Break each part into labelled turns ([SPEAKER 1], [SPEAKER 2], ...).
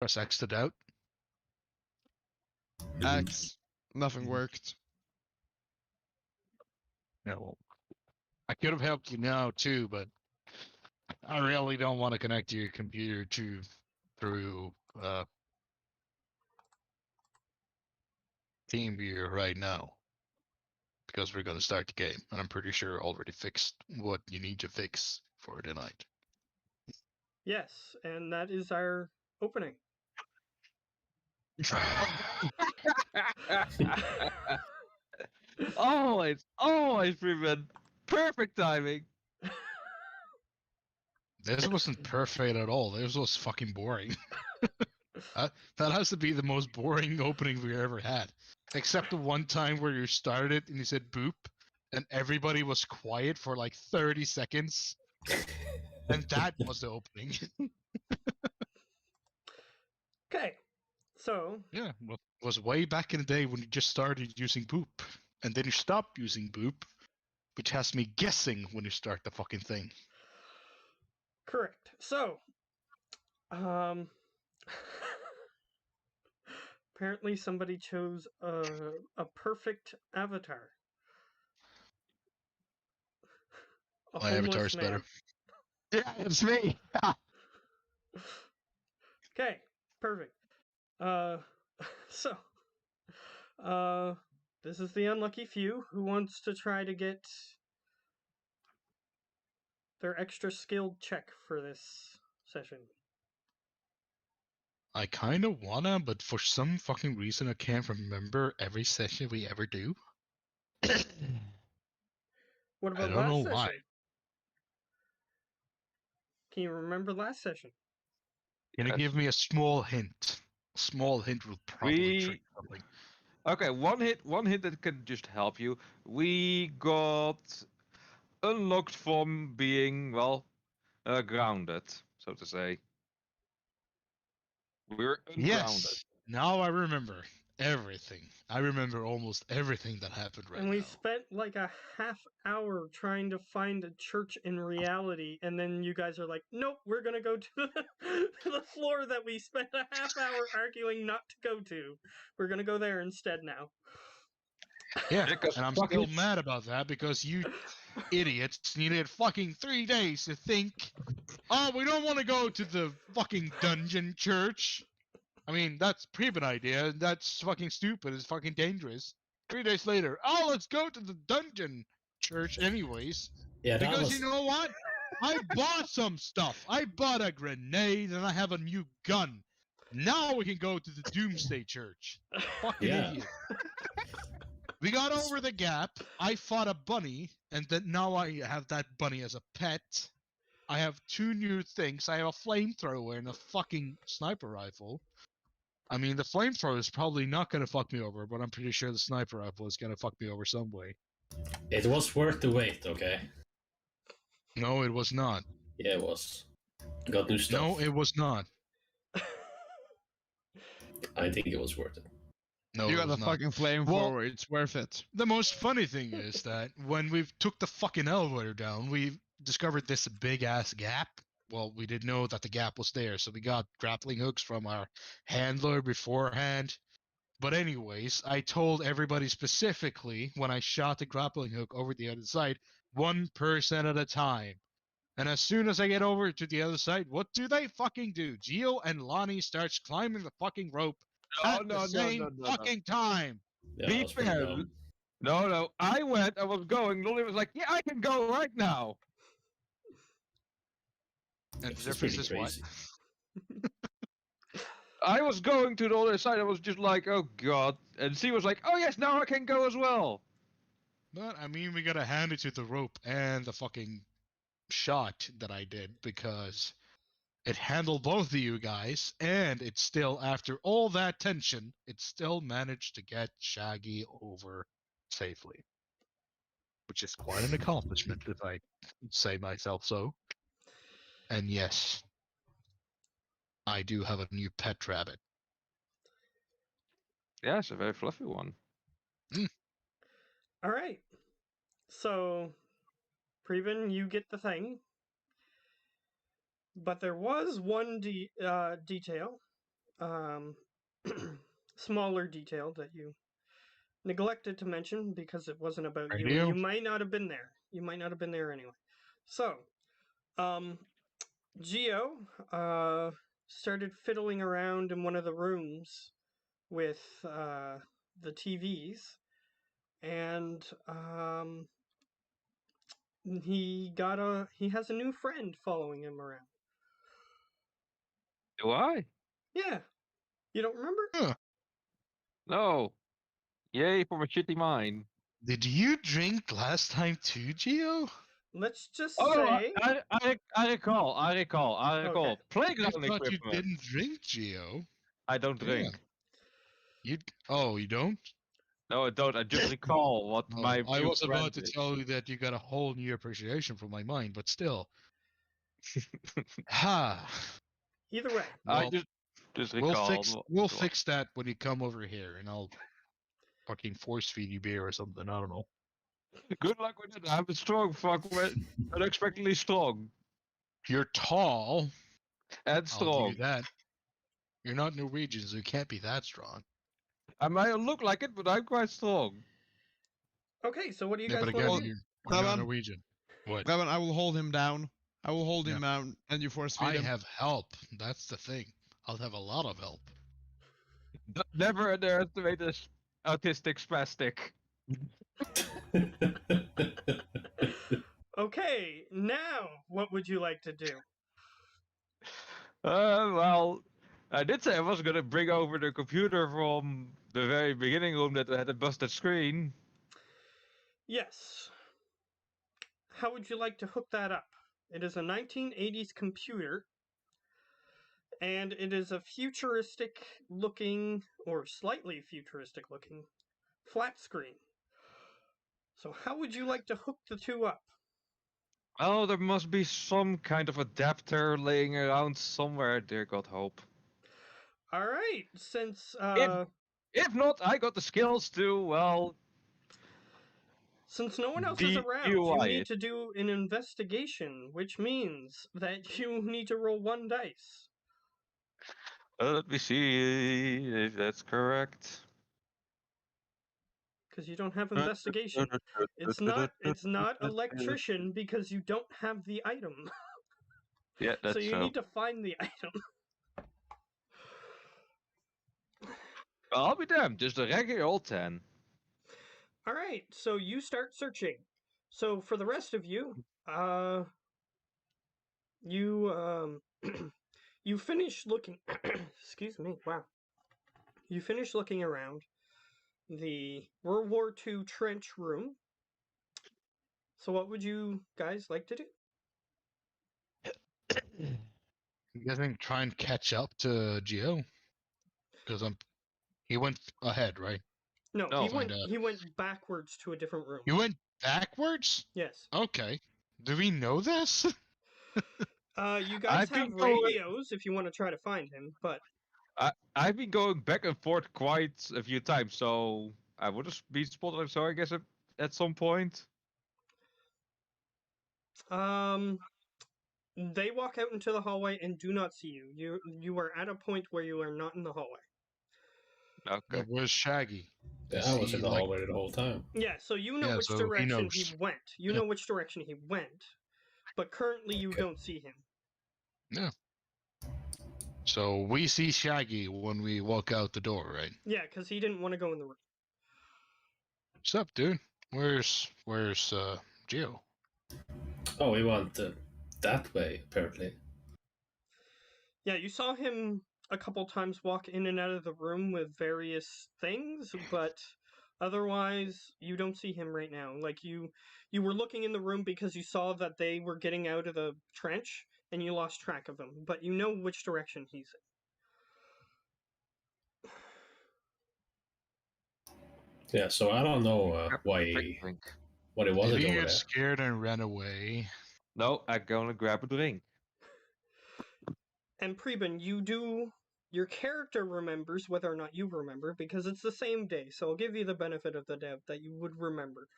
[SPEAKER 1] was exited out.
[SPEAKER 2] X. Nothing worked.
[SPEAKER 1] Yeah, well, I could have helped you now too, but I really don't want to connect your computer through TeamViewer right now because we're going to start the game, and I'm pretty sure already fixed what you need to fix for tonight.
[SPEAKER 3] Yes, and that is our opening.
[SPEAKER 4] always, Freeman. Perfect timing.
[SPEAKER 1] This wasn't perfect at all. This was fucking boring. That has to be the most boring opening we ever had. Except the one time where you started and you said boop, and everybody was quiet for like 30 seconds. And that was the opening.
[SPEAKER 3] Okay, so
[SPEAKER 1] Yeah, well, it was way back in the day when you just started using boop. And then you stopped using boop, which has me guessing when you start the fucking thing.
[SPEAKER 3] correct. So, apparently somebody chose a perfect avatar. A
[SPEAKER 1] My
[SPEAKER 3] homeless
[SPEAKER 1] avatar's
[SPEAKER 3] man.
[SPEAKER 1] better.
[SPEAKER 4] Yeah, it's me.
[SPEAKER 3] Okay, perfect. So, this is the unlucky few who wants to try to get their extra skilled check for this session.
[SPEAKER 1] I kind of wanna, but for some fucking reason I can't remember every session we ever do.
[SPEAKER 3] What
[SPEAKER 1] I
[SPEAKER 3] about
[SPEAKER 1] don't know
[SPEAKER 3] last
[SPEAKER 1] why.
[SPEAKER 3] session? Can you remember last session?
[SPEAKER 1] Can you give me a small hint? A small hint will probably trick something.
[SPEAKER 4] Okay, one hit that can just help you. We got unlocked from being, well, grounded, so to say. We're ungrounded.
[SPEAKER 1] Yes. Now I remember everything. I remember almost everything that happened right
[SPEAKER 3] And we
[SPEAKER 1] now.
[SPEAKER 3] spent like a half hour trying to find a church in reality, and then you guys are like, nope, we're gonna go to the floor that we spent a half hour arguing not to go to. We're gonna go there instead now.
[SPEAKER 1] Yeah,
[SPEAKER 4] Because
[SPEAKER 1] and I'm
[SPEAKER 4] fucking-
[SPEAKER 1] still mad about that because you idiots needed fucking 3 days to think, oh, we don't want to go to the fucking dungeon church. I mean, that's Preben idea. That's fucking stupid. It's fucking dangerous. 3 days later, oh, let's go to the dungeon church anyways.
[SPEAKER 5] Yeah, that
[SPEAKER 1] Because
[SPEAKER 5] was.
[SPEAKER 1] you know what? I bought some stuff. I bought a grenade and I have a new gun. Now we can go to the Doomsday Church. Fucking
[SPEAKER 5] Yeah.
[SPEAKER 1] idiot. We got over the gap. I fought a bunny, and then now I have that bunny as a pet. I have 2 new things. I have a flamethrower and a fucking sniper rifle. I mean, the flamethrower is probably not going to fuck me over, but I'm pretty sure the sniper rifle is going to fuck me over some way.
[SPEAKER 5] It was worth the wait, okay?
[SPEAKER 1] No, it was not.
[SPEAKER 5] Yeah, it was. Got new stuff.
[SPEAKER 1] No, it was not.
[SPEAKER 5] I think it was worth it.
[SPEAKER 1] No,
[SPEAKER 2] You
[SPEAKER 1] it
[SPEAKER 2] got the
[SPEAKER 1] was not.
[SPEAKER 2] fucking flamethrower. It's worth it.
[SPEAKER 1] The most funny thing is that when we took the fucking elevator down, we discovered this big ass gap. Well, we didn't know that the gap was there, so we got grappling hooks from our handler beforehand. But anyways, I told everybody specifically when I shot the grappling hook over the other side, 1% at a time. And as soon as I get over to the other side, what do they fucking do? Gio and Lonnie starts climbing the fucking rope at the same fucking time.
[SPEAKER 5] Yeah,
[SPEAKER 4] Be
[SPEAKER 5] that was pretty
[SPEAKER 4] fair.
[SPEAKER 5] dumb.
[SPEAKER 4] No, I went, I was going, Lolly was like, yeah, I can go right now.
[SPEAKER 1] And
[SPEAKER 5] It
[SPEAKER 1] the
[SPEAKER 5] was
[SPEAKER 1] difference
[SPEAKER 5] pretty
[SPEAKER 1] is what?
[SPEAKER 5] crazy.
[SPEAKER 4] I was going to the other side, I was just like, oh god. And she was like, oh yes, now I can go as well.
[SPEAKER 1] But I mean, we gotta hand it to the rope and the fucking shot that I did because it handled both of you guys, and it still, after all that tension, it still managed to get Shaggy over safely, which is quite an accomplishment, if I say myself so. And yes, I do have a new pet rabbit.
[SPEAKER 4] Yeah, it's a very fluffy one.
[SPEAKER 3] All right. So, Preben, you get the thing. But there was one detail. um, smaller detail that you neglected to mention because it wasn't about you, and
[SPEAKER 1] Radio?
[SPEAKER 3] you might not have been there. You might not have been there anyway. So, Geo started fiddling around in one of the rooms with the TVs, and he has a new friend following him around.
[SPEAKER 4] Do I?
[SPEAKER 3] Yeah, you don't remember?
[SPEAKER 1] Huh.
[SPEAKER 4] No. Yay for my shitty mind.
[SPEAKER 1] Did you drink last time too, Geo?
[SPEAKER 3] Let's just
[SPEAKER 4] Oh,
[SPEAKER 3] say.
[SPEAKER 4] I recall.
[SPEAKER 3] Okay.
[SPEAKER 4] Playground
[SPEAKER 1] I thought you
[SPEAKER 4] equipment.
[SPEAKER 1] didn't drink, Geo.
[SPEAKER 4] I don't drink.
[SPEAKER 1] You don't?
[SPEAKER 4] No, I don't. I just recall what
[SPEAKER 1] Oh,
[SPEAKER 4] my
[SPEAKER 1] I
[SPEAKER 4] new
[SPEAKER 1] was
[SPEAKER 4] friend
[SPEAKER 1] about to
[SPEAKER 4] did.
[SPEAKER 1] tell you that you got a whole new appreciation for my mind, but still. Ha.
[SPEAKER 3] Either way,
[SPEAKER 4] I
[SPEAKER 1] Well,
[SPEAKER 4] just
[SPEAKER 1] we'll
[SPEAKER 4] recall.
[SPEAKER 1] fix that when you come over here, and I'll fucking force feed you beer or something. I don't know.
[SPEAKER 4] Good luck with it. I'm a strong fuck, unexpectedly strong
[SPEAKER 1] You're tall.
[SPEAKER 4] and
[SPEAKER 1] I'll give
[SPEAKER 4] strong.
[SPEAKER 1] you that. You're not Norwegian, so you can't be that strong.
[SPEAKER 4] I might look like it, but I'm quite strong.
[SPEAKER 3] okay. So what do you
[SPEAKER 1] Yeah,
[SPEAKER 3] guys
[SPEAKER 1] but
[SPEAKER 3] want
[SPEAKER 1] again,
[SPEAKER 3] to do?
[SPEAKER 1] you're not
[SPEAKER 2] Clement?
[SPEAKER 1] Norwegian. What?
[SPEAKER 2] Gavin, I will hold him down. I will hold him
[SPEAKER 1] Yeah.
[SPEAKER 2] down, and you force feed
[SPEAKER 1] I
[SPEAKER 2] him.
[SPEAKER 1] have help. That's the thing. I'll have a lot of help.
[SPEAKER 4] Never underestimate this autistic spastic.
[SPEAKER 3] Okay, now what would you like to do?
[SPEAKER 4] Well, I did say I was gonna bring over the computer from the very beginning room that had a busted screen.
[SPEAKER 3] Yes. How would you like to hook that up? It is a 1980s computer, and it is a futuristic looking, or slightly futuristic looking, flat screen. So, how would you like to hook the two up?
[SPEAKER 4] Oh, there must be some kind of adapter laying around somewhere, dear God hope.
[SPEAKER 3] Alright, since
[SPEAKER 4] If not, I got the skills to, well,
[SPEAKER 3] since no one else is around, you
[SPEAKER 4] DUI
[SPEAKER 3] need
[SPEAKER 4] it.
[SPEAKER 3] to do an investigation, which means that you need to roll 1 dice.
[SPEAKER 4] Let me see if that's correct.
[SPEAKER 3] Because you don't have investigation. It's not electrician because you don't have the item.
[SPEAKER 4] Yeah, that's
[SPEAKER 3] so you need to find the item.
[SPEAKER 4] I'll be damned, just a regular old 10.
[SPEAKER 3] Alright, so you start searching. So for the rest of you, you you finish looking excuse me, wow. You finish looking around the World War II trench room. So what would you guys like to do?
[SPEAKER 1] You guys think try and catch up to Geo? Because he went ahead, right?
[SPEAKER 3] No,
[SPEAKER 4] No.
[SPEAKER 3] he went backwards to a different room.
[SPEAKER 1] You went backwards?
[SPEAKER 3] Yes.
[SPEAKER 1] Okay. Do we know this?
[SPEAKER 3] You guys
[SPEAKER 4] I've been
[SPEAKER 3] have
[SPEAKER 4] going-
[SPEAKER 3] radios if you want to try to find him, but
[SPEAKER 4] I've been going back and forth quite a few times, so I would have been spotted, so I guess at some point.
[SPEAKER 3] they walk out into the hallway and do not see you. You are at a point where you are not in the hallway.
[SPEAKER 4] Okay.
[SPEAKER 1] But where's Shaggy?
[SPEAKER 5] Yeah,
[SPEAKER 1] Is
[SPEAKER 5] I was
[SPEAKER 1] he,
[SPEAKER 5] in the
[SPEAKER 1] like-
[SPEAKER 5] hallway the whole time.
[SPEAKER 3] Yeah, so you know
[SPEAKER 1] Yeah,
[SPEAKER 3] which
[SPEAKER 1] so he
[SPEAKER 3] direction he
[SPEAKER 1] knows.
[SPEAKER 3] went. You
[SPEAKER 1] Yeah.
[SPEAKER 3] know which direction he went, but currently you
[SPEAKER 5] Okay.
[SPEAKER 3] don't see him.
[SPEAKER 1] So we see Shaggy when we walk out the door, right?
[SPEAKER 3] Yeah, because he didn't want to go in the room.
[SPEAKER 1] What's up, dude? Where's Geo?
[SPEAKER 5] Oh, we went that way, apparently.
[SPEAKER 3] Yeah, you saw him a couple times walk in and out of the room with various things, but otherwise you don't see him right now. Like you were looking in the room because you saw that they were getting out of the trench and you lost track of him, but you know which direction he's in.
[SPEAKER 5] Yeah, so I don't know what it was
[SPEAKER 1] Did
[SPEAKER 5] over
[SPEAKER 1] he
[SPEAKER 5] there.
[SPEAKER 1] get scared and ran away?
[SPEAKER 4] No, I'm gonna grab a drink.
[SPEAKER 3] And Preben, your character remembers whether or not you remember because it's the same day, so I'll give you the benefit of the doubt that you would remember.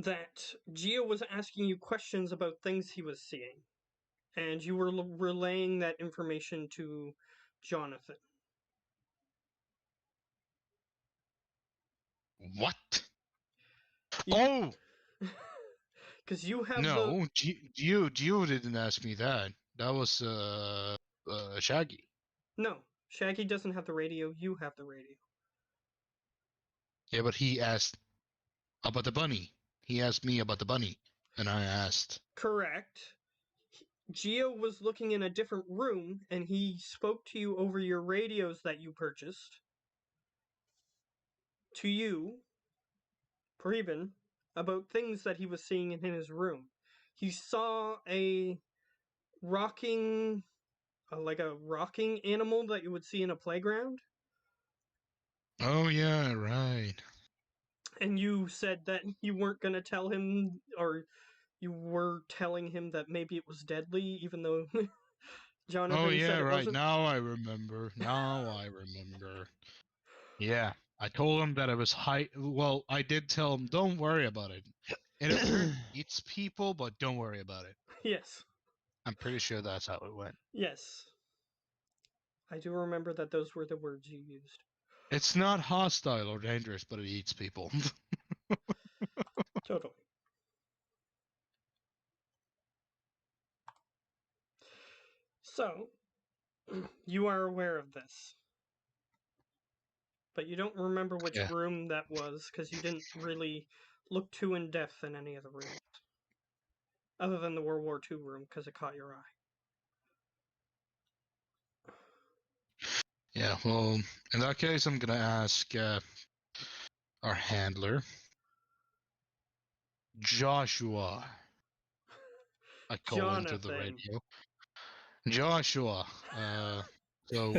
[SPEAKER 3] That Geo was asking you questions about things he was seeing. and you were relaying that information to Jonathan.
[SPEAKER 1] What?
[SPEAKER 3] You-
[SPEAKER 1] Oh
[SPEAKER 3] Because you have the...
[SPEAKER 1] no, Gio didn't ask me that. That was Shaggy.
[SPEAKER 3] No, Shaggy doesn't have the radio, you have the radio.
[SPEAKER 1] Yeah, but he asked about the bunny. He asked me about the bunny, and I asked.
[SPEAKER 3] Correct. Gio was looking in a different room, and he spoke to you over your radios that you purchased. To you, Preben, about things that he was seeing in his room. He saw a rocking, like a rocking animal that you would see in a playground.
[SPEAKER 1] Oh yeah, right.
[SPEAKER 3] And you said that you weren't going to tell him, or you were telling him that maybe it was deadly, even though Jonathan
[SPEAKER 1] Oh yeah,
[SPEAKER 3] said it
[SPEAKER 1] right.
[SPEAKER 3] wasn't.
[SPEAKER 1] Now I remember. Yeah, I told him that it was high. Well, I did tell him, don't worry about it. It eats people, but don't worry about it.
[SPEAKER 3] Yes,
[SPEAKER 1] I'm pretty sure that's how it went.
[SPEAKER 3] yes. I do remember that those were the words you used.
[SPEAKER 1] It's not hostile or dangerous, but it eats people.
[SPEAKER 3] Totally. So, you are aware of this. But you don't remember which
[SPEAKER 1] Yeah.
[SPEAKER 3] room that was, because you didn't really look too in depth in any of the rooms. Other than the World War II room, because it caught your eye.
[SPEAKER 1] Yeah, well, in that case, I'm gonna ask our handler, Joshua. I call into the
[SPEAKER 3] Jonathan.
[SPEAKER 1] radio. Joshua. So,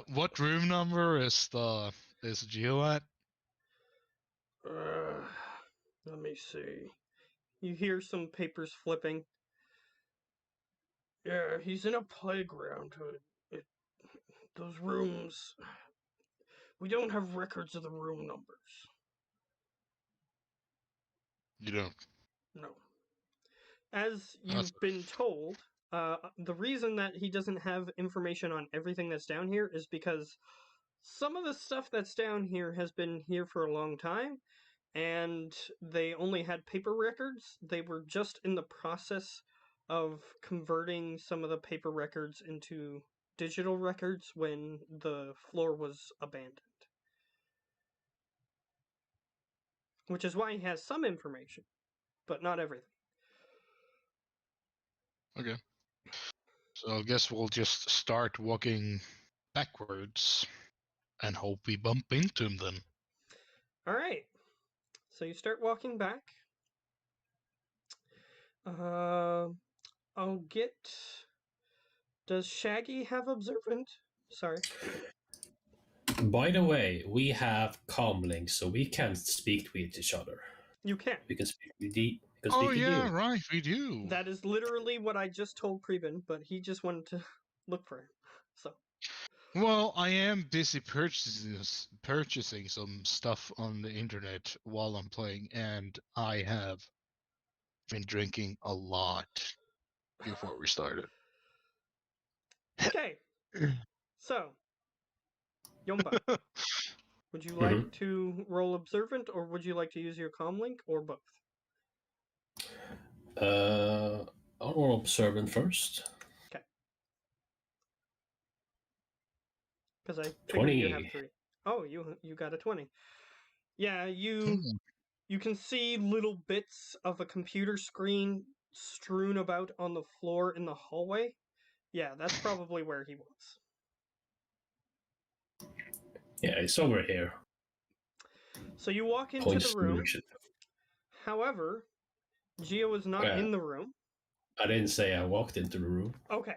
[SPEAKER 1] what room number is Gio at?
[SPEAKER 3] Let me see. You hear some papers flipping. Yeah, he's in a playground. Those rooms... We don't have records of the room numbers.
[SPEAKER 1] You don't.
[SPEAKER 3] No. As you've
[SPEAKER 1] That's-
[SPEAKER 3] been told, the reason that he doesn't have information on everything that's down here is because some of the stuff that's down here has been here for a long time, and they only had paper records. They were just in the process of converting some of the paper records into digital records when the floor was abandoned. Which is why he has some information, but not everything.
[SPEAKER 1] Okay. So I guess we'll just start walking backwards and hope we bump into him then.
[SPEAKER 3] Alright. So you start walking back. I'll get... Does Shaggy have Observant? Sorry.
[SPEAKER 5] By the way, we have comlink, so we can speak with each other.
[SPEAKER 3] You can.
[SPEAKER 5] We can speak with the.
[SPEAKER 1] Oh yeah, right, we do.
[SPEAKER 3] That is literally what I just told Preben, but he just wanted to look for him. So.
[SPEAKER 1] Well, I am busy purchasing some stuff on the internet while I'm playing, and I have been drinking a lot before we started.
[SPEAKER 3] Okay. So, Yomba, would you like to roll Observant, or would you like to use your comlink, or both?
[SPEAKER 5] I'll roll Observant first.
[SPEAKER 3] Okay. Because I figured
[SPEAKER 5] 20.
[SPEAKER 3] you have 3. Oh, you got a 20. Yeah, you can see little bits of a computer screen strewn about on the floor in the hallway. Yeah, that's probably where he was.
[SPEAKER 5] Yeah, it's over here.
[SPEAKER 3] So you walk into
[SPEAKER 5] Points
[SPEAKER 3] the room.
[SPEAKER 5] direction.
[SPEAKER 3] However, Gio is not
[SPEAKER 5] Yeah.
[SPEAKER 3] in the room.
[SPEAKER 5] I didn't say I walked into the room.
[SPEAKER 3] Okay.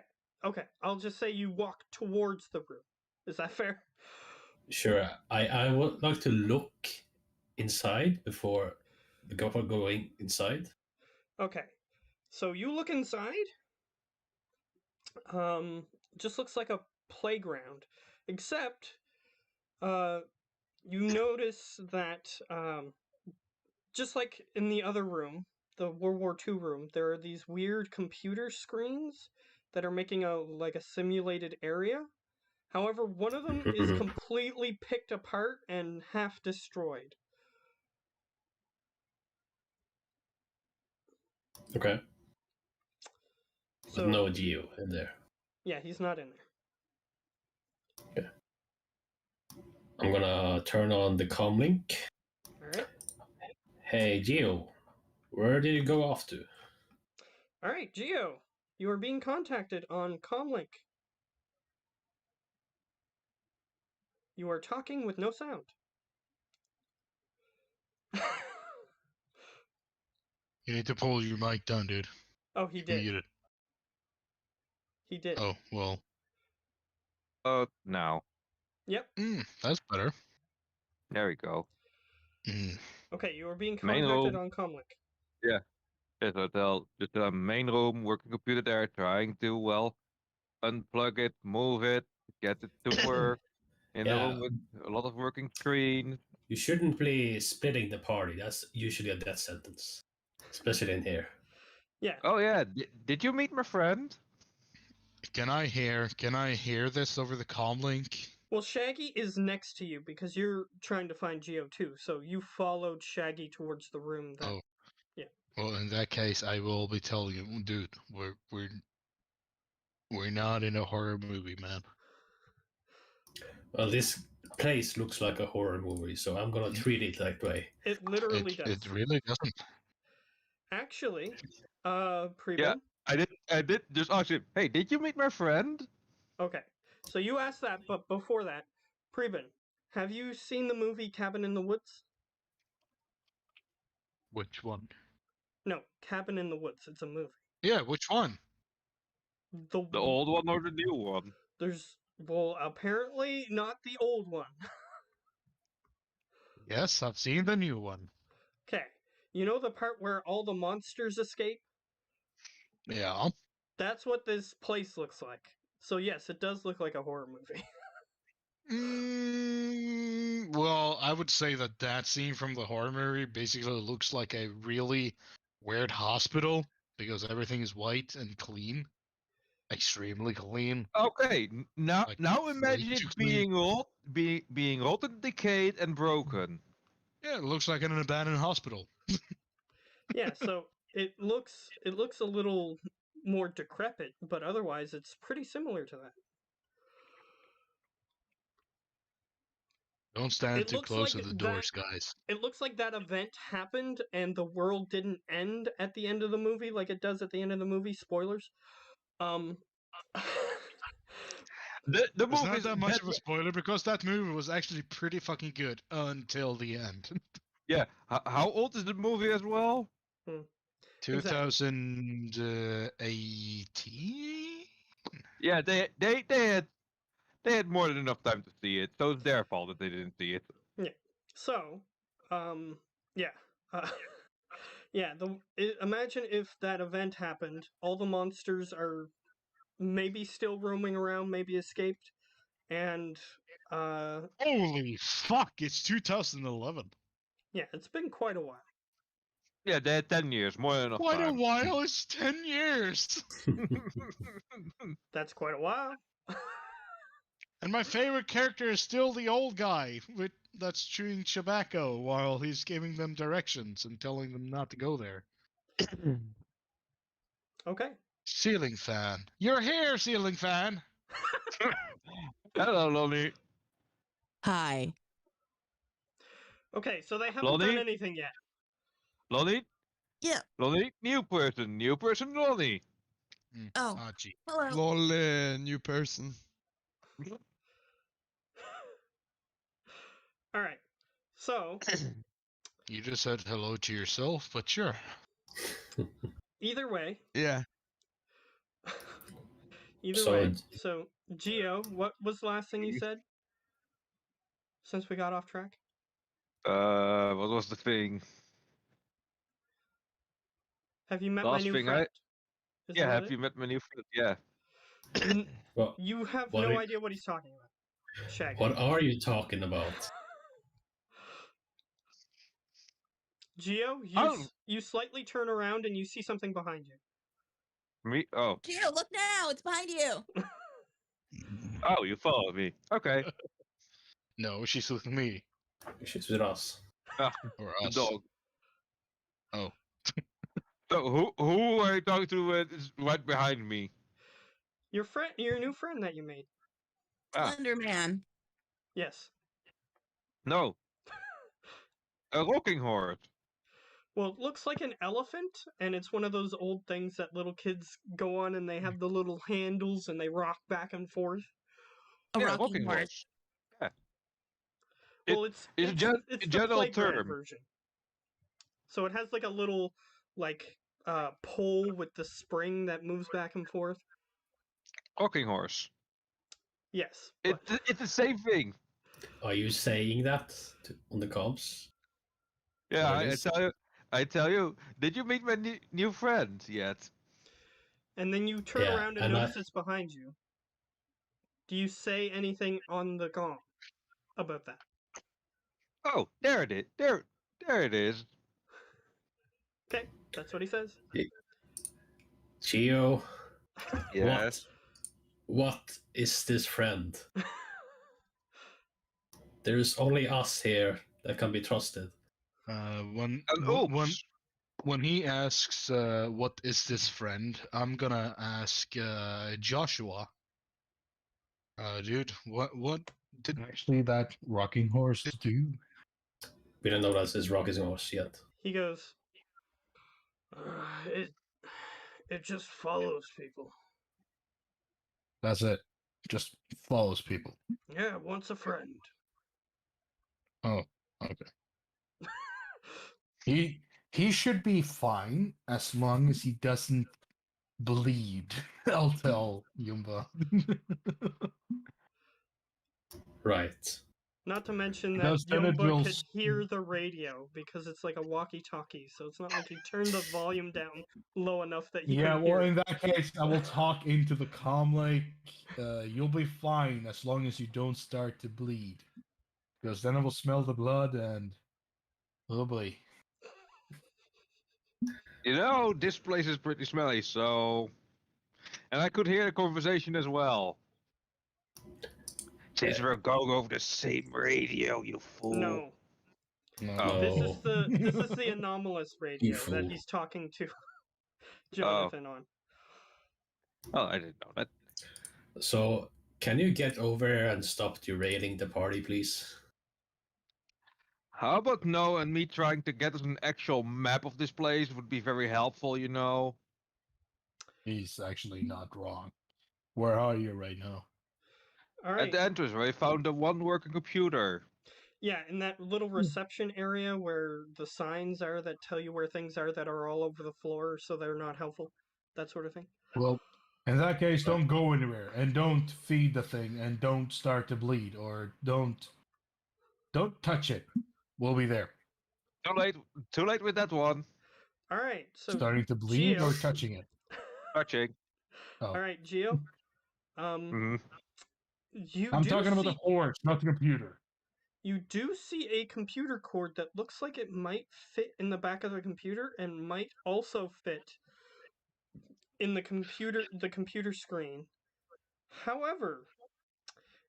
[SPEAKER 3] I'll just say you walk towards the room. Is that fair?
[SPEAKER 5] Sure. I would like to look inside before going inside.
[SPEAKER 3] Okay. So you look inside. Just looks like a playground. Except, you notice that, just like in the other room, the World War II room, there are these weird computer screens that are making a simulated area. However, one of them is completely picked apart and half destroyed.
[SPEAKER 5] Okay.
[SPEAKER 3] So
[SPEAKER 5] But no Geo in there.
[SPEAKER 3] yeah, he's not in there.
[SPEAKER 5] I'm gonna turn on the comlink.
[SPEAKER 3] All right.
[SPEAKER 5] Hey Geo, where did you go off to?
[SPEAKER 3] All right, Geo, you are being contacted on Comlink. You are talking with no sound.
[SPEAKER 1] You need to pull your mic down, dude.
[SPEAKER 3] Oh, he did.
[SPEAKER 1] Mute it.
[SPEAKER 3] He did.
[SPEAKER 1] Oh, well.
[SPEAKER 4] Now.
[SPEAKER 3] Yep.
[SPEAKER 1] That's better.
[SPEAKER 4] There we go.
[SPEAKER 1] Mm.
[SPEAKER 3] Okay, you are being
[SPEAKER 4] Main
[SPEAKER 3] contacted
[SPEAKER 4] room.
[SPEAKER 3] on Comlink.
[SPEAKER 4] Yes, hotel. Just a main room, working computer there, trying to, well, unplug it, move it, get it to work. In a
[SPEAKER 5] Yeah.
[SPEAKER 4] room with a lot of working screens.
[SPEAKER 5] You shouldn't be splitting the party. That's usually a death sentence, especially in here.
[SPEAKER 3] Yeah.
[SPEAKER 4] Oh yeah, did you meet my friend?
[SPEAKER 1] Can I hear this over the comm link?
[SPEAKER 3] Well, Shaggy is next to you because you're trying to find Geo too. So you followed Shaggy towards the room. That
[SPEAKER 1] Oh. Well, in that case, I will be telling you, dude, we're not in a horror movie, man.
[SPEAKER 5] Well, this place looks like a horror movie, so I'm gonna treat it that way.
[SPEAKER 3] it literally does.
[SPEAKER 1] It really doesn't.
[SPEAKER 3] Actually, Preben.
[SPEAKER 4] Yeah. I did just ask him, hey, did you meet my friend?
[SPEAKER 3] Okay, so you asked that, but before that, Preben, have you seen the movie Cabin in the Woods?
[SPEAKER 1] Which one?
[SPEAKER 3] No, Cabin in the Woods. It's a movie.
[SPEAKER 1] Yeah, which one?
[SPEAKER 3] The
[SPEAKER 4] old one or the new one?
[SPEAKER 3] Well, apparently not the old one.
[SPEAKER 1] Yes, I've seen the new one.
[SPEAKER 3] Okay, you know the part where all the monsters escape?
[SPEAKER 1] Yeah.
[SPEAKER 3] That's what this place looks like. So yes, it does look like a horror movie.
[SPEAKER 1] Well, I would say that scene from the horror movie basically looks like a really weird hospital because everything is white and clean, extremely clean.
[SPEAKER 4] Okay, now
[SPEAKER 1] Like,
[SPEAKER 4] now
[SPEAKER 1] way
[SPEAKER 4] imagine
[SPEAKER 1] too
[SPEAKER 4] it
[SPEAKER 1] clean.
[SPEAKER 4] being rotten, decayed, and broken.
[SPEAKER 1] Yeah, it looks like an abandoned hospital.
[SPEAKER 3] Yeah, so it looks a little more decrepit, but otherwise it's pretty similar to that.
[SPEAKER 1] Don't stand
[SPEAKER 3] It
[SPEAKER 1] too
[SPEAKER 3] looks
[SPEAKER 1] close
[SPEAKER 3] like
[SPEAKER 1] to the
[SPEAKER 3] that-
[SPEAKER 1] doors, guys.
[SPEAKER 3] It looks like that event happened and the world didn't end at the end of the movie like it does at the end of the movie. Spoilers.
[SPEAKER 4] The
[SPEAKER 1] It's not
[SPEAKER 4] movie
[SPEAKER 1] that much of a spoiler because that movie was actually pretty fucking good until the end.
[SPEAKER 4] Yeah, how old is the movie as well?
[SPEAKER 1] 2018?
[SPEAKER 4] Yeah, they had more than enough time to see it, so it's their fault that they didn't see it.
[SPEAKER 3] So, yeah. Yeah, imagine if that event happened, all the monsters are maybe still roaming around, maybe escaped, and,
[SPEAKER 1] Holy fuck, it's 2011.
[SPEAKER 3] yeah, it's been quite a while.
[SPEAKER 4] Yeah, they had 10 years, more than enough
[SPEAKER 1] Quite a
[SPEAKER 4] time.
[SPEAKER 1] while, it's 10 years!
[SPEAKER 3] That's quite a while.
[SPEAKER 1] And my favorite character is still the old guy that's chewing tobacco while he's giving them directions and telling them not to go there.
[SPEAKER 3] Okay.
[SPEAKER 1] Ceiling fan. You're here, ceiling fan!
[SPEAKER 4] Hello, Lonnie.
[SPEAKER 6] Hi.
[SPEAKER 3] Okay, so they haven't
[SPEAKER 4] Lonnie?
[SPEAKER 3] done anything yet.
[SPEAKER 4] Lonnie?
[SPEAKER 6] Yeah.
[SPEAKER 4] Lonnie? New person, Lonnie.
[SPEAKER 6] Oh.
[SPEAKER 1] Ah, gee.
[SPEAKER 6] Hello.
[SPEAKER 2] Lol, new person.
[SPEAKER 3] All right. So,
[SPEAKER 1] You just said hello to yourself, but sure.
[SPEAKER 3] either way,
[SPEAKER 2] Yeah.
[SPEAKER 3] so Geo, what was the last thing you said? Since we got off track?
[SPEAKER 4] What was the thing?
[SPEAKER 3] Have you met
[SPEAKER 4] Last
[SPEAKER 3] my new
[SPEAKER 4] thing
[SPEAKER 3] friend? Is
[SPEAKER 4] Yeah,
[SPEAKER 3] that
[SPEAKER 4] have
[SPEAKER 3] it?
[SPEAKER 4] you met my new friend? Yeah.
[SPEAKER 5] Well,
[SPEAKER 3] You have
[SPEAKER 5] What
[SPEAKER 3] no
[SPEAKER 5] are-
[SPEAKER 3] idea what he's talking about. Shaggy.
[SPEAKER 5] what are you talking about?
[SPEAKER 3] Geo,
[SPEAKER 4] Oh.
[SPEAKER 3] you slightly turn around and you see something behind you.
[SPEAKER 4] Me? Oh.
[SPEAKER 6] Gio, look now. It's behind you.
[SPEAKER 4] Oh, you followed me. Okay.
[SPEAKER 1] No, she's with me
[SPEAKER 5] She's with us.
[SPEAKER 4] Ah,
[SPEAKER 1] or
[SPEAKER 4] the
[SPEAKER 1] us.
[SPEAKER 4] dog.
[SPEAKER 1] Oh,
[SPEAKER 4] So who are you talking to is right behind me?
[SPEAKER 3] Your new friend that you made.
[SPEAKER 4] Ah.
[SPEAKER 6] Slender Man.
[SPEAKER 3] Yes.
[SPEAKER 4] No. A rocking horse.
[SPEAKER 3] Well, it looks like an elephant, and it's one of those old things that little kids go on, and they have the little handles, and they rock back and forth.
[SPEAKER 6] A
[SPEAKER 4] Yeah,
[SPEAKER 6] rocking
[SPEAKER 4] rocking
[SPEAKER 6] horse.
[SPEAKER 4] horse. Yeah.
[SPEAKER 3] Well, it's
[SPEAKER 4] it's a
[SPEAKER 3] the
[SPEAKER 4] general
[SPEAKER 3] playground
[SPEAKER 4] term.
[SPEAKER 3] version. So it has like a little pole with the spring that moves back and forth.
[SPEAKER 4] Rocking horse.
[SPEAKER 3] Yes.
[SPEAKER 4] It's the same thing.
[SPEAKER 5] Are you saying that on the comms?
[SPEAKER 4] Yeah,
[SPEAKER 5] What it
[SPEAKER 4] I
[SPEAKER 5] is?
[SPEAKER 4] tell you. I tell you. Did you meet my new friend yet?
[SPEAKER 3] And then you turn
[SPEAKER 5] Yeah,
[SPEAKER 3] around and
[SPEAKER 5] and
[SPEAKER 3] notice it's behind you. Do you say anything on the gong about that?
[SPEAKER 4] Oh, there it is. There it is.
[SPEAKER 3] Okay, that's what he says.
[SPEAKER 5] Geo,
[SPEAKER 4] Yes.
[SPEAKER 5] what is this friend? There's only us here that can be trusted.
[SPEAKER 1] when
[SPEAKER 4] And
[SPEAKER 1] w- when
[SPEAKER 4] oops.
[SPEAKER 1] when he asks, "What is this friend?" I'm gonna ask Joshua. Dude, what did
[SPEAKER 7] Actually, that rocking horse do?
[SPEAKER 5] We don't know that's his rocking horse yet.
[SPEAKER 3] He goes, it just follows people.
[SPEAKER 7] That's it. Just follows people.
[SPEAKER 3] Yeah, wants a friend.
[SPEAKER 7] Oh, okay. He should be fine as long as he doesn't bleed. I'll tell Yumba.
[SPEAKER 5] Right.
[SPEAKER 3] Not to mention that
[SPEAKER 7] Because then it
[SPEAKER 3] Yumba
[SPEAKER 7] will
[SPEAKER 3] could hear the radio because it's like a walkie-talkie, so it's not like you turn the volume down low enough that you
[SPEAKER 7] Yeah,
[SPEAKER 3] can hear
[SPEAKER 7] well,
[SPEAKER 3] it.
[SPEAKER 7] in that case, I will talk into the comm like, you'll be fine as long as you don't start to bleed. Because then I will smell the blood and... Oh boy.
[SPEAKER 4] You know, this place is pretty smelly, so. And I could hear the conversation as well. Since we're going over the same radio, you fool.
[SPEAKER 3] No,
[SPEAKER 4] Oh.
[SPEAKER 3] this is the anomalous radio that
[SPEAKER 5] fool.
[SPEAKER 3] he's talking to Jonathan on.
[SPEAKER 4] Oh, I didn't know that.
[SPEAKER 5] So, can you get over here and stop derailing the party, please?
[SPEAKER 4] How about no and me trying to get us an actual map of this place would be very helpful, you know?
[SPEAKER 7] He's actually not wrong. Where are you right now?
[SPEAKER 3] All
[SPEAKER 4] At
[SPEAKER 3] right.
[SPEAKER 4] the entrance where I found the one working computer.
[SPEAKER 3] Yeah, in that little reception area where the signs are that tell you where things are that are all over the floor, so they're not helpful. That sort of thing.
[SPEAKER 7] Well, in that case, don't go anywhere, and don't feed the thing, and don't start to bleed, or don't touch it. We'll be there.
[SPEAKER 4] Too late with that one.
[SPEAKER 3] All right, so
[SPEAKER 7] Starting to bleed
[SPEAKER 3] Geo.
[SPEAKER 7] or touching it.
[SPEAKER 4] Touching.
[SPEAKER 7] Oh.
[SPEAKER 3] All right, Geo.
[SPEAKER 4] Mhm.
[SPEAKER 3] You
[SPEAKER 7] I'm
[SPEAKER 3] do
[SPEAKER 7] talking about
[SPEAKER 3] see,
[SPEAKER 7] the horse, not the computer.
[SPEAKER 3] you do see a computer cord that looks like it might fit in the back of the computer and might also fit in the computer screen. However,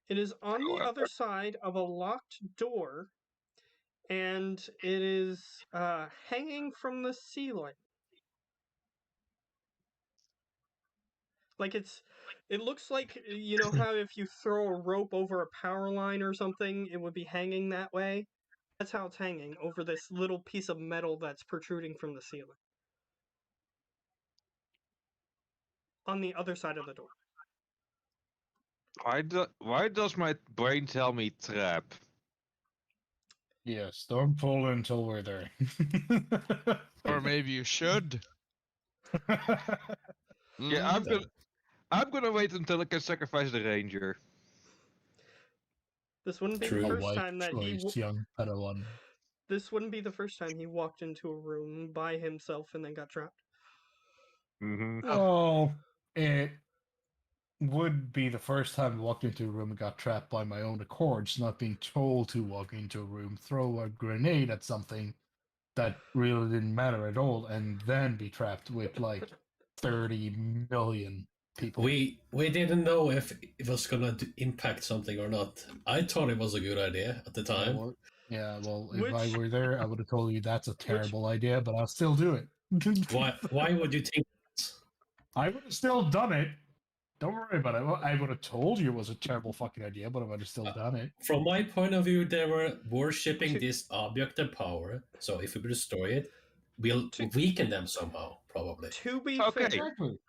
[SPEAKER 3] it is on the other side of a locked door, and it is hanging from the ceiling. Like it looks like, you know how if you throw a rope over a power line or something, it would be hanging that way? That's how it's hanging, over this little piece of metal that's protruding from the ceiling. On the other side of the door.
[SPEAKER 4] Why does my brain tell me trap?
[SPEAKER 7] Yes, don't pull until we're there.
[SPEAKER 2] Or maybe you should.
[SPEAKER 4] Yeah,
[SPEAKER 2] Mm.
[SPEAKER 4] I'm gonna wait until I can sacrifice the ranger.
[SPEAKER 3] This wouldn't be
[SPEAKER 5] True.
[SPEAKER 3] the
[SPEAKER 7] A
[SPEAKER 3] first
[SPEAKER 7] wise
[SPEAKER 3] time that
[SPEAKER 7] choice, young Padawan.
[SPEAKER 3] This wouldn't be the first time he walked into a room by himself and then got trapped.
[SPEAKER 4] Mm-hmm.
[SPEAKER 7] Oh, it would be the first time I walked into a room and got trapped by my own accords, not being told to walk into a room, throw a grenade at something, that really didn't matter at all, and then be trapped with like 30 million people.
[SPEAKER 5] We didn't know if it was gonna impact something or not. I thought it was a good idea at the time.
[SPEAKER 7] Well, if I
[SPEAKER 3] Which-
[SPEAKER 7] were there, I would have told you that's a terrible idea, but I'll still do it.
[SPEAKER 5] Why would you think that?
[SPEAKER 7] I would have still done it. Don't worry about it. I would have told you it was a terrible fucking idea, but I would have still done it.
[SPEAKER 5] From my point of view, they were worshipping this object of power. So if we destroy it, we'll weaken them somehow, probably.
[SPEAKER 3] To be
[SPEAKER 4] Okay.
[SPEAKER 3] fair,
[SPEAKER 7] Exactly.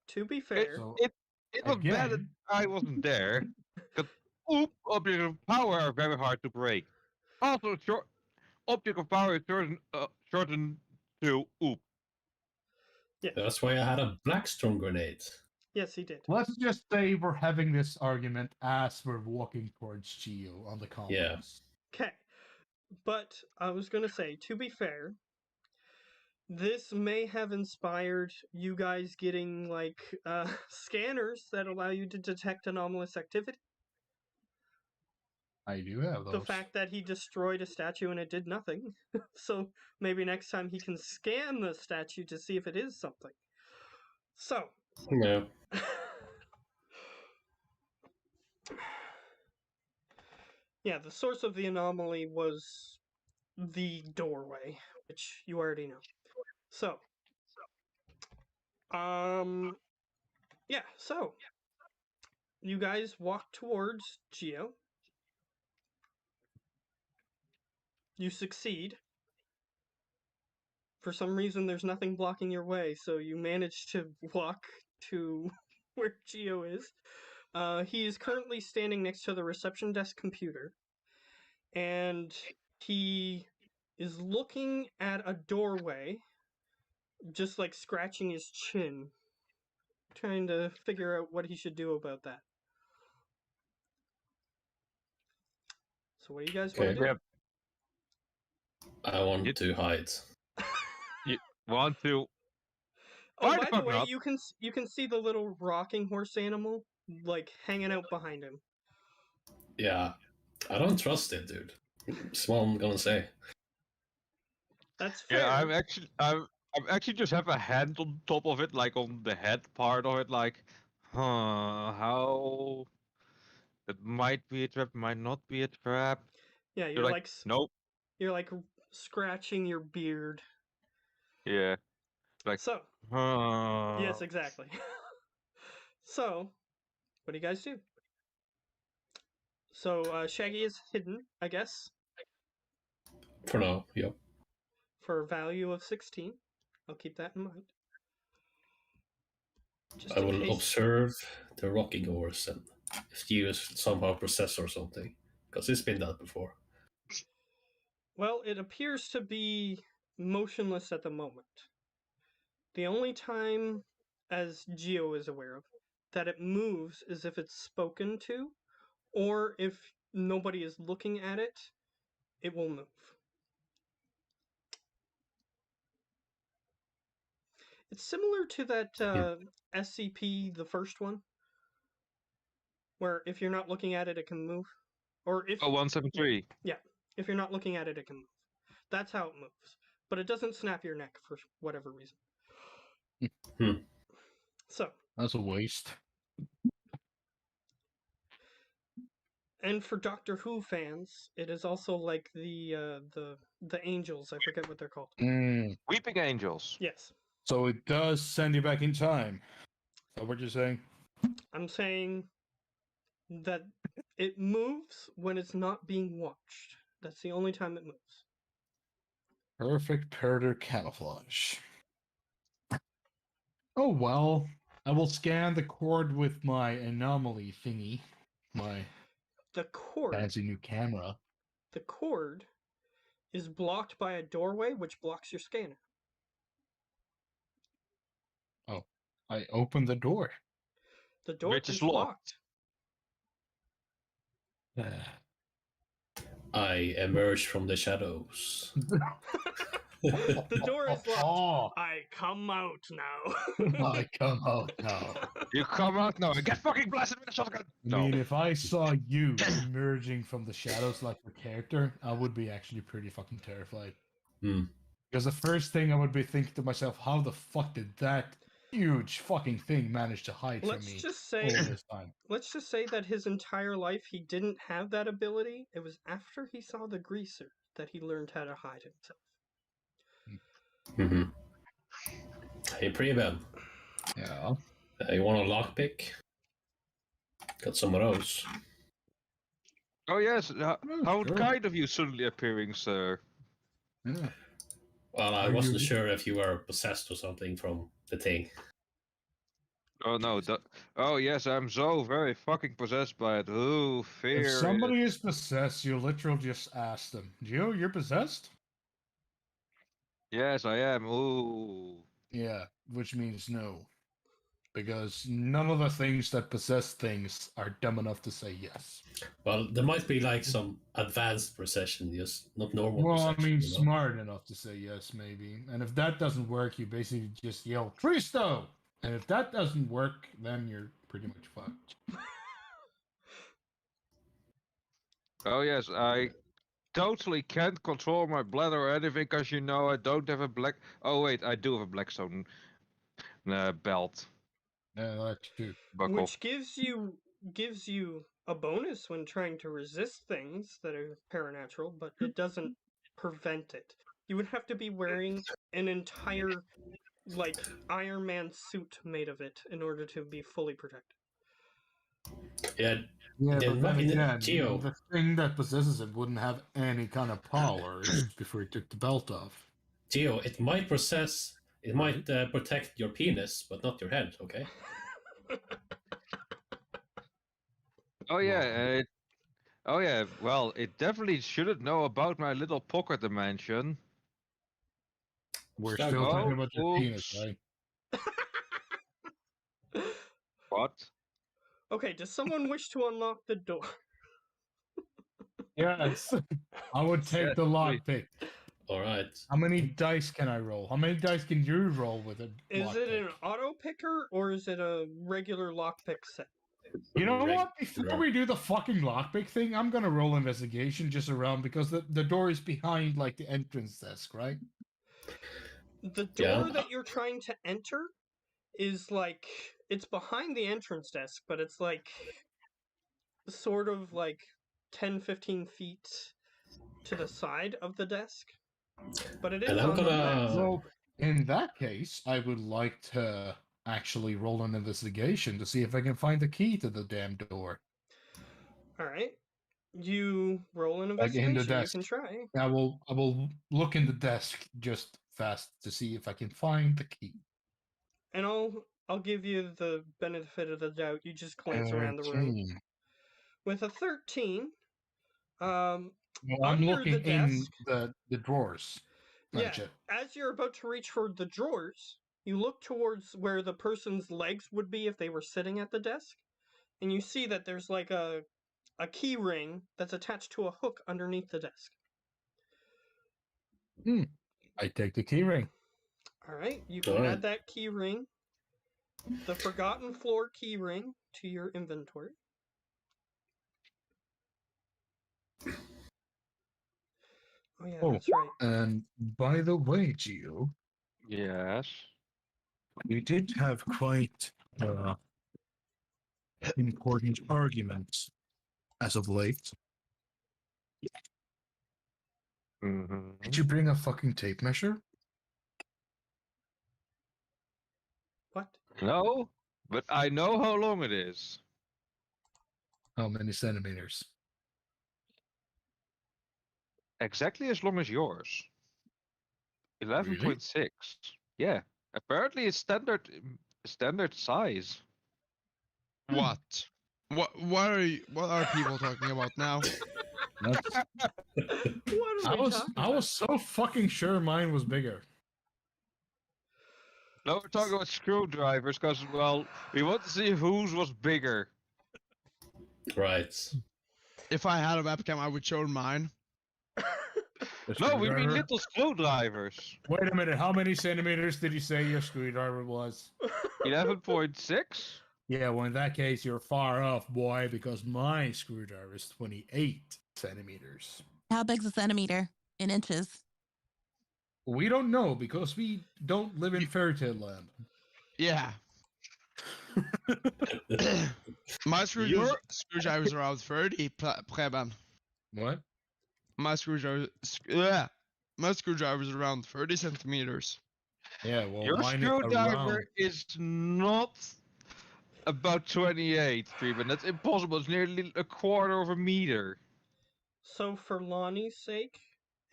[SPEAKER 3] to be fair,
[SPEAKER 7] So,
[SPEAKER 4] It was bad that
[SPEAKER 7] again,
[SPEAKER 4] I wasn't there. Because objects of power are very hard to break. Also, object of power is shortened to oop.
[SPEAKER 5] That's why I had a Blackstone grenade.
[SPEAKER 3] yes, he did.
[SPEAKER 7] let's just say we're having this argument as we're walking towards Geo on the commons.
[SPEAKER 5] Yeah.
[SPEAKER 3] Okay. But I was going to say, to be fair, this may have inspired you guys getting, like, scanners that allow you to detect anomalous activity.
[SPEAKER 7] I do have those.
[SPEAKER 3] The fact that he destroyed a statue and it did nothing. So maybe next time he can scan the statue to see if it is something. So,
[SPEAKER 5] Yeah.
[SPEAKER 3] yeah, the source of the anomaly was the doorway, which you already know. So, yeah, so you guys walk towards Geo. You succeed. For some reason, there's nothing blocking your way, so you manage to walk to where Geo is. He is currently standing next to the reception desk computer, and he is looking at a doorway, just like scratching his chin, trying to figure out what he should do about that. So what do you guys want
[SPEAKER 5] Okay.
[SPEAKER 3] to do?
[SPEAKER 4] Yep.
[SPEAKER 5] I want to hide.
[SPEAKER 4] Want to?
[SPEAKER 3] Oh,
[SPEAKER 4] Why
[SPEAKER 3] by
[SPEAKER 4] the
[SPEAKER 3] the
[SPEAKER 4] fuck
[SPEAKER 3] way,
[SPEAKER 4] not?
[SPEAKER 3] you can see the little rocking horse animal like hanging out behind him.
[SPEAKER 5] Yeah. I don't trust it, dude. That's what I'm gonna say.
[SPEAKER 3] That's fair.
[SPEAKER 4] Yeah, I'm actually just have a hand on top of it, like on the head part of it, like, how that might be a trap, might not be a trap.
[SPEAKER 3] Yeah,
[SPEAKER 4] You're
[SPEAKER 3] you're like
[SPEAKER 4] nope.
[SPEAKER 3] you're like scratching your beard.
[SPEAKER 4] Yeah. Like,
[SPEAKER 3] So, yes, exactly. So, what do you guys do? So, Shaggy is hidden, I guess,
[SPEAKER 5] For now, yep.
[SPEAKER 3] for a value of 16. I'll keep that in mind. Just
[SPEAKER 5] I
[SPEAKER 3] in
[SPEAKER 5] will
[SPEAKER 3] case.
[SPEAKER 5] observe the rocking horse and if you is somehow possessed or something. Because it's been done before.
[SPEAKER 3] Well, it appears to be motionless at the moment. The only time, as Geo is aware of, that it moves is if it's spoken to, or if nobody is looking at it, it will move. It's similar to that SCP, the first one, where if you're not looking at it, it can move. Or if
[SPEAKER 4] 173.
[SPEAKER 3] if you're not looking at it, it can move. That's how it moves. But it doesn't snap your neck for whatever reason. So,
[SPEAKER 7] That's a waste.
[SPEAKER 3] and for Doctor Who fans, it is also like the angels. I forget what they're called.
[SPEAKER 4] Weeping Angels.
[SPEAKER 3] Yes,
[SPEAKER 7] So it does send you back in time. Is that what you're saying?
[SPEAKER 3] I'm saying that it moves when it's not being watched. That's the only time it moves.
[SPEAKER 7] Perfect predator camouflage. Oh well. I will scan the cord with my anomaly thingy. My
[SPEAKER 3] The cord,
[SPEAKER 7] fancy new camera.
[SPEAKER 3] the cord, is blocked by a doorway, which blocks your scanner.
[SPEAKER 7] I opened the door.
[SPEAKER 3] The door
[SPEAKER 4] Which is
[SPEAKER 3] is
[SPEAKER 4] locked.
[SPEAKER 5] I emerge from the shadows.
[SPEAKER 3] The door is locked.
[SPEAKER 7] Oh,
[SPEAKER 3] I come out now.
[SPEAKER 7] I come out now.
[SPEAKER 4] You come out now and get fucking blasted with a shotgun.
[SPEAKER 7] I mean, if I saw you emerging from the shadows like your character, I would be actually pretty fucking terrified.
[SPEAKER 4] Yeah,
[SPEAKER 7] Because the first thing I would be thinking to myself, how the fuck did that huge fucking thing manage to hide from
[SPEAKER 3] Let's
[SPEAKER 7] me
[SPEAKER 3] just say
[SPEAKER 7] all this time?
[SPEAKER 3] let's just say that his entire life he didn't have that ability. It was after he saw the greaser that he learned how to hide himself.
[SPEAKER 5] Mm-hmm. Hey, Preben,
[SPEAKER 7] Yeah.
[SPEAKER 5] you want a lockpick? Got some of those.
[SPEAKER 4] Oh yes, how
[SPEAKER 7] sure.
[SPEAKER 4] kind of you suddenly appearing, sir.
[SPEAKER 7] Yeah.
[SPEAKER 5] Well, I
[SPEAKER 7] Are
[SPEAKER 5] wasn't
[SPEAKER 7] you-
[SPEAKER 5] sure if you were possessed or something from the thing.
[SPEAKER 4] Oh no, oh yes, I'm so very fucking possessed by it. Ooh, fear.
[SPEAKER 7] If somebody
[SPEAKER 4] it.
[SPEAKER 7] is possessed, you literally just ask them, Gio, you're possessed?
[SPEAKER 4] Yes, I am. Ooh.
[SPEAKER 7] Yeah, which means no. Because none of the things that possess things are dumb enough to say yes.
[SPEAKER 5] Well, there might be like some advanced possession, just not normal
[SPEAKER 7] Well, I
[SPEAKER 5] possession.
[SPEAKER 7] mean,
[SPEAKER 5] you know?
[SPEAKER 7] smart enough to say yes, maybe. And if that doesn't work, you basically just yell, Tristo! And if that doesn't work, then you're pretty much fucked.
[SPEAKER 4] Oh yes, I totally can't control my bladder or anything because you know I don't have a black. Oh wait, I do have a Blackstone belt
[SPEAKER 7] Yeah, that too.
[SPEAKER 4] buckle.
[SPEAKER 3] Which gives you a bonus when trying to resist things that are paranatural, but it doesn't prevent it. You would have to be wearing an entire like Iron Man suit made of it in order to be fully protected.
[SPEAKER 5] Yeah,
[SPEAKER 7] Yeah,
[SPEAKER 5] Then
[SPEAKER 7] but then
[SPEAKER 5] in the-
[SPEAKER 7] again,
[SPEAKER 5] Geo.
[SPEAKER 7] the thing that possesses it wouldn't have any kind of powers before he took the belt off.
[SPEAKER 5] Geo, it might protect your penis, but not your head. Okay.
[SPEAKER 4] Oh yeah, oh yeah. Well, it definitely shouldn't know about my little pocket dimension.
[SPEAKER 7] We're
[SPEAKER 5] Stop.
[SPEAKER 7] still talking
[SPEAKER 4] Oh,
[SPEAKER 7] about your penis,
[SPEAKER 4] oops.
[SPEAKER 7] right?
[SPEAKER 4] What?
[SPEAKER 3] Okay, does someone wish to unlock the door?
[SPEAKER 7] Yes. I would take
[SPEAKER 4] Yes,
[SPEAKER 7] the
[SPEAKER 4] please.
[SPEAKER 7] lockpick.
[SPEAKER 5] All right.
[SPEAKER 7] How many dice can I roll? How many dice can you roll with a
[SPEAKER 3] Is it an
[SPEAKER 7] lockpick?
[SPEAKER 3] auto picker or is it a regular lockpick set?
[SPEAKER 7] You know
[SPEAKER 5] Reg-
[SPEAKER 7] what? Before
[SPEAKER 5] reg-
[SPEAKER 7] we do the fucking lockpick thing, I'm gonna roll investigation just around because the door is behind like the entrance desk, right?
[SPEAKER 3] The
[SPEAKER 5] Yeah.
[SPEAKER 3] door that you're trying to enter is like it's behind the entrance desk, but it's like sort of like 10-15 feet to the side of the desk. But it is
[SPEAKER 5] And I'm
[SPEAKER 3] on the
[SPEAKER 5] gonna-
[SPEAKER 3] back side.
[SPEAKER 7] So in that case, I would like to actually roll an investigation to see if I can find the key to the damn door.
[SPEAKER 3] All right. You roll an
[SPEAKER 7] Like in the
[SPEAKER 3] investigation. You
[SPEAKER 7] desk.
[SPEAKER 3] can try.
[SPEAKER 7] I will look in the desk just fast to see if I can find the key.
[SPEAKER 3] And I'll give you the benefit of the doubt. You just glance around the room.
[SPEAKER 7] 13.
[SPEAKER 3] With a 13,
[SPEAKER 7] Well, I'm
[SPEAKER 3] Under the
[SPEAKER 7] looking in
[SPEAKER 3] desk.
[SPEAKER 7] the drawers.
[SPEAKER 3] yeah,
[SPEAKER 7] Gotcha.
[SPEAKER 3] as you're about to reach for the drawers, you look towards where the person's legs would be if they were sitting at the desk, and you see that there's like a key ring that's attached to a hook underneath the desk.
[SPEAKER 7] I take the key ring.
[SPEAKER 3] All right, you can
[SPEAKER 5] Alright.
[SPEAKER 3] add that key ring, the Forgotten Floor key ring, to your inventory. Oh yeah,
[SPEAKER 7] Oh.
[SPEAKER 3] that's right.
[SPEAKER 7] And by the way, Gio,
[SPEAKER 4] Yes.
[SPEAKER 7] we did have quite important arguments as of late.
[SPEAKER 4] Mm-hmm.
[SPEAKER 7] Did you bring a fucking tape measure?
[SPEAKER 3] What?
[SPEAKER 4] No, but I know how long it is.
[SPEAKER 7] How many centimeters?
[SPEAKER 4] Exactly as long as yours. 11.6. Yeah. Apparently it's standard size.
[SPEAKER 2] What? What are people talking about now?
[SPEAKER 7] That's-
[SPEAKER 3] What are
[SPEAKER 7] I
[SPEAKER 3] we
[SPEAKER 7] was
[SPEAKER 3] talking
[SPEAKER 7] I
[SPEAKER 3] about?
[SPEAKER 7] was so fucking sure mine was bigger.
[SPEAKER 4] No, we're talking about screwdrivers because, well, we want to see whose was bigger.
[SPEAKER 5] Right.
[SPEAKER 2] If I had a webcam, I would show mine.
[SPEAKER 7] The
[SPEAKER 4] No, we mean
[SPEAKER 7] screwdriver.
[SPEAKER 4] little screwdrivers.
[SPEAKER 7] Wait a minute. How many centimeters did you say your screwdriver was?
[SPEAKER 4] 11.6?
[SPEAKER 7] Yeah, well, in that case, you're far off, boy, because my screwdriver is 28 centimeters.
[SPEAKER 6] How big's a centimeter in inches?
[SPEAKER 7] We don't know because we don't live in fairy tale land.
[SPEAKER 2] Yeah. My screwdriver's around 30, Preben.
[SPEAKER 7] What?
[SPEAKER 2] My screwdriver's around 30 centimeters.
[SPEAKER 7] Yeah, well,
[SPEAKER 4] Your
[SPEAKER 7] mine is
[SPEAKER 4] screwdriver
[SPEAKER 7] around.
[SPEAKER 4] is not about 28, Preben. That's impossible. It's nearly a quarter of a meter.
[SPEAKER 3] So for Lonnie's sake,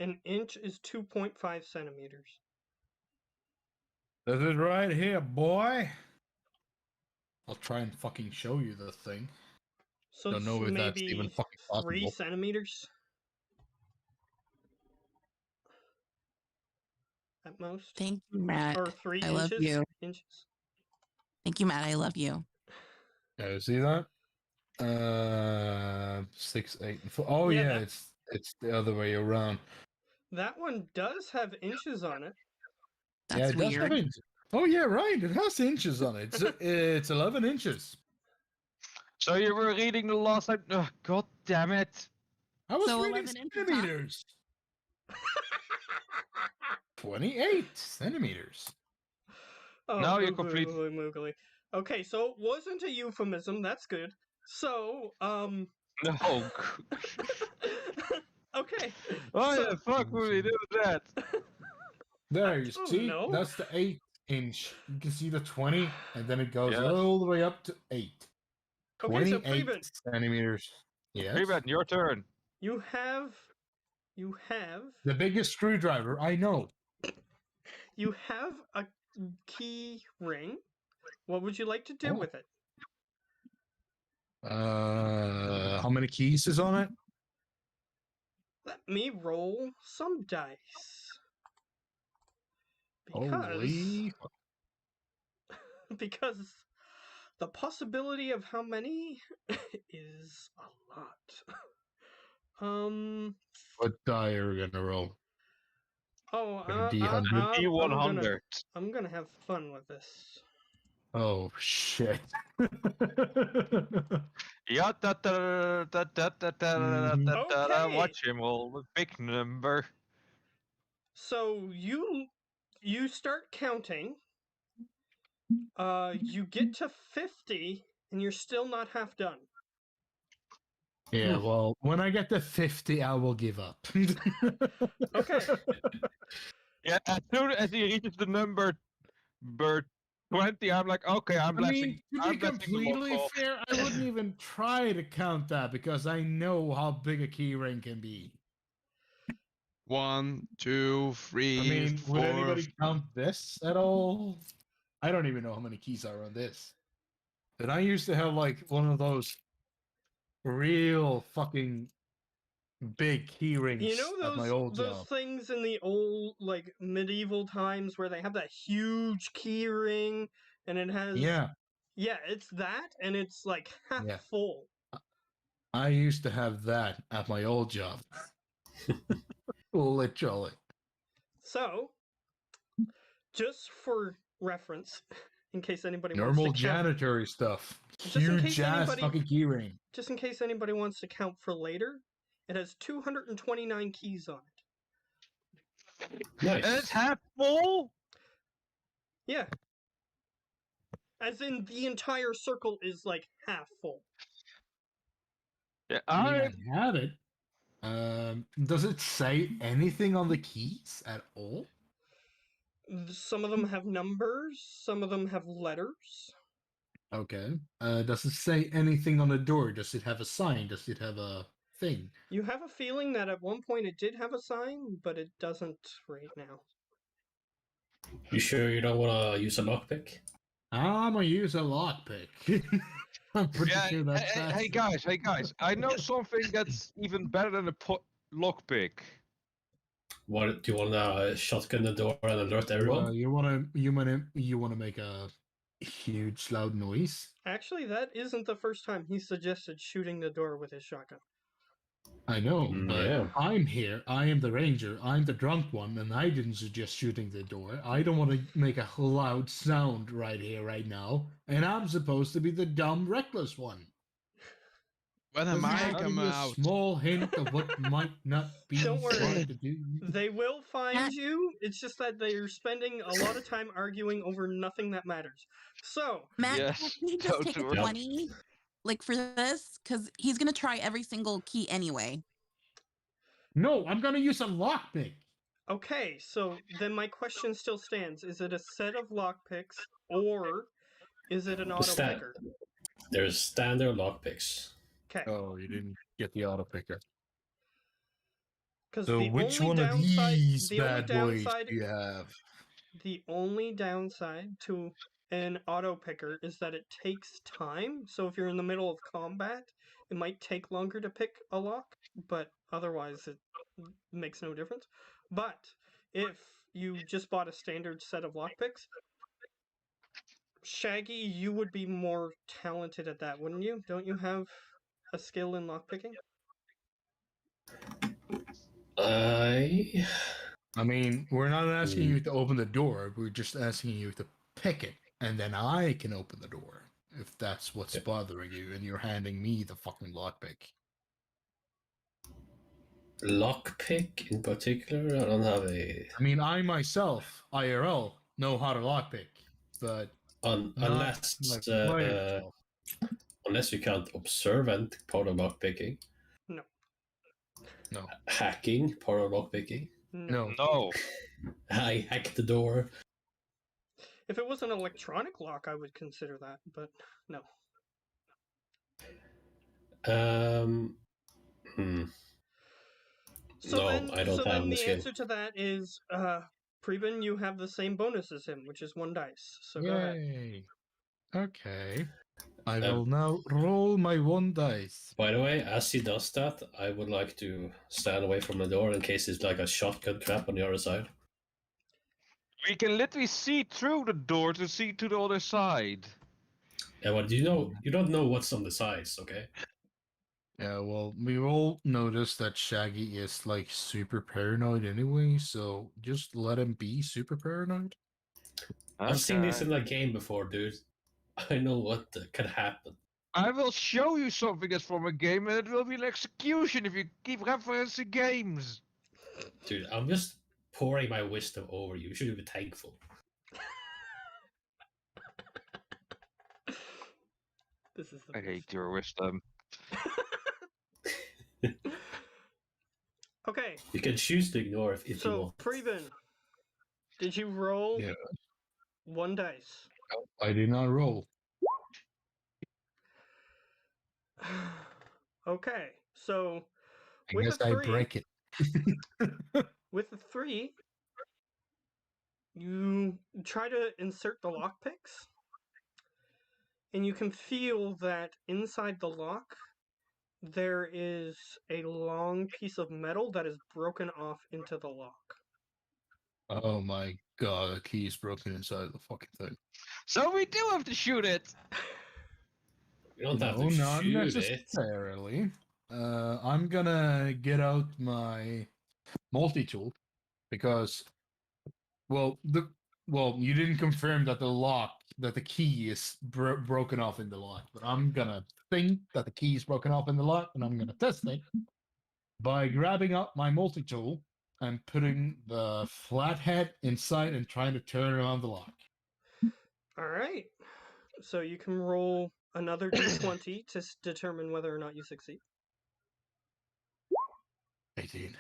[SPEAKER 3] an inch is 2.5 centimeters.
[SPEAKER 7] This is right here, boy. I'll try and fucking show you the thing.
[SPEAKER 3] So
[SPEAKER 7] Don't know
[SPEAKER 3] it's
[SPEAKER 7] if that's
[SPEAKER 3] maybe
[SPEAKER 7] even fucking
[SPEAKER 3] 3
[SPEAKER 7] possible.
[SPEAKER 3] centimeters at most,
[SPEAKER 6] Thank you, Matt.
[SPEAKER 3] or 3
[SPEAKER 6] I
[SPEAKER 3] inches.
[SPEAKER 6] love you.
[SPEAKER 3] Inches.
[SPEAKER 6] Thank you, Matt. I love you.
[SPEAKER 7] Yeah, you see that? 6, 8, and 4. Oh
[SPEAKER 3] Yeah,
[SPEAKER 7] yeah,
[SPEAKER 3] that-
[SPEAKER 7] it's the other way around.
[SPEAKER 3] That one does have inches on it.
[SPEAKER 6] That's
[SPEAKER 7] yeah, it does
[SPEAKER 6] weird.
[SPEAKER 7] have inches. Oh yeah, right. It has inches on it. It's 11 inches.
[SPEAKER 4] So you were reading the last time. Ugh, God damn it!
[SPEAKER 6] So
[SPEAKER 7] I was reading
[SPEAKER 6] 11 inches, huh?
[SPEAKER 7] centimeters. 28 centimeters.
[SPEAKER 3] Oh,
[SPEAKER 4] Now you're
[SPEAKER 3] googly,
[SPEAKER 4] complete-
[SPEAKER 3] googly, moogly. Okay, so it wasn't a euphemism. That's good. So,
[SPEAKER 4] No.
[SPEAKER 3] okay.
[SPEAKER 4] Why
[SPEAKER 3] So-
[SPEAKER 4] the fuck would we do that?
[SPEAKER 7] There, you
[SPEAKER 3] don't
[SPEAKER 7] see?
[SPEAKER 3] know.
[SPEAKER 7] That's the 8-inch. You can see the 20, and then it goes
[SPEAKER 4] Yes.
[SPEAKER 7] all the way up to 8.
[SPEAKER 3] Okay, so
[SPEAKER 7] 28
[SPEAKER 3] Preben,
[SPEAKER 7] centimeters. Yes.
[SPEAKER 4] Preben, your turn.
[SPEAKER 3] you have
[SPEAKER 7] The biggest screwdriver, I know.
[SPEAKER 3] a key ring. What would you like to do
[SPEAKER 7] Oh.
[SPEAKER 3] with it?
[SPEAKER 7] How many keys is on it?
[SPEAKER 3] Let me roll some dice. Because
[SPEAKER 7] Holy.
[SPEAKER 3] because the possibility of how many is a lot.
[SPEAKER 7] What die are we gonna roll?
[SPEAKER 3] Oh,
[SPEAKER 7] Gonna D100?
[SPEAKER 4] D100.
[SPEAKER 3] I'm gonna have fun with this.
[SPEAKER 7] Oh shit.
[SPEAKER 4] Yeah,
[SPEAKER 3] Okay.
[SPEAKER 4] watch him roll a big number.
[SPEAKER 3] So you start counting. You get to 50, and you're still not half done.
[SPEAKER 7] Yeah, well, when I get to 50, I will give up.
[SPEAKER 3] Okay.
[SPEAKER 4] Yeah, as soon as he reaches the number 20, I'm like, okay, I'm
[SPEAKER 7] I
[SPEAKER 4] blessing.
[SPEAKER 7] mean, to
[SPEAKER 4] I'm
[SPEAKER 7] be
[SPEAKER 4] blessing the
[SPEAKER 7] completely
[SPEAKER 4] local.
[SPEAKER 7] fair, I wouldn't even try to count that because I know how big a key ring can be.
[SPEAKER 2] 1, 2, 3,
[SPEAKER 7] I mean,
[SPEAKER 2] 4.
[SPEAKER 7] would anybody count this at all? I don't even know how many keys are on this. And I used to have like one of those real fucking big key rings
[SPEAKER 3] You know
[SPEAKER 7] at my old
[SPEAKER 3] those
[SPEAKER 7] job.
[SPEAKER 3] things in the old like medieval times where they have that huge key ring and it has
[SPEAKER 7] Yeah,
[SPEAKER 3] yeah, it's that and it's like half
[SPEAKER 7] Yeah.
[SPEAKER 3] full.
[SPEAKER 7] I used to have that at my old job. Literally.
[SPEAKER 3] So, just for reference, in case anybody
[SPEAKER 7] Normal
[SPEAKER 3] wants to count,
[SPEAKER 7] janitory stuff.
[SPEAKER 3] Just in
[SPEAKER 7] Huge
[SPEAKER 3] case
[SPEAKER 7] ass
[SPEAKER 3] anybody-
[SPEAKER 7] fucking key ring.
[SPEAKER 3] just in case anybody wants to count for later, it has 229 keys on it.
[SPEAKER 5] Nice.
[SPEAKER 4] And it's half full?
[SPEAKER 3] Yeah. As in the entire circle is like half full.
[SPEAKER 4] Yeah,
[SPEAKER 7] I mean, I have it. Does it say anything on the keys at all?
[SPEAKER 3] Some of them have numbers, some of them have letters.
[SPEAKER 7] Okay. Does it say anything on the door? Does it have a sign? Does it have a thing?
[SPEAKER 3] You have a feeling that at one point it did have a sign, but it doesn't right now.
[SPEAKER 5] You sure you don't want to use a lockpick?
[SPEAKER 7] I'm gonna use a lockpick. I'm pretty
[SPEAKER 4] Yeah,
[SPEAKER 7] sure that's
[SPEAKER 4] hey guys, I know something that's even better than a lockpick.
[SPEAKER 5] What do you want to shotgun the door and alert everyone?
[SPEAKER 7] Well, you wanna make a huge loud noise?
[SPEAKER 3] Actually, that isn't the first time he suggested shooting the door with his shotgun.
[SPEAKER 7] I know, but
[SPEAKER 5] Yeah.
[SPEAKER 7] I'm here. I am the ranger. I'm the drunk one, and I didn't suggest shooting the door. I don't want to make a loud sound right here, right now, and I'm supposed to be the dumb, reckless one.
[SPEAKER 2] When am
[SPEAKER 7] Doesn't
[SPEAKER 2] I
[SPEAKER 7] that give
[SPEAKER 2] coming
[SPEAKER 7] you a
[SPEAKER 2] out?
[SPEAKER 7] small hint of what might not be
[SPEAKER 3] Don't worry.
[SPEAKER 7] smart to do?
[SPEAKER 3] They will find
[SPEAKER 6] Matt-
[SPEAKER 3] you. It's just that they're spending a lot of time arguing over nothing that matters. So,
[SPEAKER 6] Matt,
[SPEAKER 4] Yes,
[SPEAKER 6] can he just take a
[SPEAKER 4] totally.
[SPEAKER 6] 20 like for this? Because he's gonna try every single key anyway.
[SPEAKER 7] No, I'm gonna use a lockpick.
[SPEAKER 3] okay, so then my question still stands. Is it a set of lockpicks or is it an auto
[SPEAKER 5] Sta-
[SPEAKER 3] picker?
[SPEAKER 5] There's standard lockpicks.
[SPEAKER 3] Okay.
[SPEAKER 7] Oh, you didn't get the auto picker.
[SPEAKER 3] Because
[SPEAKER 7] So
[SPEAKER 3] the
[SPEAKER 7] which
[SPEAKER 3] only
[SPEAKER 7] one of
[SPEAKER 3] downside,
[SPEAKER 7] these
[SPEAKER 3] the only
[SPEAKER 7] bad boys
[SPEAKER 3] downside,
[SPEAKER 7] do you have?
[SPEAKER 3] the only downside to an auto picker is that it takes time. So if you're in the middle of combat, it might take longer to pick a lock, but otherwise it makes no difference. But if you just bought a standard set of lockpicks, Shaggy, you would be more talented at that, wouldn't you? Don't you have a skill in lockpicking?
[SPEAKER 7] I mean, we're not asking you to open the door. We're just asking you to pick it, and then I can open the door if that's what's
[SPEAKER 5] Yeah.
[SPEAKER 7] bothering you, and you're handing me the fucking lockpick.
[SPEAKER 5] Lockpick in particular, I don't have a
[SPEAKER 7] I mean, I myself, IRL, know how to lockpick, but not
[SPEAKER 5] unless
[SPEAKER 7] my player self.
[SPEAKER 5] unless you count observant part of lockpicking.
[SPEAKER 3] No.
[SPEAKER 7] No.
[SPEAKER 5] Hacking part of lockpicking.
[SPEAKER 7] No.
[SPEAKER 4] No.
[SPEAKER 5] I hacked the door.
[SPEAKER 3] If it was an electronic lock, I would consider that, but no. So
[SPEAKER 5] No,
[SPEAKER 3] then,
[SPEAKER 5] I don't
[SPEAKER 3] so
[SPEAKER 5] have
[SPEAKER 3] then
[SPEAKER 5] the
[SPEAKER 3] the
[SPEAKER 5] skill.
[SPEAKER 3] answer to that is, Preben, you have the same bonus as him, which is 1 dice. So go ahead.
[SPEAKER 7] Yay. Okay. I
[SPEAKER 5] Um,
[SPEAKER 7] will now roll my 1 dice.
[SPEAKER 5] By the way, as he does that, I would like to stand away from the door in case it's like a shotgun trap on the other side.
[SPEAKER 4] We can literally see through the door to see to the other side.
[SPEAKER 5] And what you know, you don't know what's on the sides, okay?
[SPEAKER 7] Yeah, well, we all noticed that Shaggy is like super paranoid anyway, so just let him be super paranoid.
[SPEAKER 5] I've seen this
[SPEAKER 4] Okay.
[SPEAKER 5] in a game before, dude. I know what can happen.
[SPEAKER 4] I will show you something that's from a game, and it will be an execution if you keep referencing games.
[SPEAKER 5] Dude, I'm just pouring my wisdom over you. You should be thankful.
[SPEAKER 3] This is the
[SPEAKER 4] I
[SPEAKER 3] best.
[SPEAKER 4] hate your wisdom.
[SPEAKER 3] Okay,
[SPEAKER 5] You can choose to ignore if you
[SPEAKER 3] so
[SPEAKER 5] want.
[SPEAKER 3] Preben, did you roll
[SPEAKER 7] Yeah.
[SPEAKER 3] 1 dice?
[SPEAKER 7] I did not roll.
[SPEAKER 3] Okay, so
[SPEAKER 7] I
[SPEAKER 3] with
[SPEAKER 7] guess
[SPEAKER 3] a
[SPEAKER 7] I
[SPEAKER 3] 3,
[SPEAKER 7] break it.
[SPEAKER 3] with a 3, you try to insert the lockpicks, and you can feel that inside the lock there is a long piece of metal that is broken off into the lock.
[SPEAKER 7] Oh my god, the key is broken inside the fucking thing.
[SPEAKER 4] So we do have to shoot it.
[SPEAKER 5] You don't have
[SPEAKER 7] No,
[SPEAKER 5] to
[SPEAKER 7] not
[SPEAKER 5] shoot it.
[SPEAKER 7] necessarily. I'm gonna get out my multi-tool because, well, you didn't confirm that the key is broken off in the lock, but I'm gonna think that the key is broken off in the lock, and I'm gonna test it by grabbing up my multi-tool and putting the flathead inside and trying to turn around the lock.
[SPEAKER 3] Alright, so you can roll another d20 to determine whether or not you succeed.
[SPEAKER 7] 18.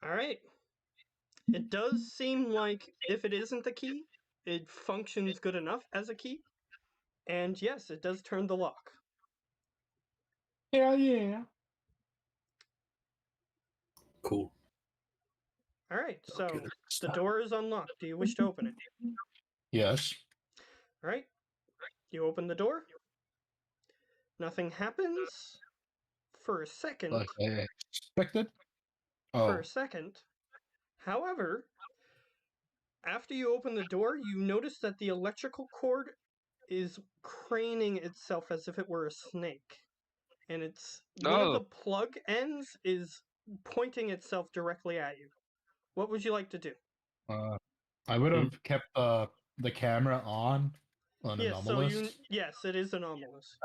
[SPEAKER 3] Alright. It does seem like if it isn't the key, it functions good enough as a key. And yes, it does turn the lock.
[SPEAKER 7] Hell yeah.
[SPEAKER 5] Cool.
[SPEAKER 3] Alright, so
[SPEAKER 7] Okay,
[SPEAKER 3] the
[SPEAKER 7] stop.
[SPEAKER 3] door is unlocked. Do you wish to open it?
[SPEAKER 7] Yes.
[SPEAKER 3] Alright. You open the door. Nothing happens for a second.
[SPEAKER 7] Like I expected.
[SPEAKER 3] For
[SPEAKER 7] Oh,
[SPEAKER 3] a second. However, after you open the door, you notice that the electrical cord is craning itself as if it were a snake. And it's one of the plug ends is pointing itself directly at you. What would you like to do?
[SPEAKER 7] I would have kept the camera on An
[SPEAKER 3] Yes, so
[SPEAKER 7] anomalous.
[SPEAKER 3] yes, it is anomalous.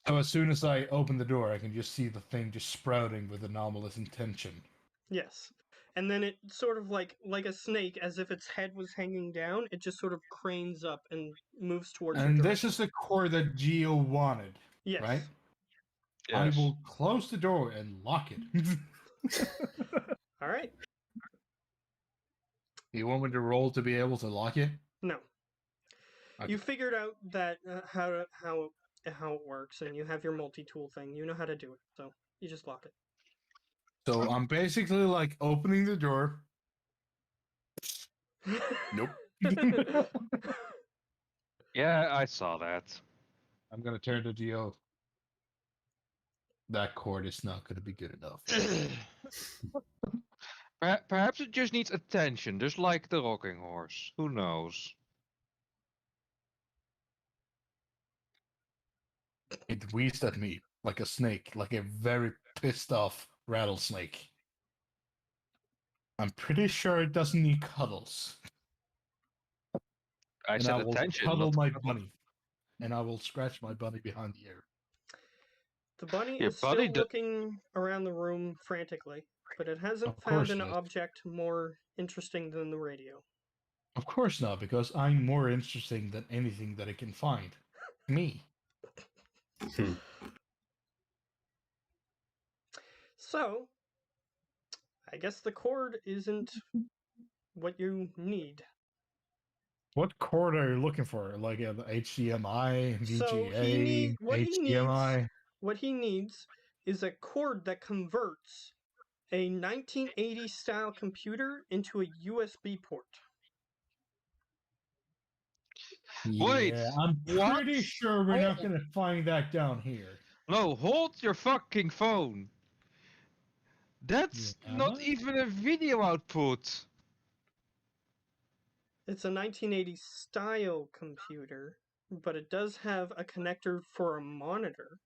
[SPEAKER 7] So as soon as I open the door, I can just see the thing just sprouting with anomalous intention.
[SPEAKER 3] Yes. And then it sort of like a snake, as if its head was hanging down, it just sort of cranes up and moves towards your
[SPEAKER 7] And this
[SPEAKER 3] direction.
[SPEAKER 7] is the core that Geo wanted,
[SPEAKER 3] Yes.
[SPEAKER 7] right?
[SPEAKER 4] Yes.
[SPEAKER 7] I will close the door and lock it.
[SPEAKER 3] All right.
[SPEAKER 7] You want me to roll to be able to lock it?
[SPEAKER 3] No.
[SPEAKER 7] Okay.
[SPEAKER 3] You figured out that how it works, and you have your multi-tool thing. You know how to do it, so you just lock it.
[SPEAKER 7] So I'm basically like opening the door. Nope.
[SPEAKER 4] Yeah, I saw that.
[SPEAKER 7] I'm gonna turn to Geo. That cord is not gonna be good enough.
[SPEAKER 4] Perhaps it just needs attention, just like the rocking horse. Who knows?
[SPEAKER 7] It wheezed at me like a snake, like a very pissed off rattlesnake. I'm pretty sure it doesn't need cuddles.
[SPEAKER 4] I
[SPEAKER 7] And
[SPEAKER 4] said
[SPEAKER 7] I will
[SPEAKER 4] attention.
[SPEAKER 7] cuddle
[SPEAKER 4] not
[SPEAKER 7] my
[SPEAKER 4] cuddle.
[SPEAKER 7] bunny. And I will scratch my bunny behind the ear.
[SPEAKER 3] The bunny
[SPEAKER 4] Your
[SPEAKER 3] is still
[SPEAKER 4] bunny do-
[SPEAKER 3] looking around the room frantically, but it hasn't
[SPEAKER 7] Of
[SPEAKER 3] found
[SPEAKER 7] course
[SPEAKER 3] an
[SPEAKER 7] not.
[SPEAKER 3] object more interesting than the radio.
[SPEAKER 7] Of course not, because I'm more interesting than anything that it can find. Me.
[SPEAKER 3] So, I guess the cord isn't what you need.
[SPEAKER 7] What cord are you looking for? Like an HDMI,
[SPEAKER 3] So
[SPEAKER 7] VGA, HDMI?
[SPEAKER 3] what he needs is a cord that converts a 1980 style computer into a USB port.
[SPEAKER 4] Wait,
[SPEAKER 7] Yeah, I'm
[SPEAKER 4] what?
[SPEAKER 7] pretty sure we're not
[SPEAKER 4] Oh.
[SPEAKER 7] going to find that down here.
[SPEAKER 4] No, hold your fucking phone. That's not
[SPEAKER 7] Yeah.
[SPEAKER 4] even a video output.
[SPEAKER 3] It's a 1980 style computer, but it does have a connector for a monitor.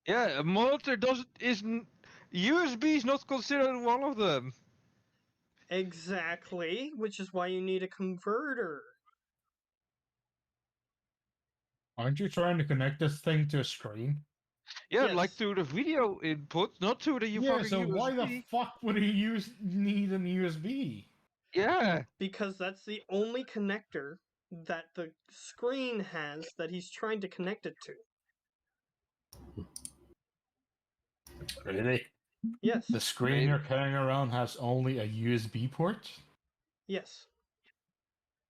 [SPEAKER 4] Yeah, a monitor isn't. USB is not considered one of them.
[SPEAKER 3] Exactly, which is why you need a converter.
[SPEAKER 7] Aren't you trying to connect this thing to a screen?
[SPEAKER 4] Yeah, like
[SPEAKER 3] Yes.
[SPEAKER 4] to the video input, not to the
[SPEAKER 7] Yeah,
[SPEAKER 4] fucking
[SPEAKER 7] so
[SPEAKER 4] USB.
[SPEAKER 7] why the fuck would he need an USB?
[SPEAKER 4] Yeah.
[SPEAKER 3] Because that's the only connector that the screen has that he's trying to connect it to.
[SPEAKER 7] Really?
[SPEAKER 3] Yes.
[SPEAKER 7] The screen you're carrying around has only a USB port?
[SPEAKER 3] Yes.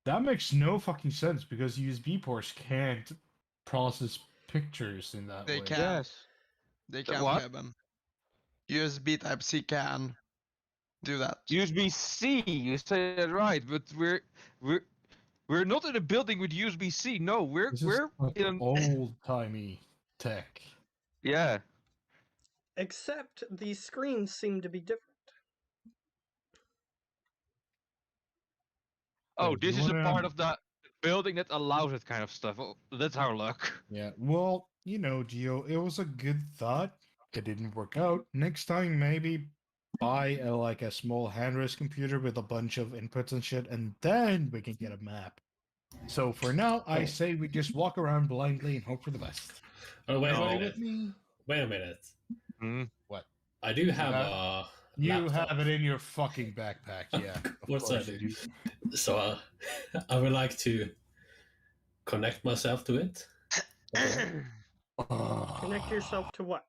[SPEAKER 7] That makes no fucking sense because USB ports can't process pictures in that
[SPEAKER 2] They
[SPEAKER 7] way.
[SPEAKER 2] can.
[SPEAKER 4] Yes.
[SPEAKER 2] They
[SPEAKER 4] The
[SPEAKER 2] can,
[SPEAKER 4] what?
[SPEAKER 2] Kevin. USB Type-C can do that.
[SPEAKER 4] USB-C, you said it right, but we're not in a building with USB-C. No, we're
[SPEAKER 7] This is
[SPEAKER 4] in an
[SPEAKER 7] old-timey tech.
[SPEAKER 4] yeah.
[SPEAKER 3] Except these screens seem to be different.
[SPEAKER 4] Oh,
[SPEAKER 7] do
[SPEAKER 4] this
[SPEAKER 7] you
[SPEAKER 4] is a
[SPEAKER 7] wanna-
[SPEAKER 4] part of the building that allows that kind of stuff. Oh, that's our luck.
[SPEAKER 7] Yeah, well, you know, Geo, it was a good thought. It didn't work out. Next time, maybe buy a small hand-raised computer with a bunch of inputs and shit, and then we can get a map. So for now, I say we just walk around blindly and hope for the best.
[SPEAKER 5] Oh, wait a
[SPEAKER 4] No.
[SPEAKER 5] minute. Wait a minute.
[SPEAKER 4] Hmm?
[SPEAKER 5] I do have
[SPEAKER 7] have-
[SPEAKER 5] a
[SPEAKER 7] You
[SPEAKER 5] laptop.
[SPEAKER 7] have it in your fucking backpack, yeah. of
[SPEAKER 5] What's
[SPEAKER 7] course
[SPEAKER 5] that?
[SPEAKER 7] you do.
[SPEAKER 5] So I would like to connect myself to it.
[SPEAKER 3] Connect yourself to what?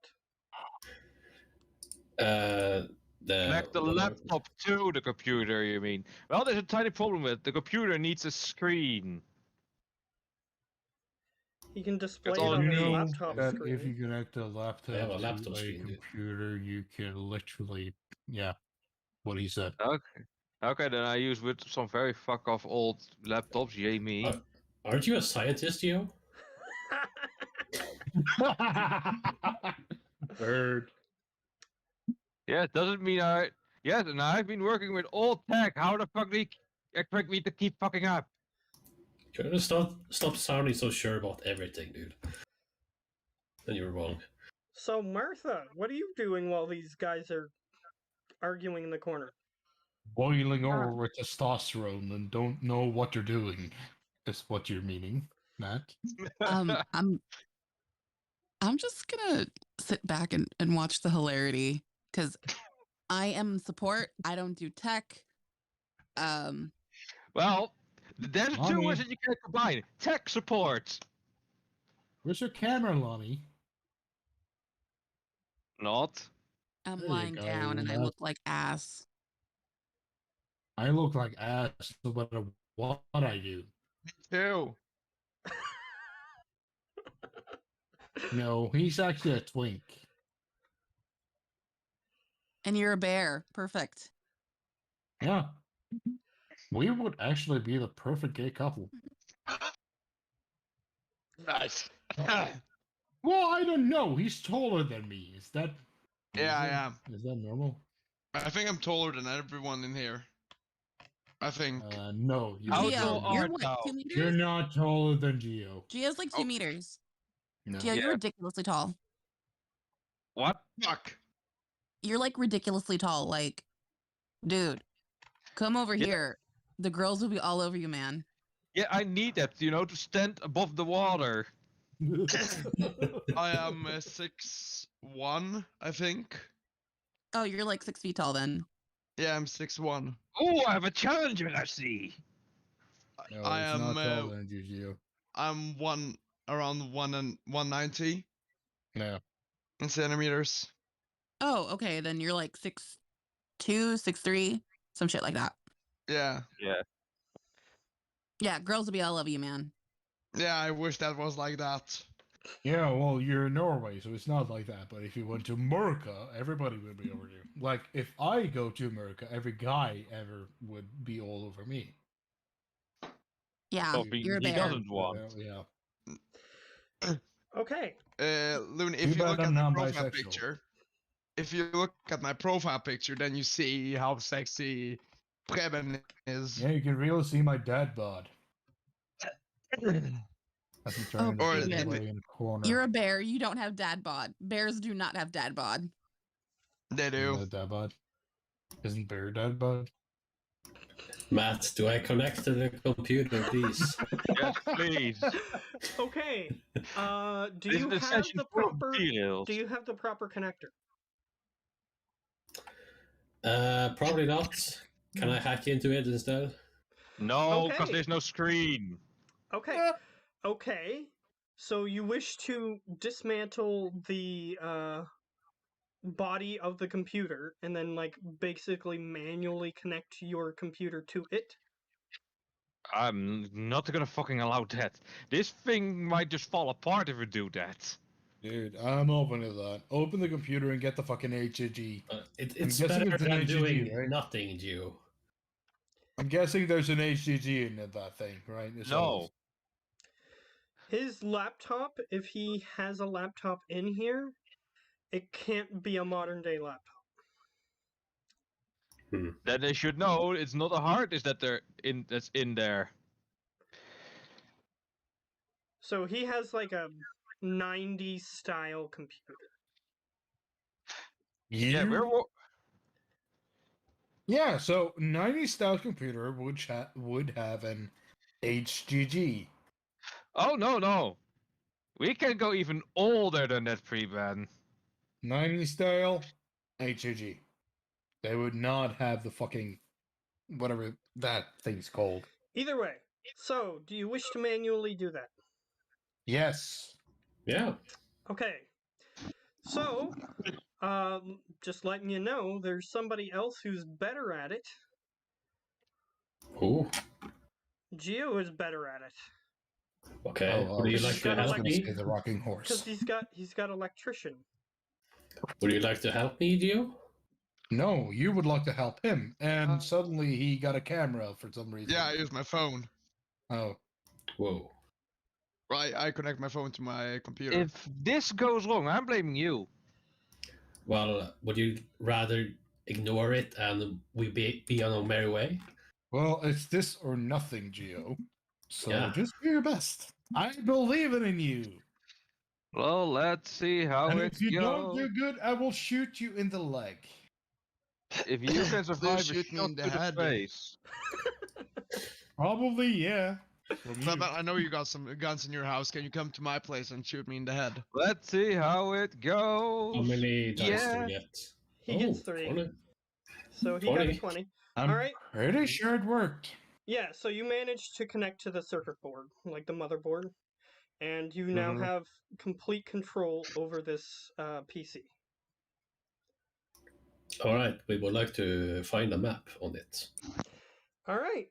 [SPEAKER 4] Connect the laptop to the computer, you mean? Well, there's a tiny problem with it. The computer needs a screen.
[SPEAKER 3] He can display it
[SPEAKER 4] all
[SPEAKER 3] on
[SPEAKER 4] you
[SPEAKER 3] his
[SPEAKER 4] know
[SPEAKER 3] laptop
[SPEAKER 7] That
[SPEAKER 3] screen.
[SPEAKER 7] if you connect a laptop,
[SPEAKER 5] I have a
[SPEAKER 7] to
[SPEAKER 5] laptop
[SPEAKER 7] a
[SPEAKER 5] screen, dude.
[SPEAKER 7] computer, you can literally, yeah, what he said.
[SPEAKER 4] Okay. Okay, then I use with some very fuck off old laptops, yay me.
[SPEAKER 5] Aren't you a scientist, Gio?
[SPEAKER 7] Bird.
[SPEAKER 4] Yeah, it doesn't mean I. Yes, and I've been working with old tech. How the fuck do you expect me to keep fucking up?
[SPEAKER 5] You're gonna stop sounding so sure about everything, dude. Then you're wrong.
[SPEAKER 3] So, Martha, what are you doing while these guys are arguing in the corner?
[SPEAKER 7] Boiling over with testosterone and don't know what you're doing. is what you're meaning, Matt.
[SPEAKER 6] I'm just gonna sit back and watch the hilarity because I am support. I don't do tech.
[SPEAKER 4] Well, there's two
[SPEAKER 7] Lonnie.
[SPEAKER 4] words that you can't combine. Tech support.
[SPEAKER 7] Where's your camera, Lonnie?
[SPEAKER 4] Not.
[SPEAKER 6] I'm
[SPEAKER 7] There you
[SPEAKER 6] lying down and I
[SPEAKER 7] go.
[SPEAKER 6] look like ass.
[SPEAKER 7] I look like ass no matter what I do.
[SPEAKER 2] Ew.
[SPEAKER 7] No, he's actually a twink.
[SPEAKER 6] And you're a bear. Perfect.
[SPEAKER 7] Yeah. We would actually be the perfect gay couple.
[SPEAKER 2] Nice.
[SPEAKER 7] Well, I don't know. He's taller than me. Is that?
[SPEAKER 2] Yeah, I
[SPEAKER 7] is
[SPEAKER 2] am.
[SPEAKER 7] Is that normal?
[SPEAKER 2] I think I'm taller than everyone in here. I think.
[SPEAKER 7] No.
[SPEAKER 4] How
[SPEAKER 7] You're,
[SPEAKER 4] tall
[SPEAKER 6] Gio, you're
[SPEAKER 4] art
[SPEAKER 6] what,
[SPEAKER 4] thou?
[SPEAKER 6] 2 meters?
[SPEAKER 7] you're not taller than Gio.
[SPEAKER 6] Gio's like 2 meters.
[SPEAKER 7] No.
[SPEAKER 6] Gio,
[SPEAKER 4] Yeah.
[SPEAKER 6] you're ridiculously tall.
[SPEAKER 4] What?
[SPEAKER 2] Fuck.
[SPEAKER 6] You're like ridiculously tall. Like, dude, come over
[SPEAKER 4] Yeah.
[SPEAKER 6] here. The girls will be all over you, man.
[SPEAKER 4] Yeah, I need that, to stand above the water.
[SPEAKER 2] I am 6'1", I think.
[SPEAKER 6] Oh, you're like 6 feet tall then.
[SPEAKER 2] Yeah, I'm 6'1".
[SPEAKER 4] Oh, I have a challenger, I see.
[SPEAKER 7] No,
[SPEAKER 2] I
[SPEAKER 7] it's
[SPEAKER 2] am.
[SPEAKER 7] not taller than you, Gio.
[SPEAKER 2] I'm around 190
[SPEAKER 7] No.
[SPEAKER 2] in centimeters.
[SPEAKER 6] Oh, okay. Then you're like 6'2", 6'3", some shit like that.
[SPEAKER 2] Yeah.
[SPEAKER 6] Yeah, girls will be all over you, man.
[SPEAKER 2] Yeah, I wish that was like that.
[SPEAKER 7] Yeah, well, you're in Norway, so it's not like that. But if you went to America, everybody would be over you. Like, if I go to America, every guy ever would be all over me.
[SPEAKER 6] Yeah,
[SPEAKER 4] Oh, he-
[SPEAKER 6] you're a
[SPEAKER 4] he
[SPEAKER 6] bear.
[SPEAKER 4] doesn't want.
[SPEAKER 7] Yeah.
[SPEAKER 3] Okay.
[SPEAKER 2] Looney,
[SPEAKER 7] Too
[SPEAKER 2] if you
[SPEAKER 7] bad
[SPEAKER 2] look
[SPEAKER 7] I'm
[SPEAKER 2] at my profile
[SPEAKER 7] non-bisexual.
[SPEAKER 2] picture, if you look at my profile picture, then you see how sexy Preben is.
[SPEAKER 7] Yeah, you can really see my dad bod. As I'm trying
[SPEAKER 2] Or
[SPEAKER 7] to get
[SPEAKER 6] David.
[SPEAKER 7] away in the corner.
[SPEAKER 6] You're a bear. You don't have dad bod. Bears do not have dad bod.
[SPEAKER 2] They
[SPEAKER 7] Isn't
[SPEAKER 2] do.
[SPEAKER 7] that dad bod? Isn't bear dad bod?
[SPEAKER 5] Matt, do I connect to the computer, please?
[SPEAKER 4] Yes, please.
[SPEAKER 3] Okay. Do
[SPEAKER 4] This
[SPEAKER 3] you
[SPEAKER 4] is a
[SPEAKER 3] have
[SPEAKER 4] session
[SPEAKER 3] the
[SPEAKER 4] full of
[SPEAKER 3] proper?
[SPEAKER 4] details.
[SPEAKER 3] Do you have the proper connector?
[SPEAKER 5] Probably not. Can I hack into it instead?
[SPEAKER 4] No, because
[SPEAKER 3] Okay.
[SPEAKER 4] there's no screen.
[SPEAKER 3] Okay. Okay. So you wish to dismantle the body of the computer and then like basically manually connect your computer to it?
[SPEAKER 4] I'm not gonna fucking allow that. This thing might just fall apart if we do that.
[SPEAKER 7] Dude, I'm open to that. Open the computer and get the fucking HG.
[SPEAKER 5] It's
[SPEAKER 7] guessing
[SPEAKER 5] better
[SPEAKER 7] it's an
[SPEAKER 5] than
[SPEAKER 7] HGG,
[SPEAKER 5] doing
[SPEAKER 7] right?
[SPEAKER 5] nothing, Gio.
[SPEAKER 7] I'm guessing there's an HGG in that thing, right? It's
[SPEAKER 4] No.
[SPEAKER 7] always-
[SPEAKER 3] His laptop, if he has a laptop in here, it can't be a modern day laptop.
[SPEAKER 4] Then they should know it's not a hard disk that's in there.
[SPEAKER 3] So he has like a 90s style computer.
[SPEAKER 4] Yeah,
[SPEAKER 7] Yeah, so 90 style computer would have an HGG.
[SPEAKER 4] Oh no. We can go even older than that, Preben.
[SPEAKER 7] 90 style HGG. They would not have the fucking whatever that thing's called.
[SPEAKER 3] Either way, so do you wish to manually do that?
[SPEAKER 7] Yes.
[SPEAKER 5] Yeah.
[SPEAKER 3] Okay. So, just letting you know, there's somebody else who's better at it.
[SPEAKER 5] Ooh.
[SPEAKER 3] Gio is better at it
[SPEAKER 5] Okay. Would you like to
[SPEAKER 3] gotta
[SPEAKER 5] help
[SPEAKER 3] like-
[SPEAKER 5] me?
[SPEAKER 7] Say the rocking
[SPEAKER 3] because
[SPEAKER 7] horse.
[SPEAKER 3] he's got electrician.
[SPEAKER 5] Would you like to help me, Gio?
[SPEAKER 7] No, you would like to help him, and suddenly he got a camera for some reason.
[SPEAKER 2] Yeah, I use my phone.
[SPEAKER 7] Oh.
[SPEAKER 5] Whoa.
[SPEAKER 2] Right, I connect my phone to my computer.
[SPEAKER 4] If this goes wrong, I'm blaming you.
[SPEAKER 5] Well, would you rather ignore it and we be on our merry way?
[SPEAKER 7] Well, it's this or nothing, Gio. So
[SPEAKER 5] Yeah.
[SPEAKER 7] just do your best. I believe in you.
[SPEAKER 4] Well, let's see how
[SPEAKER 7] And
[SPEAKER 4] it
[SPEAKER 7] if you don't
[SPEAKER 4] goes.
[SPEAKER 7] do good, I will shoot you in the leg.
[SPEAKER 4] If you can survive a
[SPEAKER 2] shoot me
[SPEAKER 4] shot
[SPEAKER 2] in the
[SPEAKER 4] to the
[SPEAKER 2] head.
[SPEAKER 4] face.
[SPEAKER 7] Probably, yeah. From
[SPEAKER 2] But
[SPEAKER 7] you.
[SPEAKER 2] I know you got some guns in your house. Can you come to my place and shoot me in the head?
[SPEAKER 4] Let's see how it
[SPEAKER 5] How
[SPEAKER 4] goes.
[SPEAKER 5] many dice do
[SPEAKER 4] Yeah.
[SPEAKER 5] we get?
[SPEAKER 3] He gets 3.
[SPEAKER 5] 20.
[SPEAKER 3] So he got a
[SPEAKER 5] 20.
[SPEAKER 3] 20.
[SPEAKER 7] I'm
[SPEAKER 3] Alright.
[SPEAKER 7] pretty sure it worked.
[SPEAKER 3] Yeah, so you managed to connect to the circuit board, like the motherboard, and you now
[SPEAKER 4] Mhm.
[SPEAKER 3] have complete control over this PC.
[SPEAKER 5] All right, we would like to find a map on it.
[SPEAKER 3] All right.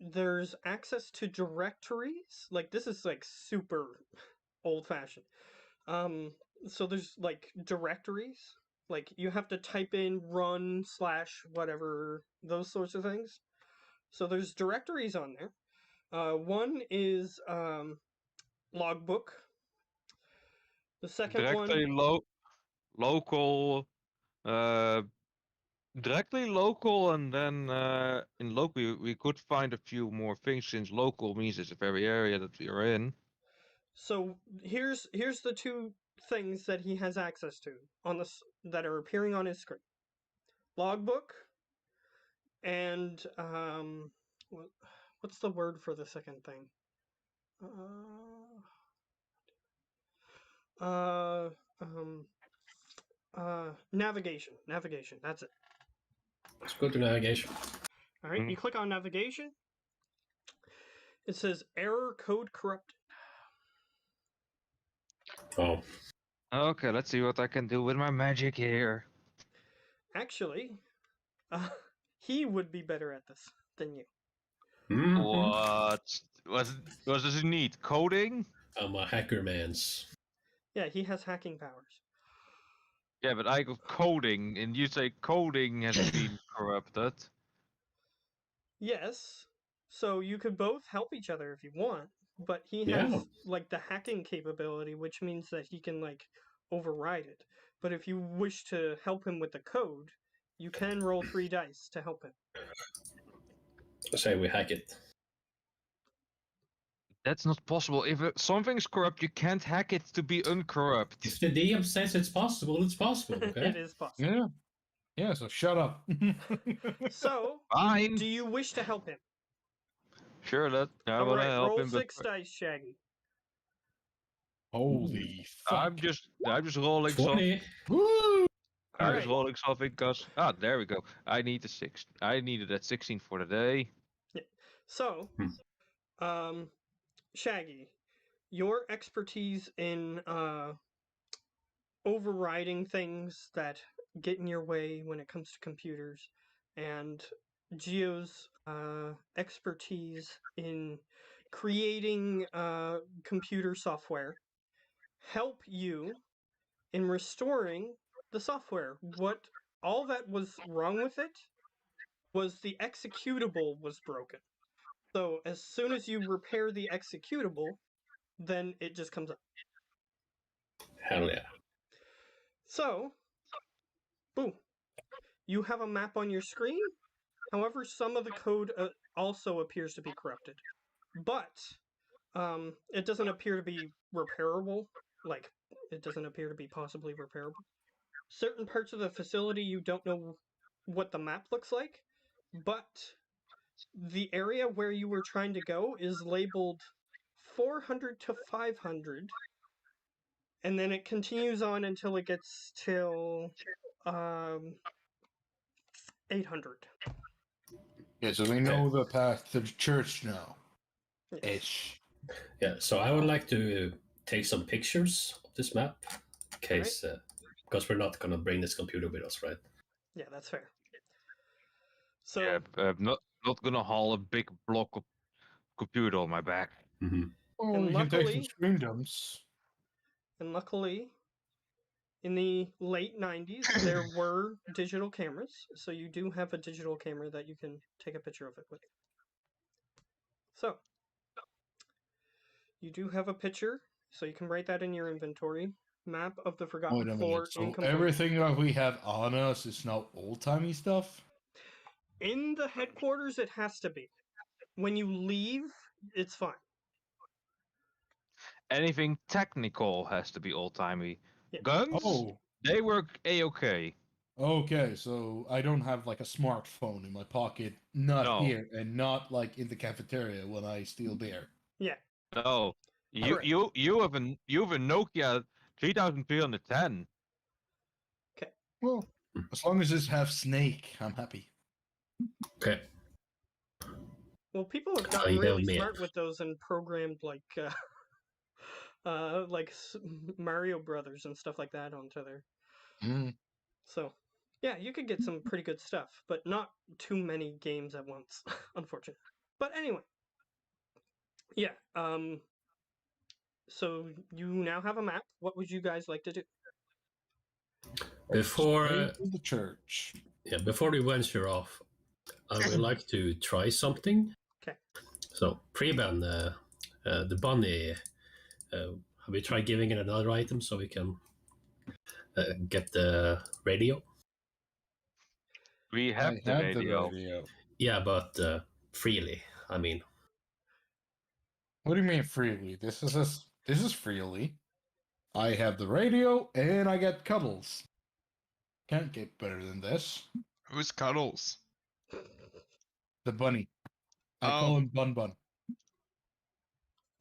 [SPEAKER 3] There's access to directories. Like this is like super old fashioned. So there's like directories. Like you have to type in run / whatever, those sorts of things. So there's directories on there. One is logbook. The second
[SPEAKER 4] Directly
[SPEAKER 3] one,
[SPEAKER 4] local. Directly local, and then in local we could find a few more things, since local means it's a very area that we are in.
[SPEAKER 3] so here's the 2 things that he has access to on this that are appearing on his screen. Logbook and what's the word for the second thing? Navigation. Navigation. That's it.
[SPEAKER 5] Let's go to navigation.
[SPEAKER 3] All right. You click on navigation. It says error code corrupted.
[SPEAKER 5] Oh,
[SPEAKER 4] Okay, let's see what I can do with my magic here.
[SPEAKER 3] Actually, he would be better at this than you.
[SPEAKER 5] mhm.
[SPEAKER 4] What does he need? Coding?
[SPEAKER 5] I'm a hacker man's.
[SPEAKER 3] Yeah, he has hacking powers.
[SPEAKER 4] Yeah, but I got coding, and you say coding has been corrupted.
[SPEAKER 3] Yes. So you could both help each other if you want, but he
[SPEAKER 5] Yeah.
[SPEAKER 3] has like the hacking capability, which means that he can like override it. But if you wish to help him with the code, you can roll 3 dice to help him.
[SPEAKER 5] Say we hack it.
[SPEAKER 4] That's not possible. If something's corrupt, you can't hack it to be uncorrupt.
[SPEAKER 5] If the DM says it's possible, it's possible. Okay.
[SPEAKER 3] It is possible.
[SPEAKER 7] Yeah. Yeah, so shut up.
[SPEAKER 3] So,
[SPEAKER 4] Fine.
[SPEAKER 3] do you wish to help him?
[SPEAKER 4] Sure, I
[SPEAKER 3] All
[SPEAKER 4] wanna
[SPEAKER 3] right,
[SPEAKER 4] help
[SPEAKER 3] roll
[SPEAKER 4] him, but
[SPEAKER 3] 6 dice, Shaggy.
[SPEAKER 7] Holy fuck.
[SPEAKER 4] I'm just rolling
[SPEAKER 5] 20.
[SPEAKER 7] Woo!
[SPEAKER 4] I'm just
[SPEAKER 3] Alright.
[SPEAKER 4] rolling something because there we go. I need the 6. I needed that 16 for the day.
[SPEAKER 3] So, Shaggy, your expertise in overriding things that get in your way when it comes to computers, and Gio's expertise in creating computer software help you in restoring the software. What all that was wrong with it was the executable was broken. So as soon as you repair the executable, then it just comes up.
[SPEAKER 5] Hell yeah.
[SPEAKER 3] So, boom. You have a map on your screen. However, some of the code also appears to be corrupted. But it doesn't appear to be repairable. Like, it doesn't appear to be possibly repairable. Certain parts of the facility you don't know what the map looks like, but the area where you were trying to go is labeled 400 to 500, and then it continues on until it gets till 800.
[SPEAKER 7] Yeah, so we know the path to the church now.
[SPEAKER 3] Yes.
[SPEAKER 7] Ish.
[SPEAKER 5] Yeah, so I would like to take some pictures of this map, in case, because we're not gonna bring this computer with us, right?
[SPEAKER 3] Yeah, that's fair. So
[SPEAKER 4] Yeah, not gonna haul a big block of computer on my back.
[SPEAKER 5] Mm-hmm.
[SPEAKER 7] Well,
[SPEAKER 3] And
[SPEAKER 7] we can take some
[SPEAKER 3] luckily-
[SPEAKER 7] screen dumps.
[SPEAKER 3] And luckily, in the late 90s, there were digital cameras, so you do have a digital camera that you can take a picture of it with. So, you do have a picture, so you can write that in your inventory. Map of the Forgotten
[SPEAKER 7] Wait a
[SPEAKER 3] Floor
[SPEAKER 7] minute. So
[SPEAKER 3] incomplete.
[SPEAKER 7] everything that we have on us is now old-timey stuff?
[SPEAKER 3] In the headquarters, it has to be. When you leave, it's fine.
[SPEAKER 4] Anything technical has to be old timey.
[SPEAKER 3] Yeah.
[SPEAKER 4] Guns?
[SPEAKER 7] Oh,
[SPEAKER 4] They work a-okay.
[SPEAKER 7] Okay, so I don't have like a smartphone in my pocket, not
[SPEAKER 4] No.
[SPEAKER 7] here, and not like in the cafeteria when I steal beer.
[SPEAKER 3] Yeah.
[SPEAKER 4] No, you
[SPEAKER 3] Correct.
[SPEAKER 4] you have a Nokia 3310.
[SPEAKER 7] Well, as long as this have Snake, I'm happy.
[SPEAKER 5] Okay.
[SPEAKER 3] Well, people have
[SPEAKER 5] I
[SPEAKER 3] gotten
[SPEAKER 5] have
[SPEAKER 3] really
[SPEAKER 5] me.
[SPEAKER 3] smart with those and programmed like Mario Brothers and stuff like that onto there.
[SPEAKER 1] Mm.
[SPEAKER 3] So, yeah, you could get some pretty good stuff, but not too many games at once, unfortunately. But anyway, yeah. So you now have a map. What would you guys like to do?
[SPEAKER 5] Before
[SPEAKER 7] Straight to the church.
[SPEAKER 5] before we venture off, I would like to try something.
[SPEAKER 3] 'Kay.
[SPEAKER 5] So Preben, the bunny, have we tried giving it another item so we can get the radio?
[SPEAKER 4] We have
[SPEAKER 7] I
[SPEAKER 4] the
[SPEAKER 7] have
[SPEAKER 4] radio.
[SPEAKER 7] the radio.
[SPEAKER 5] Yeah, but freely. I mean,
[SPEAKER 7] What do you mean freely? This is freely. I have the radio and I get cuddles. Can't get better than this.
[SPEAKER 2] Who's Cuddles?
[SPEAKER 7] The bunny. I
[SPEAKER 2] Oh.
[SPEAKER 7] call him Bun Bun.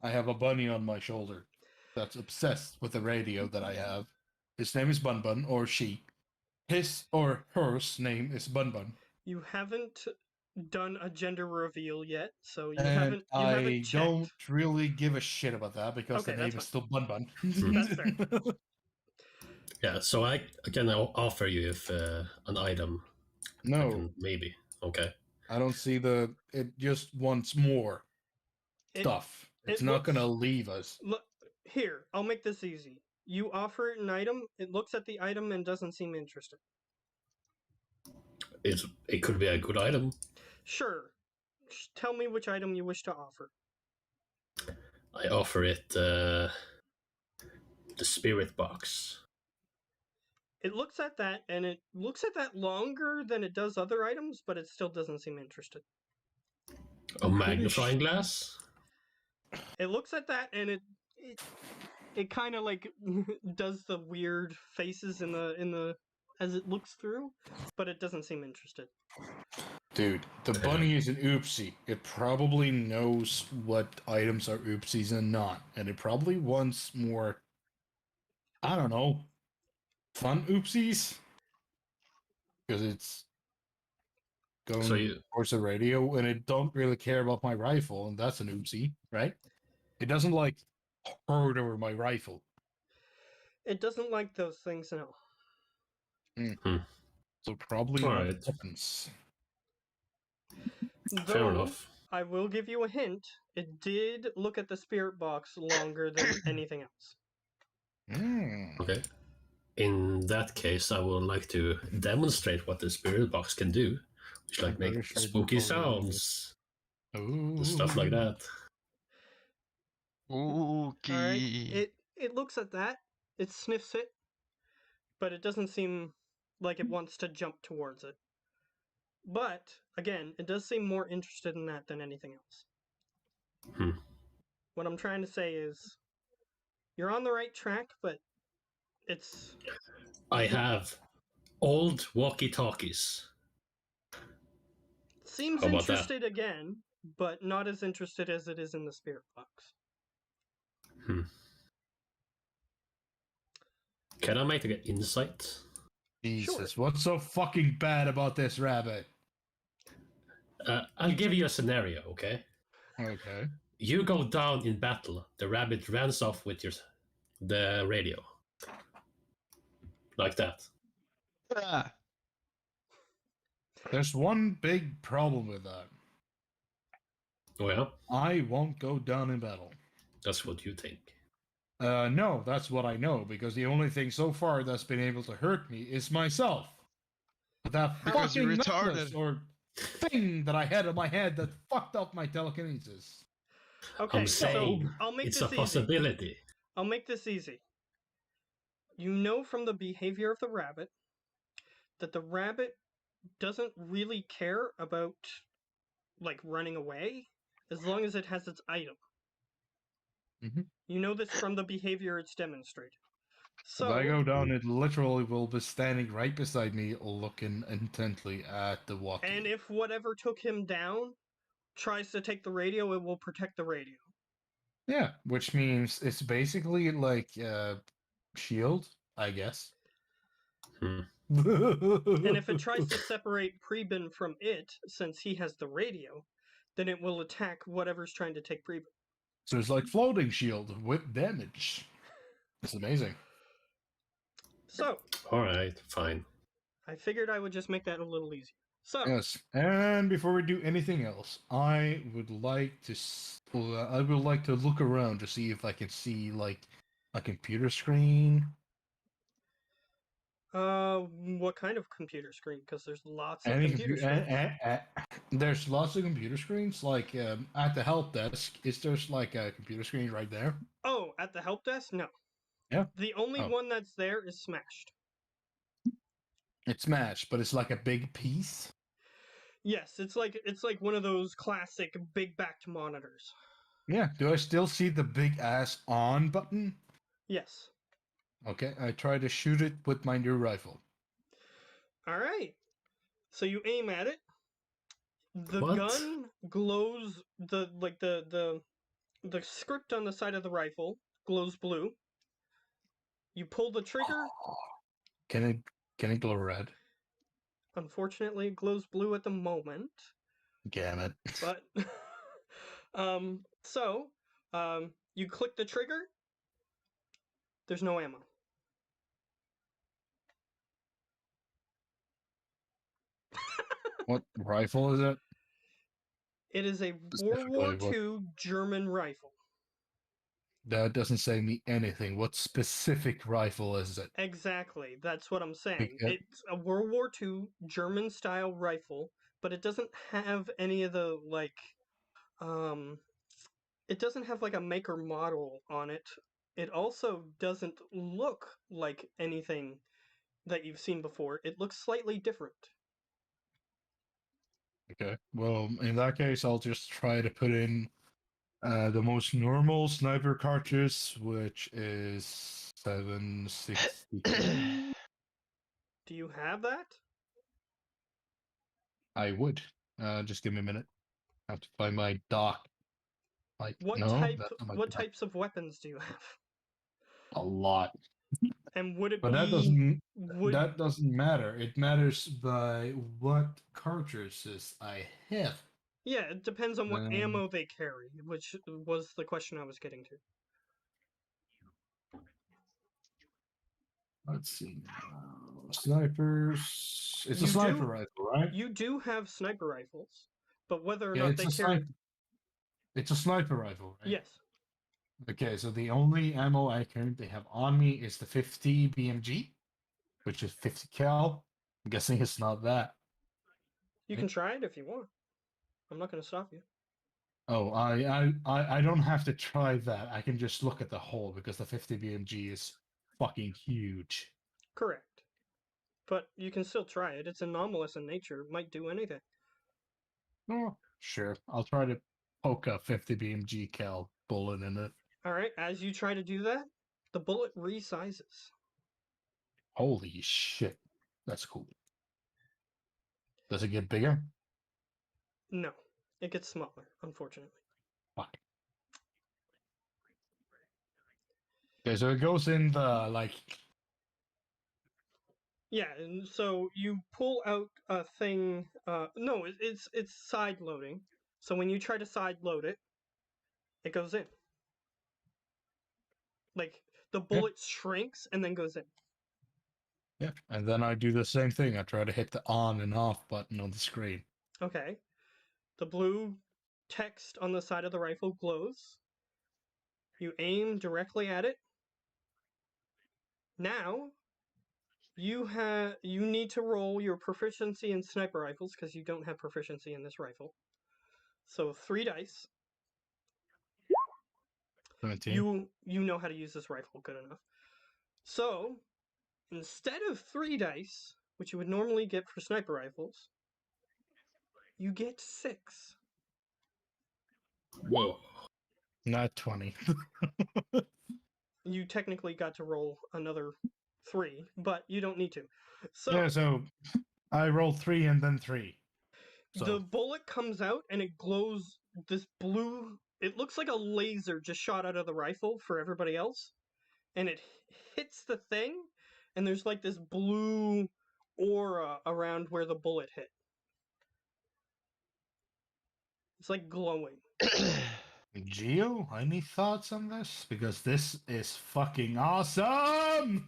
[SPEAKER 7] I have a bunny on my shoulder that's obsessed with the radio that I have. His name is Bun Bun, or she. His or hers name is Bun Bun.
[SPEAKER 3] You haven't done a gender reveal yet, so you
[SPEAKER 7] And
[SPEAKER 3] haven't. You
[SPEAKER 7] I
[SPEAKER 3] haven't checked.
[SPEAKER 7] don't really give a shit about that because
[SPEAKER 3] Okay,
[SPEAKER 7] the name
[SPEAKER 3] that's
[SPEAKER 7] is still Bun Bun.
[SPEAKER 3] That's fair.
[SPEAKER 5] yeah. So I can offer you if an item. I
[SPEAKER 7] No,
[SPEAKER 5] can, maybe. Okay.
[SPEAKER 7] I don't see the. It just wants more
[SPEAKER 3] It-
[SPEAKER 7] stuff. It's
[SPEAKER 3] it
[SPEAKER 7] not gonna
[SPEAKER 3] looks-
[SPEAKER 7] leave us.
[SPEAKER 3] Look here. I'll make this easy. You offer it an item. It looks at the item and doesn't seem interested.
[SPEAKER 5] It could be a good item.
[SPEAKER 3] Sure. Tell me which item you wish to offer.
[SPEAKER 5] I offer it the spirit box.
[SPEAKER 3] It looks at that and it looks at that longer than it does other items, but it still doesn't seem interested.
[SPEAKER 5] A magnifying glass.
[SPEAKER 3] It looks at that and it kind of like does the weird faces in the as it looks through, but it doesn't seem interested.
[SPEAKER 7] Dude, the bunny is an oopsie. It probably knows what items are oopsies and not. And it probably wants more, I don't know, fun oopsies. Because it's going
[SPEAKER 5] So you-
[SPEAKER 7] towards the radio and it don't really care about my rifle. And that's an oopsie, right? It doesn't like herd over my rifle.
[SPEAKER 3] It doesn't like those things, no.
[SPEAKER 7] So probably
[SPEAKER 5] All
[SPEAKER 7] not
[SPEAKER 5] right.
[SPEAKER 7] weapons.
[SPEAKER 5] Fair
[SPEAKER 3] Though,
[SPEAKER 5] enough.
[SPEAKER 3] I will give you a hint. It did look at the spirit box longer than anything else.
[SPEAKER 7] Mm.
[SPEAKER 5] Okay. In that case, I would like to demonstrate what the spirit box can do, which like
[SPEAKER 7] I'm very
[SPEAKER 5] make
[SPEAKER 7] sure I
[SPEAKER 5] spooky
[SPEAKER 7] don't believe it.
[SPEAKER 5] sounds
[SPEAKER 7] Ooh.
[SPEAKER 5] and stuff like that.
[SPEAKER 2] Okay.
[SPEAKER 3] Alright. It looks at that, it sniffs it, but it doesn't seem like it wants to jump towards it. But again, it does seem more interested in that than anything else.
[SPEAKER 5] Hmm.
[SPEAKER 3] What I'm trying to say is you're on the right track, but it's
[SPEAKER 5] I have old walkie-talkies.
[SPEAKER 3] seems
[SPEAKER 5] How about that?
[SPEAKER 3] interested again, but not as interested as it is in the spirit box.
[SPEAKER 5] Can I make an insight?
[SPEAKER 7] Jesus, what's so fucking bad about this rabbit?
[SPEAKER 5] I'll give you a scenario, okay?
[SPEAKER 7] Okay.
[SPEAKER 5] You go down in battle. The rabbit runs off with the radio, like that.
[SPEAKER 2] Ah,
[SPEAKER 7] There's one big problem with that.
[SPEAKER 5] Oh yeah,
[SPEAKER 7] I won't go down in battle.
[SPEAKER 5] that's what you think.
[SPEAKER 7] No, that's what I know, because the only thing so far that's been able to hurt me is myself. That
[SPEAKER 2] Because you're
[SPEAKER 7] fucking necklace
[SPEAKER 2] retarded.
[SPEAKER 7] or thing that I had on my head that fucked up my telekinesis.
[SPEAKER 3] Okay,
[SPEAKER 5] I'm
[SPEAKER 3] so
[SPEAKER 5] saying
[SPEAKER 3] I'll make
[SPEAKER 5] it's
[SPEAKER 3] this
[SPEAKER 5] a
[SPEAKER 3] easy.
[SPEAKER 5] possibility.
[SPEAKER 3] I'll make this easy. You know from the behavior of the rabbit that the rabbit doesn't really care about like running away as long as it has its item.
[SPEAKER 7] Mhm.
[SPEAKER 3] You know this from the behavior it's demonstrated. So
[SPEAKER 7] If I go down, it literally will be standing right beside me, looking intently at the walkie.
[SPEAKER 3] and if whatever took him down tries to take the radio, it will protect the radio.
[SPEAKER 7] Yeah, which means it's basically like shield, I guess.
[SPEAKER 5] Hmm.
[SPEAKER 3] And if it tries to separate Preben from it, since he has the radio, then it will attack whatever's trying to take Preben.
[SPEAKER 7] So it's like floating shield with damage. It's amazing.
[SPEAKER 3] So
[SPEAKER 5] All right, fine.
[SPEAKER 3] I figured I would just make that a little easier. So
[SPEAKER 7] Yes, and before we do anything else, I would like to look around to see if I can see like a computer screen.
[SPEAKER 3] what kind of computer screen? Because there's lots of
[SPEAKER 7] Any
[SPEAKER 3] computer
[SPEAKER 7] compu-
[SPEAKER 3] screens.
[SPEAKER 7] There's lots of computer screens. Like at the help desk, is there's like a computer screen right there?
[SPEAKER 3] Oh, at the help desk? No.
[SPEAKER 7] Yeah.
[SPEAKER 3] The only
[SPEAKER 7] Oh.
[SPEAKER 3] one that's there is Smashed.
[SPEAKER 7] It's smashed, but it's like a big piece.
[SPEAKER 3] Yes, it's like one of those classic big backed monitors.
[SPEAKER 7] Yeah. Do I still see the big ass on button?
[SPEAKER 3] Yes.
[SPEAKER 7] Okay. I try to shoot it with my new rifle.
[SPEAKER 3] All right. So you aim at it. The
[SPEAKER 5] What?
[SPEAKER 3] gun glows. The script on the side of the rifle glows blue. You pull the trigger.
[SPEAKER 7] Can it glow red?
[SPEAKER 3] Unfortunately, it glows blue at the moment.
[SPEAKER 7] Damn it.
[SPEAKER 3] But you click the trigger. There's no ammo.
[SPEAKER 7] What rifle is it?
[SPEAKER 3] It is a World
[SPEAKER 7] Specifically,
[SPEAKER 3] War
[SPEAKER 7] what-
[SPEAKER 3] II German rifle.
[SPEAKER 7] That doesn't say me anything. What specific rifle is it?
[SPEAKER 3] Exactly. That's what I'm saying.
[SPEAKER 7] Because-
[SPEAKER 3] It's a World War II German style rifle, but it doesn't have any of the it doesn't have like a maker model on it. It also doesn't look like anything that you've seen before. It looks slightly different.
[SPEAKER 7] Okay. Well, in that case, I'll just try to put in the most normal sniper cartridge, which is 760.
[SPEAKER 3] Do you have that?
[SPEAKER 7] I would. Just give me a minute. I have to find my dock. Like,
[SPEAKER 3] What
[SPEAKER 7] no,
[SPEAKER 3] type
[SPEAKER 7] that's not my
[SPEAKER 3] what
[SPEAKER 7] dock.
[SPEAKER 3] types of weapons do you have?
[SPEAKER 7] A lot.
[SPEAKER 3] And would it
[SPEAKER 7] But
[SPEAKER 3] be
[SPEAKER 7] that doesn't matter. It matters by what cartridges I have.
[SPEAKER 3] Yeah, it depends on what
[SPEAKER 7] Um,
[SPEAKER 3] ammo they carry, which was the question I was getting to.
[SPEAKER 7] Let's see. Snipers. It's
[SPEAKER 3] You
[SPEAKER 7] a
[SPEAKER 3] do-
[SPEAKER 7] sniper rifle, right?
[SPEAKER 3] You do have sniper rifles, but whether or
[SPEAKER 7] Yeah,
[SPEAKER 3] not
[SPEAKER 7] it's
[SPEAKER 3] they
[SPEAKER 7] a
[SPEAKER 3] carry
[SPEAKER 7] sniper. It's a sniper rifle, right?
[SPEAKER 3] Yes.
[SPEAKER 7] Okay, so the only ammo I currently have on me is the 50 BMG, which is 50 cal. I'm guessing it's not that.
[SPEAKER 3] You can try it if you want. I'm not going to stop you.
[SPEAKER 7] Oh, I don't have to try that. I can just look at the hole because the 50 BMG is fucking huge.
[SPEAKER 3] Correct. But you can still try it. It's anomalous in nature. It might do anything.
[SPEAKER 7] Oh, sure. I'll try to poke a 50 BMG cal bullet in it.
[SPEAKER 3] All right, as you try to do that, the bullet resizes.
[SPEAKER 7] Holy shit. That's cool. Does it get bigger?
[SPEAKER 3] No, it gets smaller, unfortunately.
[SPEAKER 7] Fuck. Okay, so it goes in the, like...
[SPEAKER 3] Yeah, and so you pull out a thing. No, it's side loading. So when you try to side load it, it goes in. Like the bullet shrinks and then goes in.
[SPEAKER 7] Yeah, and then I do the same thing. I try to hit the on and off button on the screen.
[SPEAKER 3] Okay. The blue text on the side of the rifle glows. You aim directly at it. Now, you need to roll your proficiency in sniper rifles because you don't have proficiency in this rifle. So 3 dice.
[SPEAKER 7] 17.
[SPEAKER 3] You know how to use this rifle good enough. So, instead of 3 dice, which you would normally get for sniper rifles, you get 6.
[SPEAKER 5] Whoa.
[SPEAKER 7] Not 20.
[SPEAKER 3] You technically got to roll another 3, but you don't need to. So
[SPEAKER 7] Yeah, so I rolled 3 and then 3.
[SPEAKER 3] the
[SPEAKER 7] So
[SPEAKER 3] bullet comes out and it glows this blue. It looks like a laser just shot out of the rifle for everybody else, and it hits the thing, and there's like this blue aura around where the bullet hit. It's like glowing.
[SPEAKER 7] Geo, any thoughts on this? Because this is fucking awesome!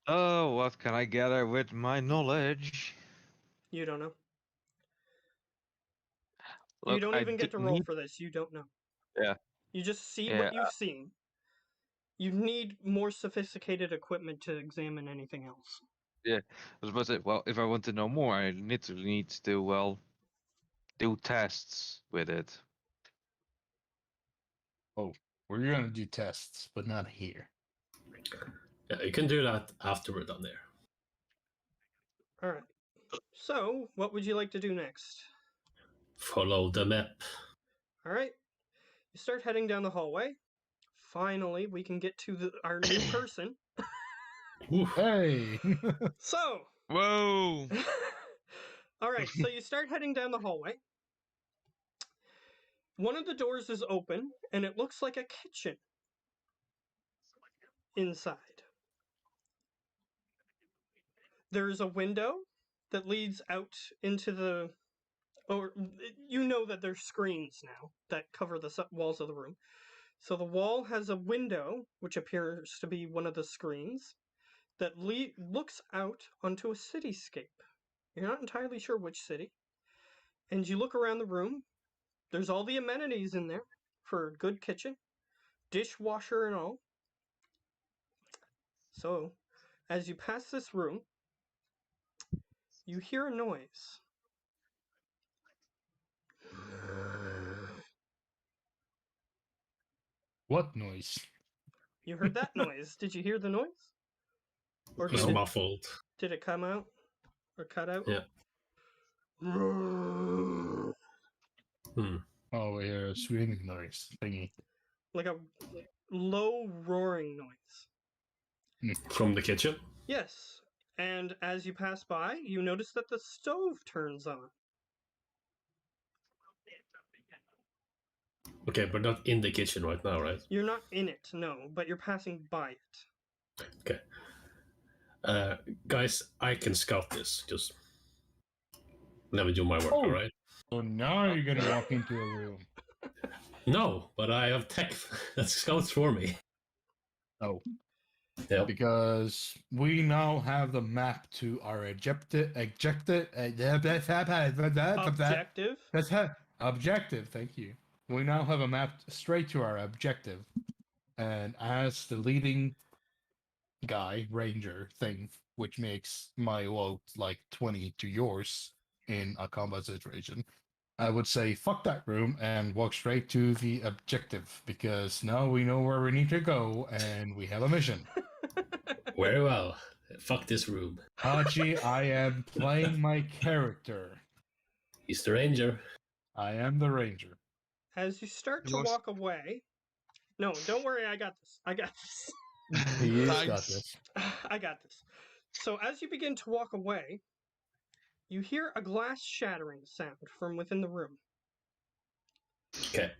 [SPEAKER 4] Oh, what can I gather with my knowledge?
[SPEAKER 3] You don't know. You
[SPEAKER 4] Look,
[SPEAKER 3] don't
[SPEAKER 4] I
[SPEAKER 3] even get to
[SPEAKER 4] did
[SPEAKER 3] roll
[SPEAKER 4] need-
[SPEAKER 3] for this. You don't know.
[SPEAKER 4] Yeah.
[SPEAKER 3] You just see
[SPEAKER 4] Yeah.
[SPEAKER 3] what you've seen. You need more sophisticated equipment to examine anything else.
[SPEAKER 4] I was about to say, well, if I want to know more, I literally need to, well, do tests with it.
[SPEAKER 7] We're gonna do tests, but not here.
[SPEAKER 5] Yeah, you can do that after we're done there.
[SPEAKER 3] All right. So, what would you like to do next?
[SPEAKER 5] Follow the map.
[SPEAKER 3] All right. You start heading down the hallway. Finally, we can get to our new person.
[SPEAKER 5] Oof.
[SPEAKER 7] Hey!
[SPEAKER 3] So,
[SPEAKER 2] Whoa!
[SPEAKER 3] all right. So you start heading down the hallway. One of the doors is open, and it looks like a kitchen inside. There is a window that leads out into the. Or you know that there's screens now that cover the walls of the room. So the wall has a window, which appears to be one of the screens, that looks out onto a cityscape. You're not entirely sure which city. And you look around the room. There's all the amenities in there for a good kitchen, dishwasher and all. So, as you pass this room, you hear a noise.
[SPEAKER 7] What noise?
[SPEAKER 3] You heard that noise. Did you hear the noise? Or
[SPEAKER 5] It's
[SPEAKER 3] did
[SPEAKER 5] muffled.
[SPEAKER 3] it come out? Or cut out?
[SPEAKER 5] Yeah.
[SPEAKER 7] Oh, we hear a screaming noise thingy.
[SPEAKER 3] Like a low roaring noise.
[SPEAKER 5] From the kitchen?
[SPEAKER 3] Yes. And as you pass by, you notice that the stove turns on.
[SPEAKER 5] Okay, but not in the kitchen right now, right?
[SPEAKER 3] You're not in it, no, but you're passing by it.
[SPEAKER 5] Okay. Guys, I can scout this. Just let me do my work,
[SPEAKER 7] Oh.
[SPEAKER 5] alright?
[SPEAKER 7] So now you're gonna walk into a room.
[SPEAKER 5] No, but I have tech that scouts for me.
[SPEAKER 7] Oh.
[SPEAKER 5] Yep.
[SPEAKER 7] Because we now have the map to our objective. Objective, thank you. We now have a map straight to our objective. And as the leading guy, ranger thing, which makes my vote like 20 to yours in a combat situation, I would say fuck that room and walk straight to the objective, because now we know where we need to go and we have a mission.
[SPEAKER 5] Very well. Fuck this room.
[SPEAKER 7] Hachi, I am playing my character.
[SPEAKER 5] He's the ranger.
[SPEAKER 7] I am the ranger.
[SPEAKER 3] As you start to
[SPEAKER 2] Most-
[SPEAKER 3] walk away. No, don't worry, I got this. I got this.
[SPEAKER 7] He has got
[SPEAKER 2] Thanks.
[SPEAKER 7] this.
[SPEAKER 3] I got this. So as you begin to walk away, you hear a glass shattering sound from within the room.
[SPEAKER 5] Okay.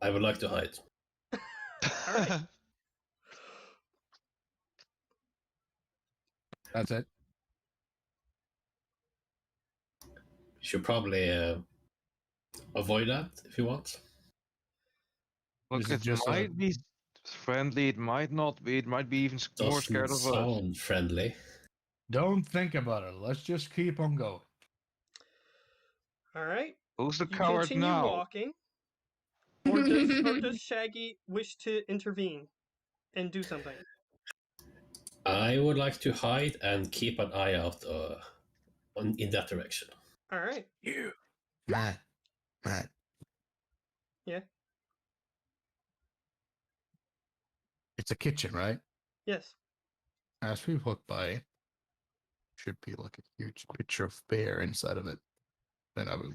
[SPEAKER 5] I would like to hide.
[SPEAKER 3] Alright.
[SPEAKER 7] That's it.
[SPEAKER 5] You should probably avoid that if you want.
[SPEAKER 4] Look,
[SPEAKER 7] This is
[SPEAKER 4] it
[SPEAKER 7] just a-
[SPEAKER 4] might be friendly, it might not be, it might be even more
[SPEAKER 5] Doesn't
[SPEAKER 4] scared of us.
[SPEAKER 5] sound friendly.
[SPEAKER 7] Don't think about it. Let's just keep on going.
[SPEAKER 3] Alright.
[SPEAKER 4] Who's the
[SPEAKER 3] You
[SPEAKER 4] coward
[SPEAKER 3] continue
[SPEAKER 4] now?
[SPEAKER 3] walking. Or does Shaggy wish to intervene and do something?
[SPEAKER 5] I would like to hide and keep an eye out in that direction.
[SPEAKER 3] Alright.
[SPEAKER 7] You. Matt.
[SPEAKER 3] Yeah.
[SPEAKER 7] It's a kitchen, right?
[SPEAKER 3] Yes.
[SPEAKER 7] As we walk by, should be like a huge picture of bear inside of it. Then I will.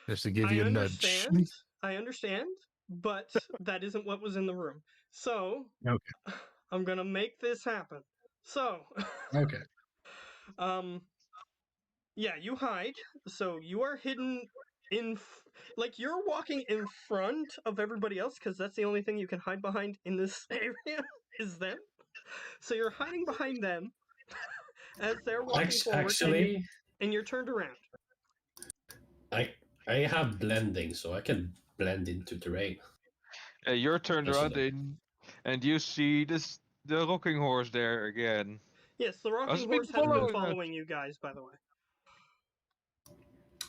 [SPEAKER 7] Just to give
[SPEAKER 3] I
[SPEAKER 7] you a nudge.
[SPEAKER 3] understand. I understand, but that isn't what was in the room. So,
[SPEAKER 7] Okay.
[SPEAKER 3] I'm gonna make this happen. So,
[SPEAKER 7] Okay.
[SPEAKER 3] yeah, you hide. So you are hidden like you're walking in front of everybody else because that's the only thing you can hide behind in this area is them. So you're hiding behind them as they're walking forward,
[SPEAKER 5] Actually,
[SPEAKER 3] and you're turned around.
[SPEAKER 5] I have blending, so I can blend into terrain.
[SPEAKER 4] You're turned
[SPEAKER 5] That's
[SPEAKER 4] around
[SPEAKER 5] it.
[SPEAKER 4] and you see the rocking horse there again.
[SPEAKER 3] Yes, the
[SPEAKER 4] Has
[SPEAKER 3] rocking
[SPEAKER 4] been
[SPEAKER 3] horse has been
[SPEAKER 4] following us.
[SPEAKER 3] following you guys, by the way.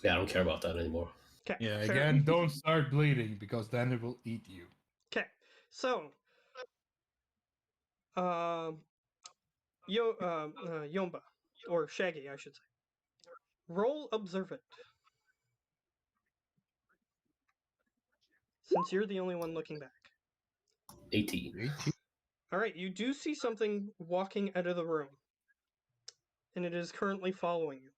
[SPEAKER 5] Yeah, I don't care about that anymore.
[SPEAKER 3] Okay.
[SPEAKER 7] Yeah,
[SPEAKER 3] fair
[SPEAKER 7] again,
[SPEAKER 3] enough.
[SPEAKER 7] don't start bleeding because then it will eat you.
[SPEAKER 3] Okay, so, Yomba, or Shaggy, I should say. Roll observant. Since you're the only one looking back.
[SPEAKER 5] 18.
[SPEAKER 3] Alright, you do see something walking out of the room. And it is currently following you.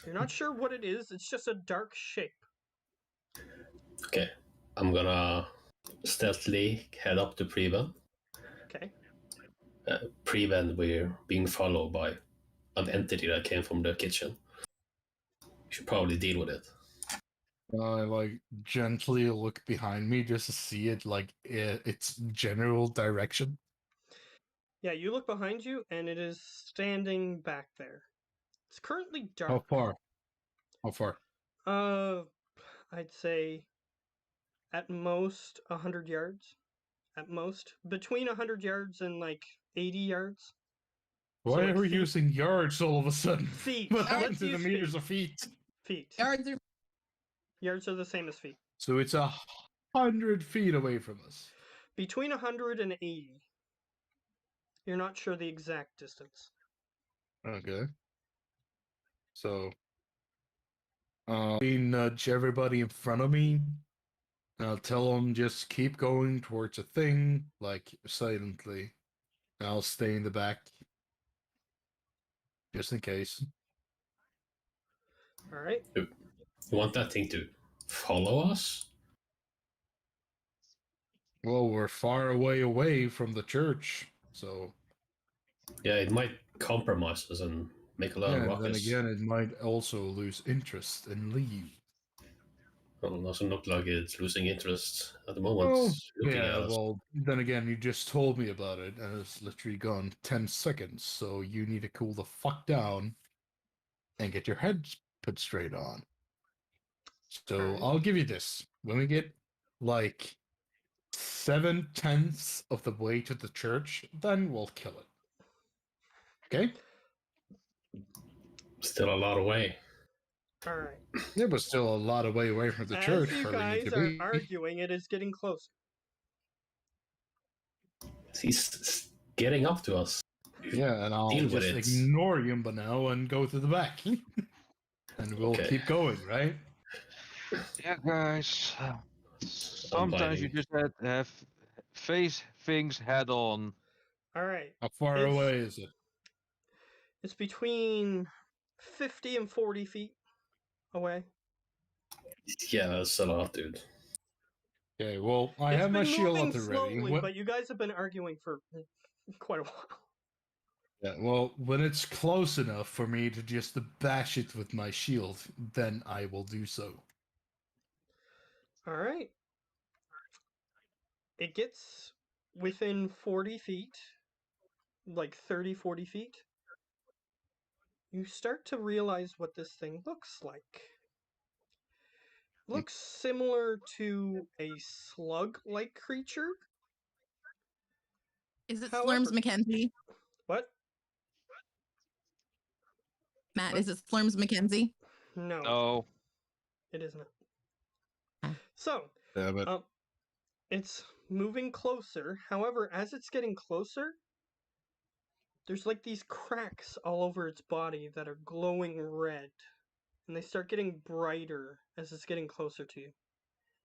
[SPEAKER 3] You're not sure what it is, it's just a dark shape.
[SPEAKER 5] Okay, I'm gonna stealthily head up to Preben.
[SPEAKER 3] Okay.
[SPEAKER 5] Preben, we're being followed by an entity that came from the kitchen. We should probably deal with it.
[SPEAKER 7] I like gently look behind me just to see it like its general direction.
[SPEAKER 3] Yeah, you look behind you and it is standing back there. It's currently dark.
[SPEAKER 7] How far? How far?
[SPEAKER 3] I'd say at most 100 yards. At most. Between 100 yards and like 80 yards.
[SPEAKER 7] Why
[SPEAKER 3] like
[SPEAKER 7] are we
[SPEAKER 3] feet.
[SPEAKER 7] using yards all of a sudden?
[SPEAKER 3] Feet.
[SPEAKER 7] What happened
[SPEAKER 3] Let's
[SPEAKER 7] to the
[SPEAKER 3] use
[SPEAKER 7] meters
[SPEAKER 3] feet.
[SPEAKER 7] of feet?
[SPEAKER 3] Feet.
[SPEAKER 6] Yards are
[SPEAKER 3] Yards are the same as feet.
[SPEAKER 7] So it's 100 feet away from us.
[SPEAKER 3] Between 100 and 80. You're not sure the exact distance.
[SPEAKER 7] Okay. So, we nudge everybody in front of me. I'll tell them just keep going towards a thing, like silently. I'll stay in the back, just in case.
[SPEAKER 3] Alright.
[SPEAKER 5] You want that thing to follow us?
[SPEAKER 7] Well, we're far away from the church, so
[SPEAKER 5] Yeah, it might compromise us and make a lot of
[SPEAKER 7] yeah. Then
[SPEAKER 5] ruckus.
[SPEAKER 7] again, it might also lose interest and leave.
[SPEAKER 5] Well, it doesn't look like it's losing interest at the moment.
[SPEAKER 7] Well,
[SPEAKER 5] looking at
[SPEAKER 7] yeah.
[SPEAKER 5] us.
[SPEAKER 7] Well, then again, you just told me about it, and it's literally gone 10 seconds. So you need to cool the fuck down and get your head put straight on. So
[SPEAKER 3] Alright.
[SPEAKER 7] I'll give you this: when we get like 7/10 of the way to the church, then we'll kill it. Okay?
[SPEAKER 5] Still a lot away.
[SPEAKER 3] Alright.
[SPEAKER 7] It was still a lot of way away from the church
[SPEAKER 3] As you
[SPEAKER 7] for me
[SPEAKER 3] guys
[SPEAKER 7] to
[SPEAKER 3] are
[SPEAKER 7] be.
[SPEAKER 3] arguing, it is getting closer.
[SPEAKER 5] He's getting up to us.
[SPEAKER 7] Yeah, and I'll
[SPEAKER 5] Deal with
[SPEAKER 7] just
[SPEAKER 5] it.
[SPEAKER 7] ignore Yumba now and go to the back. And we'll
[SPEAKER 5] Okay.
[SPEAKER 7] keep going, right?
[SPEAKER 4] Yeah, guys. Sometimes you
[SPEAKER 5] biting.
[SPEAKER 4] just have face things head on.
[SPEAKER 3] Alright.
[SPEAKER 7] How far
[SPEAKER 3] It's-
[SPEAKER 7] away is it?
[SPEAKER 3] It's between 50 and 40 feet away.
[SPEAKER 5] Yeah, that's a lot, dude.
[SPEAKER 7] Okay, well, I
[SPEAKER 3] It's
[SPEAKER 7] have my
[SPEAKER 3] been
[SPEAKER 7] shield
[SPEAKER 3] moving
[SPEAKER 7] at the ready.
[SPEAKER 3] slowly, but you guys have been arguing for quite a while.
[SPEAKER 7] Yeah, well, when it's close enough for me to just bash it with my shield, then I will do so.
[SPEAKER 3] Alright. It gets within 40 feet, like 30, 40 feet. You start to realize what this thing looks like. Looks similar to a slug-like creature.
[SPEAKER 6] is it
[SPEAKER 3] However-
[SPEAKER 6] Slurms Mackenzie?
[SPEAKER 3] What?
[SPEAKER 6] Matt,
[SPEAKER 3] What?
[SPEAKER 6] is it Slurms Mackenzie?
[SPEAKER 3] No,
[SPEAKER 4] No.
[SPEAKER 3] it is not.
[SPEAKER 6] Ah.
[SPEAKER 3] So,
[SPEAKER 7] Yeah, but
[SPEAKER 3] it's moving closer. However, as it's getting closer, there's like these cracks all over its body that are glowing red. And they start getting brighter as it's getting closer to you.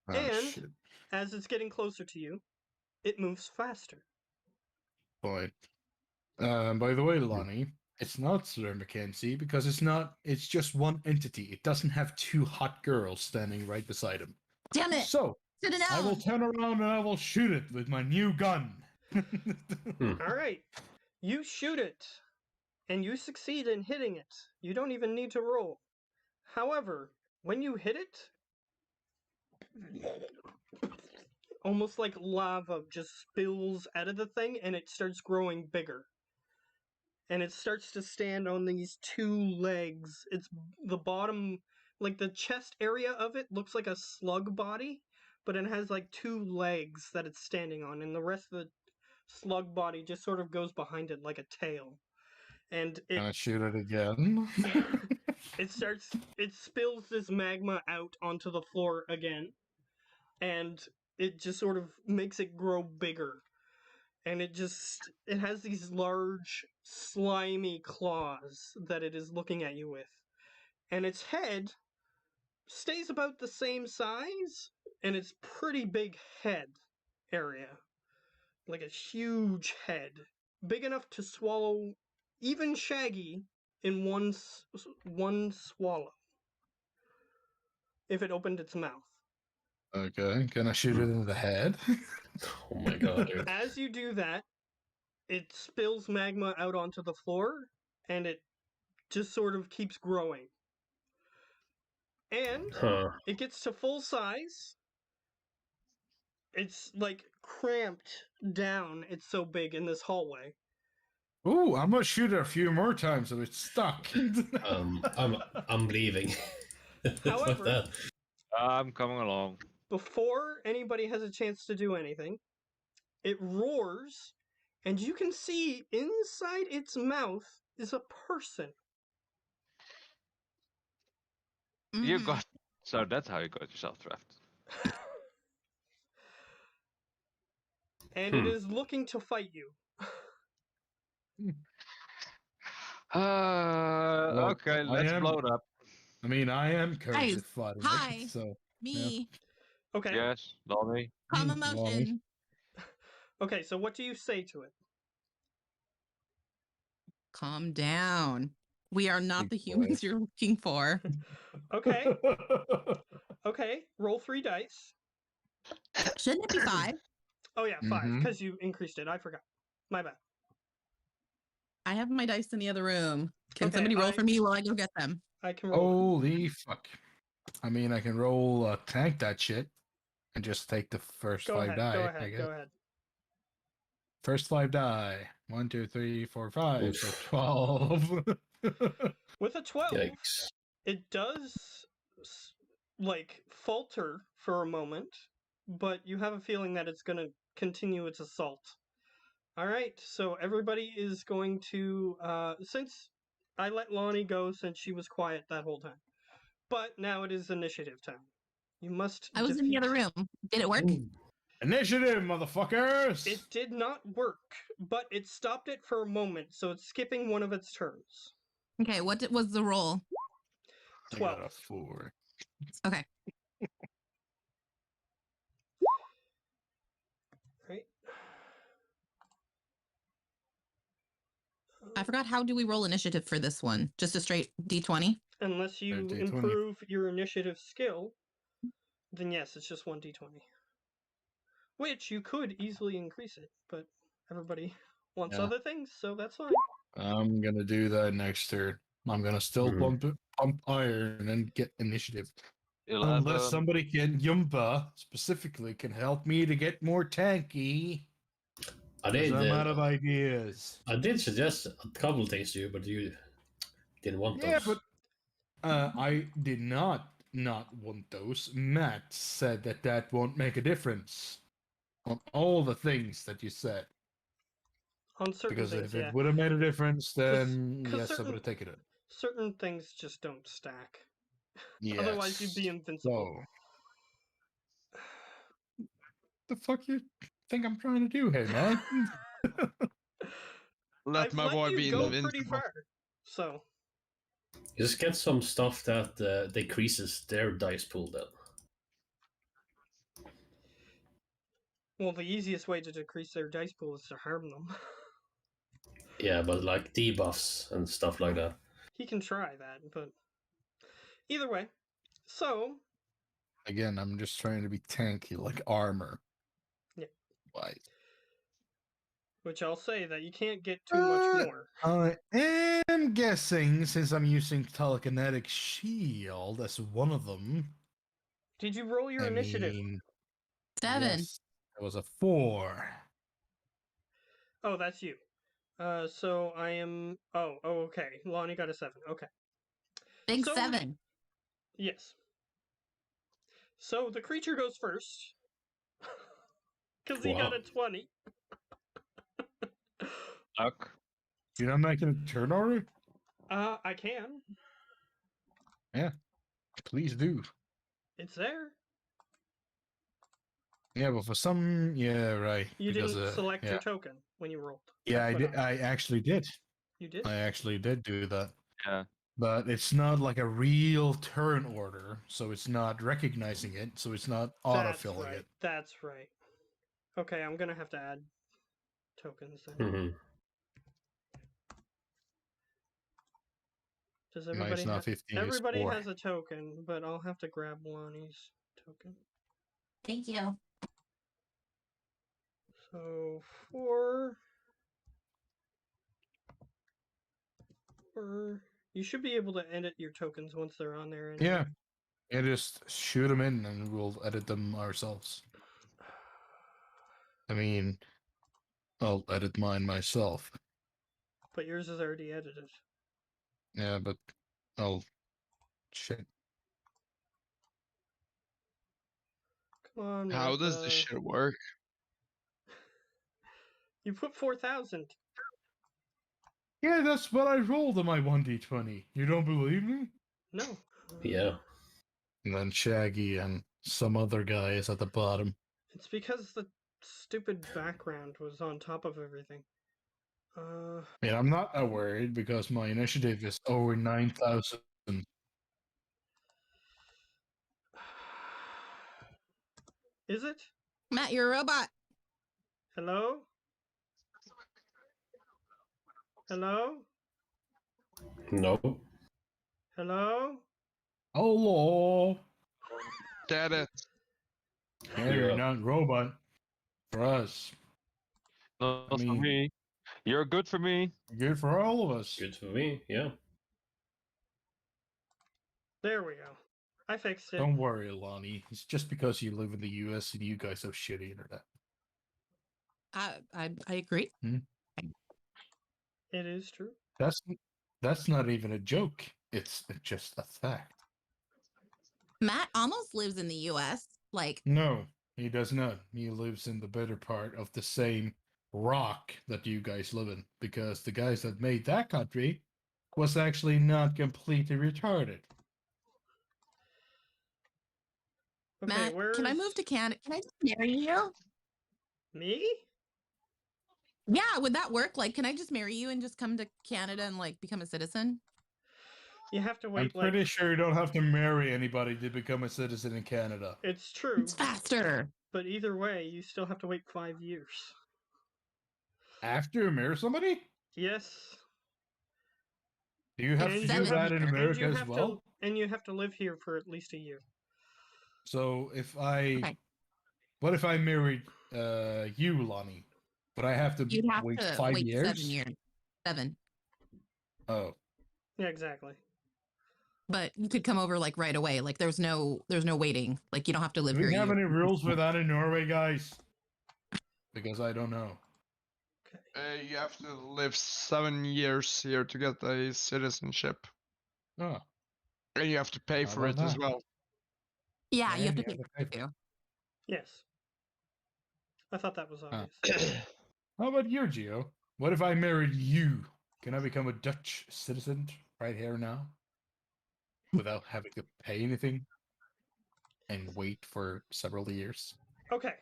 [SPEAKER 3] and-
[SPEAKER 7] shit.
[SPEAKER 3] As it's getting closer to you, it moves faster.
[SPEAKER 7] Fine. By the way, Lonnie, it's not Sir Mackenzie because it's just one entity. It doesn't have two hot girls standing right beside him.
[SPEAKER 6] Damn it!
[SPEAKER 7] So,
[SPEAKER 6] Sit
[SPEAKER 7] I will
[SPEAKER 6] down.
[SPEAKER 7] turn around and I will shoot it with my new gun.
[SPEAKER 3] All right. You shoot it, and you succeed in hitting it. You don't even need to roll. However, when you hit it, almost like lava just spills out of the thing, and it starts growing bigger. And it starts to stand on these two legs. It's the bottom, like the chest area of it looks like a slug body, but it has like two legs that it's standing on, and the rest of the slug body just sort of goes behind it like a tail. And
[SPEAKER 7] Can I
[SPEAKER 3] it
[SPEAKER 7] shoot it again?
[SPEAKER 3] it spills this magma out onto the floor again, and it just sort of makes it grow bigger. And it has these large slimy claws that it is looking at you with. And its head stays about the same size, and it's pretty big head area. Like a huge head. Big enough to swallow even Shaggy in one swallow. If it opened its mouth.
[SPEAKER 7] Okay, can I shoot it in the head?
[SPEAKER 5] Oh my god, dude.
[SPEAKER 3] As you do that, it spills magma out onto the floor, and it just sort of keeps growing. And
[SPEAKER 5] Huh.
[SPEAKER 3] it gets to full size. It's like cramped down. It's so big in this hallway.
[SPEAKER 7] Ooh, I'm gonna shoot it a few more times so it's stuck.
[SPEAKER 5] I'm leaving. Fuck
[SPEAKER 3] However-
[SPEAKER 5] that.
[SPEAKER 4] I'm coming along.
[SPEAKER 3] Before anybody has a chance to do anything, it roars, and you can see inside its mouth is a person.
[SPEAKER 4] You
[SPEAKER 6] Mhm.
[SPEAKER 4] got. So that's how you got yourself trapped.
[SPEAKER 3] And it is looking to fight you.
[SPEAKER 4] Okay,
[SPEAKER 7] I
[SPEAKER 4] let's
[SPEAKER 7] am-
[SPEAKER 4] blow it up.
[SPEAKER 7] I mean, I am cursed
[SPEAKER 6] Guys,
[SPEAKER 7] at fighting
[SPEAKER 6] hi.
[SPEAKER 7] it, so
[SPEAKER 6] Me.
[SPEAKER 3] Okay.
[SPEAKER 4] Yes, Donnie.
[SPEAKER 6] Calm
[SPEAKER 7] Mm, Lonnie.
[SPEAKER 6] emotion.
[SPEAKER 3] Okay, so what do you say to it?
[SPEAKER 6] Calm down. We are not
[SPEAKER 7] Big
[SPEAKER 6] the
[SPEAKER 7] boy.
[SPEAKER 6] humans you're looking for.
[SPEAKER 3] Okay. Okay, roll 3 dice.
[SPEAKER 6] Shouldn't it be 5?
[SPEAKER 3] Oh yeah, 5,
[SPEAKER 7] Mhm.
[SPEAKER 3] because you increased it. I forgot. My bad.
[SPEAKER 6] I have my dice in the other room. Can
[SPEAKER 3] Okay,
[SPEAKER 6] somebody roll for me while I go get them?
[SPEAKER 3] I can roll.
[SPEAKER 7] Holy fuck. I mean, I can roll tank that shit and just take the first
[SPEAKER 3] Go
[SPEAKER 7] 5
[SPEAKER 3] ahead,
[SPEAKER 7] die.
[SPEAKER 3] go
[SPEAKER 7] I
[SPEAKER 3] ahead,
[SPEAKER 7] guess.
[SPEAKER 3] go ahead.
[SPEAKER 7] First 5 die. 1, 2, 3, 4, 5. So
[SPEAKER 5] Oof.
[SPEAKER 7] 12.
[SPEAKER 3] With a 12,
[SPEAKER 5] Yikes.
[SPEAKER 3] it does like falter for a moment, but you have a feeling that it's going to continue its assault. All right, so everybody is going to since I let Lonnie go since she was quiet that whole time. But now it is initiative time. You must
[SPEAKER 6] I was in the other
[SPEAKER 3] defeat-
[SPEAKER 6] room. Did it work?
[SPEAKER 7] Initiative, motherfuckers!
[SPEAKER 3] It did not work, but it stopped it for a moment, so it's skipping one of its turns.
[SPEAKER 6] Okay, was the roll?
[SPEAKER 7] I got a
[SPEAKER 3] 12.
[SPEAKER 7] 4.
[SPEAKER 6] Okay.
[SPEAKER 3] Right?
[SPEAKER 6] I forgot, how do we roll initiative for this one? Just a straight D20?
[SPEAKER 3] Unless you
[SPEAKER 7] D20.
[SPEAKER 3] improve your initiative skill, then yes, it's just 1d20. Which you could easily increase it, but everybody wants
[SPEAKER 7] Yeah.
[SPEAKER 3] other things, so that's fine.
[SPEAKER 7] I'm gonna do that next turn. I'm gonna still
[SPEAKER 5] Mhm.
[SPEAKER 7] pump iron and get initiative.
[SPEAKER 4] 11.
[SPEAKER 7] Unless somebody can, Yumpa specifically, can help me to get more tanky.
[SPEAKER 5] I
[SPEAKER 7] 'cause
[SPEAKER 5] did.
[SPEAKER 7] I'm out of ideas.
[SPEAKER 5] I did suggest a couple of things to you, but you didn't want
[SPEAKER 7] Yeah,
[SPEAKER 5] those.
[SPEAKER 7] but I did not want those. Matt said that won't make a difference on all the things that you said.
[SPEAKER 3] On certain
[SPEAKER 7] Because
[SPEAKER 3] things,
[SPEAKER 7] if it
[SPEAKER 3] yeah.
[SPEAKER 7] would have made a difference,
[SPEAKER 3] 'Cause-
[SPEAKER 7] then
[SPEAKER 3] 'cause
[SPEAKER 7] yes, I
[SPEAKER 3] certain-
[SPEAKER 7] would have taken it.
[SPEAKER 3] Certain things just don't stack.
[SPEAKER 7] Yes.
[SPEAKER 3] Otherwise, you'd be invincible.
[SPEAKER 7] So, the fuck you think I'm trying to do here, man?
[SPEAKER 2] Let
[SPEAKER 3] I've
[SPEAKER 2] my
[SPEAKER 3] let
[SPEAKER 2] boy
[SPEAKER 3] you
[SPEAKER 2] be
[SPEAKER 3] go
[SPEAKER 2] invincible.
[SPEAKER 3] pretty far. So,
[SPEAKER 5] Just get some stuff that decreases their dice pool then.
[SPEAKER 3] well, the easiest way to decrease their dice pool is to harm them.
[SPEAKER 5] Yeah, but like debuffs and stuff like that.
[SPEAKER 3] He can try that, but either way. So,
[SPEAKER 7] Again, I'm just trying to be tanky, like armor.
[SPEAKER 3] Yeah.
[SPEAKER 7] Why?
[SPEAKER 3] Which I'll say that you can't get too much more.
[SPEAKER 7] I am guessing, since I'm using telekinetic shield as one of them.
[SPEAKER 3] Did you roll your initiative?
[SPEAKER 7] Mean,
[SPEAKER 6] 7.
[SPEAKER 7] yes, it was a 4.
[SPEAKER 3] Oh, that's you. So I am. Oh, okay. Lonnie got a 7. Okay.
[SPEAKER 6] Big
[SPEAKER 3] So-
[SPEAKER 6] 7.
[SPEAKER 3] Yes. So the creature goes first. Because he got
[SPEAKER 5] Wow.
[SPEAKER 3] a 20.
[SPEAKER 4] Luck.
[SPEAKER 7] You're not making a turn order?
[SPEAKER 3] I can.
[SPEAKER 7] Please do.
[SPEAKER 3] It's there.
[SPEAKER 7] Yeah, but for some, yeah, right.
[SPEAKER 3] You
[SPEAKER 7] because,
[SPEAKER 3] didn't select
[SPEAKER 7] yeah.
[SPEAKER 3] your token when you rolled.
[SPEAKER 7] Yeah, I
[SPEAKER 3] That's
[SPEAKER 7] did.
[SPEAKER 3] what
[SPEAKER 7] I actually did.
[SPEAKER 3] You did?
[SPEAKER 7] I actually did do that.
[SPEAKER 4] Yeah.
[SPEAKER 7] But it's not like a real turn order, so it's not recognizing it, so it's not autofilling
[SPEAKER 3] right.
[SPEAKER 7] it.
[SPEAKER 3] That's right. Okay, I'm gonna have to add tokens then.
[SPEAKER 5] Mhm.
[SPEAKER 3] Does
[SPEAKER 7] Mine's
[SPEAKER 3] everybody
[SPEAKER 7] not 15, it's
[SPEAKER 3] Everybody
[SPEAKER 7] 4.
[SPEAKER 3] has a token, but I'll have to grab Lonnie's token.
[SPEAKER 6] Thank you.
[SPEAKER 3] So 4. You should be able to edit your tokens once they're on there. Anyway.
[SPEAKER 7] Yeah. Yeah, just shoot them in and we'll edit them ourselves. I mean, I'll edit mine myself.
[SPEAKER 3] But yours is already edited.
[SPEAKER 7] Yeah, but I'll... Shit.
[SPEAKER 3] Come on.
[SPEAKER 2] How does this
[SPEAKER 3] Martha.
[SPEAKER 2] shit work?
[SPEAKER 3] You put 4,000.
[SPEAKER 7] Yeah, that's what I rolled on my 1d20. You don't believe me?
[SPEAKER 3] No.
[SPEAKER 5] Yeah.
[SPEAKER 7] And then Shaggy and some other guy is at the bottom.
[SPEAKER 3] It's because the stupid background was on top of everything.
[SPEAKER 7] I mean, I'm not that worried because my initiative is over 9,000.
[SPEAKER 3] Is it?
[SPEAKER 6] Matt, you're a robot.
[SPEAKER 3] Hello? Hello?
[SPEAKER 5] No.
[SPEAKER 3] Hello?
[SPEAKER 7] Hello!
[SPEAKER 2] Get it.
[SPEAKER 7] Yeah,
[SPEAKER 5] You're
[SPEAKER 7] you're
[SPEAKER 5] up.
[SPEAKER 7] not robot. For us.
[SPEAKER 4] Not for
[SPEAKER 7] mean-
[SPEAKER 4] me. You're good for me.
[SPEAKER 7] Good for all of us.
[SPEAKER 5] Good for me. Yeah.
[SPEAKER 3] There we go. I fixed it.
[SPEAKER 7] Don't worry, Lonnie. It's just because you live in the US and you guys have shitty internet.
[SPEAKER 6] I agree.
[SPEAKER 3] It is true.
[SPEAKER 7] That's not even a joke. It's just a fact.
[SPEAKER 6] Matt almost lives in the US. Like,
[SPEAKER 7] No, he does not. He lives in the better part of the same rock that you guys live in, because the guys that made that country was actually not completely retarded.
[SPEAKER 3] Okay,
[SPEAKER 6] Matt, can I move to Canada? Can I just marry you?
[SPEAKER 3] Me?
[SPEAKER 6] Yeah, would that work? Like, can I just marry you and just come to Canada and like become a citizen?
[SPEAKER 3] You have to
[SPEAKER 7] I'm
[SPEAKER 3] wait
[SPEAKER 7] pretty sure you don't have to marry anybody to become a citizen in Canada.
[SPEAKER 3] It's true.
[SPEAKER 6] It's faster.
[SPEAKER 3] But either way, you still have to wait 5 years.
[SPEAKER 7] After you marry somebody?
[SPEAKER 3] Yes.
[SPEAKER 7] Do you have
[SPEAKER 3] And
[SPEAKER 7] to
[SPEAKER 6] you
[SPEAKER 7] do
[SPEAKER 6] have-
[SPEAKER 7] that in
[SPEAKER 3] and
[SPEAKER 7] America
[SPEAKER 3] you
[SPEAKER 7] as
[SPEAKER 3] have
[SPEAKER 7] well?
[SPEAKER 3] And you have to live here for at least a year.
[SPEAKER 7] So if I,
[SPEAKER 6] Okay.
[SPEAKER 7] what if I married you, Lonnie? Would I have to
[SPEAKER 6] You'd have
[SPEAKER 7] wait
[SPEAKER 6] to
[SPEAKER 7] 5
[SPEAKER 6] wait
[SPEAKER 7] years?
[SPEAKER 6] 7 years. 7.
[SPEAKER 7] Oh,
[SPEAKER 3] Yeah, exactly.
[SPEAKER 6] But you could come over like right away. Like there's no waiting. Like you don't have to live
[SPEAKER 7] do we
[SPEAKER 6] here.
[SPEAKER 7] have
[SPEAKER 6] You-
[SPEAKER 7] any rules for that in Norway, guys? Because I don't know.
[SPEAKER 3] Okay.
[SPEAKER 2] You have to live 7 years here to get a citizenship.
[SPEAKER 7] Oh,
[SPEAKER 2] And you have to pay
[SPEAKER 7] How
[SPEAKER 2] for it
[SPEAKER 7] about
[SPEAKER 2] as
[SPEAKER 7] that?
[SPEAKER 2] well.
[SPEAKER 6] Yeah, you have to
[SPEAKER 7] and
[SPEAKER 6] pay
[SPEAKER 7] pay for
[SPEAKER 6] for it.
[SPEAKER 3] Yes. I thought that was obvious.
[SPEAKER 7] How about you, Gio? What if I married you? Can I become a Dutch citizen right here now? Without having to pay anything? And wait for several years?
[SPEAKER 3] Okay.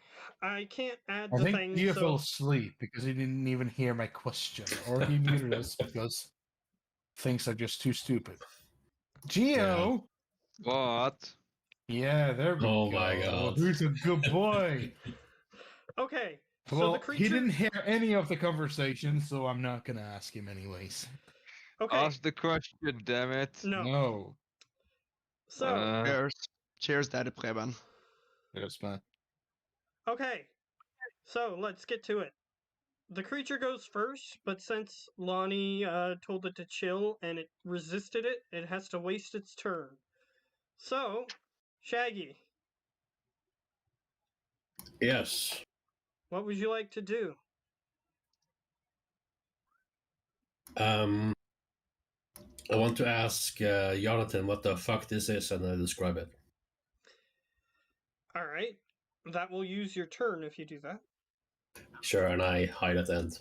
[SPEAKER 3] I can't add
[SPEAKER 7] I
[SPEAKER 3] the
[SPEAKER 7] think
[SPEAKER 3] thing,
[SPEAKER 7] Gio
[SPEAKER 3] so
[SPEAKER 7] fell asleep because he didn't even hear my question. Or he muted us because things are just too stupid. Gio!
[SPEAKER 4] What?
[SPEAKER 7] Yeah, there we go.
[SPEAKER 5] Oh my God.
[SPEAKER 7] Who's a good boy?
[SPEAKER 3] Okay. So
[SPEAKER 7] Well,
[SPEAKER 3] the creature
[SPEAKER 7] he didn't hear any of the conversation, so I'm not gonna ask him anyways.
[SPEAKER 3] Okay.
[SPEAKER 4] Ask the question, damn it.
[SPEAKER 3] No.
[SPEAKER 7] No.
[SPEAKER 3] So
[SPEAKER 4] Uh,
[SPEAKER 2] Years. Cheers, Daddy Preben.
[SPEAKER 7] Yes, man.
[SPEAKER 3] Okay, so let's get to it. The creature goes first, but since Lonnie told it to chill and it resisted it, it has to waste its turn. So, Shaggy,
[SPEAKER 5] Yes.
[SPEAKER 3] what would you like to do?
[SPEAKER 5] I want to ask Jonathan what the fuck this is and describe it.
[SPEAKER 3] All right, that will use your turn if you do that.
[SPEAKER 5] Sure, and I hide at the end.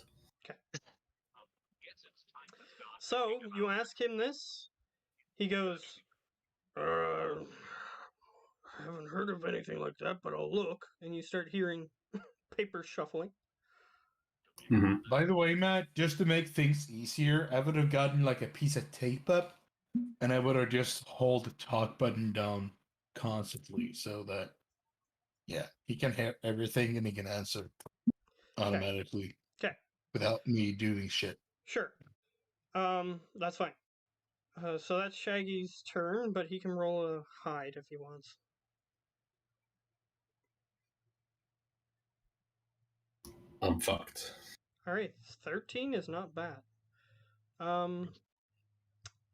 [SPEAKER 3] So, you ask him this. He goes, I haven't heard of anything like that, but I'll look. And you start hearing paper shuffling.
[SPEAKER 5] Mm-hmm.
[SPEAKER 7] By the way, Matt, just to make things easier, I would have gotten like a piece of tape up, and I would have just hold the talk button down constantly, so that he can hear everything and he can answer automatically.
[SPEAKER 3] Okay.
[SPEAKER 7] Without me doing shit.
[SPEAKER 3] Sure. That's fine. So that's Shaggy's turn, but he can roll a hide if he wants.
[SPEAKER 5] I'm fucked.
[SPEAKER 3] All right, 13 is not bad.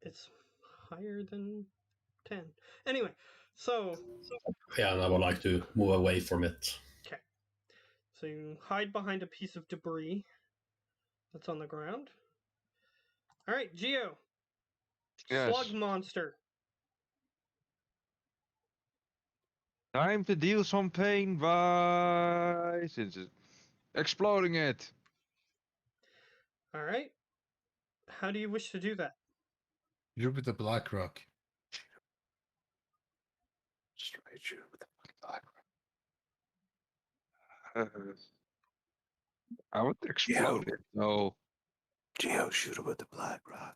[SPEAKER 3] It's higher than 10. Anyway, so
[SPEAKER 5] Yeah, and I would like to move away from it.
[SPEAKER 3] so you hide behind a piece of debris that's on the ground. All right, Geo.
[SPEAKER 4] Yes.
[SPEAKER 3] Slug monster.
[SPEAKER 4] Time to deal some pain by exploding it.
[SPEAKER 3] All right. How do you wish to do that?
[SPEAKER 7] You're with the Black Rock. Straight shoot with the Black Rock.
[SPEAKER 4] I would explode it. No.
[SPEAKER 8] Geo, shoot him with the Black Rock.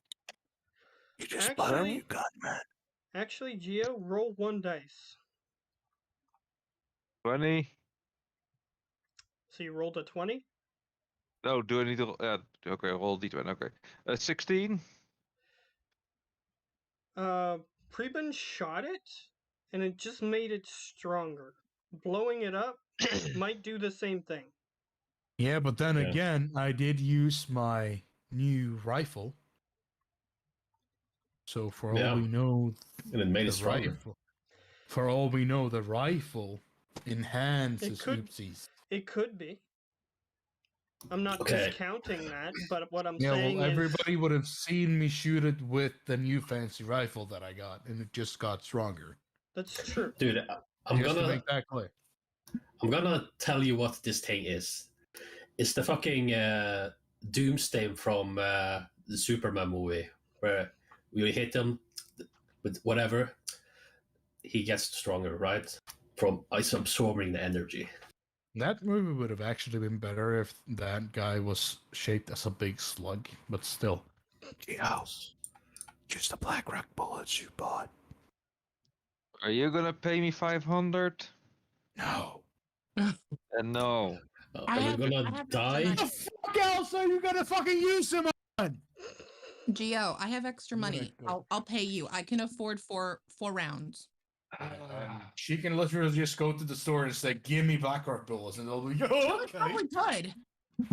[SPEAKER 8] You just
[SPEAKER 3] Actually-
[SPEAKER 8] spun your gun, man.
[SPEAKER 3] Actually, Geo, roll 1 dice.
[SPEAKER 4] 20.
[SPEAKER 3] So you rolled a 20?
[SPEAKER 4] No, do I need to? Okay, roll d20. Okay, 16.
[SPEAKER 3] Preben shot it, and it just made it stronger. Blowing it up might do the same thing.
[SPEAKER 7] Yeah, but then
[SPEAKER 5] Yeah.
[SPEAKER 7] again, I did use my new rifle. So for
[SPEAKER 5] Yeah.
[SPEAKER 7] all we know,
[SPEAKER 5] And it made it
[SPEAKER 7] the
[SPEAKER 5] stronger.
[SPEAKER 7] rifle. For all we know, the rifle enhances
[SPEAKER 3] could-
[SPEAKER 7] oopsies.
[SPEAKER 3] It could be. I'm not
[SPEAKER 5] Okay.
[SPEAKER 3] discounting that, but what I'm
[SPEAKER 7] Yeah,
[SPEAKER 3] saying
[SPEAKER 7] well,
[SPEAKER 3] is
[SPEAKER 7] everybody would have seen me shoot it with the new fancy rifle that I got, and it just got stronger.
[SPEAKER 3] that's true.
[SPEAKER 5] Dude, I'm
[SPEAKER 7] Just to
[SPEAKER 5] gonna
[SPEAKER 7] make that clear.
[SPEAKER 5] tell you what this thing is. It's the fucking Doomsday from the Superman movie, where we hit him with whatever, he gets stronger, right? From ice absorbing the energy.
[SPEAKER 7] That movie would have actually been better if that guy was shaped as a big slug, but still.
[SPEAKER 8] Geo, use the Black Rock bullets you bought.
[SPEAKER 4] Are you gonna pay me 500?
[SPEAKER 8] No.
[SPEAKER 4] No.
[SPEAKER 6] I
[SPEAKER 5] Are
[SPEAKER 6] have-
[SPEAKER 5] we
[SPEAKER 6] I
[SPEAKER 5] gonna
[SPEAKER 6] have
[SPEAKER 5] die?
[SPEAKER 6] extra
[SPEAKER 7] What the fuck else are you gonna fucking use him on?
[SPEAKER 6] Geo, I have extra
[SPEAKER 7] I'm gonna
[SPEAKER 6] money.
[SPEAKER 7] go.
[SPEAKER 6] I'll pay you. I can afford four rounds.
[SPEAKER 7] She can literally just go to the store and say, "Give me Blackrock bullets," and they'll be, "Oh,
[SPEAKER 6] Oh,
[SPEAKER 7] okay."
[SPEAKER 6] probably good.
[SPEAKER 2] No,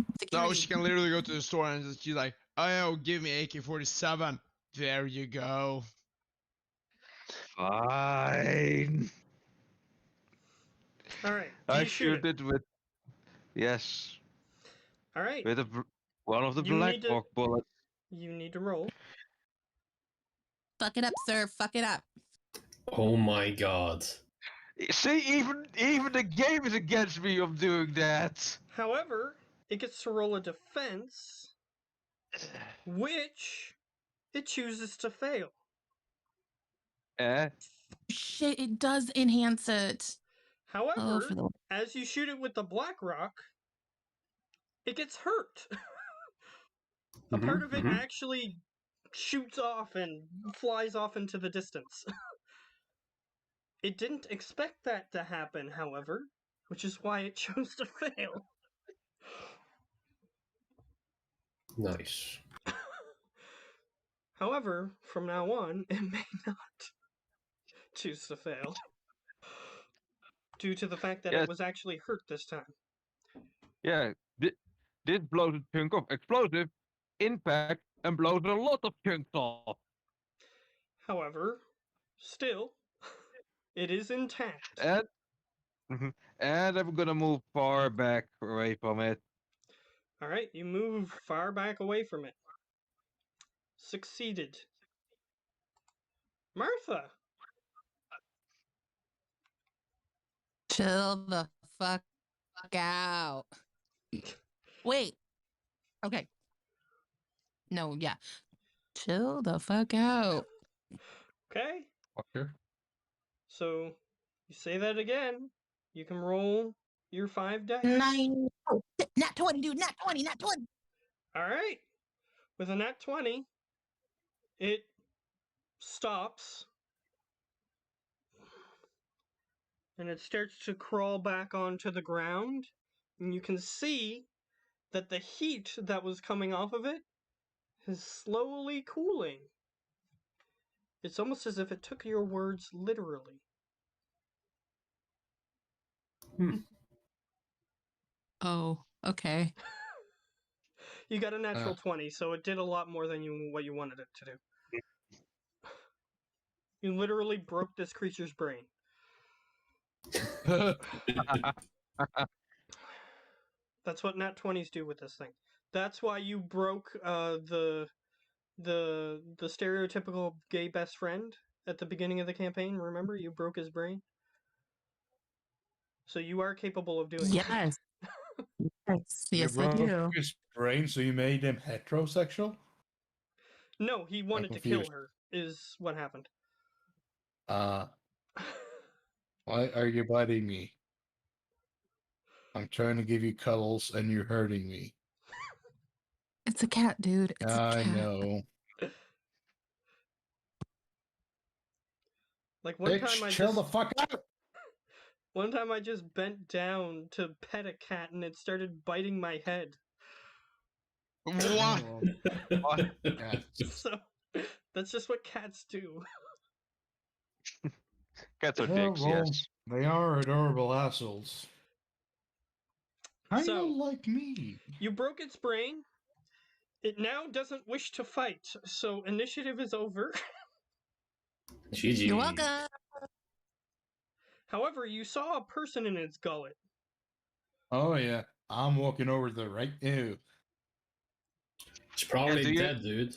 [SPEAKER 6] Security.
[SPEAKER 2] she can literally go to the store and she's like, "Oh, give me AK-47." There you go.
[SPEAKER 4] Fine.
[SPEAKER 3] All right.
[SPEAKER 4] I
[SPEAKER 3] You shoot
[SPEAKER 4] shoot it with. Yes,
[SPEAKER 3] All right.
[SPEAKER 4] with one of the
[SPEAKER 3] You
[SPEAKER 4] Black
[SPEAKER 3] need to-
[SPEAKER 4] Rock bullets.
[SPEAKER 3] You need to roll.
[SPEAKER 6] Fuck it up, sir. Fuck it up.
[SPEAKER 5] Oh my god.
[SPEAKER 4] See, even the game is against me of doing that.
[SPEAKER 3] However, it gets to roll a defense, which it chooses to fail.
[SPEAKER 6] Shit, it does enhance it.
[SPEAKER 3] However,
[SPEAKER 6] Oh, for the
[SPEAKER 3] as you shoot it with the Black Rock, it gets hurt. A part of it
[SPEAKER 5] mhm.
[SPEAKER 3] actually shoots off and flies off into the distance. It didn't expect that to happen, however, which is why it chose to fail.
[SPEAKER 5] Nice.
[SPEAKER 3] However, from now on, it may not choose to fail. due to the fact that
[SPEAKER 4] Yes.
[SPEAKER 3] it was actually hurt this time.
[SPEAKER 4] Yeah, this blows a chunk of explosive impact and blows a lot of chunks off.
[SPEAKER 3] However, still, it is intact.
[SPEAKER 4] And and I'm gonna move far back away from it.
[SPEAKER 3] All right, you move far back away from it. Succeeded. Martha.
[SPEAKER 6] Chill the fuck out. Wait. Okay. No, yeah. Chill the fuck out.
[SPEAKER 3] Okay.
[SPEAKER 7] Fucker.
[SPEAKER 3] So you say that again. You can roll your 5 dice.
[SPEAKER 6] 9. Oh, not 20, dude. Not 20. Not 20.
[SPEAKER 3] All right. With a nat 20, it stops. And it starts to crawl back onto the ground. And you can see that the heat that was coming off of it is slowly cooling. It's almost as if it took your words literally.
[SPEAKER 6] Oh, okay.
[SPEAKER 3] You got a natural 20, so it did a lot more than what you wanted it to do. You literally broke this creature's brain. That's what nat 20s do with this thing. That's why you broke the stereotypical gay best friend at the beginning of the campaign. Remember, you broke his brain. So you are capable of doing that.
[SPEAKER 6] Yes. Yes,
[SPEAKER 7] You
[SPEAKER 6] yes, I
[SPEAKER 7] broke
[SPEAKER 6] do.
[SPEAKER 7] his brain, so you made him heterosexual?
[SPEAKER 3] No, he wanted to kill
[SPEAKER 7] confused.
[SPEAKER 3] her, is what happened.
[SPEAKER 7] Why are you biting me? I'm trying to give you cuddles and you're hurting me.
[SPEAKER 6] It's a cat, dude. It's a
[SPEAKER 7] I
[SPEAKER 6] cat.
[SPEAKER 7] know.
[SPEAKER 3] Like one
[SPEAKER 7] Bitch,
[SPEAKER 3] time I
[SPEAKER 7] chill
[SPEAKER 3] just,
[SPEAKER 7] the fuck out!
[SPEAKER 3] one time I just bent down to pet a cat and it started biting my head.
[SPEAKER 2] What?
[SPEAKER 7] Yeah.
[SPEAKER 3] So that's just what cats do.
[SPEAKER 4] Cats are
[SPEAKER 7] Yeah,
[SPEAKER 4] dicks,
[SPEAKER 7] well,
[SPEAKER 4] yes.
[SPEAKER 7] They are adorable assholes. Kind
[SPEAKER 3] So-
[SPEAKER 7] of like me.
[SPEAKER 3] You broke its brain. It now doesn't wish to fight, so initiative is over.
[SPEAKER 5] GG.
[SPEAKER 6] You're welcome.
[SPEAKER 3] However, you saw a person in its gullet.
[SPEAKER 7] Oh yeah, I'm walking over there right now.
[SPEAKER 5] It's probably
[SPEAKER 4] do you-
[SPEAKER 5] dead, dude.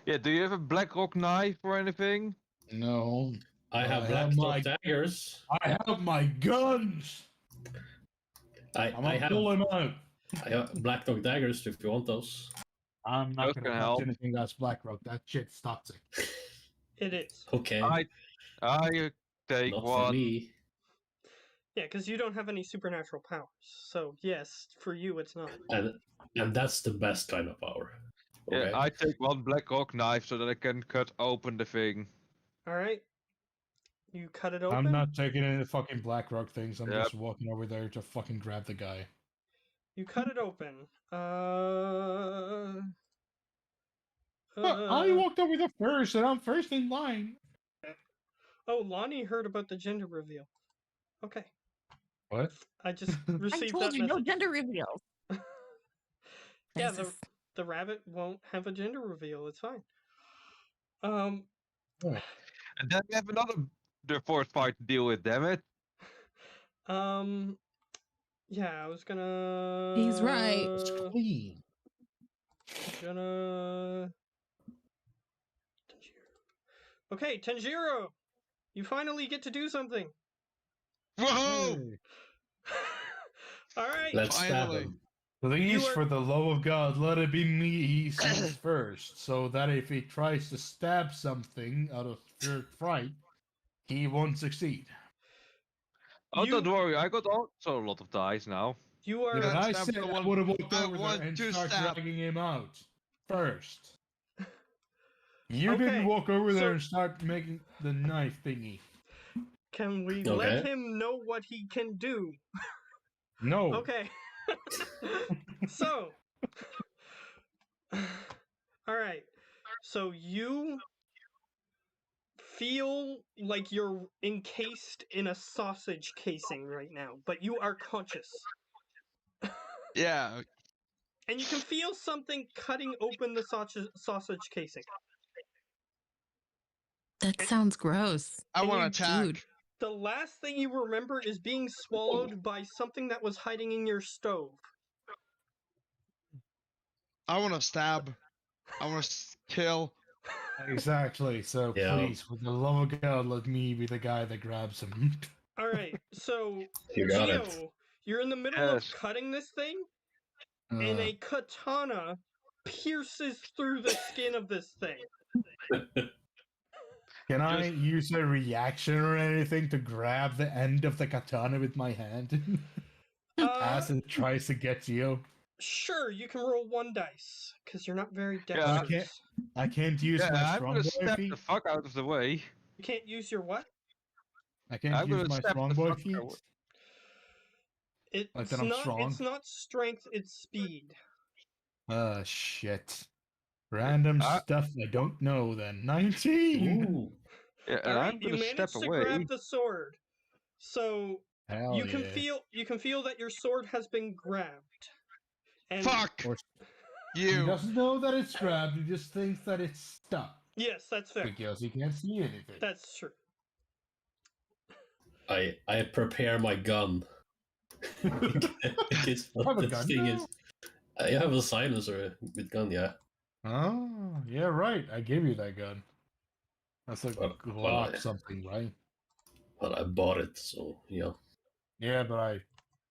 [SPEAKER 4] Yeah, do you have a black rock knife or anything?
[SPEAKER 7] No,
[SPEAKER 5] I have
[SPEAKER 7] I
[SPEAKER 5] black
[SPEAKER 7] have my-
[SPEAKER 5] daggers.
[SPEAKER 7] I have my guns. I'm
[SPEAKER 5] I
[SPEAKER 7] gonna pull
[SPEAKER 5] have
[SPEAKER 7] them out.
[SPEAKER 5] black dog daggers if you want those.
[SPEAKER 7] I'm not
[SPEAKER 4] Those
[SPEAKER 7] gonna
[SPEAKER 4] can
[SPEAKER 7] touch
[SPEAKER 4] help.
[SPEAKER 7] anything that's Blackrock. That shit's toxic.
[SPEAKER 3] It is.
[SPEAKER 5] Okay.
[SPEAKER 4] I take
[SPEAKER 5] Not for
[SPEAKER 4] one.
[SPEAKER 5] me.
[SPEAKER 3] Yeah, because you don't have any supernatural powers. So, yes, for you it's not.
[SPEAKER 5] And that's the best kind of power. Okay.
[SPEAKER 4] Yeah, I take one black rock knife so that I can cut open the thing.
[SPEAKER 3] Alright. You cut it open.
[SPEAKER 7] I'm not taking any fucking Blackrock things. I'm
[SPEAKER 4] Yep.
[SPEAKER 7] just walking over there to fucking grab the guy.
[SPEAKER 3] You cut it open.
[SPEAKER 7] I walked over there first, and I'm first in line.
[SPEAKER 3] Oh, Lonnie heard about the gender reveal. Okay.
[SPEAKER 7] What?
[SPEAKER 3] I just
[SPEAKER 6] I
[SPEAKER 3] received
[SPEAKER 6] told
[SPEAKER 3] that
[SPEAKER 6] you, no
[SPEAKER 3] message.
[SPEAKER 6] gender reveals.
[SPEAKER 3] Yeah,
[SPEAKER 6] Jesus.
[SPEAKER 3] the rabbit won't have a gender reveal. It's fine.
[SPEAKER 4] And then we have another force fight to deal with, damn it.
[SPEAKER 3] Yeah, I was gonna.
[SPEAKER 6] He's right.
[SPEAKER 7] It's clean.
[SPEAKER 3] Gonna. Tanjiro. Okay, Tanjiro, you finally get to do something.
[SPEAKER 2] Whoa!
[SPEAKER 7] Hey.
[SPEAKER 3] All right.
[SPEAKER 5] Let's stab
[SPEAKER 2] Finally.
[SPEAKER 5] him.
[SPEAKER 7] Please,
[SPEAKER 3] are-
[SPEAKER 7] for the love of God, let it be me he sees first, so that if he tries to stab something out of pure fright, he won't succeed.
[SPEAKER 4] Oh,
[SPEAKER 3] You-
[SPEAKER 4] don't worry, I got also a lot of dice now.
[SPEAKER 3] You are.
[SPEAKER 7] Yeah, but I
[SPEAKER 2] stab
[SPEAKER 7] said
[SPEAKER 2] the
[SPEAKER 7] I
[SPEAKER 2] one-
[SPEAKER 7] would have walked
[SPEAKER 2] I
[SPEAKER 7] over there
[SPEAKER 2] want
[SPEAKER 7] and
[SPEAKER 2] to
[SPEAKER 7] start
[SPEAKER 2] stab.
[SPEAKER 7] dragging him out first. You
[SPEAKER 3] Okay,
[SPEAKER 7] didn't walk over there
[SPEAKER 3] so-
[SPEAKER 7] and start making the knife thingy.
[SPEAKER 3] Can we
[SPEAKER 5] Okay.
[SPEAKER 3] let him know what he can do?
[SPEAKER 7] No.
[SPEAKER 3] Okay. So. All right. So you feel like you're encased in a sausage casing right now, but you are conscious.
[SPEAKER 2] Yeah.
[SPEAKER 3] And you can feel something cutting open the sausage casing.
[SPEAKER 6] That sounds gross.
[SPEAKER 2] I
[SPEAKER 3] And
[SPEAKER 2] want
[SPEAKER 3] you-
[SPEAKER 2] to attack.
[SPEAKER 6] Dude.
[SPEAKER 3] The last thing you remember is being swallowed by something that was hiding in your stove.
[SPEAKER 2] I want to stab. I want to kill.
[SPEAKER 7] Exactly. So
[SPEAKER 5] Yeah.
[SPEAKER 7] please, for the love of God, let me be the guy that grabs him.
[SPEAKER 3] All right, so
[SPEAKER 5] You got it.
[SPEAKER 3] Gio, you're in the middle
[SPEAKER 4] Yes.
[SPEAKER 3] of cutting this thing, and a katana pierces through the skin of this thing.
[SPEAKER 7] Can I use a reaction or anything to grab the end of the katana with my hand as it tries to get you?
[SPEAKER 3] Sure, you can roll 1 dice because you're not very
[SPEAKER 4] Yeah,
[SPEAKER 3] dexterous.
[SPEAKER 7] I can't use
[SPEAKER 4] Yeah,
[SPEAKER 7] my
[SPEAKER 4] I'm
[SPEAKER 7] strong
[SPEAKER 4] gonna
[SPEAKER 7] boy
[SPEAKER 4] step
[SPEAKER 7] feet.
[SPEAKER 4] the fuck out of the way.
[SPEAKER 3] You can't use your what?
[SPEAKER 7] I can't
[SPEAKER 4] I'm
[SPEAKER 7] use
[SPEAKER 4] gonna
[SPEAKER 7] my
[SPEAKER 4] step
[SPEAKER 7] strong
[SPEAKER 4] the
[SPEAKER 7] boy
[SPEAKER 4] fuck
[SPEAKER 7] feet.
[SPEAKER 4] away.
[SPEAKER 3] It's
[SPEAKER 7] Like that I'm strong?
[SPEAKER 3] It's not strength. It's speed.
[SPEAKER 7] Shit. Random
[SPEAKER 4] I-
[SPEAKER 7] stuff I don't know then. 19!
[SPEAKER 5] Ooh.
[SPEAKER 4] Yeah, and
[SPEAKER 3] All right,
[SPEAKER 4] I'm
[SPEAKER 3] you
[SPEAKER 4] gonna step
[SPEAKER 3] managed to
[SPEAKER 4] away.
[SPEAKER 3] grab the sword, so
[SPEAKER 7] Hell
[SPEAKER 3] you can
[SPEAKER 7] yeah.
[SPEAKER 3] feel that your sword has been grabbed. And
[SPEAKER 2] Fuck
[SPEAKER 7] Or- He
[SPEAKER 2] you.
[SPEAKER 7] doesn't know that it's grabbed, he just thinks that it's stuck.
[SPEAKER 3] yes, that's fair.
[SPEAKER 7] Because he can't see anything.
[SPEAKER 3] That's true.
[SPEAKER 5] I prepare my gun. It's
[SPEAKER 7] Have a
[SPEAKER 5] this
[SPEAKER 7] gun
[SPEAKER 5] thing
[SPEAKER 7] now?
[SPEAKER 5] is. I have a silencer with gun, yeah.
[SPEAKER 7] Oh, yeah, right. I gave you that gun. That's a
[SPEAKER 5] Well,
[SPEAKER 7] Glock
[SPEAKER 5] yeah.
[SPEAKER 7] something, right?
[SPEAKER 5] But I bought it, so yeah.
[SPEAKER 7] Yeah, but I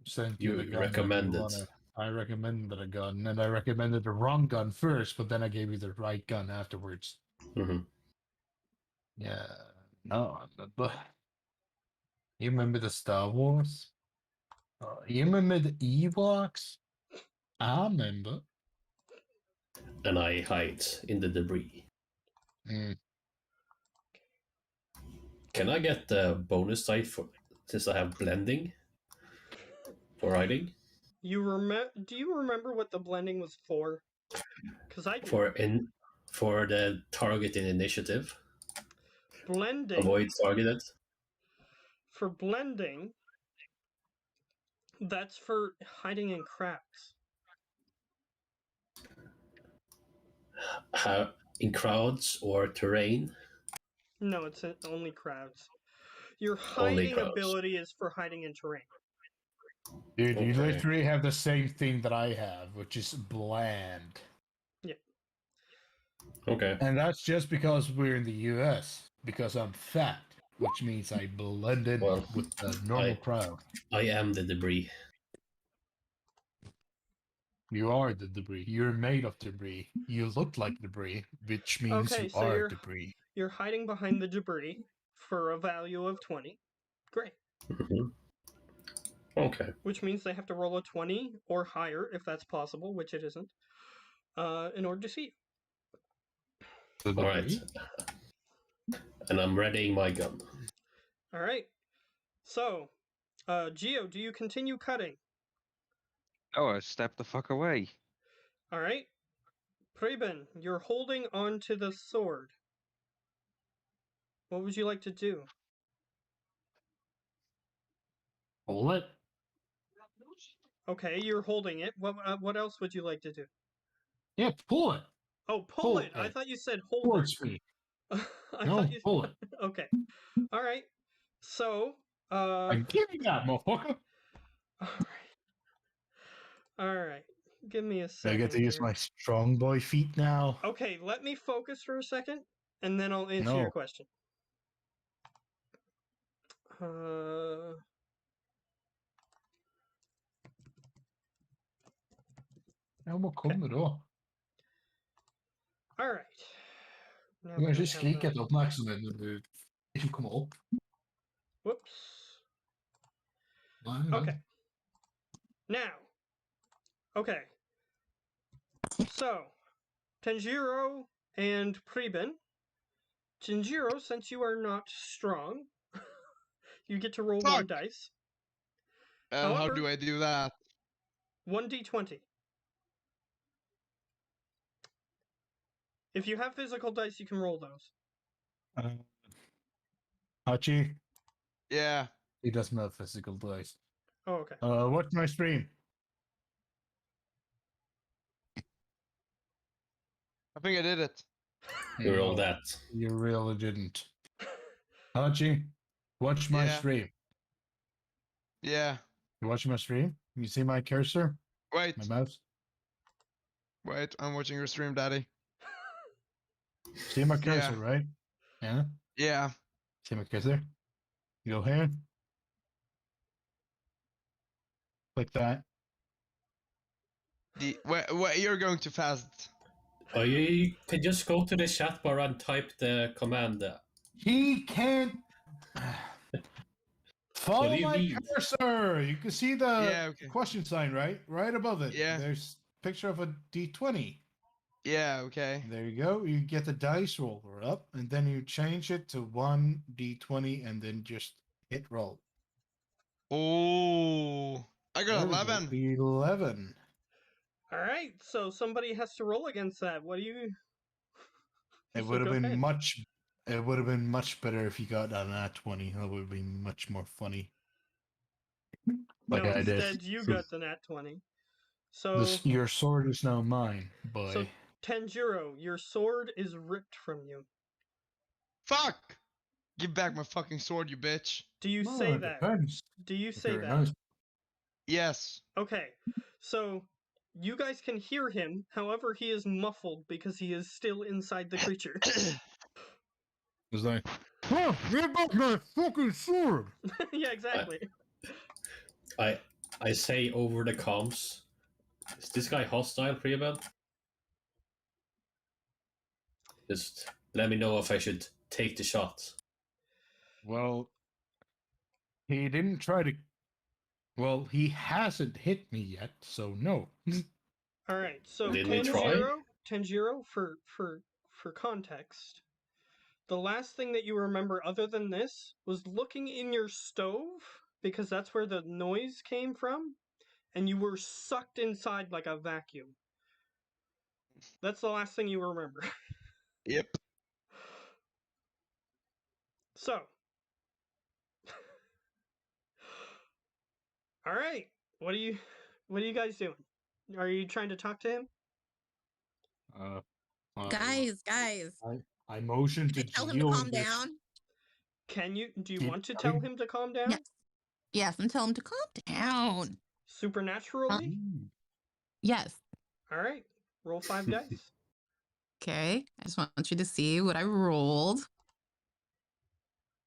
[SPEAKER 7] sent you
[SPEAKER 5] You
[SPEAKER 7] the gun. that
[SPEAKER 5] recommended.
[SPEAKER 7] I recommended a gun, and I recommended the wrong gun first, but then I gave you the right gun afterwards.
[SPEAKER 5] hmm
[SPEAKER 7] Yeah, no, but you remember the Star Wars? You remember the Ewoks? I remember.
[SPEAKER 5] And I hide in the debris.
[SPEAKER 7] Mm.
[SPEAKER 5] Can I get the bonus die for since I have blending for hiding?
[SPEAKER 3] Do you remember what the blending was for? Because I do.
[SPEAKER 5] For the target in initiative.
[SPEAKER 3] Blending.
[SPEAKER 5] Avoid targeted.
[SPEAKER 3] For blending, that's for hiding in cracks.
[SPEAKER 5] In crowds or terrain.
[SPEAKER 3] No, it's only crowds. Your
[SPEAKER 5] Only
[SPEAKER 3] hiding
[SPEAKER 5] crowds.
[SPEAKER 3] ability is for hiding in terrain.
[SPEAKER 7] Dude, you
[SPEAKER 5] Okay.
[SPEAKER 7] literally have the same thing that I have, which is bland.
[SPEAKER 5] Okay.
[SPEAKER 7] And that's just because we're in the US, because I'm fat, which means I blend in
[SPEAKER 5] Well,
[SPEAKER 7] with the normal crowd.
[SPEAKER 5] I am the debris.
[SPEAKER 7] You are the debris. You're made of debris. You look like debris, which means
[SPEAKER 3] Okay,
[SPEAKER 7] you
[SPEAKER 3] so
[SPEAKER 7] are
[SPEAKER 3] you're-
[SPEAKER 7] debris.
[SPEAKER 3] You're hiding behind the debris for a value of 20. Great.
[SPEAKER 5] Mhm. Okay.
[SPEAKER 3] Which means they have to roll a 20 or higher, if that's possible, which it isn't, in order to see you.
[SPEAKER 7] The
[SPEAKER 5] All right.
[SPEAKER 7] debris?
[SPEAKER 5] And I'm readying my gun.
[SPEAKER 3] All right. So, Gio, do you continue cutting?
[SPEAKER 4] Oh, I stepped the fuck away.
[SPEAKER 3] All right. Preben, you're holding on to the sword. What would you like to do?
[SPEAKER 7] Hold it.
[SPEAKER 3] Okay, you're holding it. What else would you like to do?
[SPEAKER 7] Yeah, pull it.
[SPEAKER 3] Oh, pull
[SPEAKER 7] Pull
[SPEAKER 3] it. I
[SPEAKER 7] it.
[SPEAKER 3] thought you said hold
[SPEAKER 7] Towards
[SPEAKER 3] it.
[SPEAKER 7] me.
[SPEAKER 3] I
[SPEAKER 7] No,
[SPEAKER 3] thought you
[SPEAKER 7] pull it.
[SPEAKER 3] Okay. All right. So,
[SPEAKER 7] I give you that, motherfucker.
[SPEAKER 3] all right. All right. Give me a
[SPEAKER 7] I
[SPEAKER 3] second.
[SPEAKER 7] get to use
[SPEAKER 3] here.
[SPEAKER 7] my strong boy feet now.
[SPEAKER 3] Okay, let me focus for a second, and then I'll answer your
[SPEAKER 7] No.
[SPEAKER 3] question.
[SPEAKER 7] Ja, maar kom erop.
[SPEAKER 3] All right. Now
[SPEAKER 7] Je
[SPEAKER 3] that
[SPEAKER 7] moet
[SPEAKER 3] I
[SPEAKER 7] eens
[SPEAKER 3] have
[SPEAKER 7] kijken,
[SPEAKER 3] the-
[SPEAKER 7] het opmerkzaamheid. Even kom op.
[SPEAKER 3] Whoops.
[SPEAKER 7] Maar,
[SPEAKER 3] Okay. Now. Okay. So, Tanjiro and Preben. Tanjiro, since you are not strong, you get to roll one
[SPEAKER 2] Fuck.
[SPEAKER 3] dice.
[SPEAKER 2] How
[SPEAKER 3] However-
[SPEAKER 2] do I do that?
[SPEAKER 3] 1d20. If you have physical dice, you can roll those.
[SPEAKER 7] Hachi,
[SPEAKER 2] Yeah.
[SPEAKER 7] he doesn't have physical dice.
[SPEAKER 3] Oh, okay.
[SPEAKER 7] Watch my stream.
[SPEAKER 2] I think I did it.
[SPEAKER 5] You roll
[SPEAKER 7] No,
[SPEAKER 5] that.
[SPEAKER 7] You really didn't. Hachi, watch my
[SPEAKER 2] Yeah.
[SPEAKER 7] stream.
[SPEAKER 2] Yeah.
[SPEAKER 7] You watch my stream? You see my cursor?
[SPEAKER 2] Wait.
[SPEAKER 7] My mouse?
[SPEAKER 2] Wait. I'm watching your stream, Daddy.
[SPEAKER 7] See my cursor,
[SPEAKER 2] Yeah.
[SPEAKER 7] right? Yeah?
[SPEAKER 2] Yeah.
[SPEAKER 7] See my cursor? You go here. Click that.
[SPEAKER 2] Where you're going too fast.
[SPEAKER 5] Oh, you can just go to the chat bar and type the command.
[SPEAKER 7] He can't follow
[SPEAKER 5] do you
[SPEAKER 7] my
[SPEAKER 5] mean?
[SPEAKER 7] cursor. You can see the
[SPEAKER 2] Yeah, okay.
[SPEAKER 7] question sign, right? Right above it.
[SPEAKER 2] Yeah.
[SPEAKER 7] There's a picture of a D20.
[SPEAKER 2] Yeah, okay.
[SPEAKER 7] There you go. You get the dice roller up, and then you change it to 1d20, and then just hit roll.
[SPEAKER 2] Oh, I got
[SPEAKER 7] There we go,
[SPEAKER 2] 11.
[SPEAKER 7] 11.
[SPEAKER 3] All right, so somebody has to roll against that. What do you?
[SPEAKER 7] It
[SPEAKER 3] So
[SPEAKER 7] would have
[SPEAKER 3] go
[SPEAKER 7] been
[SPEAKER 3] ahead.
[SPEAKER 7] much. It would have been much better if you got that at 20. That would have been much more funny. Like
[SPEAKER 3] no,
[SPEAKER 7] I did.
[SPEAKER 3] instead you got the nat 20. So
[SPEAKER 7] Your sword is now mine, boy.
[SPEAKER 3] So Tanjiro, your sword is ripped from you.
[SPEAKER 2] Fuck! Give back my fucking sword, you bitch.
[SPEAKER 3] Do you
[SPEAKER 7] Well,
[SPEAKER 3] say
[SPEAKER 7] it
[SPEAKER 3] that?
[SPEAKER 7] depends.
[SPEAKER 3] Do you
[SPEAKER 7] If
[SPEAKER 3] say
[SPEAKER 7] you're a
[SPEAKER 3] that?
[SPEAKER 7] nice-
[SPEAKER 2] Yes.
[SPEAKER 3] Okay, so you guys can hear him. However, he is muffled because he is still inside the creature.
[SPEAKER 7] It's like, oh, give back my fucking sword!
[SPEAKER 3] Yeah, exactly.
[SPEAKER 5] I say over the comms. Is this guy hostile, Prieben? Just let me know if I should take the shot.
[SPEAKER 7] Well, he didn't try to. Well, he hasn't hit me yet, so no.
[SPEAKER 3] All right, so
[SPEAKER 5] Didn't we try?
[SPEAKER 3] Tanjiro, for context, the last thing that you remember other than this was looking in your stove because that's where the noise came from, and you were sucked inside like a vacuum. That's the last thing you remember.
[SPEAKER 2] Yep.
[SPEAKER 3] So, all right, what are you guys doing? Are you trying to talk to him?
[SPEAKER 6] Guys,
[SPEAKER 7] I motioned to
[SPEAKER 6] tell him to
[SPEAKER 7] Gio
[SPEAKER 6] calm
[SPEAKER 7] and this-
[SPEAKER 6] down.
[SPEAKER 3] Do you
[SPEAKER 7] Keep
[SPEAKER 3] want to
[SPEAKER 7] telling-
[SPEAKER 3] tell him to calm down?
[SPEAKER 6] Yes. Yes, and tell him to calm down.
[SPEAKER 3] Supernaturally?
[SPEAKER 6] Yes.
[SPEAKER 3] All right, roll 5 dice.
[SPEAKER 6] Okay. I just want you to see what I rolled.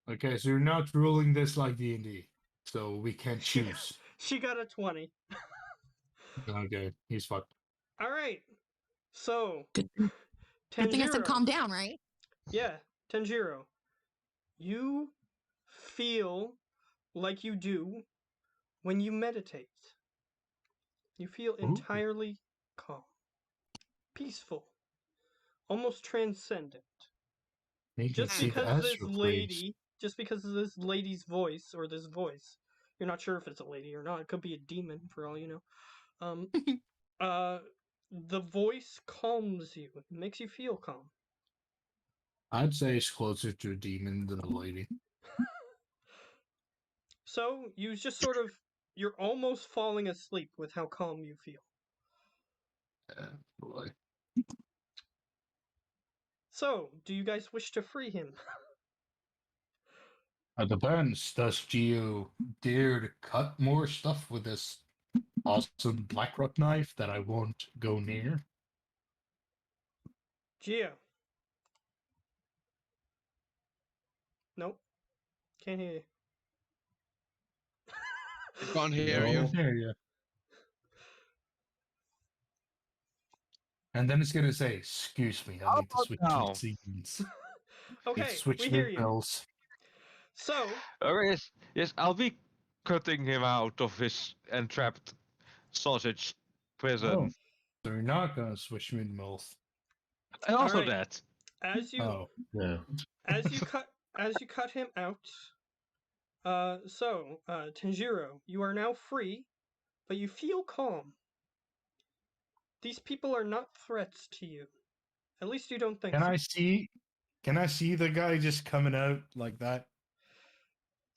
[SPEAKER 7] Okay, so you're not ruling this like D&D, so we can't choose.
[SPEAKER 3] She got a 20.
[SPEAKER 7] Okay, he's fucked.
[SPEAKER 3] All right, so
[SPEAKER 6] Good thing I said
[SPEAKER 3] Tanjiro.
[SPEAKER 6] calm down, right?
[SPEAKER 3] Yeah, Tanjiro, you feel like you do when you meditate. You feel
[SPEAKER 7] Ooh.
[SPEAKER 3] entirely calm, peaceful, almost transcendent.
[SPEAKER 7] You can
[SPEAKER 3] Just
[SPEAKER 7] see the
[SPEAKER 3] because this
[SPEAKER 7] astral planes.
[SPEAKER 3] lady, just because of this lady's voice or this voice, you're not sure if it's a lady or not. It could be a demon for all you know. The voice calms you, it makes you feel calm.
[SPEAKER 7] I'd say it's closer to a demon than a lady.
[SPEAKER 3] So you just sort of, you're almost falling asleep with how calm you feel.
[SPEAKER 7] Boy.
[SPEAKER 3] So, do you guys wish to free him?
[SPEAKER 7] It depends. Does Gio dare to cut more stuff with this awesome Blackrock knife that I won't go near?
[SPEAKER 3] Gio. Nope. Can't hear you.
[SPEAKER 2] I can't hear you.
[SPEAKER 7] Hear you. And then it's gonna say, "Excuse me, I
[SPEAKER 4] How
[SPEAKER 7] need to
[SPEAKER 4] about
[SPEAKER 7] switch
[SPEAKER 4] now?
[SPEAKER 7] scenes.
[SPEAKER 3] Okay,
[SPEAKER 7] Switch
[SPEAKER 3] we hear you.
[SPEAKER 7] bills."
[SPEAKER 3] So,
[SPEAKER 4] Yes, I'll be cutting him out of his entrapped sausage prison.
[SPEAKER 7] Oh, so you're not gonna switch mid-mills.
[SPEAKER 4] And also
[SPEAKER 3] Alright.
[SPEAKER 4] that.
[SPEAKER 3] as you
[SPEAKER 7] Oh,
[SPEAKER 5] Yeah.
[SPEAKER 3] as you cut him out, Tanjiro, you are now free, but you feel calm. These people are not threats to you. At least you don't think
[SPEAKER 7] can
[SPEAKER 3] so.
[SPEAKER 7] I see? Can I see the guy just coming out like that?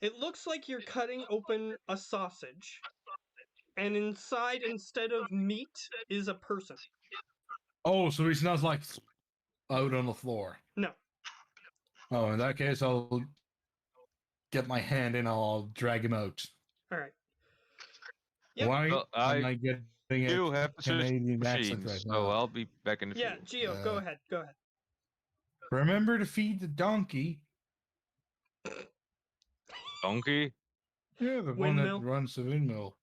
[SPEAKER 3] It looks like you're cutting open a sausage, and inside, instead of meat, is a person.
[SPEAKER 7] Oh, so he's not like out on the floor.
[SPEAKER 3] No.
[SPEAKER 7] Oh, in that case, I'll get my hand and I'll drag him out.
[SPEAKER 3] All right. Yep.
[SPEAKER 7] Why
[SPEAKER 4] Well,
[SPEAKER 7] am I getting
[SPEAKER 4] You
[SPEAKER 7] a
[SPEAKER 4] have to switch
[SPEAKER 7] Canadian accent
[SPEAKER 4] machines,
[SPEAKER 7] right
[SPEAKER 4] so
[SPEAKER 7] now?
[SPEAKER 4] I'll be back in a
[SPEAKER 3] Yeah,
[SPEAKER 4] few.
[SPEAKER 3] Gio, go ahead. Go ahead.
[SPEAKER 7] Remember to feed the donkey.
[SPEAKER 4] Donkey?
[SPEAKER 7] Yeah, the one
[SPEAKER 3] Windmill?
[SPEAKER 7] that runs the windmill.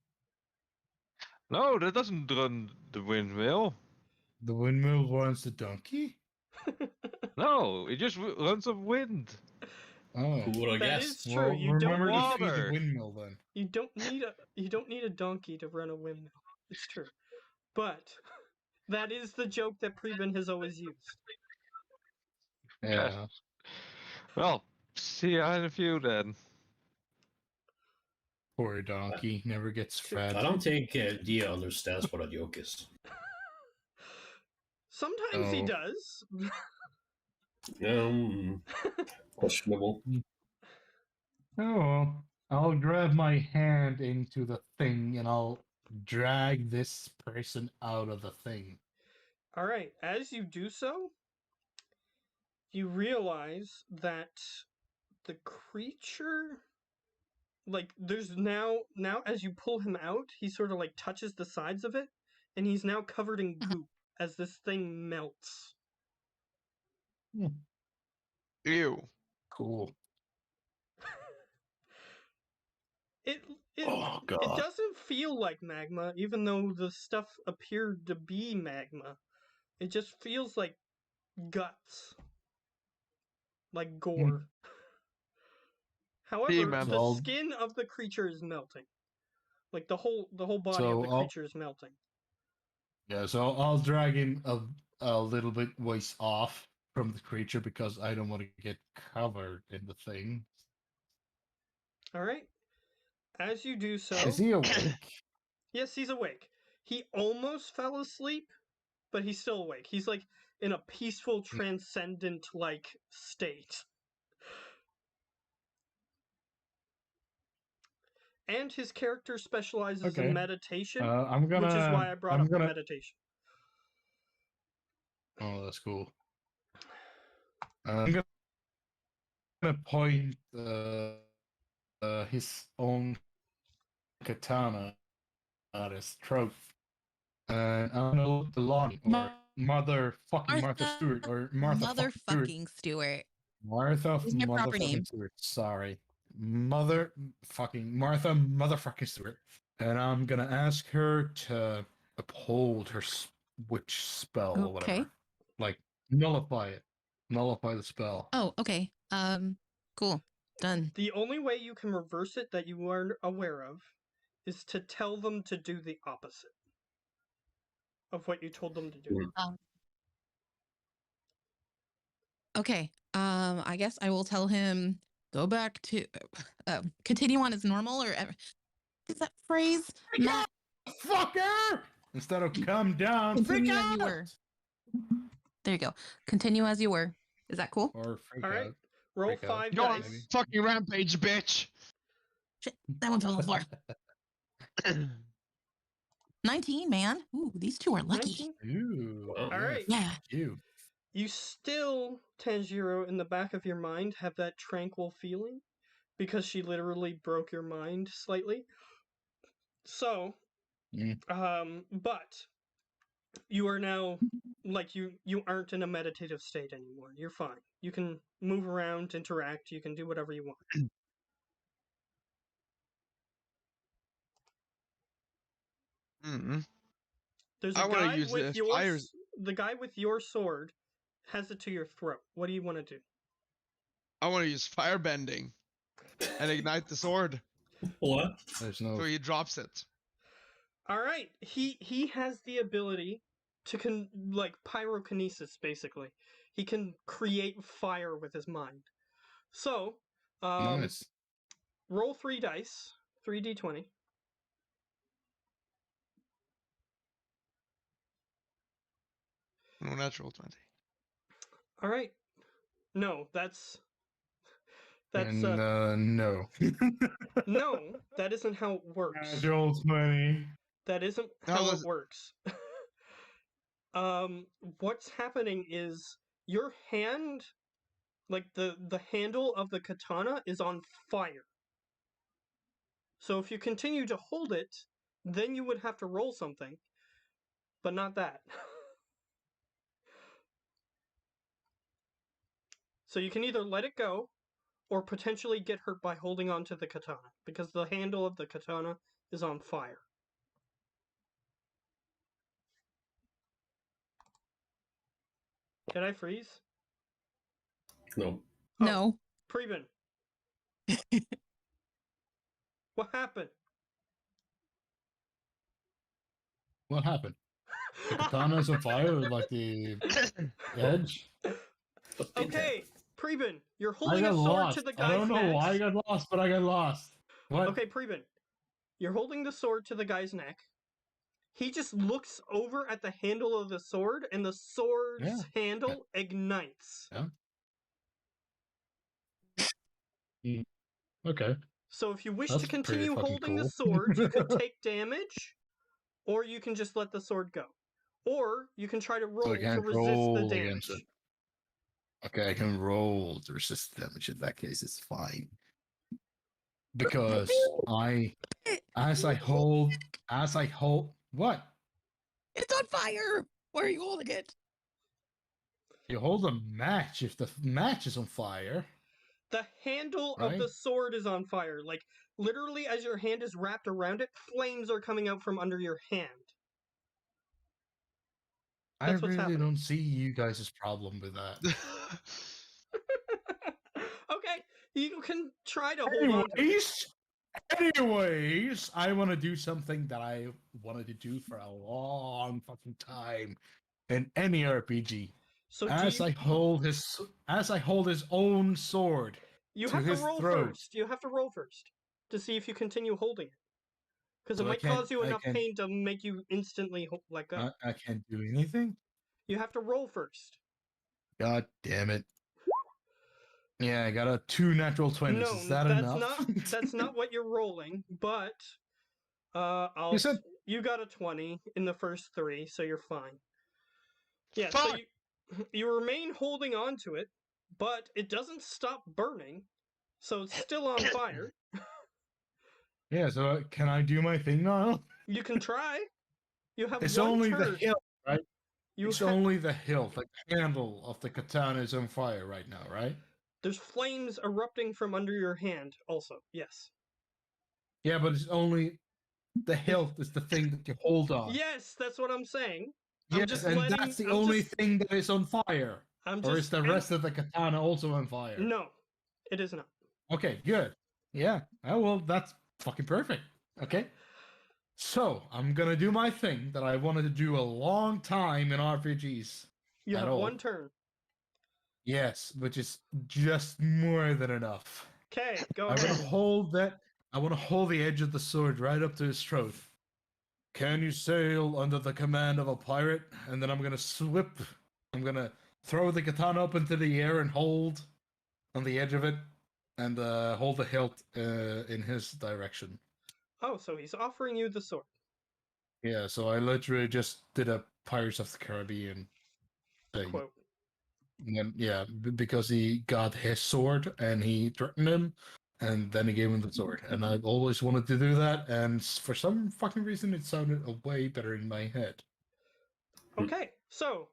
[SPEAKER 4] No, that doesn't run the windmill.
[SPEAKER 7] The windmill runs the donkey?
[SPEAKER 4] No, it just runs of wind.
[SPEAKER 7] Oh.
[SPEAKER 5] Who would have
[SPEAKER 3] That
[SPEAKER 5] guessed?
[SPEAKER 3] is true.
[SPEAKER 7] Well,
[SPEAKER 3] You don't
[SPEAKER 7] remember
[SPEAKER 3] need
[SPEAKER 7] to feed the
[SPEAKER 4] Water.
[SPEAKER 7] windmill then.
[SPEAKER 3] you don't need a donkey to run a windmill. It's true. But that is the joke that Preben has always used.
[SPEAKER 7] Yeah.
[SPEAKER 4] Well, see ya in a few then.
[SPEAKER 7] Poor donkey never gets fed.
[SPEAKER 5] I don't think Dia understands what a joke is.
[SPEAKER 3] Sometimes he
[SPEAKER 7] Oh.
[SPEAKER 3] does.
[SPEAKER 5] Questionable.
[SPEAKER 7] Oh, well. I'll grab my hand into the thing and I'll drag this person out of the thing.
[SPEAKER 3] All right. As you do so, you realize that the creature, like, there's now as you pull him out, he sort of like touches the sides of it, and he's now covered in goop as this thing melts.
[SPEAKER 2] Ew.
[SPEAKER 7] Cool.
[SPEAKER 3] It
[SPEAKER 8] Oh,
[SPEAKER 3] it
[SPEAKER 8] God.
[SPEAKER 3] doesn't feel like magma, even though the stuff appeared to be magma. It just feels like guts, like gore. However,
[SPEAKER 2] man.
[SPEAKER 3] the
[SPEAKER 7] Well-
[SPEAKER 3] skin of the creature is melting. Like the whole body
[SPEAKER 7] So
[SPEAKER 3] of the
[SPEAKER 7] I'll-
[SPEAKER 3] creature is melting.
[SPEAKER 7] Yeah, so I'll drag him a little bit ways off from the creature because I don't want to get covered in the thing.
[SPEAKER 3] All right. As you do so,
[SPEAKER 7] Is he awake?
[SPEAKER 3] yes, he's awake. He almost fell asleep, but he's still awake. He's like in a peaceful, transcendent like state. And his character specializes
[SPEAKER 7] Okay.
[SPEAKER 3] in meditation,
[SPEAKER 7] I'm gonna.
[SPEAKER 3] which is why I brought
[SPEAKER 7] I'm
[SPEAKER 3] up the
[SPEAKER 7] gonna.
[SPEAKER 3] meditation.
[SPEAKER 7] Oh, that's cool. I'm gonna point his own katana at his throat, and I'm gonna look the Lonnie or Martha Stewart or Martha fucking Stewart.
[SPEAKER 6] Motherfucking Stewart.
[SPEAKER 7] Martha
[SPEAKER 6] Isn't your proper name?
[SPEAKER 7] motherfucking Stewart. Sorry, Martha motherfucking Stewart, and I'm gonna ask her to uphold her witch spell or
[SPEAKER 6] Okay.
[SPEAKER 7] whatever, like nullify it, nullify the spell.
[SPEAKER 6] Oh, okay. Cool. Done.
[SPEAKER 3] The only way you can reverse it that you are aware of is to tell them to do the opposite of what you told them to do.
[SPEAKER 6] Okay. I guess I will tell him go back to continue on as normal or is that phrase not
[SPEAKER 7] Fucker! Instead of come down, freak
[SPEAKER 6] continue as you
[SPEAKER 7] out!
[SPEAKER 6] were. There you go. Continue as you were. Is that cool?
[SPEAKER 7] Or freak
[SPEAKER 3] All right.
[SPEAKER 7] out.
[SPEAKER 3] Roll
[SPEAKER 7] Freak out.
[SPEAKER 3] 5
[SPEAKER 2] Go on
[SPEAKER 3] dice.
[SPEAKER 2] fucking rampage, bitch.
[SPEAKER 6] Shit, that one fell on the floor. 19, man. Ooh, these two are lucky.
[SPEAKER 3] 19?
[SPEAKER 7] Ooh.
[SPEAKER 5] All
[SPEAKER 3] right.
[SPEAKER 6] Yeah.
[SPEAKER 7] You.
[SPEAKER 3] You still, Tanjiro, in the back of your mind, have that tranquil feeling because she literally broke your mind slightly. So, but you are now like you aren't in a meditative state anymore. You're fine. You can move around, interact. You can do whatever you want.
[SPEAKER 2] Mm.
[SPEAKER 3] There's
[SPEAKER 2] I
[SPEAKER 3] a
[SPEAKER 2] wanna
[SPEAKER 3] guy
[SPEAKER 2] use
[SPEAKER 3] with
[SPEAKER 2] the
[SPEAKER 3] your
[SPEAKER 2] fire-
[SPEAKER 3] the guy with your sword has it to your throat. What do you want to do?
[SPEAKER 2] I want to use firebending and ignite the sword
[SPEAKER 5] What?
[SPEAKER 7] There's no.
[SPEAKER 2] so he drops it.
[SPEAKER 3] All right, he has the ability to like pyrokinesis. Basically, he can create fire with his mind. So,
[SPEAKER 7] Nice.
[SPEAKER 3] roll 3 dice, 3d20.
[SPEAKER 2] No natural 20.
[SPEAKER 3] All right, no, that's That's
[SPEAKER 7] And no.
[SPEAKER 3] no, that isn't how it works.
[SPEAKER 7] Natural 20.
[SPEAKER 3] That isn't
[SPEAKER 2] How
[SPEAKER 3] how
[SPEAKER 2] does
[SPEAKER 3] it
[SPEAKER 2] it-
[SPEAKER 3] works. What's happening is your hand, like the handle of the katana, is on fire. So if you continue to hold it, then you would have to roll something, but not that. So you can either let it go, or potentially get hurt by holding on to the katana, because the handle of the katana is on fire. Did I freeze?
[SPEAKER 5] No.
[SPEAKER 3] Oh.
[SPEAKER 6] No.
[SPEAKER 3] Preben. What happened?
[SPEAKER 7] What happened? The katana's on fire with like the edge.
[SPEAKER 3] Okay, Preben, you're
[SPEAKER 7] I
[SPEAKER 3] holding a
[SPEAKER 7] got
[SPEAKER 3] sword
[SPEAKER 7] lost.
[SPEAKER 3] to the
[SPEAKER 7] I
[SPEAKER 3] guy's
[SPEAKER 7] don't know why I
[SPEAKER 3] neck.
[SPEAKER 7] got lost, but I got lost. What?
[SPEAKER 3] Okay, Preben, you're holding the sword to the guy's neck. He just looks over at the handle of the sword, and the sword's handle ignites.
[SPEAKER 7] Okay.
[SPEAKER 3] So if you wish
[SPEAKER 7] That's
[SPEAKER 3] to
[SPEAKER 7] pretty
[SPEAKER 3] continue
[SPEAKER 7] fucking
[SPEAKER 3] holding the
[SPEAKER 7] cool.
[SPEAKER 3] sword, you could take damage, or you can just let the sword go. Or you can try to roll
[SPEAKER 7] I
[SPEAKER 3] to
[SPEAKER 7] can't
[SPEAKER 3] resist the
[SPEAKER 7] roll
[SPEAKER 3] damage.
[SPEAKER 7] against it. Okay, I can roll to resist damage. In that case, it's fine. Because as I hold, what?
[SPEAKER 6] It's on fire. Why are you holding it?
[SPEAKER 7] You hold a match if the match is on fire.
[SPEAKER 3] The handle of the
[SPEAKER 7] Right.
[SPEAKER 3] sword is on fire. Like, literally, as your hand is wrapped around it, flames are coming out from under your hand.
[SPEAKER 7] I
[SPEAKER 3] That's what's
[SPEAKER 7] really
[SPEAKER 3] happening.
[SPEAKER 7] don't see you guys' problem with that.
[SPEAKER 3] Okay, you can try to hold on to it.
[SPEAKER 7] Anyways, I want to do something that I wanted to do for a long fucking time in any RPG.
[SPEAKER 3] So
[SPEAKER 7] As I hold his own sword
[SPEAKER 3] you
[SPEAKER 7] to
[SPEAKER 3] have to
[SPEAKER 7] his
[SPEAKER 3] roll
[SPEAKER 7] throat.
[SPEAKER 3] first. You have to roll first to see if you continue holding it. Because it
[SPEAKER 7] So I
[SPEAKER 3] might
[SPEAKER 7] can't-
[SPEAKER 3] cause you
[SPEAKER 7] I
[SPEAKER 3] enough
[SPEAKER 7] can't-
[SPEAKER 3] pain to make you instantly let go.
[SPEAKER 7] I can't do anything.
[SPEAKER 3] You have to roll first.
[SPEAKER 7] God damn it! Yeah, I got a 2 natural 20s.
[SPEAKER 3] No,
[SPEAKER 7] Is that
[SPEAKER 3] that's
[SPEAKER 7] enough?
[SPEAKER 3] not that's not what you're rolling. But
[SPEAKER 7] You said
[SPEAKER 3] you got a 20 in the first 3, so you're fine. Yeah,
[SPEAKER 2] Fuck!
[SPEAKER 3] so you remain holding on to it, but it doesn't stop burning, so it's still on fire.
[SPEAKER 7] yeah. So can I do my thing now?
[SPEAKER 3] You can try. You have
[SPEAKER 7] It's
[SPEAKER 3] one
[SPEAKER 7] only
[SPEAKER 3] turn.
[SPEAKER 7] the hilt, right?
[SPEAKER 3] You
[SPEAKER 7] It's
[SPEAKER 3] ha-
[SPEAKER 7] only the hilt, like the handle of the katana is on fire right now, right?
[SPEAKER 3] There's flames erupting from under your hand. Also, yes.
[SPEAKER 7] Yeah, but it's only the hilt is the thing that you hold on.
[SPEAKER 3] Yes, that's what I'm saying. I'm
[SPEAKER 7] Yes,
[SPEAKER 3] just
[SPEAKER 7] and
[SPEAKER 3] letting-
[SPEAKER 7] that's the
[SPEAKER 3] I'm
[SPEAKER 7] only
[SPEAKER 3] just-
[SPEAKER 7] thing that is on fire.
[SPEAKER 3] I'm
[SPEAKER 7] Or is
[SPEAKER 3] just
[SPEAKER 7] the rest of the katana also on fire?
[SPEAKER 3] No, it is not.
[SPEAKER 7] Okay, good. Yeah. Oh, well, that's fucking perfect. Okay. So, I'm gonna do my thing that I wanted to do a long time in RPGs.
[SPEAKER 3] You
[SPEAKER 7] At
[SPEAKER 3] have
[SPEAKER 7] all.
[SPEAKER 3] one turn.
[SPEAKER 7] Yes, which is just more than enough.
[SPEAKER 3] Okay, go
[SPEAKER 7] I want
[SPEAKER 3] ahead.
[SPEAKER 7] to hold that. I want to hold the edge of the sword right up to his throat. Can you sail under the command of a pirate? And then I'm gonna slip. I'm gonna throw the katana up into the air and hold on the edge of it, and hold the hilt in his direction.
[SPEAKER 3] Oh, so he's offering you the sword.
[SPEAKER 7] Yeah, so I literally just did a Pirates of the Caribbean thing.
[SPEAKER 3] Quote.
[SPEAKER 7] And then, yeah, because he got his sword and he threatened him, and then he gave him the sword. And I've always wanted to do that, and for some fucking reason, it sounded way better in my head.
[SPEAKER 3] Okay, so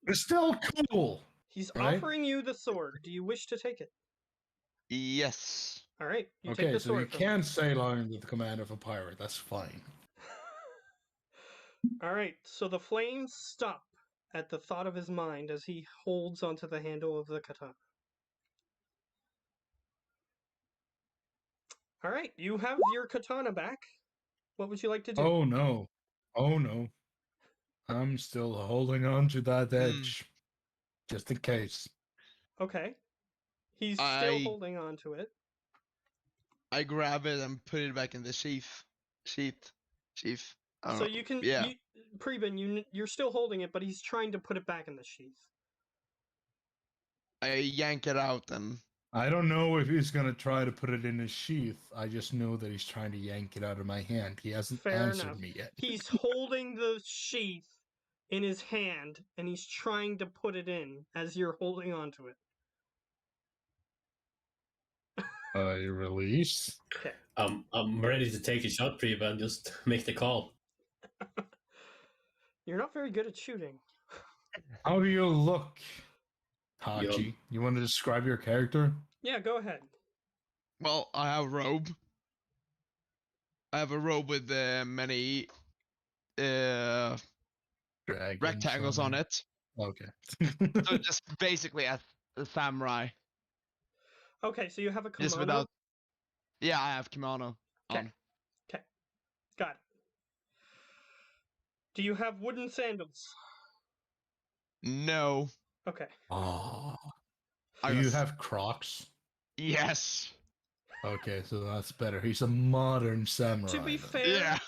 [SPEAKER 7] It's still cool.
[SPEAKER 3] he's
[SPEAKER 7] Right?
[SPEAKER 3] offering you the sword. Do you wish to take it?
[SPEAKER 2] Yes.
[SPEAKER 3] All right, you take
[SPEAKER 7] Okay,
[SPEAKER 3] the
[SPEAKER 7] so you
[SPEAKER 3] sword. from him.
[SPEAKER 7] can sail under the command of a pirate. That's fine.
[SPEAKER 3] All right, so the flames stop at the thought of his mind as he holds onto the handle of the katana. All right, you have your katana back. What would you like to do?
[SPEAKER 7] Oh no. Oh no. I'm still holding on to that edge. Just in case.
[SPEAKER 3] Okay. He's still
[SPEAKER 2] I-
[SPEAKER 3] holding on to it.
[SPEAKER 2] I grab it and put it back in the sheath. Sheath. I don't
[SPEAKER 3] So
[SPEAKER 2] know.
[SPEAKER 3] you can,
[SPEAKER 2] Yeah.
[SPEAKER 3] Preben, you're still holding it, but he's trying to put it back in the sheath.
[SPEAKER 2] I yank it out and
[SPEAKER 7] I don't know if he's gonna try to put it in his sheath. I just know that he's trying to yank it out of my hand. He hasn't
[SPEAKER 3] Fair
[SPEAKER 7] answered
[SPEAKER 3] enough.
[SPEAKER 7] me yet.
[SPEAKER 3] He's holding the sheath in his hand, and he's trying to put it in as you're holding onto it.
[SPEAKER 7] Release.
[SPEAKER 3] Okay.
[SPEAKER 5] I'm ready to take a shot, Preba, and just make the call.
[SPEAKER 3] You're not very good at shooting.
[SPEAKER 7] How do you look, Hachi? You want to describe your character?
[SPEAKER 3] Yeah, go ahead.
[SPEAKER 2] Well, I have a robe. I have a robe with many
[SPEAKER 7] Dragons
[SPEAKER 2] rectangles on it.
[SPEAKER 7] Okay.
[SPEAKER 2] So just basically as a samurai.
[SPEAKER 3] Okay, so you have a kimono.
[SPEAKER 2] Just without. Yeah, I have kimono
[SPEAKER 3] Okay.
[SPEAKER 2] on.
[SPEAKER 3] Got it. Do you have wooden sandals?
[SPEAKER 2] No.
[SPEAKER 3] Okay.
[SPEAKER 7] Oh.
[SPEAKER 2] I
[SPEAKER 7] Do you
[SPEAKER 2] was-
[SPEAKER 7] have Crocs?
[SPEAKER 2] Yes.
[SPEAKER 7] Okay, so that's better. He's a modern samurai.
[SPEAKER 3] To be
[SPEAKER 7] then.
[SPEAKER 3] fair,
[SPEAKER 2] Yeah.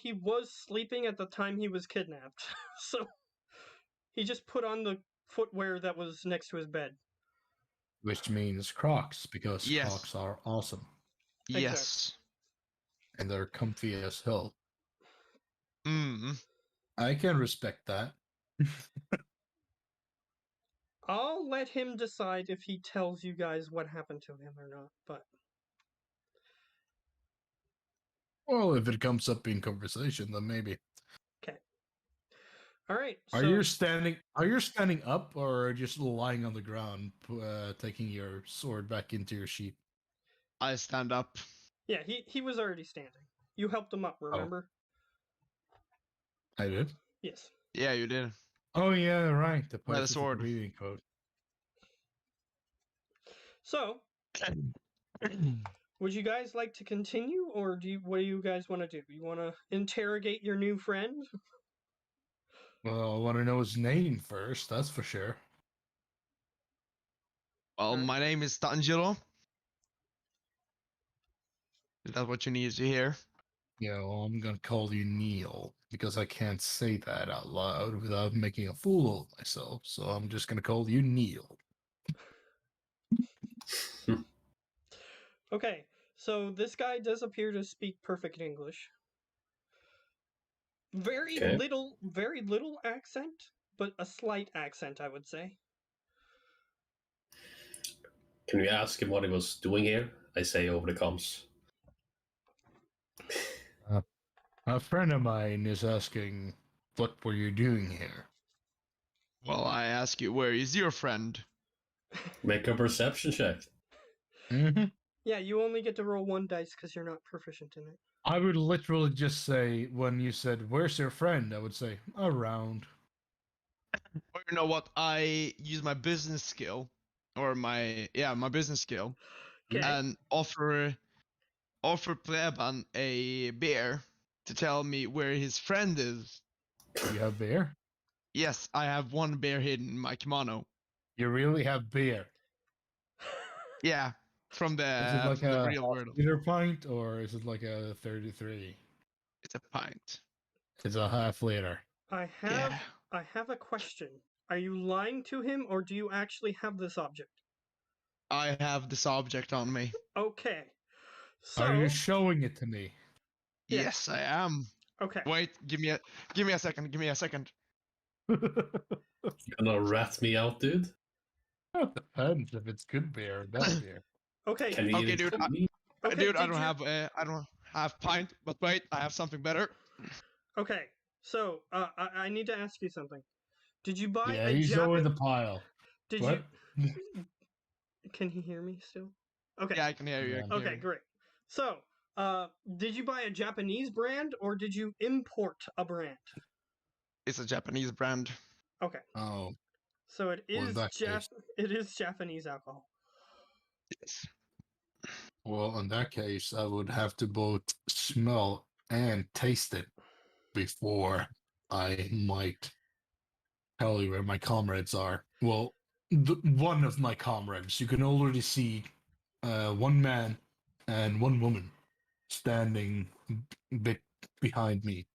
[SPEAKER 3] he was sleeping at the time he was kidnapped. So he just put on the footwear that was next to his bed.
[SPEAKER 7] Which means Crocs, because
[SPEAKER 2] Yes.
[SPEAKER 7] Crocs are awesome.
[SPEAKER 2] Yes.
[SPEAKER 7] And they're comfy as hell.
[SPEAKER 2] Mm.
[SPEAKER 7] I can respect that.
[SPEAKER 3] I'll let him decide if he tells you guys what happened to him or not, but
[SPEAKER 7] Well, if it comes up in conversation, then maybe.
[SPEAKER 3] alright, so
[SPEAKER 7] Are you standing up or just lying on the ground, taking your sword back into your sheath?
[SPEAKER 2] I stand up.
[SPEAKER 3] yeah, he was already standing. You helped him up, remember?
[SPEAKER 7] I did.
[SPEAKER 3] Yes.
[SPEAKER 2] Yeah, you did.
[SPEAKER 7] Oh yeah, right. The
[SPEAKER 2] By the
[SPEAKER 7] Pirates of the
[SPEAKER 2] sword.
[SPEAKER 7] Caribbean code.
[SPEAKER 3] So, would you guys like to continue, or what do you guys want to do? You want to interrogate your new friend?
[SPEAKER 7] Well, I want to know his name first. That's for sure.
[SPEAKER 2] Well,
[SPEAKER 3] Alright.
[SPEAKER 2] my name is Tanjiro. Is that what you need to hear?
[SPEAKER 7] Yeah, well, I'm gonna call you Neil because I can't say that out loud without making a fool of myself. So I'm just gonna call you Neil.
[SPEAKER 3] Okay, so this guy does appear to speak perfect English. Very
[SPEAKER 5] Okay.
[SPEAKER 3] little accent, but a slight accent, I would say.
[SPEAKER 5] Can we ask him what he was doing here? I say over the comms.
[SPEAKER 7] A friend of mine is asking, "What were you doing here?"
[SPEAKER 2] Well, I ask you, where is your friend?
[SPEAKER 5] Make a perception check.
[SPEAKER 7] Mm-hmm.
[SPEAKER 3] Yeah, you only get to roll one dice because you're not proficient in it.
[SPEAKER 7] I would literally just say, when you said, "Where's your friend?" I would say, "Around."
[SPEAKER 2] Or you know what? I use my business skill, or my business skill,
[SPEAKER 3] Okay.
[SPEAKER 2] and offer Preban a beer to tell me where his friend is.
[SPEAKER 7] You have beer?
[SPEAKER 2] Yes, I have one beer hidden in my kimono.
[SPEAKER 7] You really have beer?
[SPEAKER 2] Yeah, from the,
[SPEAKER 7] Is it like
[SPEAKER 2] from the
[SPEAKER 7] a
[SPEAKER 2] real world.
[SPEAKER 7] liter pint or is it like a 33?
[SPEAKER 2] It's a pint.
[SPEAKER 7] It's a half liter.
[SPEAKER 3] I have a question. Are you lying to him, or do you actually have this object?
[SPEAKER 2] I have this object on me.
[SPEAKER 3] Okay. So
[SPEAKER 7] Are you showing it to me?
[SPEAKER 3] Yeah.
[SPEAKER 2] Yes, I am.
[SPEAKER 3] okay.
[SPEAKER 2] Wait, give me a second. Give me a second.
[SPEAKER 5] You gonna rat me out, dude?
[SPEAKER 7] It depends if it's good beer or bad beer.
[SPEAKER 3] Okay.
[SPEAKER 5] Can you
[SPEAKER 2] Okay,
[SPEAKER 5] even
[SPEAKER 2] dude,
[SPEAKER 5] tell me?
[SPEAKER 3] Okay,
[SPEAKER 2] Dude, I
[SPEAKER 3] did
[SPEAKER 2] don't have pint, but wait, I have something better.
[SPEAKER 3] Okay. So I need to ask you something. Did you buy
[SPEAKER 7] Yeah,
[SPEAKER 3] a
[SPEAKER 7] he's over the pile.
[SPEAKER 3] Did
[SPEAKER 7] What?
[SPEAKER 3] you? Can he hear me still? Okay.
[SPEAKER 2] Yeah, I can hear you. I
[SPEAKER 7] Yeah.
[SPEAKER 2] can hear
[SPEAKER 3] Okay,
[SPEAKER 2] you.
[SPEAKER 3] great. So, did you buy a Japanese brand or did you import a brand?
[SPEAKER 2] It's a Japanese brand.
[SPEAKER 3] Okay,
[SPEAKER 7] Oh,
[SPEAKER 3] so it
[SPEAKER 7] Well, in
[SPEAKER 3] is
[SPEAKER 7] that case-
[SPEAKER 3] it is Japanese alcohol.
[SPEAKER 2] Yes.
[SPEAKER 7] well, in that case, I would have to both smell and taste it before I might tell you where my comrades are. Well, one of my comrades. You can already see one man and one woman standing bit behind me.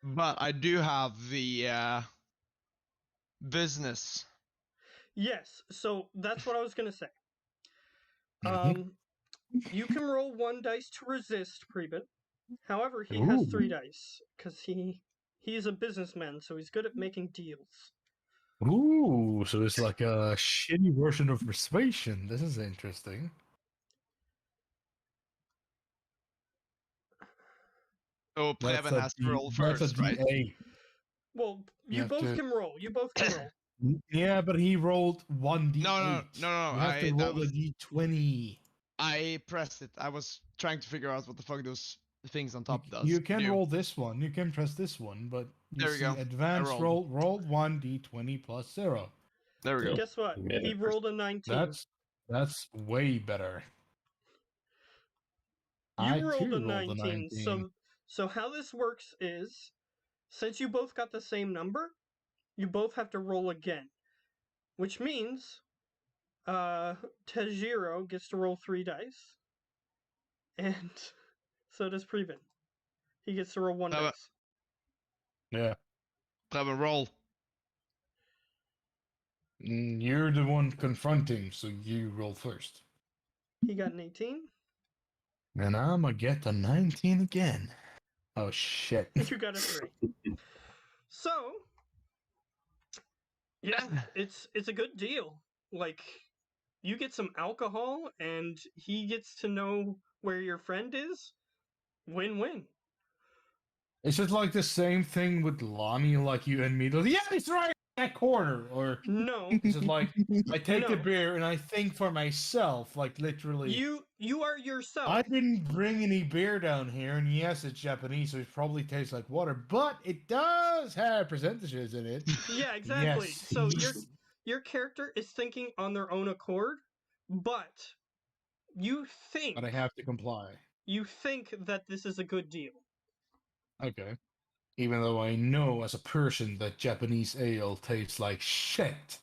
[SPEAKER 2] But I do have the business.
[SPEAKER 3] Yes, so that's what I was gonna say.
[SPEAKER 7] Mhm.
[SPEAKER 3] You can roll 1 dice to resist Preben. However, he has 3 dice because he's a businessman, so he's good at making deals.
[SPEAKER 7] Ooh, so it's like a shitty version of persuasion. This is interesting.
[SPEAKER 2] So
[SPEAKER 7] That's
[SPEAKER 2] Preben has to roll first, right?
[SPEAKER 7] DA.
[SPEAKER 3] Well,
[SPEAKER 7] You
[SPEAKER 3] you
[SPEAKER 7] have
[SPEAKER 3] both
[SPEAKER 7] to-
[SPEAKER 3] can roll. You both can roll.
[SPEAKER 7] Yeah, but he rolled 1d8.
[SPEAKER 2] No,
[SPEAKER 7] You have to
[SPEAKER 2] that
[SPEAKER 7] roll a
[SPEAKER 2] was-
[SPEAKER 7] d20.
[SPEAKER 2] I pressed it. I was trying to figure out what the fuck those things on top does.
[SPEAKER 7] You can
[SPEAKER 2] do.
[SPEAKER 7] roll this one. You can press this one, but you
[SPEAKER 2] There we
[SPEAKER 7] see
[SPEAKER 2] go. I
[SPEAKER 7] advanced
[SPEAKER 2] rolled.
[SPEAKER 7] roll 1d20 plus 0.
[SPEAKER 2] There we go.
[SPEAKER 3] Guess what?
[SPEAKER 5] You made
[SPEAKER 3] He
[SPEAKER 5] it.
[SPEAKER 3] rolled a 19.
[SPEAKER 7] That's way better.
[SPEAKER 3] You
[SPEAKER 7] I
[SPEAKER 3] rolled
[SPEAKER 7] too
[SPEAKER 3] a
[SPEAKER 7] rolled a
[SPEAKER 3] 19.
[SPEAKER 7] 19.
[SPEAKER 3] So how this works is, since you both got the same number, you both have to roll again, which means Tejiro gets to roll 3 dice, and so does Preben. He gets to roll 1
[SPEAKER 2] How about-
[SPEAKER 3] dice.
[SPEAKER 7] Yeah.
[SPEAKER 2] Preben, roll.
[SPEAKER 7] You're the one confronting, so you roll first.
[SPEAKER 3] He got an 18.
[SPEAKER 7] And I'm gonna get the 19 again. Oh shit.
[SPEAKER 3] You got a 3. So, yeah, it's a good deal. Like, you get some alcohol, and he gets to know where your friend is. Win-win.
[SPEAKER 7] Is it like the same thing with Lonnie, like you and me? Like, yeah, it's right in that corner. Or
[SPEAKER 3] No,
[SPEAKER 7] is it like I take the
[SPEAKER 3] No.
[SPEAKER 7] beer and I think for myself, like literally?
[SPEAKER 3] you are yourself.
[SPEAKER 7] I didn't bring any beer down here, and yes, it's Japanese, so it probably tastes like water, but it does have percentages in it.
[SPEAKER 3] Yeah, exactly.
[SPEAKER 7] Yes,
[SPEAKER 3] So
[SPEAKER 7] yes.
[SPEAKER 3] your character is thinking on their own accord, but you think
[SPEAKER 7] But I have to comply.
[SPEAKER 3] that this is a good deal.
[SPEAKER 7] Okay. Even though I know as a person that Japanese ale tastes like shit.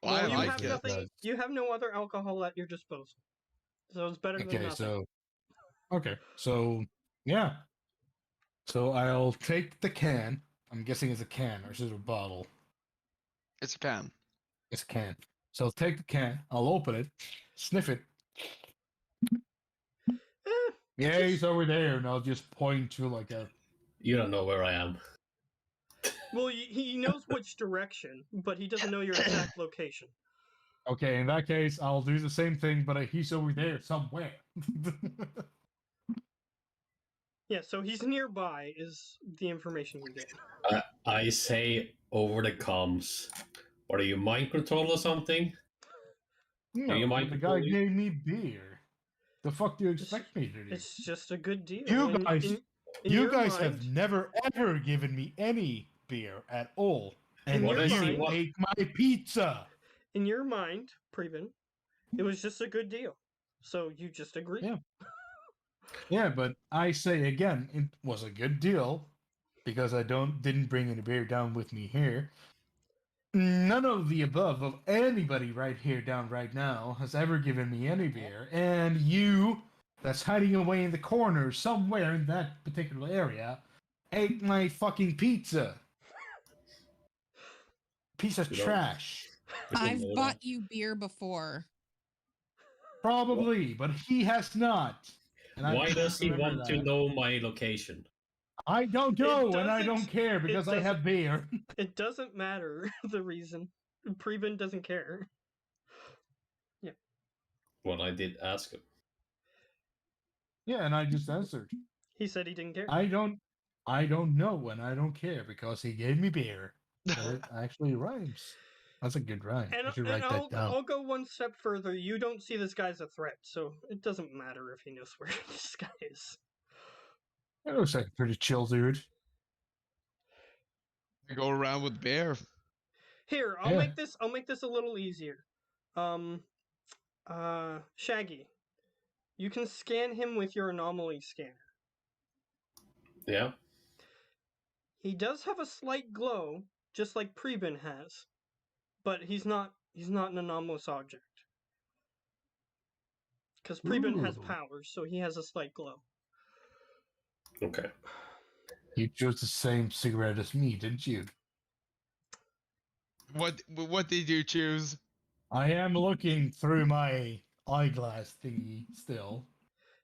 [SPEAKER 2] Well, I
[SPEAKER 3] Well, you
[SPEAKER 2] like
[SPEAKER 3] have
[SPEAKER 2] it.
[SPEAKER 3] nothing. You have no other alcohol at your disposal, so it's better than
[SPEAKER 7] Okay,
[SPEAKER 3] nothing.
[SPEAKER 7] so yeah. So I'll take the can. I'm guessing it's a can or is it a bottle?
[SPEAKER 2] It's a can.
[SPEAKER 7] It's a can. So I'll take the can. I'll open it, sniff it.
[SPEAKER 3] Eh,
[SPEAKER 7] Yeah, he's over there, and I'll just point to like a.
[SPEAKER 5] You don't know where I am.
[SPEAKER 3] well, he knows which direction, but he doesn't know your exact location.
[SPEAKER 7] Okay, in that case, I'll do the same thing, but he's over there somewhere.
[SPEAKER 3] Yeah, so he's nearby is the information you get.
[SPEAKER 5] I say over the comms. What are you, mind control or something?
[SPEAKER 7] No,
[SPEAKER 5] you mind
[SPEAKER 7] the guy
[SPEAKER 5] controlling?
[SPEAKER 7] gave me beer. The fuck do you expect me to do?
[SPEAKER 3] It's just a good deal.
[SPEAKER 7] You
[SPEAKER 3] In-
[SPEAKER 7] guys-
[SPEAKER 3] in
[SPEAKER 7] You
[SPEAKER 3] your
[SPEAKER 7] guys have
[SPEAKER 3] mind-
[SPEAKER 7] never ever given me any beer at all, and
[SPEAKER 3] In your
[SPEAKER 7] you
[SPEAKER 3] mind-
[SPEAKER 7] ate my pizza.
[SPEAKER 3] in your mind, Preben, it was just a good deal. So you just agree.
[SPEAKER 7] Yeah. Yeah, but I say again, it was a good deal because I didn't bring any beer down with me here. None of the above of anybody right here down right now has ever given me any beer, and you, that's hiding away in the corner somewhere in that particular area, ate my fucking pizza. Piece of
[SPEAKER 5] You don't-
[SPEAKER 7] trash.
[SPEAKER 5] You don't
[SPEAKER 6] I've
[SPEAKER 5] know
[SPEAKER 6] bought you beer before.
[SPEAKER 7] Probably, but he has not. And I
[SPEAKER 5] Why
[SPEAKER 7] can't
[SPEAKER 5] does he
[SPEAKER 7] remember
[SPEAKER 5] want to
[SPEAKER 7] that.
[SPEAKER 5] know my location?
[SPEAKER 7] I don't know, and I
[SPEAKER 3] doesn't-
[SPEAKER 7] don't care because I
[SPEAKER 3] doesn't-
[SPEAKER 7] have beer.
[SPEAKER 3] It doesn't matter the reason. Preben doesn't care.
[SPEAKER 5] Well, I did ask him.
[SPEAKER 7] Yeah, and I just answered.
[SPEAKER 3] He said he didn't care.
[SPEAKER 7] I don't know, and I don't care because he gave me beer. So it actually rhymes. That's a good rhyme. I should write that down.
[SPEAKER 3] I'll go one step further. You don't see this guy as a threat, so it doesn't matter if he knows where this guy is.
[SPEAKER 7] It looks like a pretty chill dude.
[SPEAKER 2] We go around with beer.
[SPEAKER 3] Here, I'll
[SPEAKER 7] Yeah.
[SPEAKER 3] make this a little easier. Shaggy, you can scan him with your anomaly scanner.
[SPEAKER 5] Yeah.
[SPEAKER 3] He does have a slight glow, just like Preben has, but he's not an anomalous object. Because Preben has
[SPEAKER 7] Ooh.
[SPEAKER 3] powers, so he has a slight glow.
[SPEAKER 5] Okay.
[SPEAKER 7] You chose the same cigarette as me, didn't you?
[SPEAKER 2] What did you choose?
[SPEAKER 7] I am looking through my eyeglass thingy still.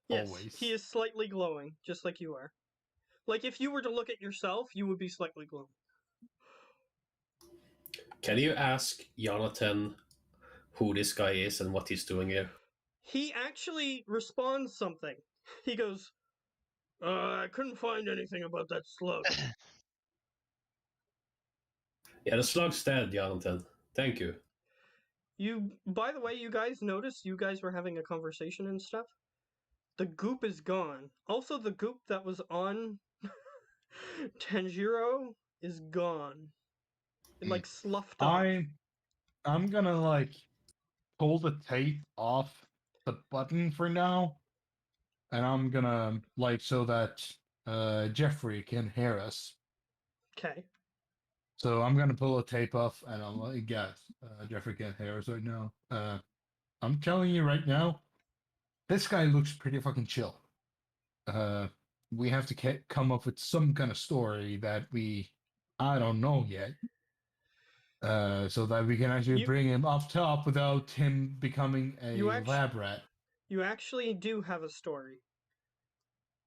[SPEAKER 3] Yes,
[SPEAKER 7] Always.
[SPEAKER 3] he is slightly glowing, just like you are. Like if you were to look at yourself, you would be slightly glowing.
[SPEAKER 5] Can you ask Jonathan who this guy is and what he's doing here?
[SPEAKER 3] He actually responds something. He goes, I couldn't find anything about that slug.
[SPEAKER 5] Yeah, the slug's dead, Jonathan. Thank you.
[SPEAKER 3] By the way, you guys noticed you guys were having a conversation and stuff? The goop is gone. Also, the goop that was on Tanjiro is gone. It like sloughed off.
[SPEAKER 7] I'm gonna like pull the tape off the button for now, and I'm gonna like so that Jeffrey can hear us.
[SPEAKER 3] Okay.
[SPEAKER 7] So I'm gonna pull the tape off, and I'm like, yes, Jeffrey can't hear us right now. I'm telling you right now, this guy looks pretty fucking chill. We have to come up with some kind of story that I don't know yet. So that we can actually bring him up top without him becoming a lab rat.
[SPEAKER 3] You actually do have a story.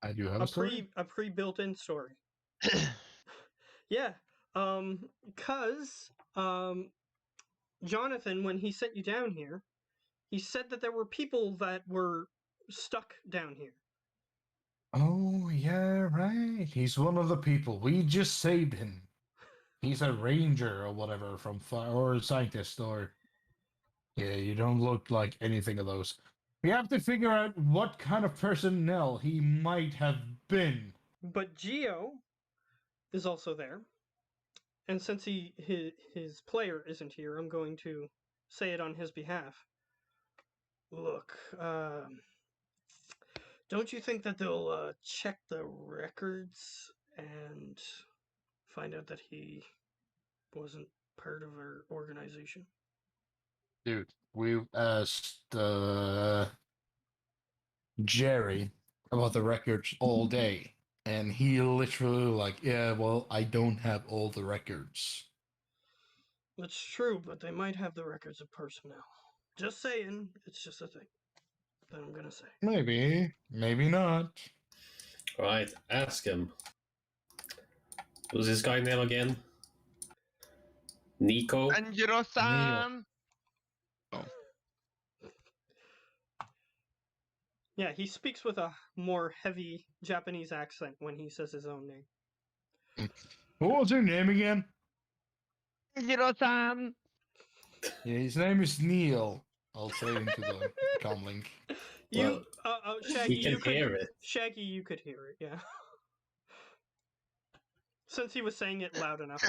[SPEAKER 7] I do have a story?
[SPEAKER 3] A pre-built-in story. Yeah. Cause Jonathan, when he sent you down here, he said that there were people that were stuck down here.
[SPEAKER 7] Oh, yeah, right. He's one of the people. We just saved him. He's a ranger or whatever or a scientist or... Yeah, you don't look like anything of those. We have to figure out what kind of personnel he might have been.
[SPEAKER 3] But Geo is also there. And since his player isn't here, I'm going to say it on his behalf. Look, don't you think that they'll check the records and find out that he wasn't part of our organization?
[SPEAKER 7] Dude, we asked Jerry about the records all day, and he literally like, yeah, well, I don't have all the records.
[SPEAKER 3] That's true, but they might have the records of personnel. Just saying, it's just a thing that I'm gonna say.
[SPEAKER 7] Maybe not.
[SPEAKER 5] Right, ask him. Who's this guy name again? Nico?
[SPEAKER 2] Tanjiro-san!
[SPEAKER 3] Yeah, he speaks with a more heavy Japanese accent when he says his own name.
[SPEAKER 7] What was your name again?
[SPEAKER 2] Tanjiro-san!
[SPEAKER 7] Yeah, his name is Neil. I'll say into the comlink.
[SPEAKER 3] Shaggy,
[SPEAKER 5] he can hear it.
[SPEAKER 3] Shaggy, you could hear it, yeah. Since he was saying it loud enough.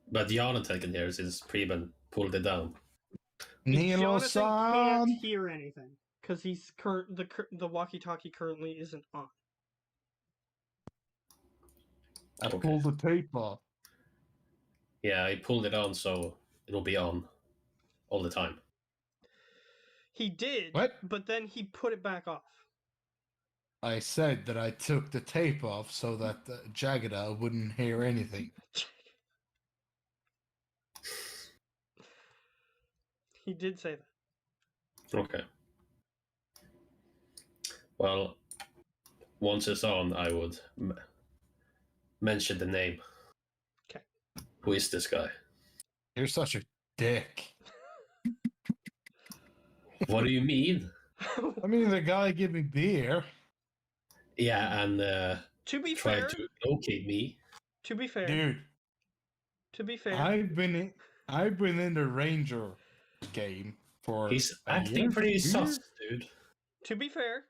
[SPEAKER 5] But Jonathan can hear it since Preben pulled it down.
[SPEAKER 3] Jonathan can't hear anything because he's the walkie-talkie currently isn't on.
[SPEAKER 7] I pulled the tape off.
[SPEAKER 5] Yeah, he pulled it on, so it'll be on all the time.
[SPEAKER 3] He did, but then he put it back off.
[SPEAKER 7] I said that I took the tape off so that Jagada wouldn't hear anything.
[SPEAKER 3] He did say that.
[SPEAKER 5] Okay. Well, once it's on, I would mention the name.
[SPEAKER 3] Okay.
[SPEAKER 5] Who is this guy?
[SPEAKER 7] You're such a dick.
[SPEAKER 5] What do you mean?
[SPEAKER 7] I mean, the guy gave me beer.
[SPEAKER 5] Yeah, and
[SPEAKER 3] to be
[SPEAKER 5] tried
[SPEAKER 3] fair,
[SPEAKER 5] to locate me.
[SPEAKER 3] To be fair,
[SPEAKER 7] dude.
[SPEAKER 3] To be fair,
[SPEAKER 7] I've been in the Ranger game for.
[SPEAKER 5] He's acting pretty sus, dude.
[SPEAKER 3] To be fair,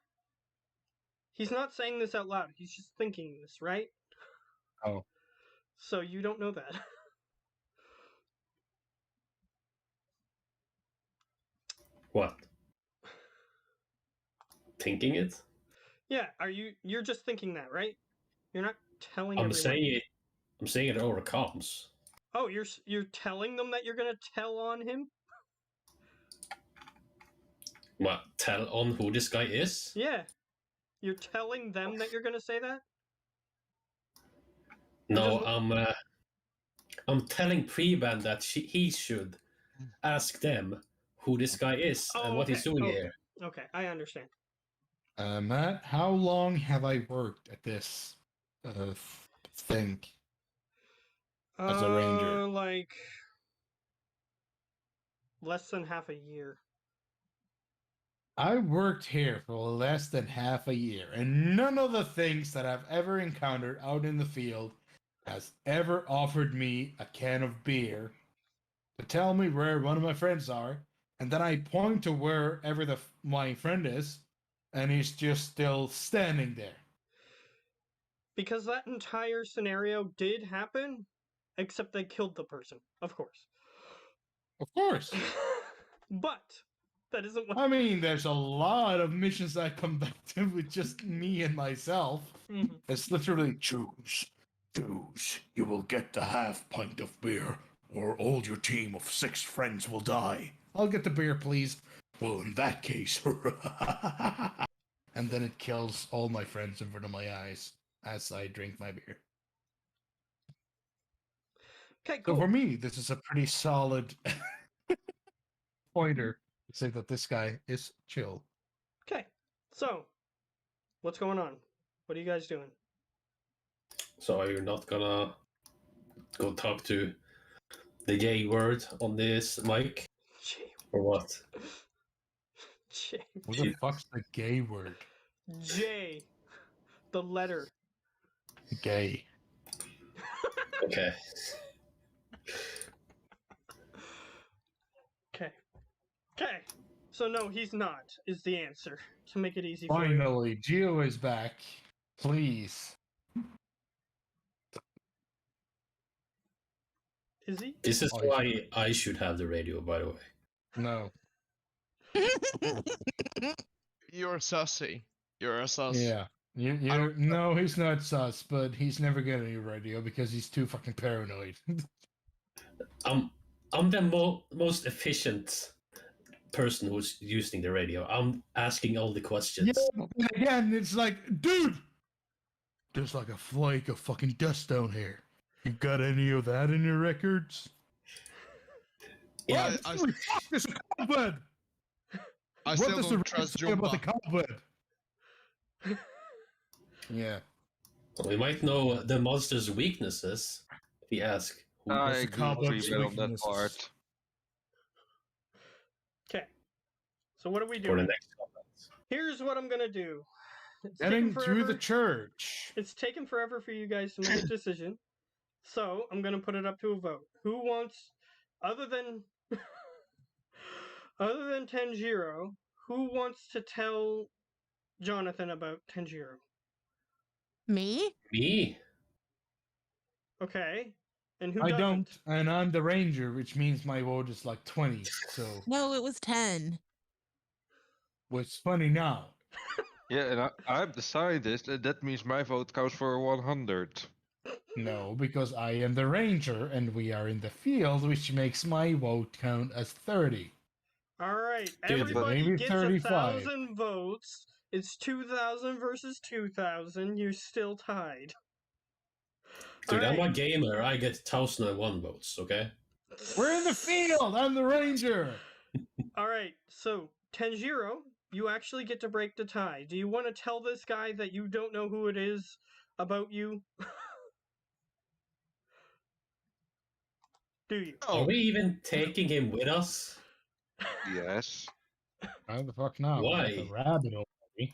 [SPEAKER 3] he's not saying this out loud. He's just thinking this, right?
[SPEAKER 7] Oh.
[SPEAKER 3] So you don't know that.
[SPEAKER 5] What? Thinking it?
[SPEAKER 3] Yeah, you're just thinking that, right? You're not telling
[SPEAKER 5] I'm
[SPEAKER 3] everyone.
[SPEAKER 5] saying it over comms.
[SPEAKER 3] Oh, you're telling them that you're gonna tell on him?
[SPEAKER 5] What? Tell on who this guy is?
[SPEAKER 3] Yeah. You're telling them that you're gonna say that?
[SPEAKER 5] No, I'm telling Preben that he should ask them who this guy is and what he's doing here.
[SPEAKER 3] Okay, I understand.
[SPEAKER 7] Matt, how long have I worked at this thing? As a ranger.
[SPEAKER 3] Like less than half a year.
[SPEAKER 7] I worked here for less than half a year, and none of the things that I've ever encountered out in the field has ever offered me a can of beer to tell me where one of my friends are, and then I point to wherever my friend is, and he's just still standing there.
[SPEAKER 3] Because that entire scenario did happen, except they killed the person, of course.
[SPEAKER 7] Of course.
[SPEAKER 3] But that isn't what.
[SPEAKER 7] I mean, there's a lot of missions that come back to with just me and myself.
[SPEAKER 3] Mhm.
[SPEAKER 7] It's literally choose. You will get the half pint of beer, or all your team of 6 friends will die. I'll get the beer, please. Well, in that case. And then it kills all my friends in front of my eyes as I drink my beer.
[SPEAKER 3] Okay,
[SPEAKER 7] So
[SPEAKER 3] cool.
[SPEAKER 7] for me, this is a pretty solid pointer to say that this guy is chill.
[SPEAKER 3] Okay, so what's going on? What are you guys doing?
[SPEAKER 5] So are you not gonna go talk to the J word on this mic?
[SPEAKER 3] J.
[SPEAKER 5] Or what?
[SPEAKER 3] J.
[SPEAKER 7] What the fuck's the gay word?
[SPEAKER 3] J. The letter.
[SPEAKER 7] Gay.
[SPEAKER 5] Okay.
[SPEAKER 3] Okay. Okay. So no, he's not, is the answer. To make it easy for you.
[SPEAKER 7] Finally, Geo is back. Please.
[SPEAKER 3] Is he?
[SPEAKER 5] This is
[SPEAKER 7] Oh,
[SPEAKER 5] why I should have the radio, by the way.
[SPEAKER 7] No.
[SPEAKER 2] You're sussy. You're a sus.
[SPEAKER 7] Yeah. No, he's not sus, but he's never getting a radio because he's too fucking paranoid.
[SPEAKER 5] I'm the most efficient person who's using the radio. I'm asking all the questions.
[SPEAKER 7] Yeah, but again, it's like, dude, there's like a flake of fucking dust down here. You got any of that in your records?
[SPEAKER 5] Yeah,
[SPEAKER 7] What?
[SPEAKER 2] I-
[SPEAKER 7] Holy fuck, there's a cobweb!
[SPEAKER 2] I
[SPEAKER 7] What
[SPEAKER 2] still
[SPEAKER 7] does the
[SPEAKER 2] don't
[SPEAKER 7] record
[SPEAKER 2] trust
[SPEAKER 7] say about the
[SPEAKER 2] Jumba.
[SPEAKER 7] cobweb? Yeah.
[SPEAKER 5] we might know the monster's weaknesses if we ask. Who
[SPEAKER 4] I
[SPEAKER 5] was the
[SPEAKER 4] agree
[SPEAKER 7] cobweb's
[SPEAKER 4] with Preben on that
[SPEAKER 7] weaknesses?
[SPEAKER 4] part.
[SPEAKER 3] Okay. So what are we
[SPEAKER 5] for the
[SPEAKER 3] doing?
[SPEAKER 5] next comments?
[SPEAKER 3] Here's what I'm gonna do. It's
[SPEAKER 7] Getting
[SPEAKER 3] taken
[SPEAKER 7] through the
[SPEAKER 3] forever-
[SPEAKER 7] It's
[SPEAKER 3] It's taken forever for you guys to make a decision. So I'm gonna put it up to a vote. Who wants, other than Tenjiro, who wants to tell Jonathan about Tenjiro?
[SPEAKER 6] Me?
[SPEAKER 5] Me?
[SPEAKER 3] Okay. And who
[SPEAKER 7] I
[SPEAKER 3] doesn't?
[SPEAKER 7] don't, and I'm the ranger, which means my vote is like 20. So,
[SPEAKER 6] No, it was 10.
[SPEAKER 7] what's funny now?
[SPEAKER 4] Yeah, and I've decided that means my vote counts for 100.
[SPEAKER 7] No, because I am the ranger and we are in the field, which makes my vote count as 30.
[SPEAKER 3] All right.
[SPEAKER 5] Dude,
[SPEAKER 3] Everybody
[SPEAKER 7] maybe
[SPEAKER 3] gets
[SPEAKER 7] 35.
[SPEAKER 3] 1,000 votes. It's 2,000 versus 2,000. You're still tied.
[SPEAKER 5] Dude, I'm
[SPEAKER 3] Alright.
[SPEAKER 5] a gamer. I get 1,001 votes, okay?
[SPEAKER 7] We're in the field! I'm the ranger!
[SPEAKER 3] All right. So Tenjiro, you actually get to break the tie. Do you want to tell this guy that you don't know who it is about you? Do you?
[SPEAKER 5] Are we even taking him with us?
[SPEAKER 4] Yes.
[SPEAKER 7] How the fuck now? We got
[SPEAKER 5] Why?
[SPEAKER 7] the rabbit already.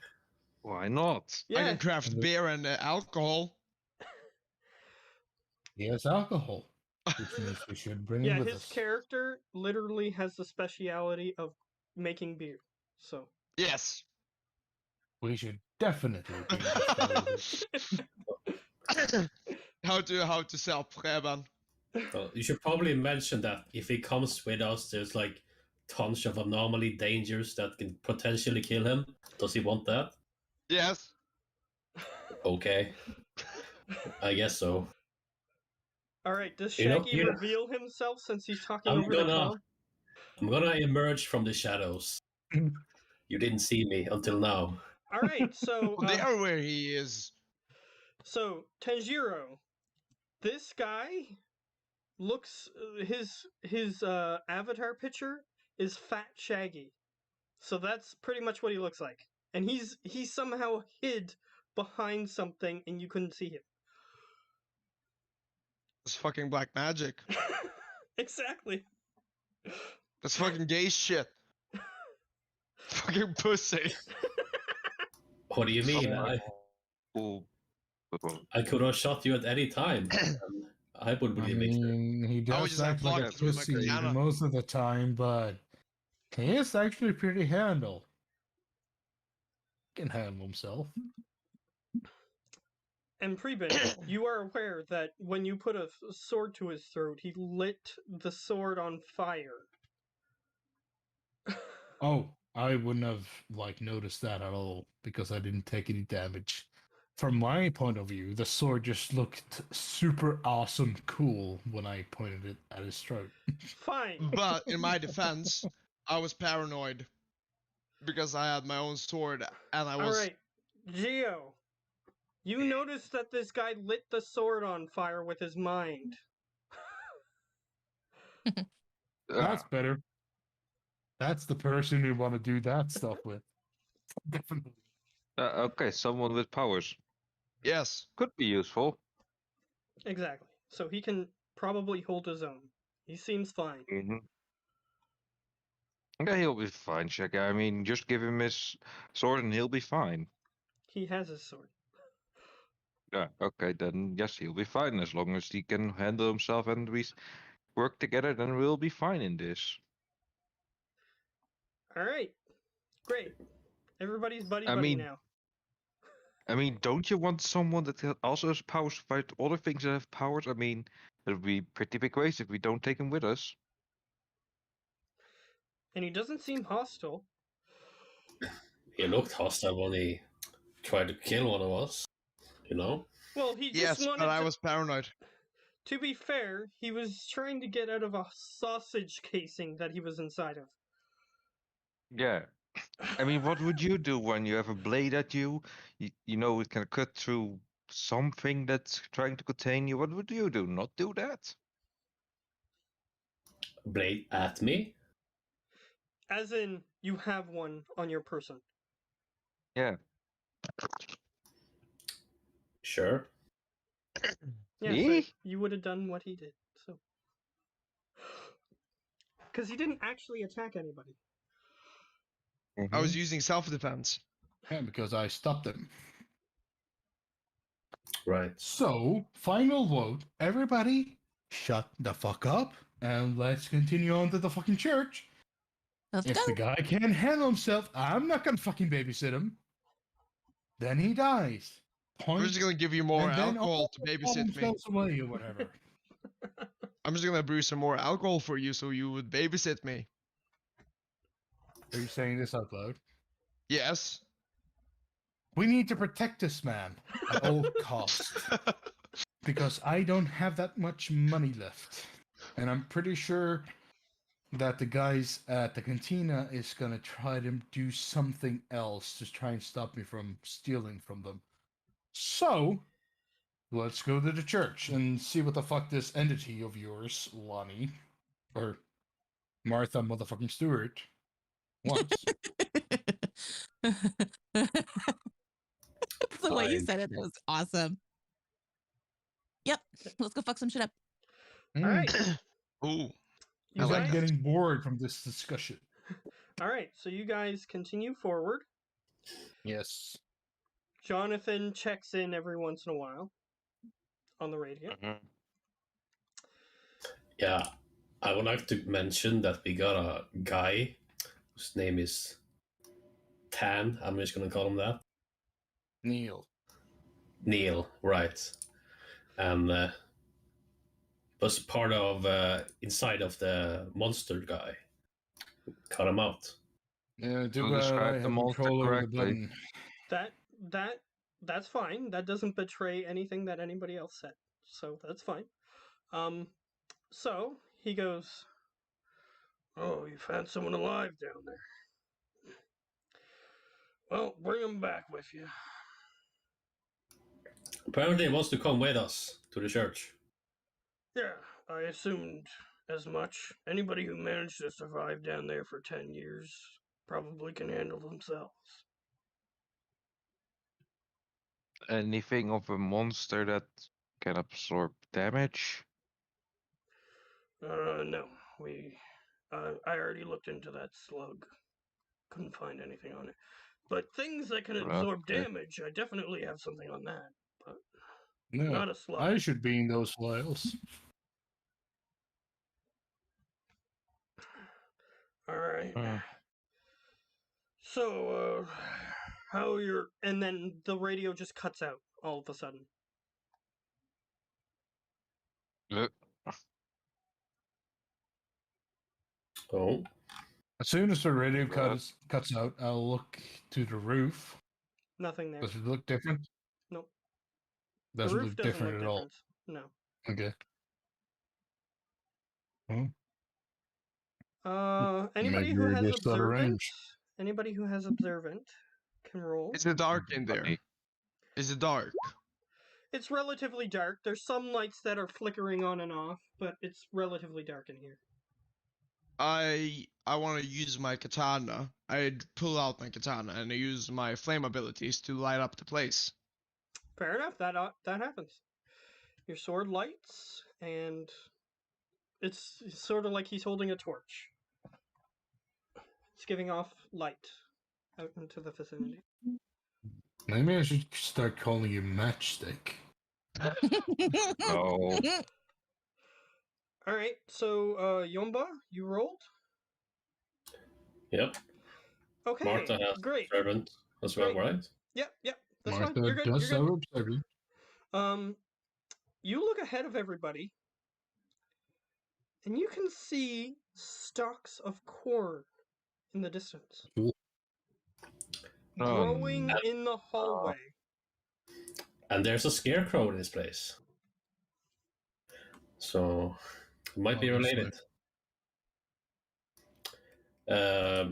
[SPEAKER 4] Why not?
[SPEAKER 2] I
[SPEAKER 3] Yeah.
[SPEAKER 2] can craft beer and alcohol.
[SPEAKER 7] He has alcohol, which means we should bring
[SPEAKER 3] Yeah,
[SPEAKER 7] him with
[SPEAKER 3] his
[SPEAKER 7] us.
[SPEAKER 3] character literally has the speciality of making beer. So
[SPEAKER 2] Yes.
[SPEAKER 7] We should definitely bring this guy with us.
[SPEAKER 2] How to sell Preben.
[SPEAKER 5] Well, you should probably mention that if he comes with us, there's like tons of anomaly dangers that can potentially kill him. Does he want that?
[SPEAKER 2] Yes.
[SPEAKER 5] Okay. I guess so.
[SPEAKER 3] all right, does
[SPEAKER 5] You know-
[SPEAKER 3] Shaggy
[SPEAKER 5] you know-
[SPEAKER 3] reveal himself since he's talking
[SPEAKER 5] I'm
[SPEAKER 3] over the
[SPEAKER 5] gonna-
[SPEAKER 3] call?
[SPEAKER 5] I'm gonna emerge from the shadows. You didn't see me until now.
[SPEAKER 3] All right, so
[SPEAKER 2] There where he is.
[SPEAKER 3] so Tenjiro, this guy looks his avatar picture is Fat Shaggy, so that's pretty much what he looks like. And he's somehow hid behind something, and you couldn't see him.
[SPEAKER 2] It's fucking black magic.
[SPEAKER 3] Exactly.
[SPEAKER 2] That's fucking gay shit. Fucking pussy.
[SPEAKER 5] What do you mean?
[SPEAKER 4] Cool. Good one.
[SPEAKER 5] I could have shot you at any time. I would
[SPEAKER 7] I
[SPEAKER 5] believe it.
[SPEAKER 7] mean, he
[SPEAKER 2] I would
[SPEAKER 7] does
[SPEAKER 2] just have
[SPEAKER 7] act like a
[SPEAKER 2] blocked it with my
[SPEAKER 7] pussy
[SPEAKER 2] katana.
[SPEAKER 7] most of the time, but he is actually pretty handle. Can handle himself.
[SPEAKER 3] And Preben, you are aware that when you put a sword to his throat, he lit the sword on fire.
[SPEAKER 7] Oh, I wouldn't have noticed that at all because I didn't take any damage. From my point of view, the sword just looked super awesome cool when I pointed it at his throat.
[SPEAKER 3] Fine.
[SPEAKER 2] But in my defense, I was paranoid because I had my own sword and I was.
[SPEAKER 3] Alright, Geo. You noticed that this guy lit the sword on fire with his mind.
[SPEAKER 7] That's better. That's the person you want to do that stuff with. Definitely.
[SPEAKER 4] Okay, someone with powers
[SPEAKER 2] Yes.
[SPEAKER 4] could be useful.
[SPEAKER 3] Exactly. So he can probably hold his own. He seems fine.
[SPEAKER 4] Mm-hmm. Yeah, he'll be fine, Shaggy. I mean, just give him his sword and he'll be fine.
[SPEAKER 3] He has his sword.
[SPEAKER 4] Yeah, okay, then yes, he'll be fine as long as he can handle himself and we work together. Then we'll be fine in this.
[SPEAKER 3] Alright. Great. Everybody's buddy
[SPEAKER 4] I
[SPEAKER 3] buddy
[SPEAKER 4] mean-
[SPEAKER 3] now.
[SPEAKER 4] I mean, don't you want someone that also has powers to fight other things that have powers? I mean, it would be pretty big waste if we don't take him with us.
[SPEAKER 3] And he doesn't seem hostile.
[SPEAKER 5] He looked hostile when he tried to kill one of us. You know?
[SPEAKER 3] Well, he just
[SPEAKER 2] Yes,
[SPEAKER 3] wanted
[SPEAKER 2] but I
[SPEAKER 3] to...
[SPEAKER 2] was paranoid.
[SPEAKER 3] To be fair, he was trying to get out of a sausage casing that he was inside of.
[SPEAKER 4] Yeah. I mean, what would you do when you have a blade at you? You know, it can cut through something that's trying to contain you. What would you do? Not do that?
[SPEAKER 5] Blade at me?
[SPEAKER 3] As in, you have one on your person.
[SPEAKER 4] Yeah.
[SPEAKER 5] Sure.
[SPEAKER 3] Yeah, so
[SPEAKER 4] Me?
[SPEAKER 3] you would have done what he did. So, because he didn't actually attack anybody.
[SPEAKER 2] I was using self-defense.
[SPEAKER 7] Yeah, because I stopped him.
[SPEAKER 5] Right.
[SPEAKER 7] So, final vote. Everybody, shut the fuck up and let's continue on to the fucking church.
[SPEAKER 6] Let's
[SPEAKER 7] If
[SPEAKER 6] go.
[SPEAKER 7] the guy can't handle himself, I'm not gonna fucking babysit him. Then he dies.
[SPEAKER 2] I'm
[SPEAKER 7] Point.
[SPEAKER 2] just gonna give you more
[SPEAKER 7] and then
[SPEAKER 2] alcohol
[SPEAKER 7] all
[SPEAKER 2] to
[SPEAKER 7] the
[SPEAKER 2] babysit
[SPEAKER 7] problems
[SPEAKER 2] me.
[SPEAKER 7] goes away or whatever.
[SPEAKER 2] I'm just gonna brew some more alcohol for you so you would babysit me.
[SPEAKER 7] Are you saying this out loud?
[SPEAKER 2] Yes.
[SPEAKER 7] We need to protect this man at all costs because I don't have that much money left, and I'm pretty sure that the guys at the cantina is gonna try to do something else to try and stop me from stealing from them. So, let's go to the church and see what the fuck this entity of yours, Lonnie, or Martha motherfucking Stewart, wants.
[SPEAKER 6] The way you
[SPEAKER 5] Fine.
[SPEAKER 6] said it was awesome. Yep. Let's go fuck some shit up.
[SPEAKER 3] Alright.
[SPEAKER 2] Ooh.
[SPEAKER 3] You
[SPEAKER 2] I like
[SPEAKER 7] I'm
[SPEAKER 3] guys,
[SPEAKER 7] getting bored from this discussion.
[SPEAKER 3] Alright, so you guys continue forward.
[SPEAKER 7] Yes.
[SPEAKER 3] Jonathan checks in every once in a while on the radio.
[SPEAKER 4] Mhm.
[SPEAKER 5] Yeah. I would like to mention that we got a guy whose name is Tan. I'm just gonna call him that.
[SPEAKER 7] Neil.
[SPEAKER 5] Neil, right. And was part of inside of the monster guy. Cut him out.
[SPEAKER 7] Yeah, too
[SPEAKER 4] You
[SPEAKER 7] bad I
[SPEAKER 4] described
[SPEAKER 7] have
[SPEAKER 4] the monster
[SPEAKER 7] control over the
[SPEAKER 4] correctly.
[SPEAKER 7] button.
[SPEAKER 3] That's fine. That doesn't betray anything that anybody else said. So that's fine. So he goes, "Oh, you found someone alive down there. Well, bring him back with you."
[SPEAKER 5] Apparently he wants to come with us to the church.
[SPEAKER 3] Yeah, I assumed as much. Anybody who managed to survive down there for 10 years probably can handle themselves.
[SPEAKER 4] Anything of a monster that can absorb damage?
[SPEAKER 3] No. I already looked into that slug. Couldn't find anything on it. But things that can absorb
[SPEAKER 4] Okay.
[SPEAKER 3] damage, I definitely have something on that. But
[SPEAKER 7] No,
[SPEAKER 3] not a slug.
[SPEAKER 7] I should be in those files.
[SPEAKER 3] Alright.
[SPEAKER 4] Uh.
[SPEAKER 3] So, how you're. And then the radio just cuts out all of a sudden.
[SPEAKER 5] Oh,
[SPEAKER 7] As soon as the radio
[SPEAKER 4] Right.
[SPEAKER 7] cuts out, I'll look to the roof.
[SPEAKER 3] Nothing there.
[SPEAKER 7] Does it look different?
[SPEAKER 3] Nope.
[SPEAKER 7] Doesn't
[SPEAKER 3] the roof
[SPEAKER 7] look
[SPEAKER 3] doesn't
[SPEAKER 7] different
[SPEAKER 3] look
[SPEAKER 7] at all.
[SPEAKER 3] different.
[SPEAKER 7] Okay.
[SPEAKER 3] Anybody
[SPEAKER 7] Maybe
[SPEAKER 3] who
[SPEAKER 7] we're
[SPEAKER 3] has
[SPEAKER 7] just out of
[SPEAKER 3] observant.
[SPEAKER 7] range.
[SPEAKER 3] Anybody who has observant can roll.
[SPEAKER 2] Is it dark in there?
[SPEAKER 4] Okay.
[SPEAKER 2] Is it dark?
[SPEAKER 3] It's relatively dark. There's some lights that are flickering on and off, but it's relatively dark in here.
[SPEAKER 2] I want to use my katana. I pull out my katana and I use my flame abilities to light up the place.
[SPEAKER 3] Fair enough. That happens. Your sword lights, and it's sort of like he's holding a torch. It's giving off light out into the vicinity.
[SPEAKER 7] Maybe I should start calling you Matchstick.
[SPEAKER 4] No.
[SPEAKER 3] All right. So, Yomba, you rolled.
[SPEAKER 5] yep.
[SPEAKER 3] Okay.
[SPEAKER 5] Martha has
[SPEAKER 3] Great.
[SPEAKER 5] servant as well,
[SPEAKER 3] Great.
[SPEAKER 5] right?
[SPEAKER 3] Yep. That's
[SPEAKER 7] Martha
[SPEAKER 3] fine. You're good.
[SPEAKER 7] does
[SPEAKER 3] You're
[SPEAKER 7] have
[SPEAKER 3] good.
[SPEAKER 7] observant.
[SPEAKER 3] You look ahead of everybody, and you can see stalks of corn in the distance, growing in the hallway.
[SPEAKER 5] And there's a scarecrow in this place. So it might be
[SPEAKER 7] Obviously.
[SPEAKER 5] related.
[SPEAKER 6] Were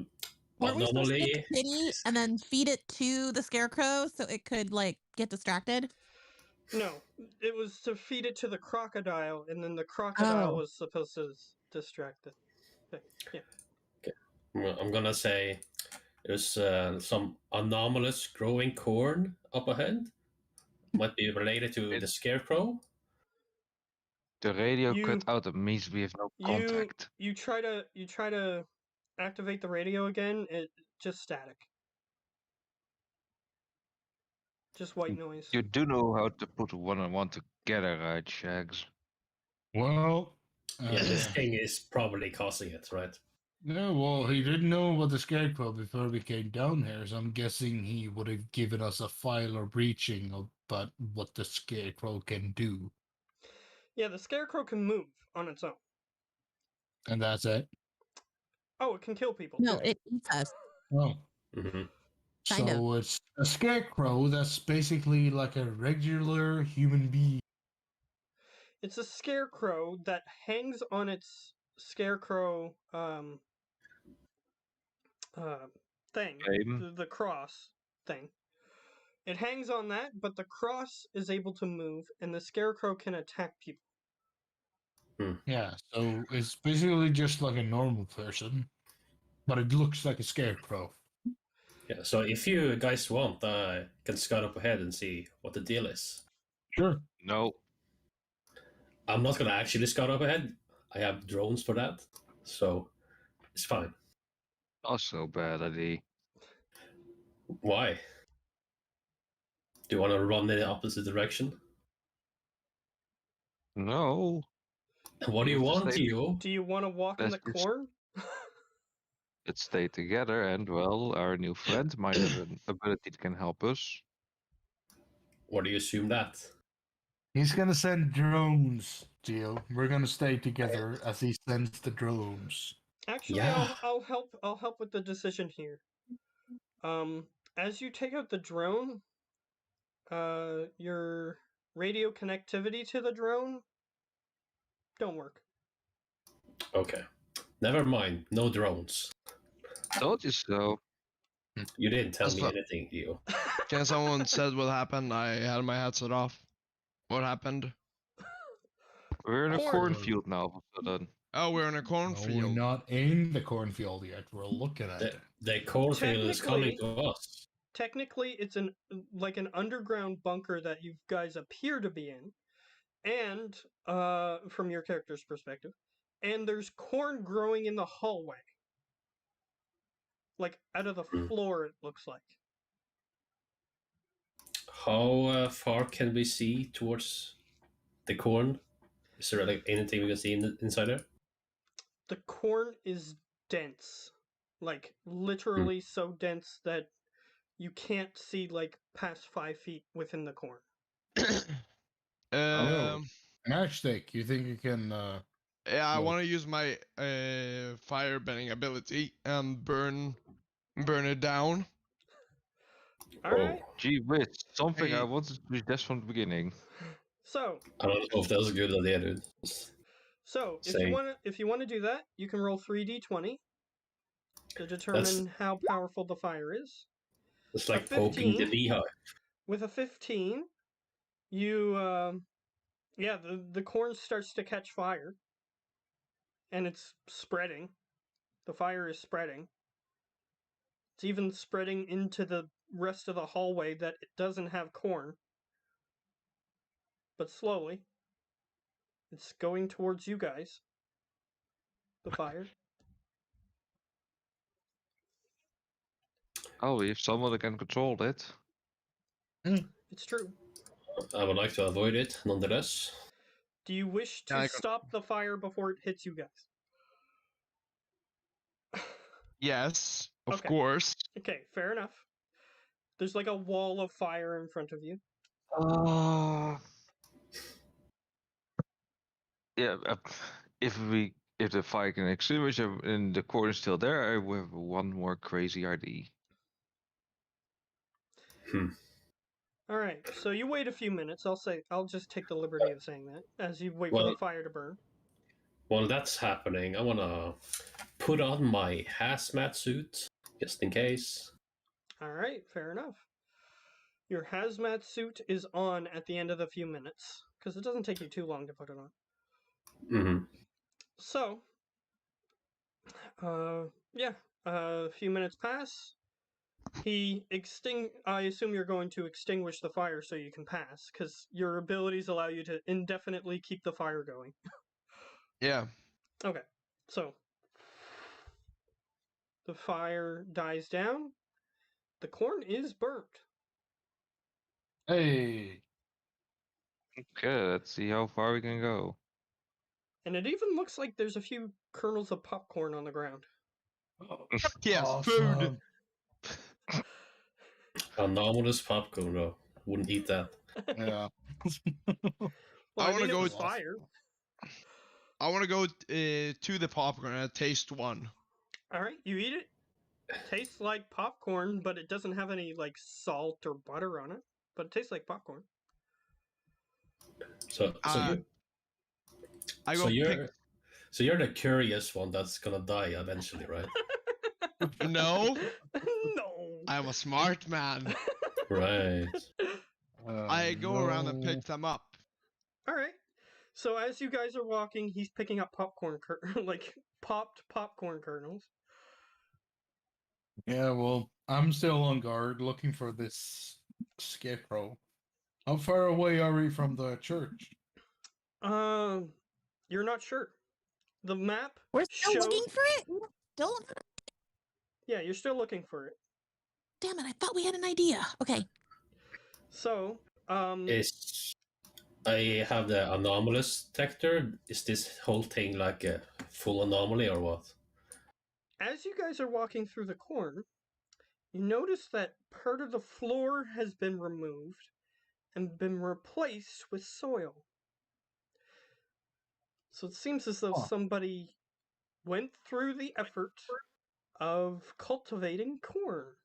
[SPEAKER 6] we supposed to
[SPEAKER 5] Normally,
[SPEAKER 6] get Kitty and then feed it to the scarecrow so it could like get distracted?
[SPEAKER 3] No, it was to feed it to the crocodile, and then the crocodile
[SPEAKER 6] Oh.
[SPEAKER 3] was supposed to distract it. Yeah.
[SPEAKER 5] I'm gonna say there's some anomalous growing corn up ahead. Might be related to the scarecrow.
[SPEAKER 4] The radio
[SPEAKER 3] You-
[SPEAKER 4] cut out. That means we have no contact.
[SPEAKER 3] You try to activate the radio again. It just static. Just white noise.
[SPEAKER 4] You do know how to put one and one together, right, Shags?
[SPEAKER 7] Well,
[SPEAKER 5] Yeah, this thing is probably causing it, right?
[SPEAKER 7] no, well, he didn't know about the scarecrow before we came down here, so I'm guessing he would have given us a file or breaching about what the scarecrow can do,
[SPEAKER 3] Yeah, the scarecrow can move on its own.
[SPEAKER 7] and that's it.
[SPEAKER 3] Oh, it can kill people.
[SPEAKER 6] No,
[SPEAKER 3] too.
[SPEAKER 6] it eats us.
[SPEAKER 7] Oh,
[SPEAKER 5] Mm-hmm.
[SPEAKER 6] Kind
[SPEAKER 7] so it's a scarecrow that's basically like a regular human being.
[SPEAKER 3] It's a scarecrow that hangs on its scarecrow thing,
[SPEAKER 4] Game.
[SPEAKER 3] the cross thing. It hangs on that, but the cross is able to move, and the scarecrow can attack people.
[SPEAKER 7] Yeah, so it's basically just like a normal person, but it looks like a scarecrow.
[SPEAKER 5] Yeah. So if you guys want, I can scout up ahead and see what the deal is.
[SPEAKER 7] Sure.
[SPEAKER 4] No.
[SPEAKER 5] I'm not gonna actually scout up ahead. I have drones for that, so it's fine.
[SPEAKER 4] Also bad idea.
[SPEAKER 5] Why? Do you want to run in the opposite direction?
[SPEAKER 4] No.
[SPEAKER 5] What do you
[SPEAKER 4] Let's just
[SPEAKER 5] want,
[SPEAKER 4] stay-
[SPEAKER 5] Theo?
[SPEAKER 3] Do you want to walk in the
[SPEAKER 4] Let's just-
[SPEAKER 3] corn?
[SPEAKER 4] Let's stay together, and well, our new friend might have an ability that can help us.
[SPEAKER 5] What do you assume that?
[SPEAKER 7] He's gonna send drones, Gio. We're gonna stay together as he sends the drones.
[SPEAKER 3] Actually,
[SPEAKER 5] Yeah.
[SPEAKER 3] I'll help with the decision here. As you take out the drone, your radio connectivity to the drone don't work.
[SPEAKER 5] Okay. Never mind. No drones.
[SPEAKER 4] Told you so.
[SPEAKER 5] You didn't tell
[SPEAKER 2] That's
[SPEAKER 5] me
[SPEAKER 2] what-
[SPEAKER 5] anything, Theo.
[SPEAKER 2] Can someone said what happened? I had my headset off. What happened?
[SPEAKER 4] We're in a
[SPEAKER 3] Corn.
[SPEAKER 4] cornfield now. All of a sudden.
[SPEAKER 2] Oh, we're in a
[SPEAKER 7] No, we're
[SPEAKER 2] cornfield.
[SPEAKER 7] not in the cornfield yet. We're looking at it.
[SPEAKER 5] The cornfield is coming to us.
[SPEAKER 3] Technically, it's an underground bunker that you guys appear to be in, and from your character's perspective, and there's corn growing in the hallway, like out of the floor. It looks like.
[SPEAKER 5] How far can we see towards the corn? Is there like anything we can see inside there?
[SPEAKER 3] The corn is dense, like literally so dense that you can't see like past 5 feet within the corn.
[SPEAKER 7] Matchstick, you think you can?
[SPEAKER 2] Yeah, I
[SPEAKER 7] No.
[SPEAKER 2] want to use my fire bending ability and burn it down.
[SPEAKER 3] All right.
[SPEAKER 4] Gee whiz, something I
[SPEAKER 2] Hey.
[SPEAKER 4] wanted to do just from the beginning.
[SPEAKER 3] So,
[SPEAKER 5] I don't know if that's a good idea, dude.
[SPEAKER 3] so if
[SPEAKER 5] Say-
[SPEAKER 3] you want to do that, you can roll 3d20 to determine how powerful the fire is.
[SPEAKER 5] It's like poking the
[SPEAKER 3] 15?
[SPEAKER 5] beehive.
[SPEAKER 3] With a 15, you the corn starts to catch fire, and it's spreading. The fire is spreading. It's even spreading into the rest of the hallway that it doesn't have corn. But slowly, it's going towards you guys. The fire.
[SPEAKER 4] Oh, if someone can control it.
[SPEAKER 3] It's true.
[SPEAKER 5] I would like to avoid it, nonetheless.
[SPEAKER 3] Do you wish to
[SPEAKER 2] Yeah, I can-
[SPEAKER 3] stop the fire before it hits you guys?
[SPEAKER 2] Yes, of
[SPEAKER 3] Okay.
[SPEAKER 2] course.
[SPEAKER 3] Okay, fair enough. There's like a wall of fire in front of you.
[SPEAKER 4] Yeah, if the fire can extinguish and the core is still there, I will have one more crazy idea.
[SPEAKER 3] All right, so you wait a few minutes. I'll just take the liberty of saying that as you wait for the
[SPEAKER 5] Well-
[SPEAKER 3] fire to burn.
[SPEAKER 5] While that's happening, I want to put on my hazmat suit, just in case.
[SPEAKER 3] All right, fair enough. Your hazmat suit is on at the end of the few minutes because it doesn't take you too long to put it on.
[SPEAKER 5] Mm-hmm.
[SPEAKER 3] So, a few minutes pass. I assume you're going to extinguish the fire so you can pass, because your abilities allow you to indefinitely keep the fire going.
[SPEAKER 2] Yeah.
[SPEAKER 3] Okay, so the fire dies down. The corn is burnt.
[SPEAKER 7] Hey,
[SPEAKER 4] Okay, let's see how far we can go.
[SPEAKER 3] And it even looks like there's a few kernels of popcorn on the ground.
[SPEAKER 2] Yes, food.
[SPEAKER 7] awesome.
[SPEAKER 5] Anomalous popcorn, though. Wouldn't eat that.
[SPEAKER 7] Yeah.
[SPEAKER 3] Well,
[SPEAKER 2] I wanna
[SPEAKER 3] mean, it
[SPEAKER 2] go
[SPEAKER 3] was
[SPEAKER 2] with-
[SPEAKER 3] fire.
[SPEAKER 2] I want to go to the popcorn and taste one.
[SPEAKER 3] All right, you eat it. Tastes like popcorn, but it doesn't have any like salt or butter on it. But it tastes like popcorn.
[SPEAKER 5] So
[SPEAKER 2] Uh, I go
[SPEAKER 5] you're the curious one that's gonna die eventually, right?
[SPEAKER 2] No,
[SPEAKER 3] No.
[SPEAKER 2] I'm a smart man.
[SPEAKER 5] Right.
[SPEAKER 2] I go around and pick them up.
[SPEAKER 3] All right. So as you guys are walking, he's picking up popcorn, like popped popcorn kernels.
[SPEAKER 7] Yeah, well, I'm still on guard looking for this scarecrow. How far away are we from the church?
[SPEAKER 3] You're not sure. The map
[SPEAKER 6] We're still
[SPEAKER 3] shows.
[SPEAKER 6] looking for it. Don't.
[SPEAKER 3] Yeah, you're still looking for it.
[SPEAKER 6] Damn it! I thought we had an idea. Okay.
[SPEAKER 3] So,
[SPEAKER 5] Is I have the anomalous detector. Is this whole thing like a full anomaly or what?
[SPEAKER 3] as you guys are walking through the corn, you notice that part of the floor has been removed and been replaced with soil. So it seems as though
[SPEAKER 7] Huh.
[SPEAKER 3] somebody went through the effort of cultivating corn.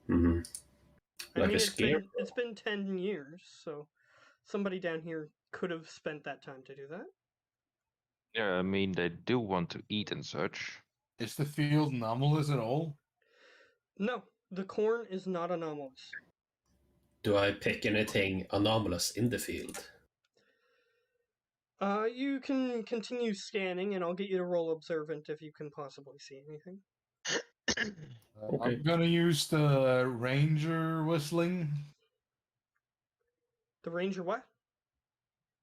[SPEAKER 5] Mm-hmm.
[SPEAKER 3] I
[SPEAKER 5] Like
[SPEAKER 3] mean,
[SPEAKER 5] a scarecrow.
[SPEAKER 3] it's been 10 years, so somebody down here could have spent that time to do that.
[SPEAKER 4] Yeah, I mean, they do want to eat and such.
[SPEAKER 7] Is the field anomalous at all?
[SPEAKER 3] No, the corn is not anomalous.
[SPEAKER 5] Do I pick anything anomalous in the field?
[SPEAKER 3] You can continue scanning, and I'll get you to roll observant if you can possibly see anything.
[SPEAKER 5] Okay.
[SPEAKER 7] I'm gonna use the ranger whistling.
[SPEAKER 3] The ranger what?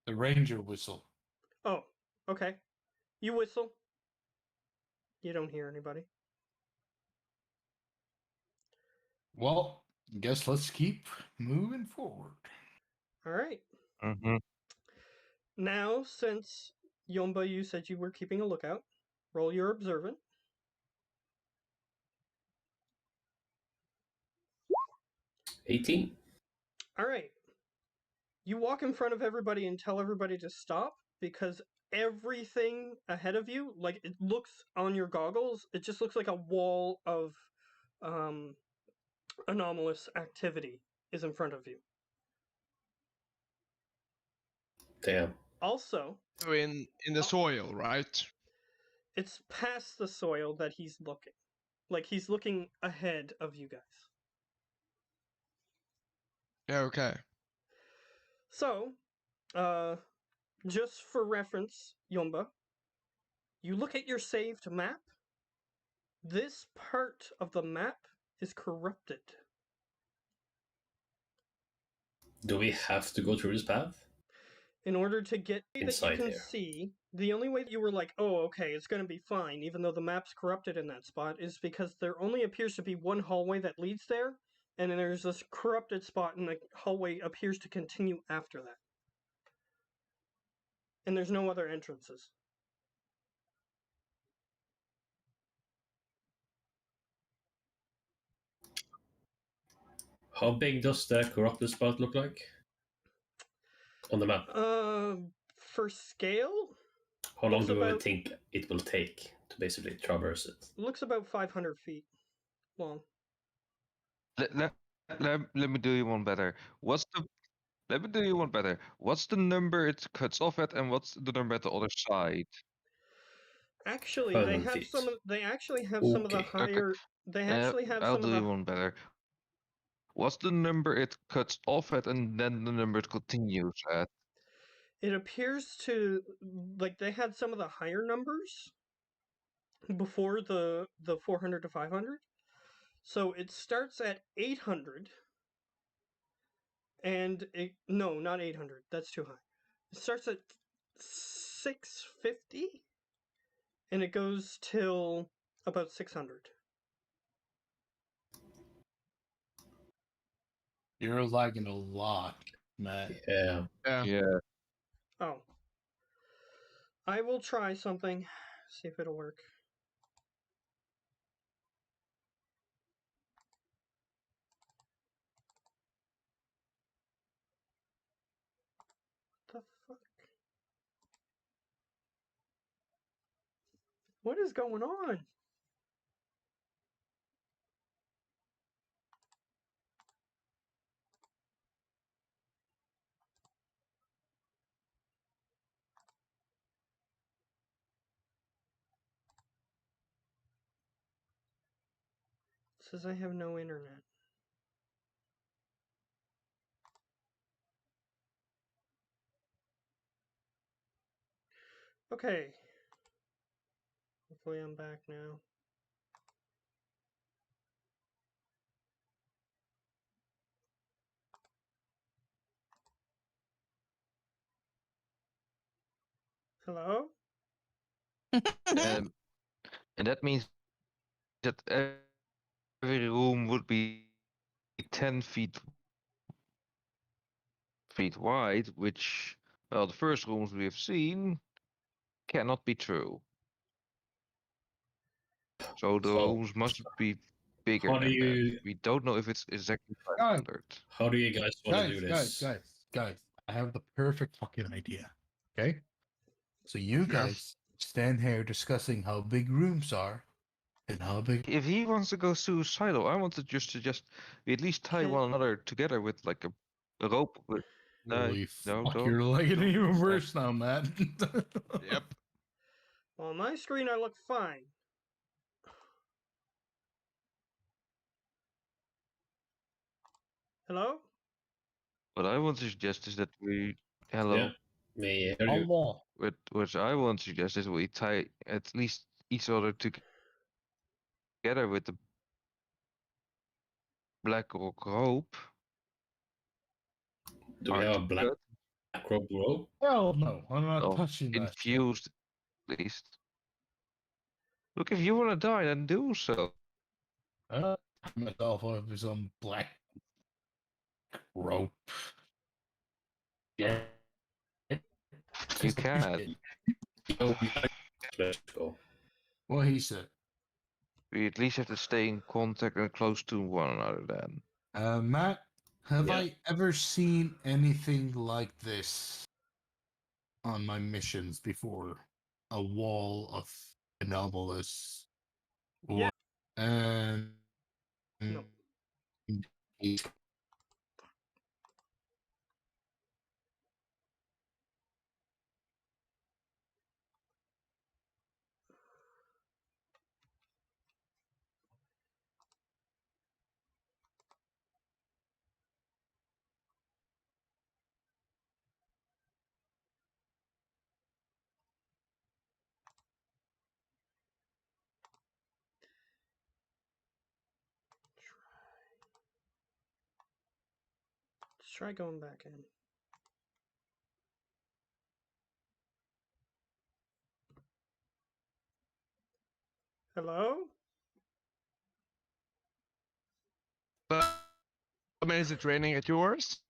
[SPEAKER 7] The ranger whistle.
[SPEAKER 3] Oh, okay. You whistle. You don't hear anybody.
[SPEAKER 7] Well, guess let's keep moving forward.
[SPEAKER 3] All right.
[SPEAKER 4] Mm-hmm.
[SPEAKER 3] Now, since Yomba, you said you were keeping a lookout, roll your observant.
[SPEAKER 5] $18.
[SPEAKER 3] All right. You walk in front of everybody and tell everybody to stop because everything ahead of you, like it looks on your goggles, it just looks like a wall of anomalous activity is in front of you.
[SPEAKER 5] Damn.
[SPEAKER 3] Also,
[SPEAKER 2] So in the soil, right?
[SPEAKER 3] it's past the soil that he's looking. Like he's looking ahead of you guys.
[SPEAKER 2] Yeah, okay.
[SPEAKER 3] So, just for reference, Yomba, you look at your saved map. This part of the map is corrupted.
[SPEAKER 5] Do we have to go through this path?
[SPEAKER 3] In order to get that you
[SPEAKER 5] Inside
[SPEAKER 3] can
[SPEAKER 5] here.
[SPEAKER 3] see, the only way that you were like, oh, okay, it's going to be fine, even though the map's corrupted in that spot, is because there only appears to be one hallway that leads there, and then there's this corrupted spot, and the hallway appears to continue after that. And there's no other entrances.
[SPEAKER 5] How big does the corrupted spot look like on the map?
[SPEAKER 3] For scale,
[SPEAKER 5] How long
[SPEAKER 3] looks
[SPEAKER 5] do we
[SPEAKER 3] about-
[SPEAKER 5] think it will take to basically traverse it?
[SPEAKER 3] looks about 500 feet long.
[SPEAKER 4] Let me do you one better. Let me do you one better. What's the number it cuts off at, and what's the number at the other side?
[SPEAKER 3] Actually,
[SPEAKER 5] 500 feet.
[SPEAKER 3] They actually have some of the
[SPEAKER 5] Okay.
[SPEAKER 3] higher. They actually have
[SPEAKER 4] I'll
[SPEAKER 3] some of
[SPEAKER 4] do you
[SPEAKER 3] the.
[SPEAKER 4] one better. What's the number it cuts off at, and then the number it continues at?
[SPEAKER 3] It appears to like they had some of the higher numbers before the 400 to 500. So it starts at 800 and no, not 800. That's too high. It starts at 650 and it goes till about 600.
[SPEAKER 7] You're lagging a lot, Matt.
[SPEAKER 5] Yeah.
[SPEAKER 2] Yeah.
[SPEAKER 4] Yeah.
[SPEAKER 3] Oh. I will try something. See if it'll work. What the fuck? What is going on? It says I have no internet. Okay. Hopefully I'm back now. Hello?
[SPEAKER 4] And that means that every room would be 10 feet wide, which, well, the first rooms we have seen cannot be true. So the
[SPEAKER 5] So-
[SPEAKER 4] rooms must be bigger
[SPEAKER 5] How do
[SPEAKER 4] than that.
[SPEAKER 5] you-
[SPEAKER 4] We don't know if it's exactly
[SPEAKER 7] Guys.
[SPEAKER 4] 500.
[SPEAKER 5] How do you guys want to do this?
[SPEAKER 7] Guys, I have the perfect fucking idea. Okay? So you guys stand here discussing how big rooms are and how big
[SPEAKER 4] If he wants to go suicidal, I want to just suggest we at least tie
[SPEAKER 3] Okay.
[SPEAKER 4] one another together with like a rope.
[SPEAKER 7] Holy
[SPEAKER 4] no,
[SPEAKER 7] fuck,
[SPEAKER 4] don't.
[SPEAKER 7] you're like it
[SPEAKER 4] don't
[SPEAKER 7] even
[SPEAKER 4] do that.
[SPEAKER 7] worse now, Matt.
[SPEAKER 2] Yep.
[SPEAKER 3] Well, on my screen I look fine. Hello?
[SPEAKER 4] What I want to suggest is that we hello.
[SPEAKER 5] Yeah. Me hear you.
[SPEAKER 7] Allah.
[SPEAKER 4] What I want to suggest is we tie at least each other together with the black rock rope.
[SPEAKER 5] Do we
[SPEAKER 4] Hard
[SPEAKER 5] have a
[SPEAKER 4] to
[SPEAKER 5] black
[SPEAKER 4] cut,
[SPEAKER 5] rope rope?
[SPEAKER 7] Hell no, I'm not
[SPEAKER 4] or
[SPEAKER 7] touching that. shit.
[SPEAKER 4] infused at least. Look, if you want to die, then do so.
[SPEAKER 7] Myself up with some black rope. Yeah.
[SPEAKER 4] You can.
[SPEAKER 5] Oh, let's go.
[SPEAKER 7] What he said.
[SPEAKER 4] We at least have to stay in contact and close to one another then.
[SPEAKER 7] Matt, have
[SPEAKER 5] Yeah.
[SPEAKER 7] I ever seen anything like this on my missions before? A wall of anomalous.
[SPEAKER 3] Yeah.
[SPEAKER 7] And
[SPEAKER 3] No. Let's try going back in. Hello?
[SPEAKER 2] But I mean, is it raining at yours?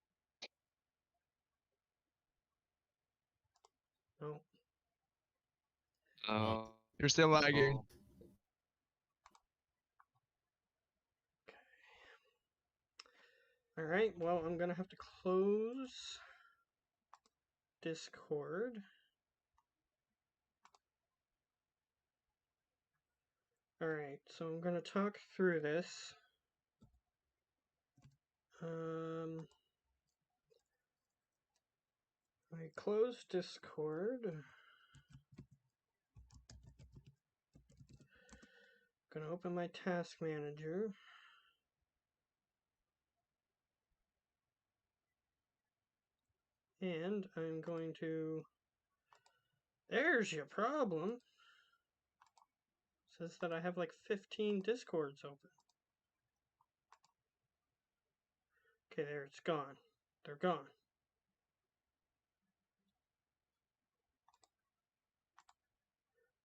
[SPEAKER 3] No.
[SPEAKER 4] Oh.
[SPEAKER 2] You're still lagging.
[SPEAKER 3] All right. Well, I'm gonna have to close Discord. All right. So I'm gonna talk through this. I close Discord. Gonna open my task manager. And I'm going to. There's your problem. Says that I have like 15 Discords open. Okay, there, it's gone. They're gone.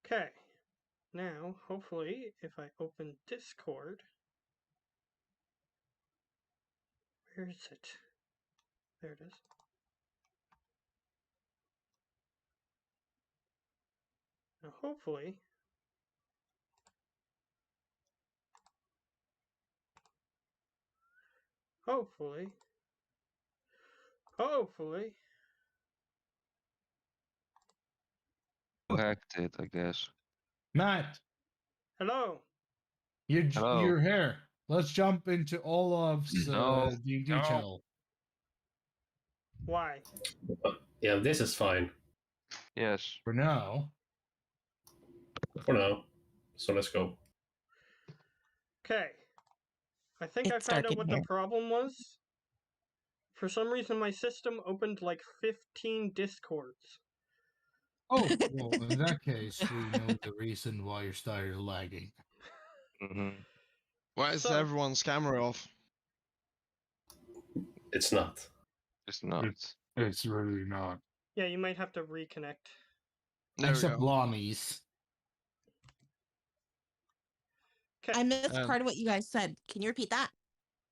[SPEAKER 3] Okay. Now, hopefully, if I open Discord. Where is it? There it is. Now, hopefully, hopefully,
[SPEAKER 4] Hacked it, I guess.
[SPEAKER 7] Matt,
[SPEAKER 3] hello.
[SPEAKER 4] Hello.
[SPEAKER 7] you're here. Let's jump into Olaf's
[SPEAKER 4] No,
[SPEAKER 7] D&D
[SPEAKER 4] no.
[SPEAKER 7] channel.
[SPEAKER 3] Why?
[SPEAKER 5] Yeah, this is fine
[SPEAKER 4] Yes.
[SPEAKER 7] For now.
[SPEAKER 5] for now. So let's go.
[SPEAKER 3] Okay. I think I
[SPEAKER 6] It's
[SPEAKER 3] found
[SPEAKER 6] dark
[SPEAKER 3] out
[SPEAKER 6] in
[SPEAKER 3] what
[SPEAKER 6] here.
[SPEAKER 3] the problem was. For some reason, my system opened like 15 Discords.
[SPEAKER 7] Oh, well, in that case, we know the reason why your started lagging.
[SPEAKER 4] Mm-hmm.
[SPEAKER 2] Why is
[SPEAKER 3] So-
[SPEAKER 2] everyone's camera off?
[SPEAKER 5] It's not.
[SPEAKER 4] It's not.
[SPEAKER 7] It's really not.
[SPEAKER 3] Yeah, you might have to reconnect.
[SPEAKER 2] There we
[SPEAKER 7] Except
[SPEAKER 2] go.
[SPEAKER 7] Lonnie's.
[SPEAKER 6] I missed
[SPEAKER 2] Um,
[SPEAKER 6] part of what you guys said. Can you repeat that?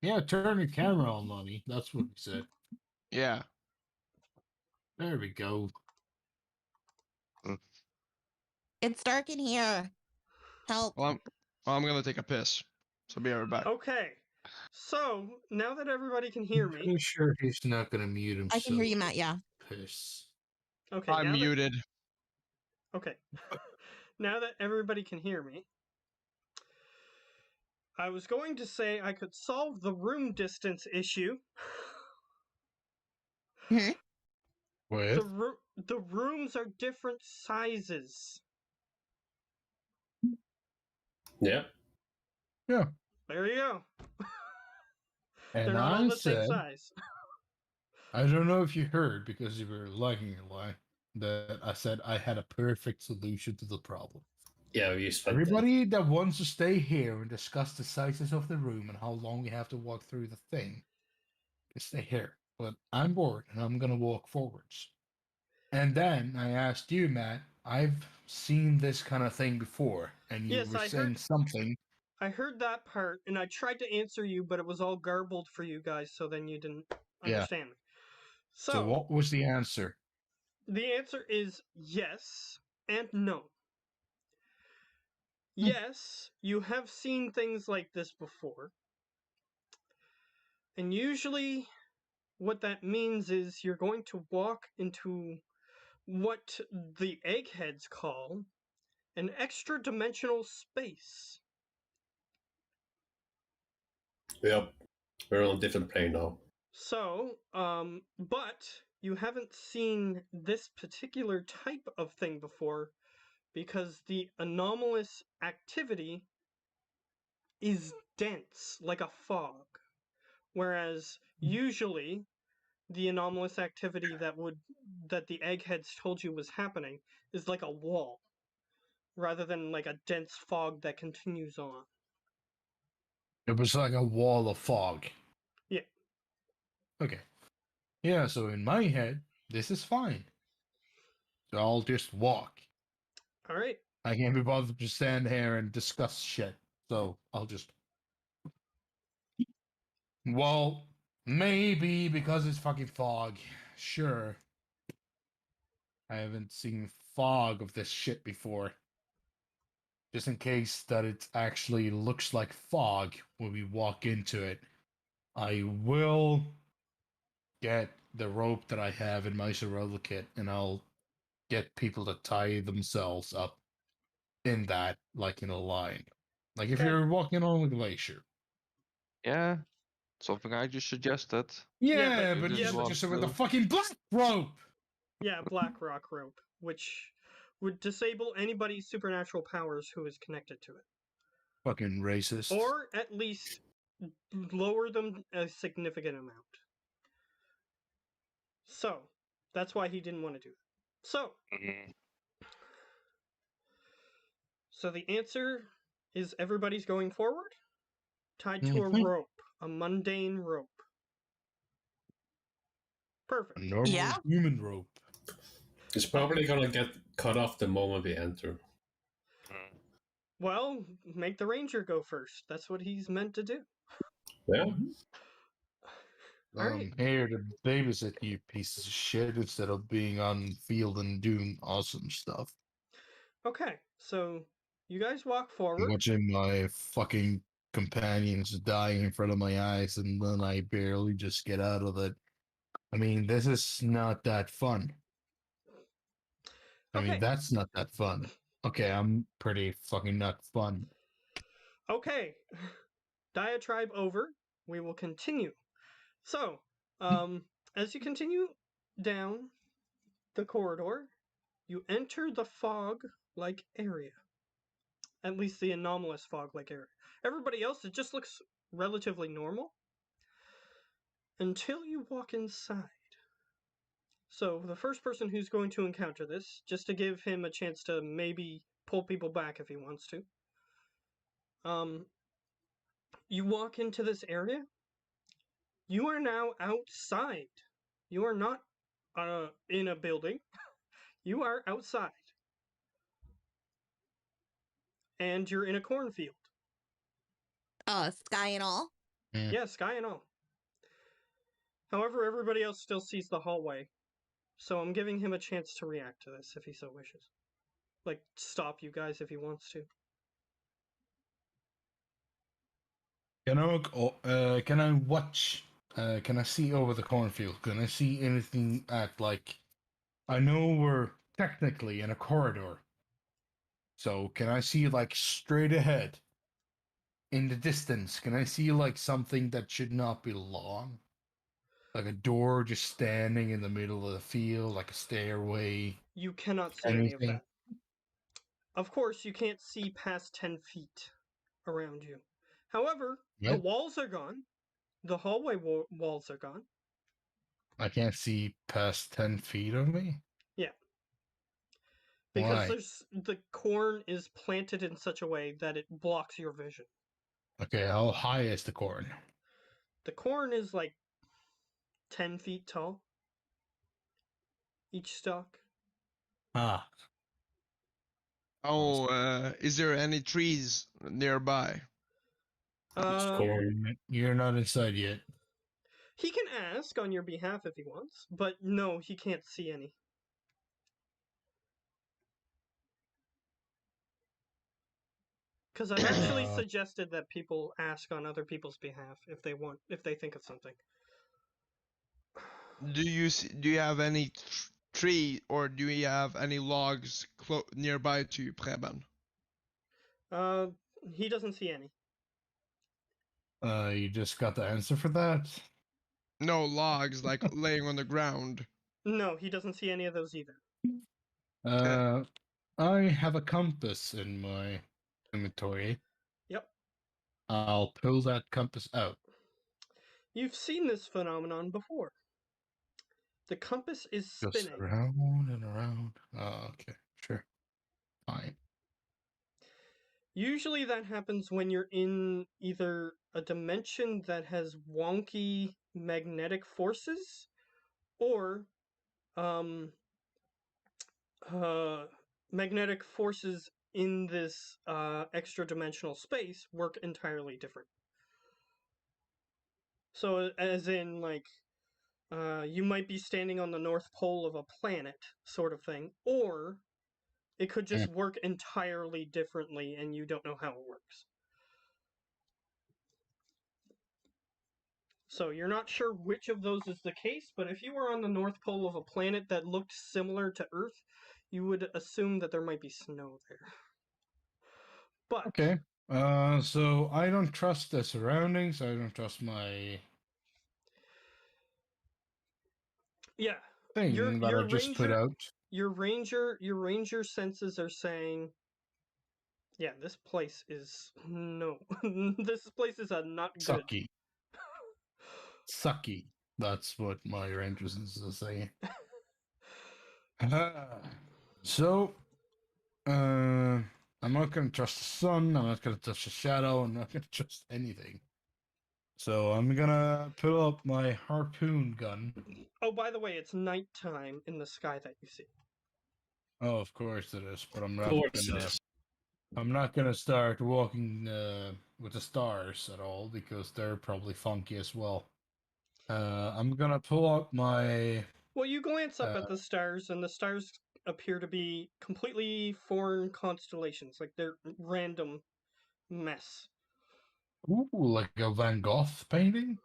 [SPEAKER 7] Yeah, turn your camera on, Lonnie. That's what he said.
[SPEAKER 2] Yeah.
[SPEAKER 7] There we go.
[SPEAKER 6] It's dark in here. Help.
[SPEAKER 2] Well, I'm gonna take a piss. So be right back.
[SPEAKER 3] Okay. So, now that everybody can hear
[SPEAKER 7] I'm
[SPEAKER 3] me.
[SPEAKER 7] pretty sure he's not going to mute himself.
[SPEAKER 6] I can hear you, Matt. Yeah.
[SPEAKER 7] Piss.
[SPEAKER 3] Okay,
[SPEAKER 2] I'm
[SPEAKER 3] now that-
[SPEAKER 2] muted.
[SPEAKER 3] Okay. Now that everybody can hear me, I was going to say I could solve the room distance issue.
[SPEAKER 7] With?
[SPEAKER 3] The rooms are different sizes.
[SPEAKER 5] Yeah.
[SPEAKER 7] Yeah.
[SPEAKER 3] There you go.
[SPEAKER 7] And
[SPEAKER 3] They're not all
[SPEAKER 7] I
[SPEAKER 3] the same
[SPEAKER 7] said,
[SPEAKER 3] size.
[SPEAKER 7] I don't know if you heard because you were lagging a lot that I said I had a perfect solution to the problem.
[SPEAKER 5] Yeah, we spent
[SPEAKER 7] Everybody that wants to stay here and discuss the sizes of the room and how long we have to walk through the thing, can stay here. But I'm bored and I'm gonna walk forwards. And then I asked you, Matt. I've seen this kind of thing before, and you
[SPEAKER 3] Yes,
[SPEAKER 7] were
[SPEAKER 3] I
[SPEAKER 7] saying
[SPEAKER 3] heard.
[SPEAKER 7] something.
[SPEAKER 3] I heard that part, and I tried to answer you, but it was all garbled for you guys, so then you didn't
[SPEAKER 7] Yeah.
[SPEAKER 3] understand me.
[SPEAKER 7] So
[SPEAKER 3] So
[SPEAKER 7] what was the answer?
[SPEAKER 3] the answer is yes and no.
[SPEAKER 7] Hmm.
[SPEAKER 3] Yes, you have seen things like this before. And usually, what that means is you're going to walk into what the eggheads call an extra dimensional space.
[SPEAKER 5] Yep. We're on a different plane now.
[SPEAKER 3] So, but you haven't seen this particular type of thing before because the anomalous activity is dense, like a fog. Whereas usually the anomalous activity that the eggheads told you was happening is like a wall rather than like a dense fog that continues on.
[SPEAKER 7] It was like a wall of fog.
[SPEAKER 3] Yeah.
[SPEAKER 7] Okay. Yeah, so in my head, this is fine. So I'll just walk.
[SPEAKER 3] All right.
[SPEAKER 7] I can't be bothered to stand here and discuss shit. So I'll just. Well, maybe because it's fucking fog. Sure. I haven't seen fog of this shit before. Just in case that it actually looks like fog when we walk into it, I will get the rope that I have in my survival kit and I'll get people to tie themselves up in that, like in a line. Like if
[SPEAKER 3] Okay.
[SPEAKER 7] you're walking on a glacier.
[SPEAKER 4] Yeah, something I just suggested.
[SPEAKER 7] Yeah,
[SPEAKER 3] but-
[SPEAKER 7] but
[SPEAKER 4] If
[SPEAKER 3] yeah,
[SPEAKER 7] it's
[SPEAKER 3] but-
[SPEAKER 7] just with the
[SPEAKER 4] to.
[SPEAKER 7] fucking black rope!
[SPEAKER 3] Yeah, Black Rock rope, which would disable anybody's supernatural powers who is connected to it,
[SPEAKER 7] Fucking racist.
[SPEAKER 3] or at least lower them a significant amount. So that's why he didn't want to do it. So the answer is everybody's going forward, tied to a
[SPEAKER 7] Mhm.
[SPEAKER 3] rope, a mundane rope. Perfect.
[SPEAKER 7] A normal
[SPEAKER 6] Yeah.
[SPEAKER 7] human rope.
[SPEAKER 5] It's probably gonna get cut off the moment we enter.
[SPEAKER 3] Well, make the ranger go first. That's what he's meant to do.
[SPEAKER 5] Yeah.
[SPEAKER 3] All right.
[SPEAKER 7] I'm here to babysit you pieces of shit instead of being on field and doing awesome stuff.
[SPEAKER 3] Okay. So you guys walk forward.
[SPEAKER 7] Watching my fucking companions dying in front of my eyes and then I barely just get out of it. I mean, this is not that fun. I
[SPEAKER 3] Okay.
[SPEAKER 7] mean, that's not that fun. Okay, I'm pretty fucking not fun.
[SPEAKER 3] Okay. Diatribe over. We will continue. So, as you continue down the corridor, you enter the fog-like area. At least the anomalous fog-like area. Everybody else, it just looks relatively normal until you walk inside. So, the first person who's going to encounter this, just to give him a chance to maybe pull people back if he wants to. You walk into this area. You are now outside. You are not in a building. You are outside. And you're in a cornfield.
[SPEAKER 6] Sky and all.
[SPEAKER 3] Yeah, sky and all. However, everybody else still sees the hallway. So I'm giving him a chance to react to this if he so wishes. Like, stop you guys if he wants to.
[SPEAKER 7] Can I watch? Can I see over the cornfield? Can I see anything at like? I know we're technically in a corridor. So can I see like straight ahead? In the distance, can I see like something that should not be long? Like a door just standing in the middle of the field, like a stairway.
[SPEAKER 3] You cannot see any of
[SPEAKER 7] Anything?
[SPEAKER 3] that. Of course, you can't see past 10 feet around you. However, the
[SPEAKER 7] Yep.
[SPEAKER 3] walls are gone. The hallway walls are gone.
[SPEAKER 7] I can't see past 10 feet of me?
[SPEAKER 3] Because
[SPEAKER 7] Why?
[SPEAKER 3] the corn is planted in such a way that it blocks your vision.
[SPEAKER 7] Okay, how high is the corn?
[SPEAKER 3] The corn is like 10 feet tall. Each stalk.
[SPEAKER 7] Ah,
[SPEAKER 2] Oh, is there any trees nearby?
[SPEAKER 5] Just
[SPEAKER 3] Um,
[SPEAKER 5] corn.
[SPEAKER 7] you're not inside yet.
[SPEAKER 3] he can ask on your behalf if he wants, but no, he can't see any. Because I've actually
[SPEAKER 7] Uh,
[SPEAKER 3] suggested that people ask on other people's behalf if they want, if they think of something.
[SPEAKER 2] Do you have any tree or do you have any logs nearby to you, Preben?
[SPEAKER 3] He doesn't see any.
[SPEAKER 7] You just got the answer for that?
[SPEAKER 2] No logs like laying on the ground.
[SPEAKER 3] No, he doesn't see any of those either.
[SPEAKER 7] I have a compass in my inventory.
[SPEAKER 3] Yep.
[SPEAKER 7] I'll pull that compass out.
[SPEAKER 3] You've seen this phenomenon before. The compass is
[SPEAKER 7] Just
[SPEAKER 3] spinning.
[SPEAKER 7] around and around. Oh, okay, sure. Fine.
[SPEAKER 3] Usually that happens when you're in either a dimension that has wonky magnetic forces or magnetic forces in this extra dimensional space work entirely different. So as in like you might be standing on the North Pole of a planet sort of thing, or it could just work entirely differently and you don't know how it works. So you're not sure which of those is the case, but if you were on the North Pole of a planet that looked similar to Earth, you would assume that there might be snow there. But
[SPEAKER 7] Okay. So I don't trust the surroundings. I don't trust my thing
[SPEAKER 3] your
[SPEAKER 7] that I just put out.
[SPEAKER 3] your ranger senses are saying, yeah, this place is this place is not good.
[SPEAKER 7] Sucky. Sucky. That's what my rangers are saying. So, I'm not gonna trust the sun. I'm not gonna touch the shadow. I'm not gonna trust anything. So I'm gonna pull up my harpoon gun.
[SPEAKER 3] Oh, by the way, it's nighttime in the sky that you see.
[SPEAKER 7] Oh, of course it is, but I'm
[SPEAKER 5] Of
[SPEAKER 7] not
[SPEAKER 5] course it
[SPEAKER 7] gonna.
[SPEAKER 5] is.
[SPEAKER 7] I'm not gonna start walking with the stars at all because they're probably funky as well. I'm gonna pull up my.
[SPEAKER 3] Well, you glance up at the stars, and the stars appear to be completely foreign constellations, like they're random mess.
[SPEAKER 7] Ooh, like a Van Gogh painting.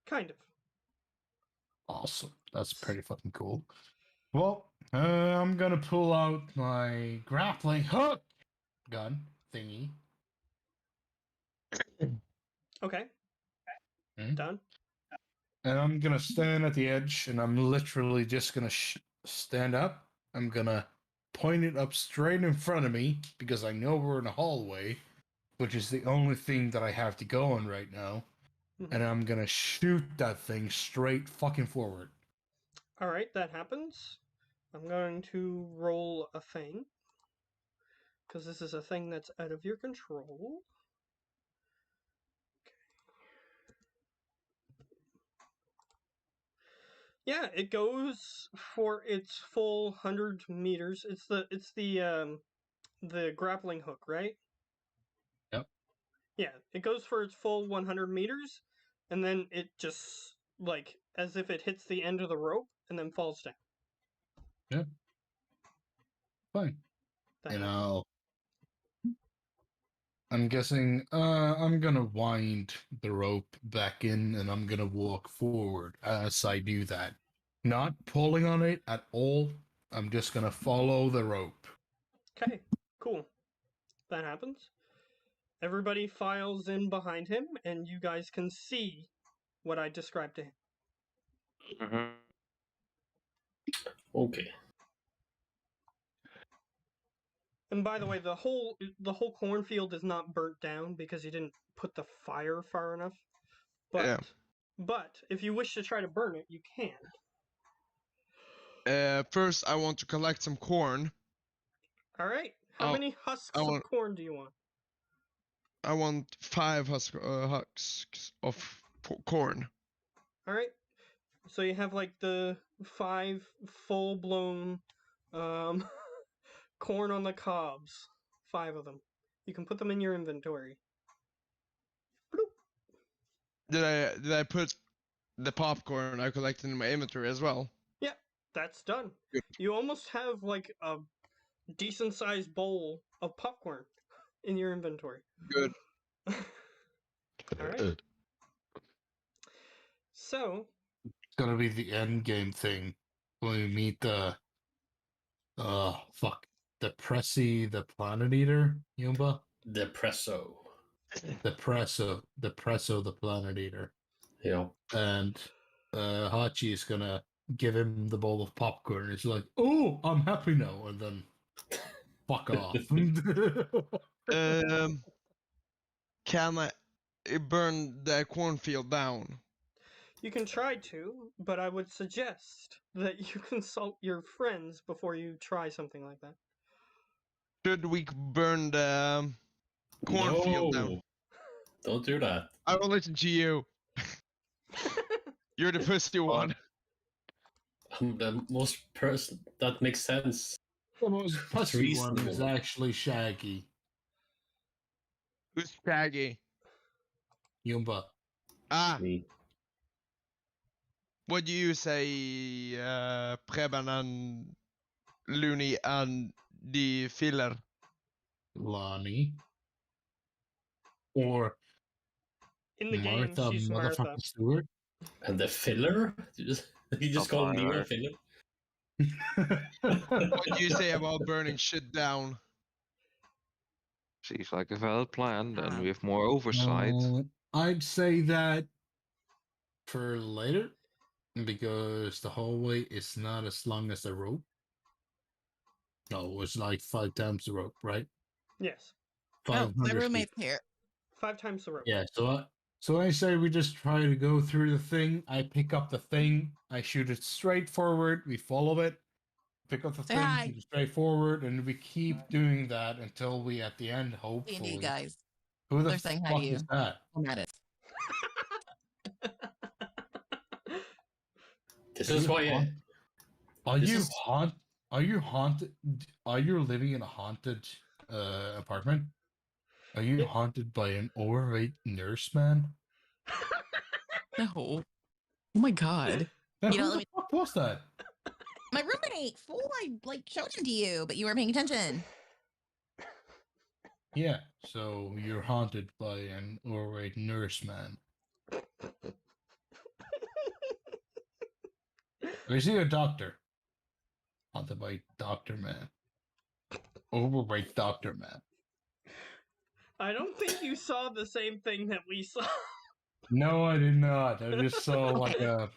[SPEAKER 3] Kind of.
[SPEAKER 7] Awesome. That's pretty fucking cool. Well, I'm gonna pull out my grappling hook gun thingy.
[SPEAKER 3] Okay. Done.
[SPEAKER 7] And I'm gonna stand at the edge, and I'm literally just gonna stand up. I'm gonna point it up straight in front of me because I know we're in a hallway, which is the only thing that I have to go on right now. And I'm gonna shoot that thing straight fucking forward.
[SPEAKER 3] All right, that happens. I'm going to roll a thing because this is a thing that's out of your control. Yeah, it goes for its full 100 meters. It's the grappling hook, right?
[SPEAKER 7] Yep.
[SPEAKER 3] Yeah, it goes for its full 100 meters, and then it just like as if it hits the end of the rope and then falls down.
[SPEAKER 7] Yep. Fine. I'm guessing I'm gonna wind the rope back in and I'm gonna walk forward as I do that. Not pulling on it at all. I'm just gonna follow the rope.
[SPEAKER 3] Okay, cool. That happens. Everybody files in behind him, and you guys can see what I described to him.
[SPEAKER 4] Mm-hmm.
[SPEAKER 5] Okay.
[SPEAKER 3] And by the way, the whole cornfield is not burnt down because you didn't put the fire far enough. But
[SPEAKER 2] Yeah.
[SPEAKER 3] but if you wish to try to burn it, you can.
[SPEAKER 2] First, I want to collect some corn.
[SPEAKER 3] All right. How
[SPEAKER 2] Oh,
[SPEAKER 3] many husks
[SPEAKER 2] I
[SPEAKER 3] of
[SPEAKER 2] want-
[SPEAKER 3] corn do you want?
[SPEAKER 2] I want 5 husks of corn.
[SPEAKER 3] All right. So you have like the 5 full-blown corn on the cobs. 5 of them. You can put them in your inventory. Bloop.
[SPEAKER 2] Did I put the popcorn I collected in my inventory as well?
[SPEAKER 3] That's done.
[SPEAKER 2] Good.
[SPEAKER 3] You almost have like a decent-sized bowl of popcorn in your inventory.
[SPEAKER 2] Good.
[SPEAKER 3] All right. So,
[SPEAKER 7] It's gonna be the end game thing when we meet the the Pressy, the Planet Eater, Yumba.
[SPEAKER 5] The Presso.
[SPEAKER 7] The Presso, the Planet Eater.
[SPEAKER 5] Yeah.
[SPEAKER 7] And Hachi is gonna give him the bowl of popcorn. He's like, "Oh, I'm happy now," and then fuck off.
[SPEAKER 2] Can I burn the cornfield down?
[SPEAKER 3] you can try to, but I would suggest that you consult your friends before you try something like that.
[SPEAKER 2] Should we burn the cornfield down?
[SPEAKER 5] No. Don't do that.
[SPEAKER 2] I will listen to you. You're the pussy one.
[SPEAKER 5] I'm the most person that makes sense.
[SPEAKER 7] The most pussy one is
[SPEAKER 5] reasonable.
[SPEAKER 7] actually Shaggy.
[SPEAKER 2] Who's Shaggy?
[SPEAKER 7] Yumba.
[SPEAKER 2] Ah,
[SPEAKER 5] Me.
[SPEAKER 2] what do you say, Preben and Looney and the filler?
[SPEAKER 7] Lonnie. Or
[SPEAKER 3] In the game,
[SPEAKER 7] Martha
[SPEAKER 3] she's Martha.
[SPEAKER 7] motherfucking Stewart.
[SPEAKER 5] And the filler? You just call me a filler?
[SPEAKER 2] What do you say about burning shit down?
[SPEAKER 4] Seems like a valid plan. Then
[SPEAKER 6] Ah.
[SPEAKER 4] we have more oversight.
[SPEAKER 7] I'd say that for later, because the hallway is not as long as the rope. No, it's like 5 times the rope, right?
[SPEAKER 3] Yes.
[SPEAKER 6] Oh, my
[SPEAKER 7] 500 feet.
[SPEAKER 6] roommate's here.
[SPEAKER 3] 5 times the rope.
[SPEAKER 7] Yeah, so I say we just try to go through the thing. I pick up the thing, I shoot it straight forward, we follow it, pick up the
[SPEAKER 6] Say
[SPEAKER 7] thing,
[SPEAKER 6] hi.
[SPEAKER 7] shoot it straight forward, and we keep doing that until we at the end,
[SPEAKER 6] D&D
[SPEAKER 7] hopefully.
[SPEAKER 6] guys.
[SPEAKER 7] Who the
[SPEAKER 6] They're saying hi
[SPEAKER 7] fuck
[SPEAKER 6] to you.
[SPEAKER 7] is that?
[SPEAKER 6] I'm at it.
[SPEAKER 5] This is why I,
[SPEAKER 7] Are
[SPEAKER 5] This
[SPEAKER 7] you
[SPEAKER 5] is-
[SPEAKER 7] Are you haunted? Are you living in a haunted apartment? Are you haunted by an overweight nurse man?
[SPEAKER 6] No. Oh my god.
[SPEAKER 7] Now,
[SPEAKER 6] You know,
[SPEAKER 7] who
[SPEAKER 6] let
[SPEAKER 7] the
[SPEAKER 6] me-
[SPEAKER 7] fuck was that?
[SPEAKER 6] My roommate. Fool, I like showed him to you, but you weren't paying attention.
[SPEAKER 7] Yeah, so you're haunted by an overweight nurse man. Or is he a doctor? Haunted by doctor man. Overweight doctor man.
[SPEAKER 3] I don't think you saw the same thing that we saw.
[SPEAKER 7] No, I did not. I just saw like a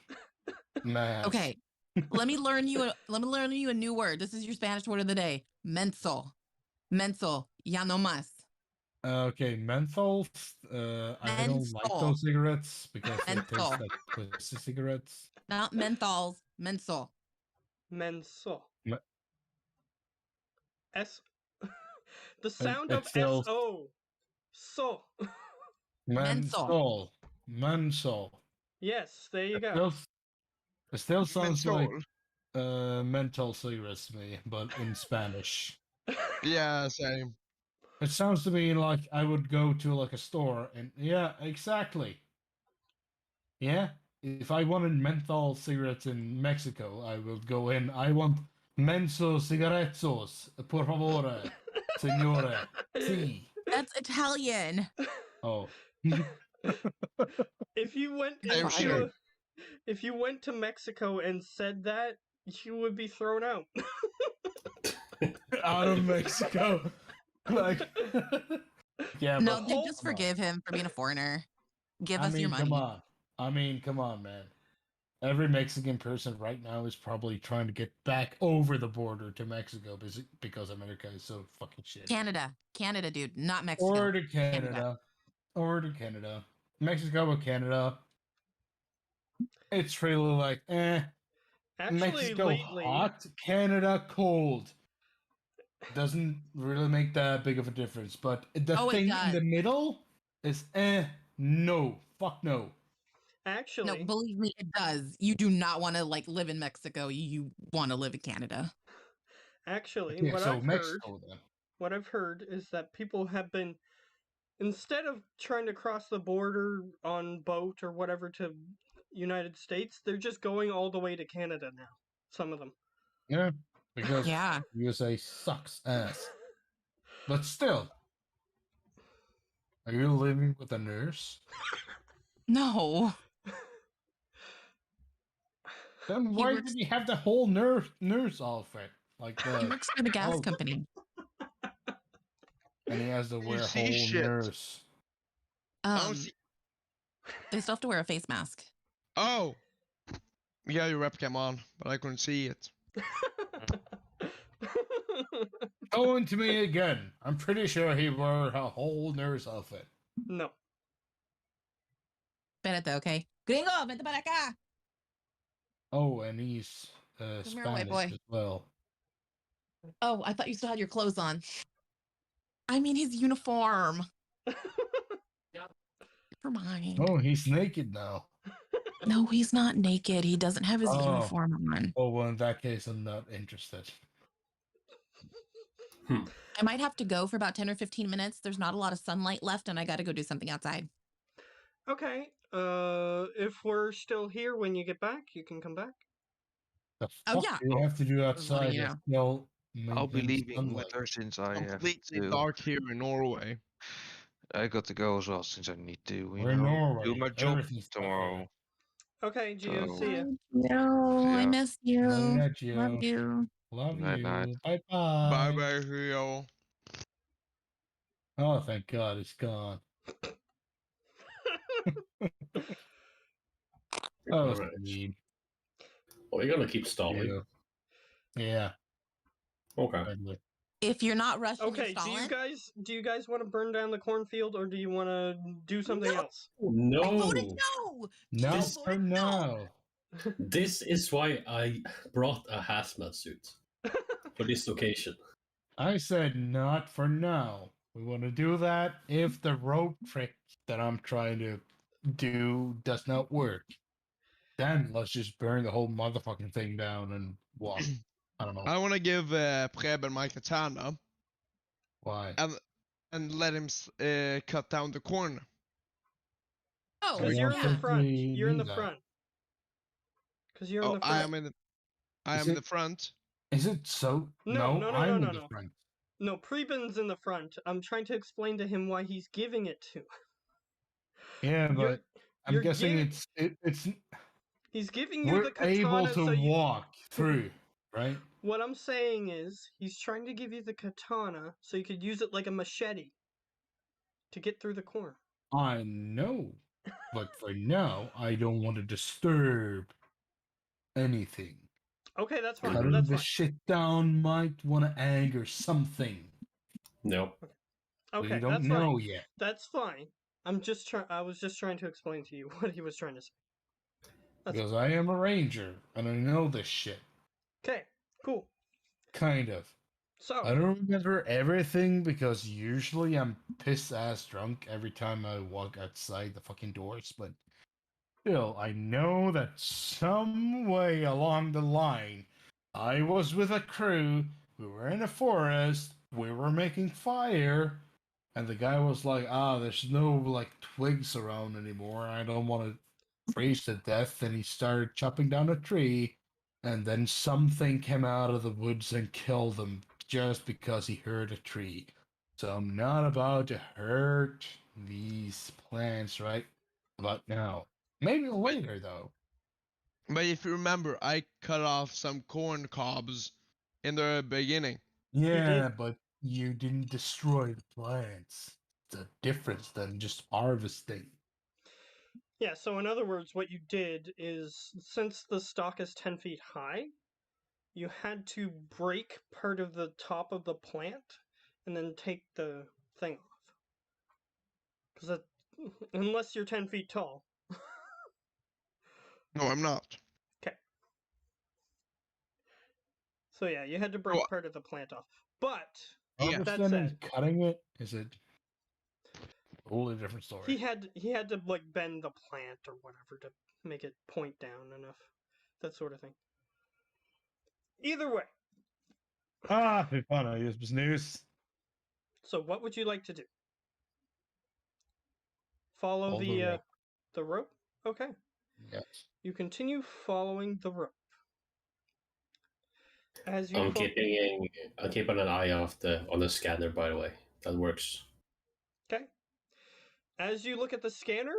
[SPEAKER 7] man.
[SPEAKER 6] Okay. Let me learn you a new word. This is your Spanish word of the day. Mental. Mental. Ya no más.
[SPEAKER 7] Okay, menthol. I don't like
[SPEAKER 6] Menthol.
[SPEAKER 7] those cigarettes because they
[SPEAKER 6] Menthol.
[SPEAKER 7] taste like pussy cigarettes.
[SPEAKER 6] Not menthols. Mental.
[SPEAKER 3] Menso.
[SPEAKER 7] Me-
[SPEAKER 3] S. The sound of
[SPEAKER 7] it's still-
[SPEAKER 3] S-O. So.
[SPEAKER 7] Menthol. Menthol.
[SPEAKER 3] Yes, there you
[SPEAKER 7] It
[SPEAKER 3] go.
[SPEAKER 7] still, it still sounds like
[SPEAKER 2] Menthol.
[SPEAKER 7] menthol cigarettes to me, but in Spanish.
[SPEAKER 2] Yeah, same.
[SPEAKER 7] It sounds to me like I would go to like a store and yeah, exactly. Yeah, if I wanted menthol cigarettes in Mexico, I would go in. I want menso cigarretos, por favor, signore. Si.
[SPEAKER 6] That's Italian.
[SPEAKER 7] Oh.
[SPEAKER 3] If you went
[SPEAKER 2] I'm
[SPEAKER 3] into
[SPEAKER 2] sure.
[SPEAKER 3] if you went to Mexico and said that, you would be thrown out.
[SPEAKER 7] Out of Mexico. Like, yeah,
[SPEAKER 6] No,
[SPEAKER 7] but
[SPEAKER 6] they
[SPEAKER 3] whole-
[SPEAKER 6] just forgive him for being a foreigner. Give
[SPEAKER 7] I
[SPEAKER 6] us
[SPEAKER 7] mean,
[SPEAKER 6] your money.
[SPEAKER 7] come on. I mean, come on, man. Every Mexican person right now is probably trying to get back over the border to Mexico because America is so fucking shit.
[SPEAKER 6] Canada. Canada, dude. Not Mexico.
[SPEAKER 7] Or to Canada. Or to Canada. Mexico or Canada. It's really like,
[SPEAKER 3] Actually,
[SPEAKER 7] Mexico
[SPEAKER 3] lately,
[SPEAKER 7] hot, Canada cold. Doesn't really make that big of a difference. But the
[SPEAKER 6] Oh, it
[SPEAKER 7] thing in the
[SPEAKER 6] does.
[SPEAKER 7] middle is no. Fuck no.
[SPEAKER 6] No,
[SPEAKER 3] actually,
[SPEAKER 6] believe me, it does. You do not want to like live in Mexico. You want to live in Canada.
[SPEAKER 3] actually,
[SPEAKER 7] Yeah,
[SPEAKER 3] what
[SPEAKER 7] so
[SPEAKER 3] I've heard,
[SPEAKER 7] Mexico then.
[SPEAKER 3] what I've heard is that people have been, instead of trying to cross the border on boat or whatever to United States, they're just going all the way to Canada now. Some of them.
[SPEAKER 7] Yeah, because
[SPEAKER 6] Yeah.
[SPEAKER 7] USA sucks ass. But still, are you living with a nurse?
[SPEAKER 6] No.
[SPEAKER 7] Then
[SPEAKER 6] He
[SPEAKER 7] why
[SPEAKER 6] works.
[SPEAKER 7] did he have the whole nurse outfit? Like
[SPEAKER 6] He
[SPEAKER 7] the
[SPEAKER 6] works for the gas
[SPEAKER 7] oh,
[SPEAKER 6] company.
[SPEAKER 7] and he has to
[SPEAKER 2] You
[SPEAKER 7] wear a
[SPEAKER 2] see
[SPEAKER 7] whole
[SPEAKER 2] shit.
[SPEAKER 7] nurse.
[SPEAKER 2] I don't see.
[SPEAKER 6] They still have to wear a face mask.
[SPEAKER 2] Oh. You got your webcam on, but I couldn't see it.
[SPEAKER 7] Going to me again. I'm pretty sure he wore a whole nurse outfit.
[SPEAKER 3] No.
[SPEAKER 6] Espérate, okay. Gringo, vente para acá.
[SPEAKER 7] Oh, and he's
[SPEAKER 6] Come here,
[SPEAKER 7] Spanish
[SPEAKER 6] white boy.
[SPEAKER 7] as well.
[SPEAKER 6] Oh, I thought you still had your clothes on. I mean his uniform. Never mind.
[SPEAKER 7] Oh, he's naked now.
[SPEAKER 6] No, he's not naked. He doesn't have his
[SPEAKER 7] Oh.
[SPEAKER 6] uniform on.
[SPEAKER 7] Oh, well, in that case, I'm not interested.
[SPEAKER 6] I might have to go for about 10 or 15 minutes. There's not a lot of sunlight left, and I got to go do something outside.
[SPEAKER 3] Okay. If we're still here when you get back, you can come back.
[SPEAKER 7] The
[SPEAKER 6] Oh,
[SPEAKER 7] fuck
[SPEAKER 6] yeah.
[SPEAKER 7] do you have to do outside?
[SPEAKER 6] you
[SPEAKER 7] if
[SPEAKER 6] know.
[SPEAKER 7] you'll
[SPEAKER 4] I'll be
[SPEAKER 7] maintain
[SPEAKER 4] leaving
[SPEAKER 7] sunlight?
[SPEAKER 4] with her since I
[SPEAKER 2] Completely
[SPEAKER 4] do.
[SPEAKER 2] dark here in Norway.
[SPEAKER 4] I got to go as well since I need to.
[SPEAKER 7] We're in
[SPEAKER 4] do
[SPEAKER 7] Norway.
[SPEAKER 4] my job
[SPEAKER 7] Everything's dark here.
[SPEAKER 4] tomorrow.
[SPEAKER 3] Okay, Gio,
[SPEAKER 4] So-
[SPEAKER 3] see ya.
[SPEAKER 6] No, I
[SPEAKER 4] Yeah.
[SPEAKER 6] miss you.
[SPEAKER 7] Night, Gio.
[SPEAKER 6] Love you.
[SPEAKER 7] Love
[SPEAKER 4] Night,
[SPEAKER 7] you.
[SPEAKER 4] night.
[SPEAKER 7] Bye
[SPEAKER 2] Bye
[SPEAKER 7] bye.
[SPEAKER 2] bye, Rio.
[SPEAKER 7] Oh, thank God it's gone. Oh,
[SPEAKER 5] Alright.
[SPEAKER 7] sweet.
[SPEAKER 5] Are we gonna keep stalling?
[SPEAKER 7] Yeah.
[SPEAKER 5] Okay.
[SPEAKER 7] Probably.
[SPEAKER 6] If you're not rushing,
[SPEAKER 3] Okay,
[SPEAKER 6] you're
[SPEAKER 3] do
[SPEAKER 6] stalling.
[SPEAKER 3] you guys want to burn down the cornfield or do you want to do something
[SPEAKER 6] No.
[SPEAKER 3] else?
[SPEAKER 6] I
[SPEAKER 5] No.
[SPEAKER 6] voted no.
[SPEAKER 7] No,
[SPEAKER 6] This-
[SPEAKER 7] for now.
[SPEAKER 5] This is why I brought a hazmat suit for this occasion.
[SPEAKER 7] I said not for now. We want to do that if the rope trick that I'm trying to do does not work. Then let's just burn the whole motherfucking thing down and walk. I don't know
[SPEAKER 2] I want to give Preben my katana
[SPEAKER 7] why.
[SPEAKER 2] and let him cut down the corn.
[SPEAKER 6] Oh,
[SPEAKER 3] Because
[SPEAKER 7] we
[SPEAKER 3] you're
[SPEAKER 7] don't
[SPEAKER 3] in the
[SPEAKER 7] think
[SPEAKER 3] front.
[SPEAKER 7] we
[SPEAKER 3] You're in
[SPEAKER 7] need
[SPEAKER 3] the
[SPEAKER 7] that.
[SPEAKER 3] front. Because you're in
[SPEAKER 2] Oh,
[SPEAKER 3] the front.
[SPEAKER 2] I am in the. I
[SPEAKER 7] Is
[SPEAKER 2] am in
[SPEAKER 7] it-
[SPEAKER 2] the front.
[SPEAKER 7] Is it so?
[SPEAKER 3] No, no, no,
[SPEAKER 7] I'm
[SPEAKER 3] no,
[SPEAKER 7] in
[SPEAKER 3] no.
[SPEAKER 7] the front.
[SPEAKER 3] No, Preben's in the front. I'm trying to explain to him why he's giving it to.
[SPEAKER 7] Yeah,
[SPEAKER 3] You're-
[SPEAKER 7] but I'm
[SPEAKER 3] you're
[SPEAKER 7] guessing
[SPEAKER 3] giving-
[SPEAKER 7] it's
[SPEAKER 3] He's giving you
[SPEAKER 7] we're
[SPEAKER 3] the katana
[SPEAKER 7] able to
[SPEAKER 3] so you.
[SPEAKER 7] walk through, right?
[SPEAKER 3] What I'm saying is, he's trying to give you the katana so you could use it like a machete to get through the corn.
[SPEAKER 7] I know, but for now, I don't want to disturb anything.
[SPEAKER 3] Okay, that's fine.
[SPEAKER 7] Cutting
[SPEAKER 3] That's
[SPEAKER 7] the
[SPEAKER 3] fine.
[SPEAKER 7] shit down might want to anger something.
[SPEAKER 5] No.
[SPEAKER 3] Okay,
[SPEAKER 7] we don't
[SPEAKER 3] that's
[SPEAKER 7] know
[SPEAKER 3] fine.
[SPEAKER 7] yet.
[SPEAKER 3] That's fine. I was just trying to explain to you what he was trying to say. That's
[SPEAKER 7] Because I am a ranger and I know this shit.
[SPEAKER 3] okay. Cool.
[SPEAKER 7] Kind of.
[SPEAKER 3] So
[SPEAKER 7] I don't remember everything because usually I'm piss ass drunk every time I walk outside the fucking doors, but still, I know that some way along the line, I was with a crew, we were in a forest, we were making fire, and the guy was like, there's no like twigs around anymore, I don't want to freeze to death, and he started chopping down a tree, and then something came out of the woods and killed him just because he hurt a tree. So I'm not about to hurt these plants right about now. Maybe later though.
[SPEAKER 2] But if you remember, I cut off some corn cobs in the beginning.
[SPEAKER 7] Yeah, but you didn't destroy the plants. It's a difference than just harvesting.
[SPEAKER 3] yeah. So in other words, what you did is, since the stalk is 10 feet high, you had to break part of the top of the plant and then take the thing off. Because unless you're 10 feet tall.
[SPEAKER 2] No, I'm not.
[SPEAKER 3] So yeah, you had to break
[SPEAKER 2] Oh.
[SPEAKER 3] part of the plant off. But
[SPEAKER 2] Yeah.
[SPEAKER 3] that
[SPEAKER 7] Harvesting and
[SPEAKER 3] said,
[SPEAKER 7] cutting it is a totally different story.
[SPEAKER 3] he had to like bend the plant or whatever to make it point down enough, that sort of thing. Either way,
[SPEAKER 7] Fy fan, jest news.
[SPEAKER 3] so what would you like to do? Follow
[SPEAKER 7] Follow the
[SPEAKER 3] the
[SPEAKER 7] rope.
[SPEAKER 3] the rope? Okay.
[SPEAKER 7] Yes.
[SPEAKER 3] You continue following the rope. As you
[SPEAKER 5] I'm
[SPEAKER 3] fo-
[SPEAKER 5] keeping an eye on the scanner, by the way. That works.
[SPEAKER 3] Okay. As you look at the scanner,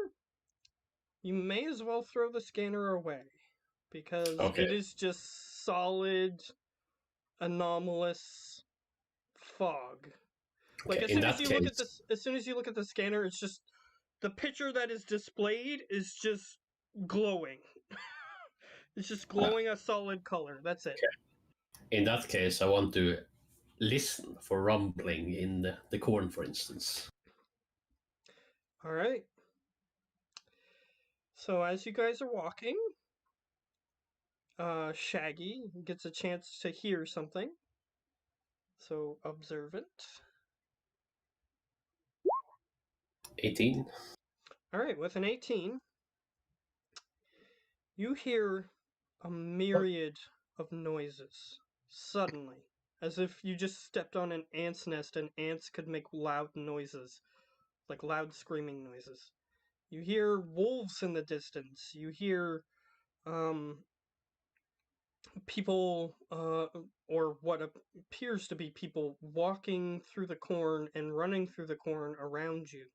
[SPEAKER 3] you may as well throw the scanner away because it
[SPEAKER 5] Okay.
[SPEAKER 3] is just solid, anomalous fog. Like
[SPEAKER 5] Okay,
[SPEAKER 3] as
[SPEAKER 5] in
[SPEAKER 3] soon as
[SPEAKER 5] that
[SPEAKER 3] you look at
[SPEAKER 5] case-
[SPEAKER 3] this, as soon as you look at the scanner, it's just the picture that is displayed is just glowing. It's just glowing a solid color. That's it.
[SPEAKER 5] In that case, I want to listen for rumbling in the corn, for instance.
[SPEAKER 3] All right. So as you guys are walking, Shaggy gets a chance to hear something. So observant.
[SPEAKER 5] 18.
[SPEAKER 3] All right, with an 18, you hear a myriad of noises suddenly, as if you just stepped on an ant's nest and ants could make loud noises, like loud screaming noises. You hear wolves in the distance. You hear people, or what appears to be people, walking through the corn and running through the corn around you.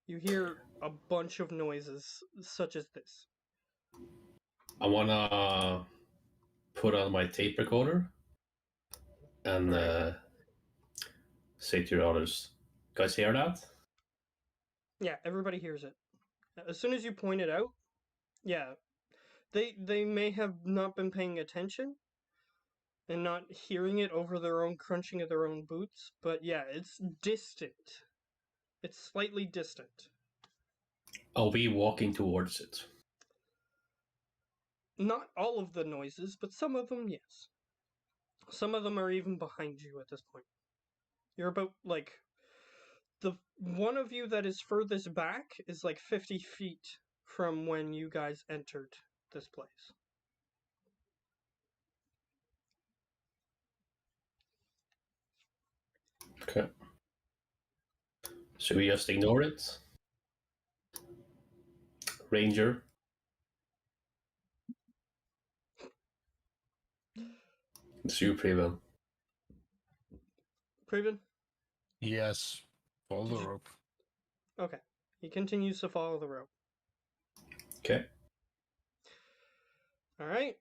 [SPEAKER 3] You hear a bunch of noises such as this.
[SPEAKER 5] I want to put on my tape recorder and
[SPEAKER 3] Alright.
[SPEAKER 5] say to the others, guys hear that?
[SPEAKER 3] Yeah, everybody hears it. As soon as you point it out, yeah, they may have not been paying attention and not hearing it over their own crunching of their own boots, but yeah, it's distant. It's slightly distant.
[SPEAKER 5] I'll be walking towards it.
[SPEAKER 3] Not all of the noises, but some of them, yes. Some of them are even behind you at this point. You're about, like, the one of you that is furthest back is like 50 feet from when you guys entered this place.
[SPEAKER 5] Okay. Should we just ignore it? Ranger? It's you, Preben.
[SPEAKER 3] Preben?
[SPEAKER 7] Yes. Follow the rope.
[SPEAKER 3] Okay. He continues to follow the rope.
[SPEAKER 5] Okay.
[SPEAKER 3] Alright.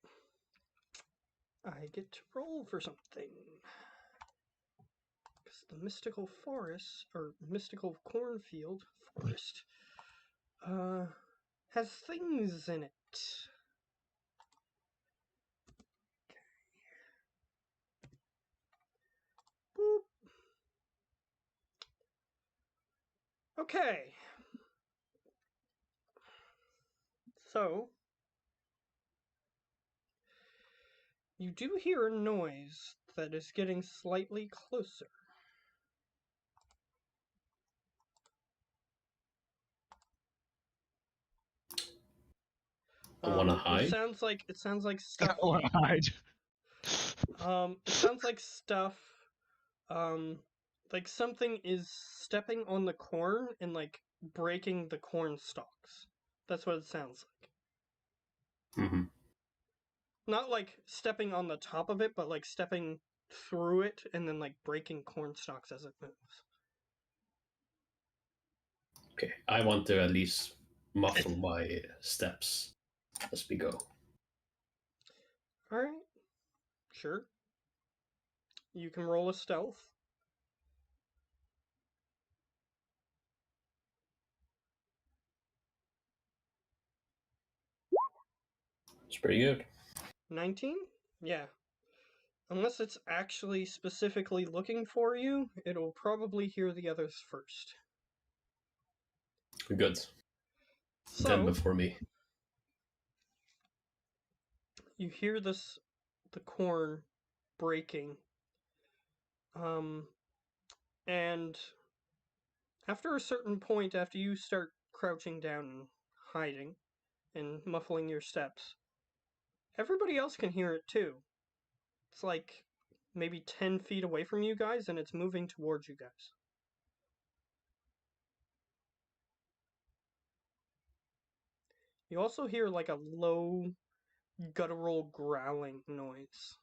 [SPEAKER 3] I get to roll for something. Because the mystical forest, or mystical cornfield forest, has things in it. Boop. Okay. So, you do hear a noise that is getting slightly closer.
[SPEAKER 5] I want to hide.
[SPEAKER 3] It sounds like stuff.
[SPEAKER 1] I want to hide.
[SPEAKER 3] It sounds like stuff. Like something is stepping on the corn and like breaking the corn stalks. That's what it sounds like.
[SPEAKER 5] Mm-hmm.
[SPEAKER 3] Not like stepping on the top of it, but like stepping through it and then like breaking corn stalks as it moves.
[SPEAKER 5] Okay. I want to at least muffle my steps as we go.
[SPEAKER 3] Alright. Sure. You can roll a stealth.
[SPEAKER 5] It's pretty good.
[SPEAKER 3] 19? Yeah. Unless it's actually specifically looking for you, it'll probably hear the others first.
[SPEAKER 5] Good. 10
[SPEAKER 3] So,
[SPEAKER 5] before me.
[SPEAKER 3] you hear the corn breaking. And after a certain point, after you start crouching down and hiding and muffling your steps, everybody else can hear it too. It's like maybe 10 feet away from you guys, and it's moving towards you guys. You also hear like a low, guttural growling noise.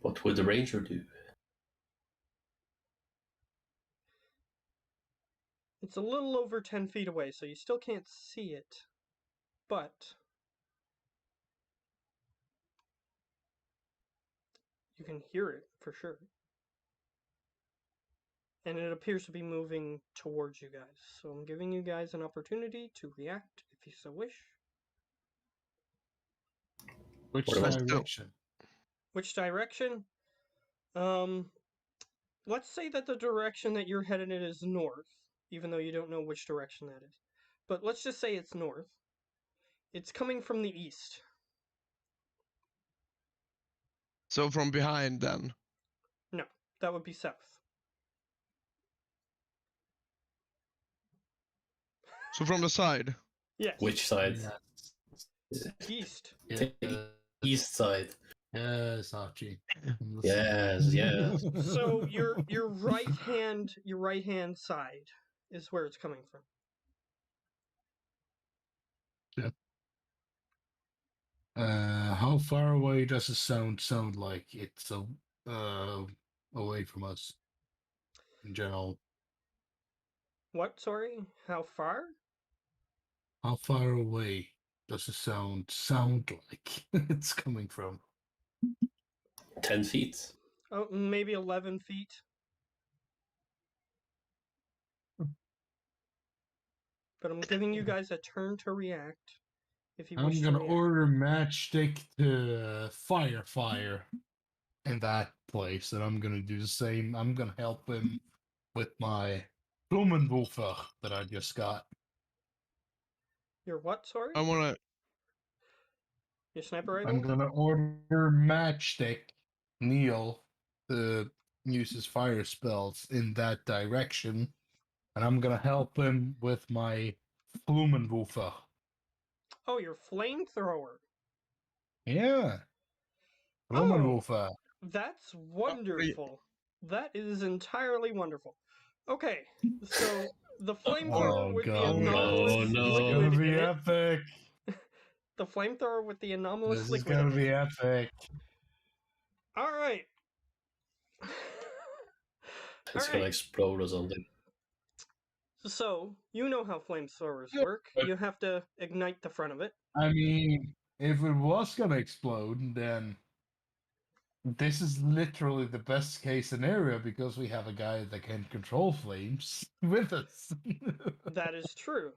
[SPEAKER 5] What would the ranger do?
[SPEAKER 3] It's a little over 10 feet away, so you still can't see it. But you can hear it for sure. And it appears to be moving towards you guys. So I'm giving you guys an opportunity to react if you so wish.
[SPEAKER 7] Which
[SPEAKER 5] What about-
[SPEAKER 7] direction?
[SPEAKER 3] Which direction? Let's say that the direction that you're headed in is north, even though you don't know which direction that is. But let's just say it's north. It's coming from the east.
[SPEAKER 2] So from behind then.
[SPEAKER 3] No, that would be south.
[SPEAKER 2] So from the side.
[SPEAKER 3] Yes.
[SPEAKER 5] Which side?
[SPEAKER 3] East.
[SPEAKER 7] Yeah.
[SPEAKER 5] East side.
[SPEAKER 7] Yes, Archie.
[SPEAKER 5] Yes, yes.
[SPEAKER 3] So your right hand side is where it's coming from.
[SPEAKER 7] How far away does the sound like it's away from us in general?
[SPEAKER 3] What, sorry? How far?
[SPEAKER 7] How far away does the sound like it's coming from?
[SPEAKER 5] 10 feet.
[SPEAKER 3] Oh, maybe 11 feet. But I'm giving you guys a turn to react. If you wish
[SPEAKER 7] I'm
[SPEAKER 3] to
[SPEAKER 7] gonna
[SPEAKER 3] react.
[SPEAKER 7] order Matchstick to fire in that place, and I'm gonna do the same. I'm gonna help him with my Blumenwurfer that I just got.
[SPEAKER 3] Your what, sorry?
[SPEAKER 2] I wanna
[SPEAKER 3] Your sniper
[SPEAKER 7] I'm
[SPEAKER 3] rifle?
[SPEAKER 7] gonna order Matchstick Neil to use his fire spells in that direction, and I'm gonna help him with my Blumenwurfer.
[SPEAKER 3] Oh, your flamethrower.
[SPEAKER 7] Yeah,
[SPEAKER 3] Oh,
[SPEAKER 7] Blumenwurfer.
[SPEAKER 3] that's wonderful. That is entirely wonderful. Okay, so the flamethrower
[SPEAKER 7] Oh
[SPEAKER 3] with the
[SPEAKER 7] god,
[SPEAKER 3] anomalous
[SPEAKER 5] no.
[SPEAKER 7] This is
[SPEAKER 3] liquid
[SPEAKER 7] gonna
[SPEAKER 3] in
[SPEAKER 7] be
[SPEAKER 3] it.
[SPEAKER 7] epic.
[SPEAKER 3] The flamethrower with the anomalous
[SPEAKER 7] This is
[SPEAKER 3] liquid
[SPEAKER 7] gonna
[SPEAKER 3] in
[SPEAKER 7] be
[SPEAKER 3] it.
[SPEAKER 7] epic.
[SPEAKER 3] All right.
[SPEAKER 5] It's gonna
[SPEAKER 3] Alright.
[SPEAKER 5] explode or something.
[SPEAKER 3] So, you know how flamethrowers work. You have to ignite the front of it.
[SPEAKER 7] I mean, if it was gonna explode, then this is literally the best case scenario because we have a guy that can control flames with us.
[SPEAKER 3] That is true.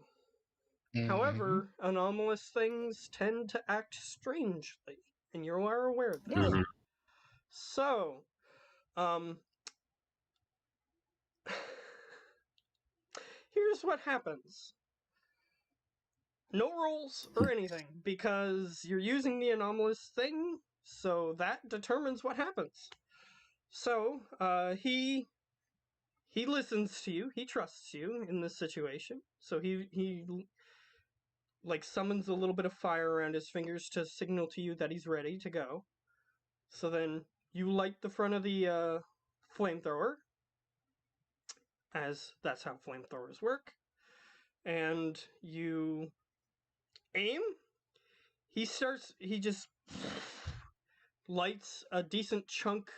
[SPEAKER 7] Mhm.
[SPEAKER 3] However, anomalous things tend to act strangely, and you are aware of this.
[SPEAKER 5] Mhm.
[SPEAKER 3] So, here's what happens. No rolls or anything, because you're using the anomalous thing, so that determines what happens. So, he listens to you, he trusts you in this situation, so he like summons a little bit of fire around his fingers to signal to you that he's ready to go. So then you light the front of the flamethrower, as that's how flamethrowers work, and you aim. He just lights a decent chunk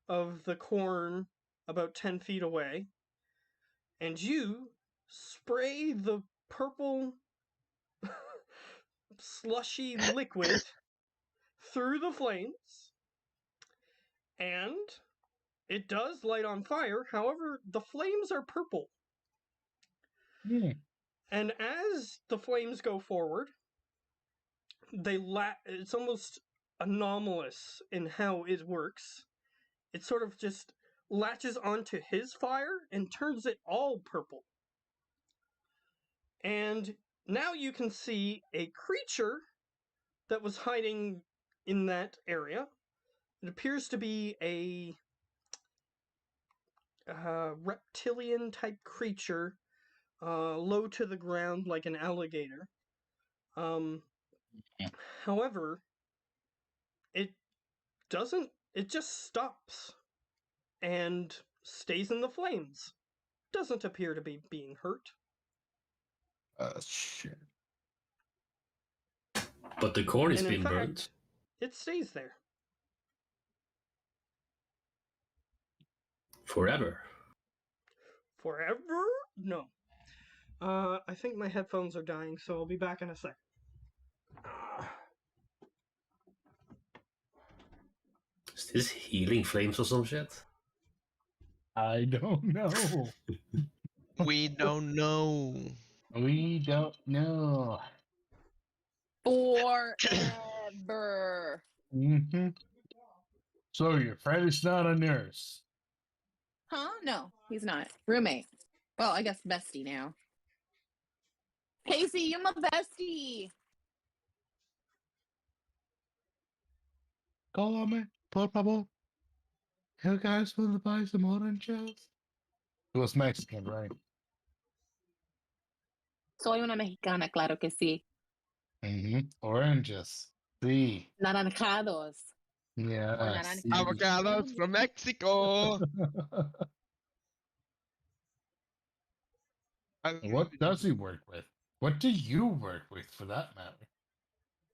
[SPEAKER 3] of the corn about 10 feet away, and you spray the purple slushy liquid through the flames, and it does light on fire. However, the flames are purple.
[SPEAKER 7] Hmm.
[SPEAKER 3] And as the flames go forward, it's almost anomalous in how it works. It sort of just latches onto his fire and turns it all purple. And now you can see a creature that was hiding in that area. It appears to be a reptilian type creature, low to the ground like an alligator. However, it just stops and stays in the flames. Doesn't appear to be being hurt.
[SPEAKER 7] Shit.
[SPEAKER 5] But the corn is
[SPEAKER 3] And in
[SPEAKER 5] being
[SPEAKER 3] fact,
[SPEAKER 5] burnt.
[SPEAKER 3] it stays there.
[SPEAKER 5] Forever.
[SPEAKER 3] Forever? No. I think my headphones are dying, so I'll be back in a sec.
[SPEAKER 5] Is this healing flames or some shit?
[SPEAKER 7] I don't know.
[SPEAKER 2] We don't know.
[SPEAKER 7] We don't know.
[SPEAKER 6] Forever.
[SPEAKER 7] Mm-hmm. So your friend is not a nurse.
[SPEAKER 6] Huh? No, he's not. Roommate. Well, I guess bestie now. Casey, you're my bestie.
[SPEAKER 7] Cálame, por favor. You guys want to buy some oranges? It was Mexican, right?
[SPEAKER 6] Soy una mexicana, claro que sí.
[SPEAKER 7] Mm-hmm. Oranges. Sí.
[SPEAKER 6] Naranjados.
[SPEAKER 7] Yeah.
[SPEAKER 6] naranja.
[SPEAKER 7] sí.
[SPEAKER 2] Avocados from Mexico.
[SPEAKER 7] What does he work with? What do you work with, for that matter?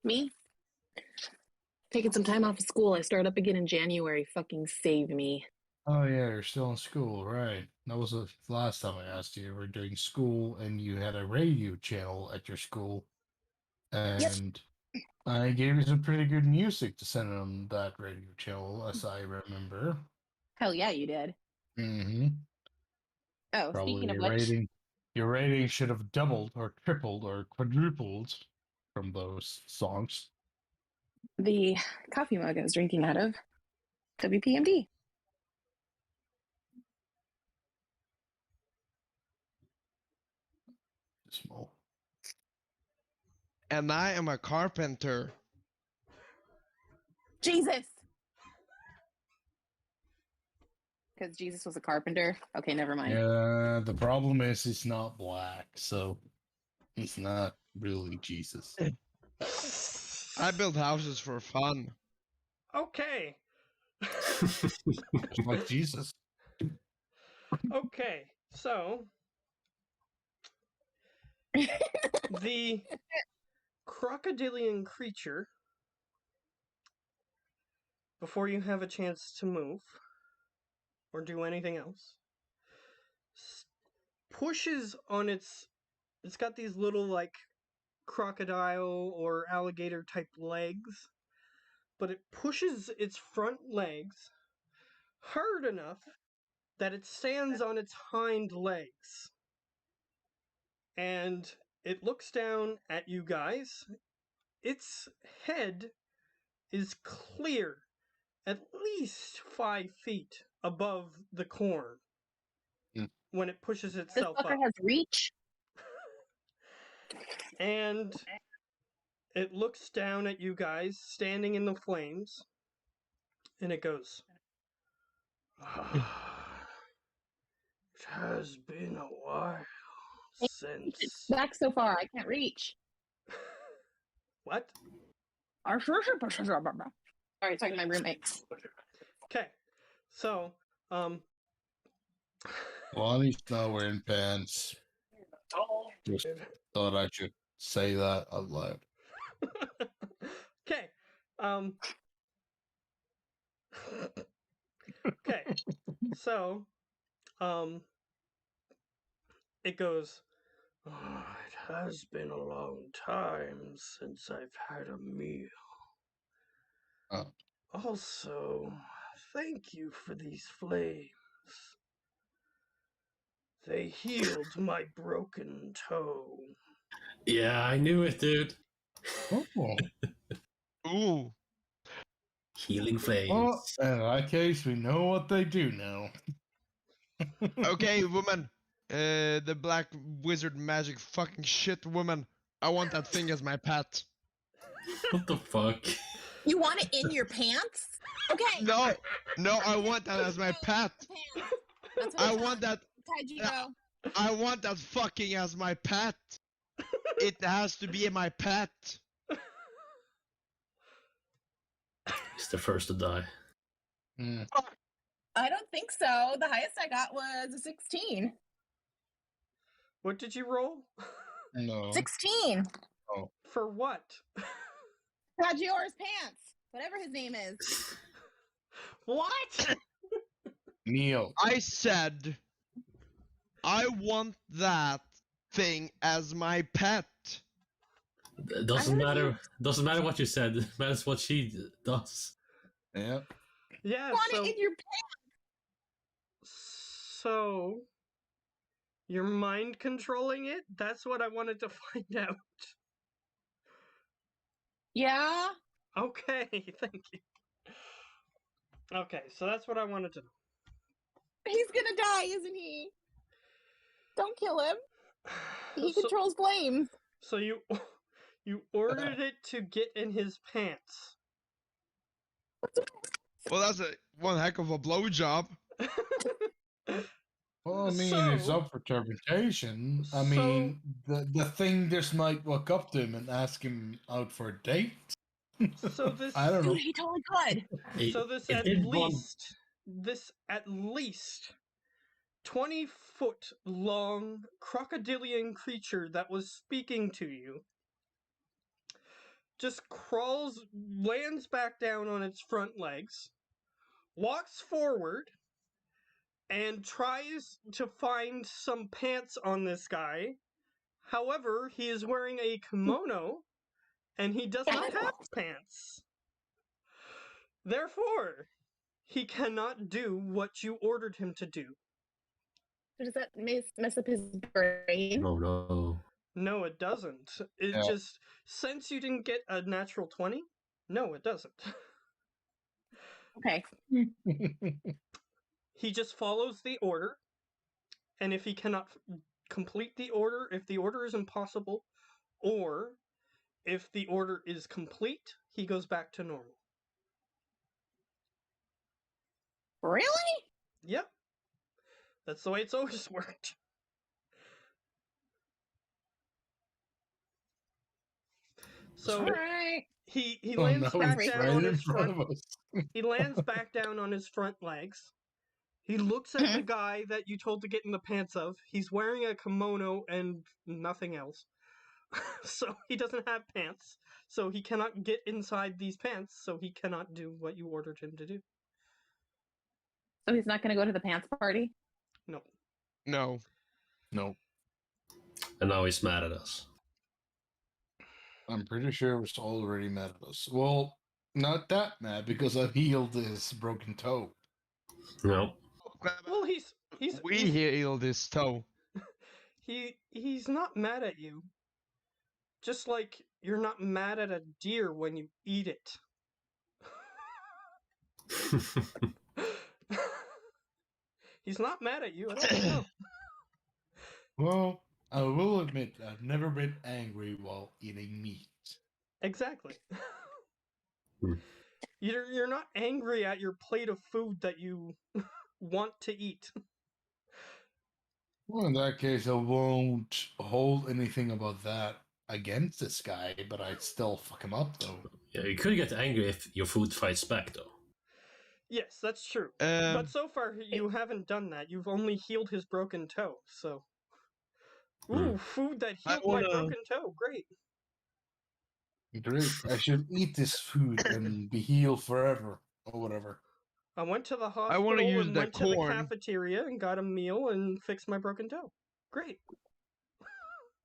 [SPEAKER 6] Me? Taking some time off of school. I start up again in January. Fucking save me.
[SPEAKER 7] Oh yeah, you're still in school, right? That was the last time I asked you. You were doing school, and you had a radio channel at your school, and I gave you some pretty good music to send on that radio channel, as I remember.
[SPEAKER 6] Hell yeah, you did.
[SPEAKER 7] Mm-hmm.
[SPEAKER 6] Oh,
[SPEAKER 7] Probably
[SPEAKER 6] speaking of
[SPEAKER 7] your
[SPEAKER 6] which,
[SPEAKER 7] your rating should have doubled or tripled or quadrupled from those songs.
[SPEAKER 6] the coffee mug I was drinking out of, WPMD.
[SPEAKER 7] Small.
[SPEAKER 2] And I am a carpenter.
[SPEAKER 6] Jesus! Because Jesus was a carpenter. Okay, never mind.
[SPEAKER 7] Yeah, the problem is he's not black, so he's not really Jesus.
[SPEAKER 2] I build houses for fun.
[SPEAKER 3] Okay.
[SPEAKER 7] Just like Jesus.
[SPEAKER 3] Okay, so the crocodilian creature, before you have a chance to move or do anything else, pushes on it's got these little like crocodile or alligator type legs, but it pushes its front legs hard enough that it stands on its hind legs. And it looks down at you guys. Its head is clear, at least 5 feet above the corn when it pushes
[SPEAKER 6] This
[SPEAKER 3] itself
[SPEAKER 6] fucker
[SPEAKER 3] up.
[SPEAKER 6] has reach.
[SPEAKER 3] And it looks down at you guys standing in the flames, and it goes, "It has been a while since..."
[SPEAKER 6] Back so far, I can't reach.
[SPEAKER 3] What?
[SPEAKER 6] Sorry, talking to my roommate.
[SPEAKER 3] Okay, so,
[SPEAKER 7] Well, he's not wearing pants. Just thought I should say that out loud.
[SPEAKER 3] okay, okay, so, it goes, "It has been a long time since I've had a meal.
[SPEAKER 7] Oh.
[SPEAKER 3] Also, thank you for these flames. They healed my broken toe."
[SPEAKER 5] Yeah, I knew it, dude.
[SPEAKER 7] Oh.
[SPEAKER 2] Ooh.
[SPEAKER 5] Healing flames.
[SPEAKER 7] Well, in that case, we know what they do now.
[SPEAKER 2] Okay, woman. The black wizard magic fucking shit woman. I want that thing as my pet.
[SPEAKER 5] What the fuck?
[SPEAKER 6] You want it in your pants? Okay.
[SPEAKER 2] No, I want that as my pet.
[SPEAKER 6] Pants. That's what
[SPEAKER 2] I
[SPEAKER 6] I'm
[SPEAKER 2] want
[SPEAKER 6] telling
[SPEAKER 2] that.
[SPEAKER 6] you. Taijiro.
[SPEAKER 2] I want that fucking as my pet. It has to be my pet.
[SPEAKER 5] He's the first to die.
[SPEAKER 7] Mm.
[SPEAKER 6] I don't think so. The highest I got was a 16.
[SPEAKER 3] What did you roll?
[SPEAKER 7] No.
[SPEAKER 6] 16
[SPEAKER 3] For what?
[SPEAKER 6] Tajiro's pants. Whatever his name is.
[SPEAKER 3] What?
[SPEAKER 7] Neil.
[SPEAKER 2] I said, I want that thing as my pet.
[SPEAKER 5] It doesn't matter. Doesn't matter what you said. It matters what she does.
[SPEAKER 7] Yeah.
[SPEAKER 3] Yeah,
[SPEAKER 6] Want
[SPEAKER 3] so,
[SPEAKER 6] it in your pants.
[SPEAKER 3] so you're mind controlling it? That's what I wanted to find out.
[SPEAKER 6] Yeah.
[SPEAKER 3] Okay, thank you. Okay, so that's what I wanted to know.
[SPEAKER 6] He's gonna die, isn't he? Don't kill him. He
[SPEAKER 3] So-
[SPEAKER 6] controls flames.
[SPEAKER 3] So you ordered it to get in his pants.
[SPEAKER 2] Well, that's one heck of a blowjob.
[SPEAKER 7] Well, I mean, it's
[SPEAKER 3] So-
[SPEAKER 7] up for interpretation. I
[SPEAKER 3] so-
[SPEAKER 7] mean, the thing just might walk up to him and ask him out for a date.
[SPEAKER 3] So this
[SPEAKER 7] I don't know.
[SPEAKER 6] Dude, he totally could.
[SPEAKER 5] It-
[SPEAKER 3] So this
[SPEAKER 5] it
[SPEAKER 3] at
[SPEAKER 5] did one-
[SPEAKER 3] least 20-foot long crocodilian creature that was speaking to you just lands back down on its front legs, walks forward, and tries to find some pants on this guy. However, he is wearing a kimono and he does not have pants. Therefore, he cannot do what you ordered him to do.
[SPEAKER 6] Does that mess up his brain?
[SPEAKER 5] Oh no.
[SPEAKER 3] No, it doesn't. It
[SPEAKER 7] Yeah.
[SPEAKER 3] just, since you didn't get a natural 20, no, it doesn't.
[SPEAKER 6] Okay.
[SPEAKER 3] He just follows the order, and if he cannot complete the order, if the order is impossible, or if the order is complete, he goes back to normal.
[SPEAKER 6] Really?
[SPEAKER 3] Yep. That's the way it's always worked. So
[SPEAKER 6] Alright.
[SPEAKER 3] he
[SPEAKER 7] Oh,
[SPEAKER 3] lands
[SPEAKER 7] no,
[SPEAKER 3] back
[SPEAKER 7] it's
[SPEAKER 3] down
[SPEAKER 7] right
[SPEAKER 3] on
[SPEAKER 7] in
[SPEAKER 3] his
[SPEAKER 7] front
[SPEAKER 3] front.
[SPEAKER 7] of us.
[SPEAKER 3] He lands back down on his front legs. He looks at the guy that you told to get in the pants of. He's wearing a kimono and nothing else. So he doesn't have pants. So he cannot get inside these pants. So he cannot do what you ordered him to do.
[SPEAKER 6] So he's not gonna go to the pants party?
[SPEAKER 3] No.
[SPEAKER 2] No.
[SPEAKER 7] No,
[SPEAKER 5] And now he's mad at us.
[SPEAKER 7] I'm pretty sure it was already mad at us. Well, not that mad because I've healed his broken toe.
[SPEAKER 5] No.
[SPEAKER 3] Well, he's
[SPEAKER 2] We healed his toe.
[SPEAKER 3] he's not mad at you. Just like you're not mad at a deer when you eat it. He's not mad at you at all. No.
[SPEAKER 7] Well, I will admit I've never been angry while eating meat.
[SPEAKER 3] Exactly.
[SPEAKER 5] Hmm.
[SPEAKER 3] You're not angry at your plate of food that you want to eat.
[SPEAKER 7] Well, in that case, I won't hold anything about that against this guy, but I'd still fuck him up, though.
[SPEAKER 5] Yeah, you could get angry if your food fights back, though.
[SPEAKER 3] Yes, that's true.
[SPEAKER 2] Um,
[SPEAKER 3] But so far, you haven't done that. You've only healed his broken toe, so. Ooh, food that
[SPEAKER 2] I
[SPEAKER 3] healed my
[SPEAKER 2] wanna-
[SPEAKER 3] broken toe. Great.
[SPEAKER 7] Great. I should eat this food and be healed forever, or whatever.
[SPEAKER 3] I went to the hospital
[SPEAKER 2] wanna use
[SPEAKER 3] and
[SPEAKER 2] that
[SPEAKER 3] went to the
[SPEAKER 2] corn.
[SPEAKER 3] cafeteria and got a meal and fixed my broken toe. Great.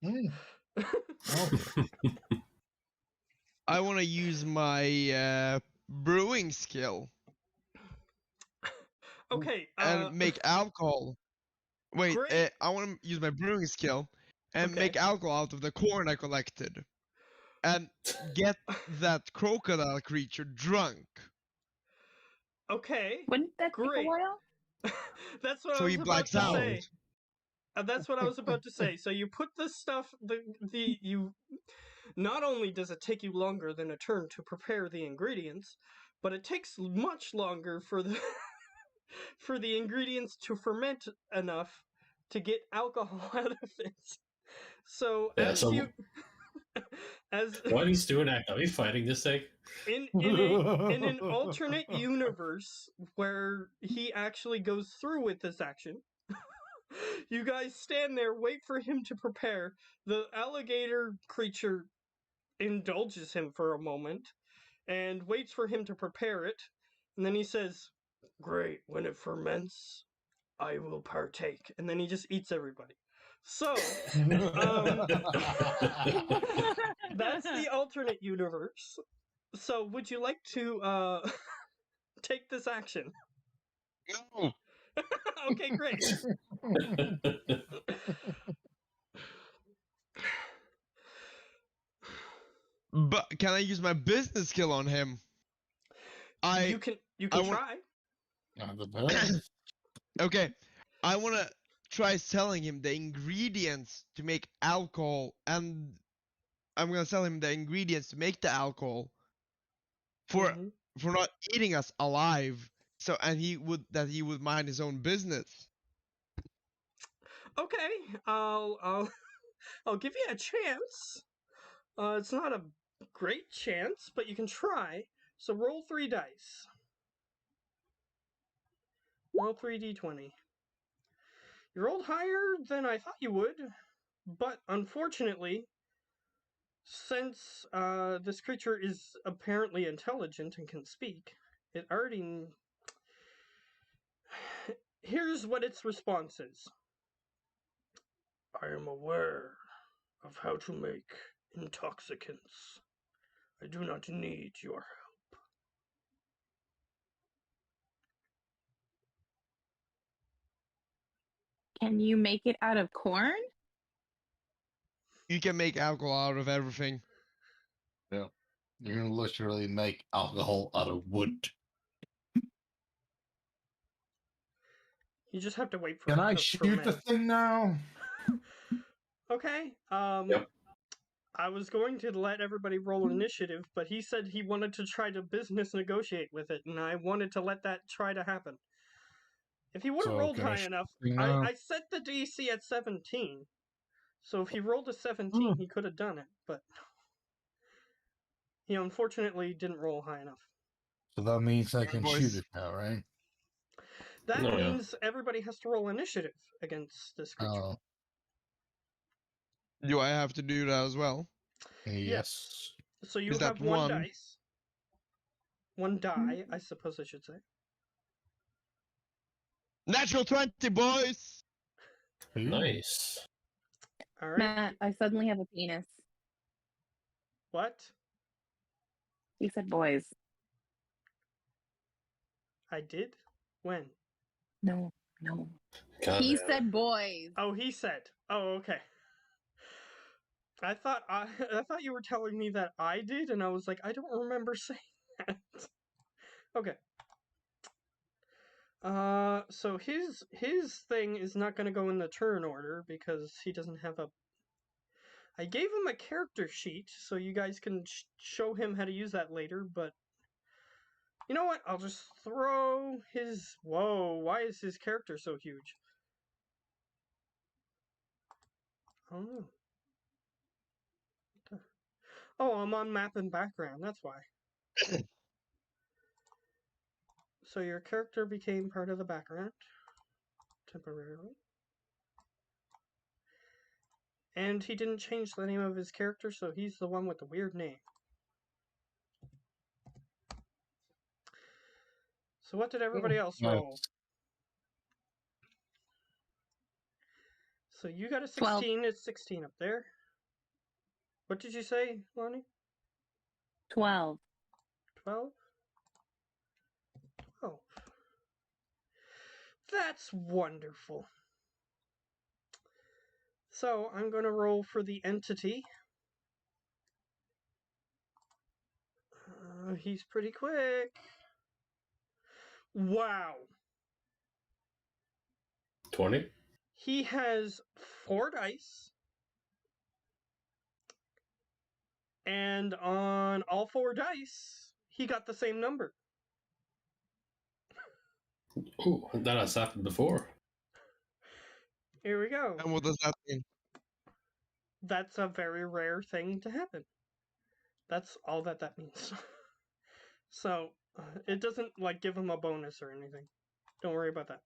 [SPEAKER 7] Mm. Okay.
[SPEAKER 2] I want to use my brewing skill
[SPEAKER 3] Okay.
[SPEAKER 2] and make alcohol. Wait,
[SPEAKER 3] great.
[SPEAKER 2] I want to use my brewing skill and
[SPEAKER 3] Okay.
[SPEAKER 2] make alcohol out of the corn I collected, and get that crocodile creature drunk.
[SPEAKER 3] Okay.
[SPEAKER 6] Wouldn't that take
[SPEAKER 3] Great.
[SPEAKER 6] a while?
[SPEAKER 3] That's what
[SPEAKER 2] So
[SPEAKER 3] I was
[SPEAKER 2] he
[SPEAKER 3] about
[SPEAKER 2] blacks
[SPEAKER 3] to
[SPEAKER 2] out.
[SPEAKER 3] say. That's what I was about to say. So you put the stuff, you. Not only does it take you longer than a turn to prepare the ingredients, but it takes much longer for the for the ingredients to ferment enough to get alcohol out of it. So
[SPEAKER 5] Yeah,
[SPEAKER 3] as
[SPEAKER 5] so
[SPEAKER 3] you as
[SPEAKER 5] while he's doing that, are we fighting this thing?
[SPEAKER 3] in an alternate universe where he actually goes through with this action, you guys stand there, wait for him to prepare. The alligator creature indulges him for a moment and waits for him to prepare it, and then he says, "Great, when it ferments, I will partake." And then he just eats everybody. So, that's the alternate universe. So, would you like to take this action?
[SPEAKER 2] No.
[SPEAKER 3] Okay, great.
[SPEAKER 2] But can I use my business skill on him?
[SPEAKER 3] You can
[SPEAKER 2] I want-
[SPEAKER 3] try.
[SPEAKER 7] Not the best.
[SPEAKER 2] Okay, I want to try selling him the ingredients to make alcohol, and I'm gonna sell him the ingredients to make the alcohol for
[SPEAKER 3] Mhm.
[SPEAKER 2] for not eating us alive. So, and he would mind his own business.
[SPEAKER 3] Okay, I'll give you a chance. It's not a great chance, but you can try. So roll 3 dice. Roll 3d20. You rolled higher than I thought you would, but unfortunately, since this creature is apparently intelligent and can speak, it already. Here's what its response is: I am aware of how to make intoxicants. I do not need your help.
[SPEAKER 9] Can you make it out of corn?
[SPEAKER 2] You can make alcohol out of everything.
[SPEAKER 7] You're gonna literally make alcohol out of wood.
[SPEAKER 3] You just have to wait for
[SPEAKER 7] Can
[SPEAKER 3] it
[SPEAKER 7] I
[SPEAKER 3] to
[SPEAKER 7] shoot the
[SPEAKER 3] ferment.
[SPEAKER 7] thing now?
[SPEAKER 3] Okay.
[SPEAKER 5] Yep.
[SPEAKER 3] I was going to let everybody roll initiative, but he said he wanted to try to business negotiate with it, and I wanted to let that try to happen. If he would have
[SPEAKER 7] So
[SPEAKER 3] rolled
[SPEAKER 7] can I
[SPEAKER 3] high
[SPEAKER 7] shoot
[SPEAKER 3] enough,
[SPEAKER 7] the thing now?
[SPEAKER 3] I set the DC at 17. So if he rolled a 17, he could have done it, but he unfortunately didn't roll high enough.
[SPEAKER 7] So that means I can shoot
[SPEAKER 2] Boys.
[SPEAKER 7] it now, right?
[SPEAKER 3] That
[SPEAKER 5] No, yeah.
[SPEAKER 3] means everybody has to roll initiative against this creature.
[SPEAKER 7] Oh,
[SPEAKER 2] Do I have to do that as well?
[SPEAKER 7] yes.
[SPEAKER 3] So you
[SPEAKER 2] Is that
[SPEAKER 3] have one
[SPEAKER 2] one?
[SPEAKER 3] dice. One die, I suppose I should say.
[SPEAKER 2] Natural 20, boys.
[SPEAKER 7] Ooh.
[SPEAKER 5] Nice.
[SPEAKER 3] All right.
[SPEAKER 9] Matt, I suddenly have a penis.
[SPEAKER 3] What?
[SPEAKER 9] He said boys.
[SPEAKER 3] I did? When?
[SPEAKER 9] No.
[SPEAKER 5] God
[SPEAKER 9] He
[SPEAKER 5] damn.
[SPEAKER 9] said boys.
[SPEAKER 3] Oh, he said. Oh, okay. I thought you were telling me that I did, and I was like, I don't remember saying that. Okay. So his thing is not going to go in the turn order because he doesn't have a. I gave him a character sheet so you guys can show him how to use that later, but you know what? I'll just throw his. Whoa! Why is his character so huge? Oh no. Oh, I'm on map and background. That's why. So your character became part of the background temporarily. And he didn't change the name of his character, so he's the one with the weird name. So what did everybody else
[SPEAKER 7] Nice.
[SPEAKER 3] roll? So you got a
[SPEAKER 9] 12.
[SPEAKER 3] 16, it's 16 up there. What did you say, Lonnie?
[SPEAKER 9] 12.
[SPEAKER 3] 12? 12. That's wonderful. So I'm going to roll for the entity. He's pretty quick. Wow.
[SPEAKER 5] 20?
[SPEAKER 3] He has 4 dice. And on all 4 dice, he got the same number.
[SPEAKER 5] Oh, that has happened before.
[SPEAKER 3] Here we go.
[SPEAKER 2] And what does that mean?
[SPEAKER 3] That's a very rare thing to happen. That's all that means. So, it doesn't like give him a bonus or anything. Don't worry about that.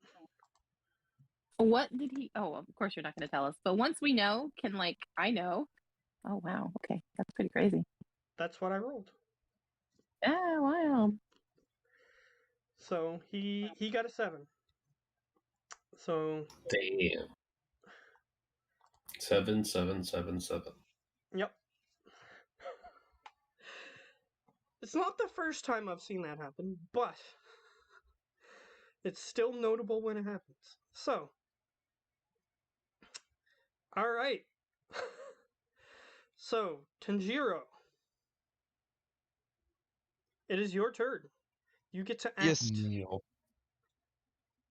[SPEAKER 9] What did he? Oh, of course you're not going to tell us. But once we know, can like I know? Oh wow. Okay, that's pretty crazy.
[SPEAKER 3] That's what I rolled.
[SPEAKER 9] Yeah, wild.
[SPEAKER 3] So he got a 7. So
[SPEAKER 5] Damn. 7, 7, 7, 7.
[SPEAKER 3] yep. It's not the first time I've seen that happen, but it's still notable when it happens. So, all right. So, Tanjiro, it is your turn. You get to act.
[SPEAKER 2] Yes.
[SPEAKER 7] Neil.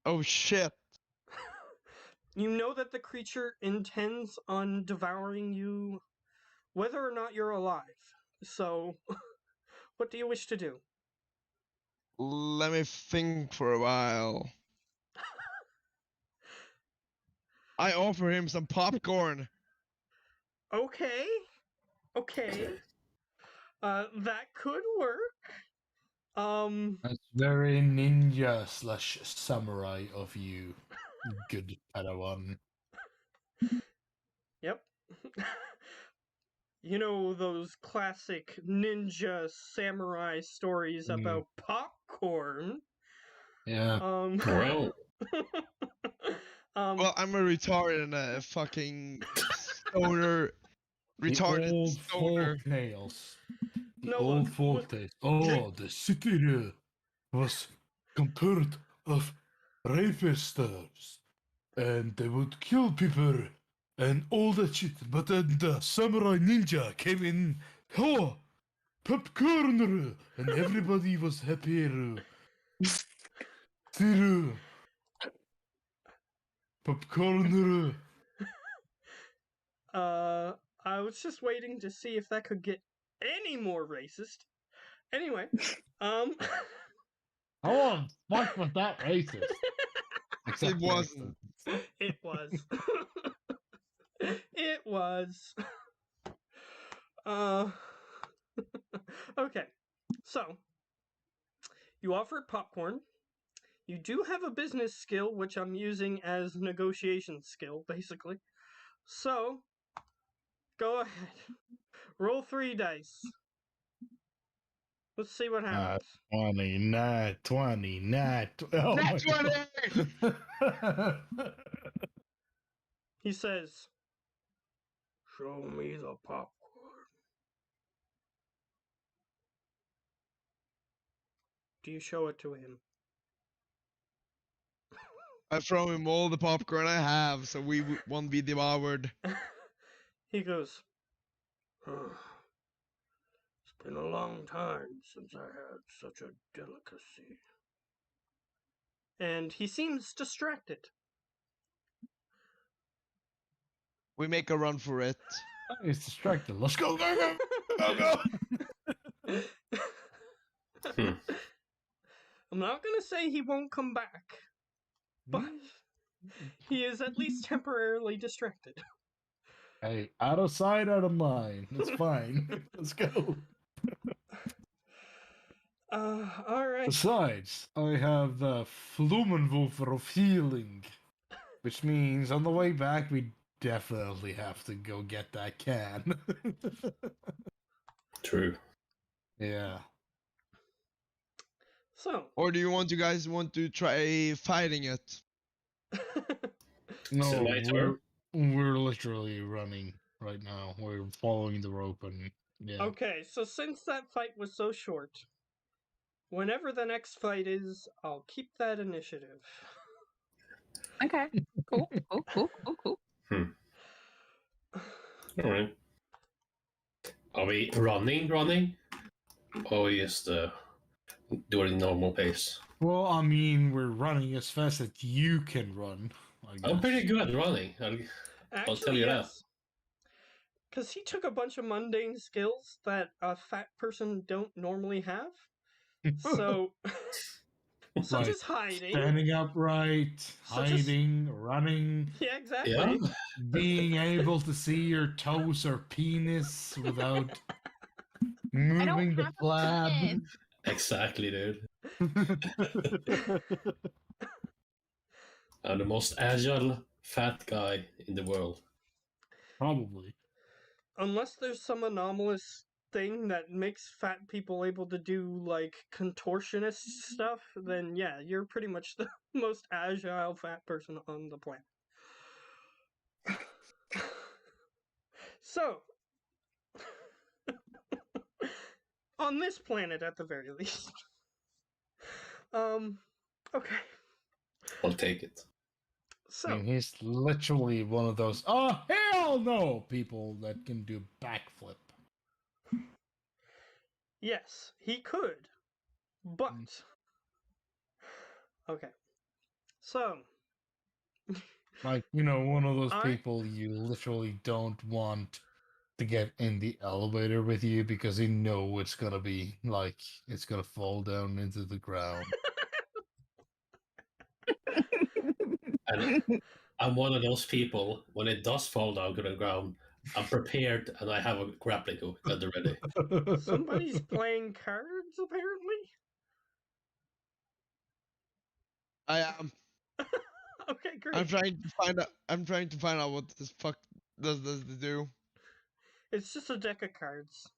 [SPEAKER 2] Oh shit.
[SPEAKER 3] You know that the creature intends on devouring you whether or not you're alive. So, what do you wish to do?
[SPEAKER 2] Let me think for a while. I offer him some popcorn.
[SPEAKER 3] Okay. Okay. That could work.
[SPEAKER 7] That's very ninja / samurai of you, good Padawan.
[SPEAKER 3] Yep. You know those classic ninja samurai stories about popcorn.
[SPEAKER 7] Yeah.
[SPEAKER 5] Well,
[SPEAKER 2] Well, I'm a retarded and a fucking stoner. Retarded
[SPEAKER 7] the old
[SPEAKER 2] stoner.
[SPEAKER 7] folk tales. The
[SPEAKER 3] No,
[SPEAKER 7] old
[SPEAKER 3] look,
[SPEAKER 7] folk
[SPEAKER 3] look,
[SPEAKER 7] tales. Oh, the city there was compared of rapists, and they would kill people and all that shit. But then the samurai ninja came in. Oh, popcorn, and everybody was happy. Still, popcorn.
[SPEAKER 3] I was just waiting to see if that could get any more racist. Anyway,
[SPEAKER 7] Oh, fuck was that racist?
[SPEAKER 2] It wasn't.
[SPEAKER 3] it was. It was. Okay. So, you offered popcorn. You do have a business skill, which I'm using as negotiation skill, basically. So, go ahead. Roll 3 dice. Let's see what happens.
[SPEAKER 7] 20, not 20, not. Oh
[SPEAKER 2] Nat
[SPEAKER 7] my
[SPEAKER 2] 20!
[SPEAKER 7] God.
[SPEAKER 3] He says, "Show me the popcorn." Do you show it to him?
[SPEAKER 2] I throw him all the popcorn I have, so we won't be devoured.
[SPEAKER 3] He goes, "It's been a long time since I had such a delicacy." And he seems distracted.
[SPEAKER 2] We make a run for it.
[SPEAKER 7] He's distracted. Let's go, go, go, go, go.
[SPEAKER 3] I'm not gonna say he won't come back, but he is at least temporarily distracted.
[SPEAKER 7] Hey, out of sight, out of mind. It's fine. Let's go.
[SPEAKER 3] Alright.
[SPEAKER 7] Besides, I have the Flumenwurfer of healing, which means on the way back we definitely have to go get that can.
[SPEAKER 5] true.
[SPEAKER 7] Yeah.
[SPEAKER 3] So,
[SPEAKER 2] Or do you guys want to try fighting it?
[SPEAKER 7] No,
[SPEAKER 5] So my turn.
[SPEAKER 7] we're literally running right now. We're following the rope and yeah.
[SPEAKER 3] okay, so since that fight was so short, whenever the next fight is, I'll keep that initiative.
[SPEAKER 9] Okay. Cool. Cool. Cool. Cool. Cool.
[SPEAKER 5] All right. Are we running? Or we just doing normal pace?
[SPEAKER 7] Well, I mean, we're running as fast as you can run.
[SPEAKER 5] I'm pretty
[SPEAKER 7] guess.
[SPEAKER 5] good at running. I'll tell you that.
[SPEAKER 3] Because he took a bunch of mundane skills that a fat person don't normally have. So, such
[SPEAKER 7] Like
[SPEAKER 3] as hiding.
[SPEAKER 7] standing upright,
[SPEAKER 3] Such as-
[SPEAKER 7] hiding, running,
[SPEAKER 3] Yeah, exactly.
[SPEAKER 5] Yeah.
[SPEAKER 7] being able to see your toes or penis without
[SPEAKER 9] I don't
[SPEAKER 7] moving the
[SPEAKER 9] have a
[SPEAKER 7] flab.
[SPEAKER 9] penis.
[SPEAKER 5] Exactly, dude. I'm the most agile fat guy in the world.
[SPEAKER 7] Probably.
[SPEAKER 3] Unless there's some anomalous thing that makes fat people able to do like contortionist stuff, then yeah, you're pretty much the most agile fat person on the planet. So, on this planet at the very least. Okay.
[SPEAKER 5] I'll take it.
[SPEAKER 7] I
[SPEAKER 3] So,
[SPEAKER 7] mean, he's literally one of those, oh, hell no, people that can do backflip.
[SPEAKER 3] yes, he could. But okay. So,
[SPEAKER 7] Like, you know, one of those
[SPEAKER 3] I-
[SPEAKER 7] people you literally don't want to get in the elevator with you because you know it's gonna be like it's gonna fall down into the ground.
[SPEAKER 5] And I'm one of those people, when it does fall down to the ground, I'm prepared and I have a grappling hook at the ready.
[SPEAKER 3] somebody's playing cards apparently.
[SPEAKER 2] I am.
[SPEAKER 3] Okay, great.
[SPEAKER 2] I'm trying to find out what this fuck does this do.
[SPEAKER 3] It's just a deck of cards.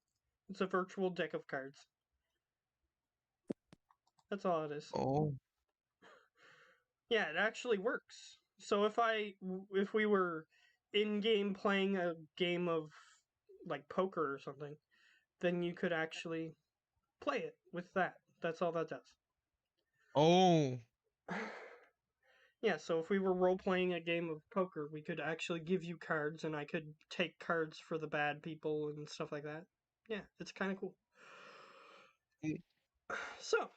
[SPEAKER 3] It's a virtual deck of cards. That's all it is.
[SPEAKER 2] Oh.
[SPEAKER 3] Yeah, it actually works. So if we were in game playing a game of like poker or something, then you could actually play it with that. That's all that does.
[SPEAKER 2] Oh.
[SPEAKER 3] Yeah, so if we were role playing a game of poker, we could actually give you cards and I could take cards for the bad people and stuff like that. Yeah, it's kind of cool. So,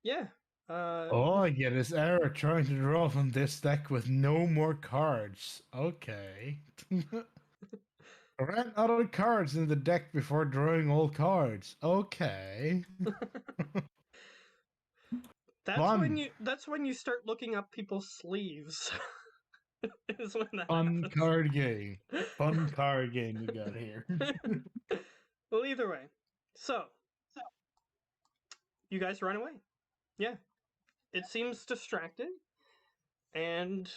[SPEAKER 3] yeah.
[SPEAKER 7] All I get is error trying to draw from this deck with no more cards. Okay. Ran out of cards in the deck before drawing all cards. Okay.
[SPEAKER 3] That's when you start looking up people's sleeves. Is when that
[SPEAKER 7] Fun
[SPEAKER 3] happens.
[SPEAKER 7] card game. Fun card game we got here.
[SPEAKER 3] Well, either way. So you guys run away. Yeah. It seems distracted and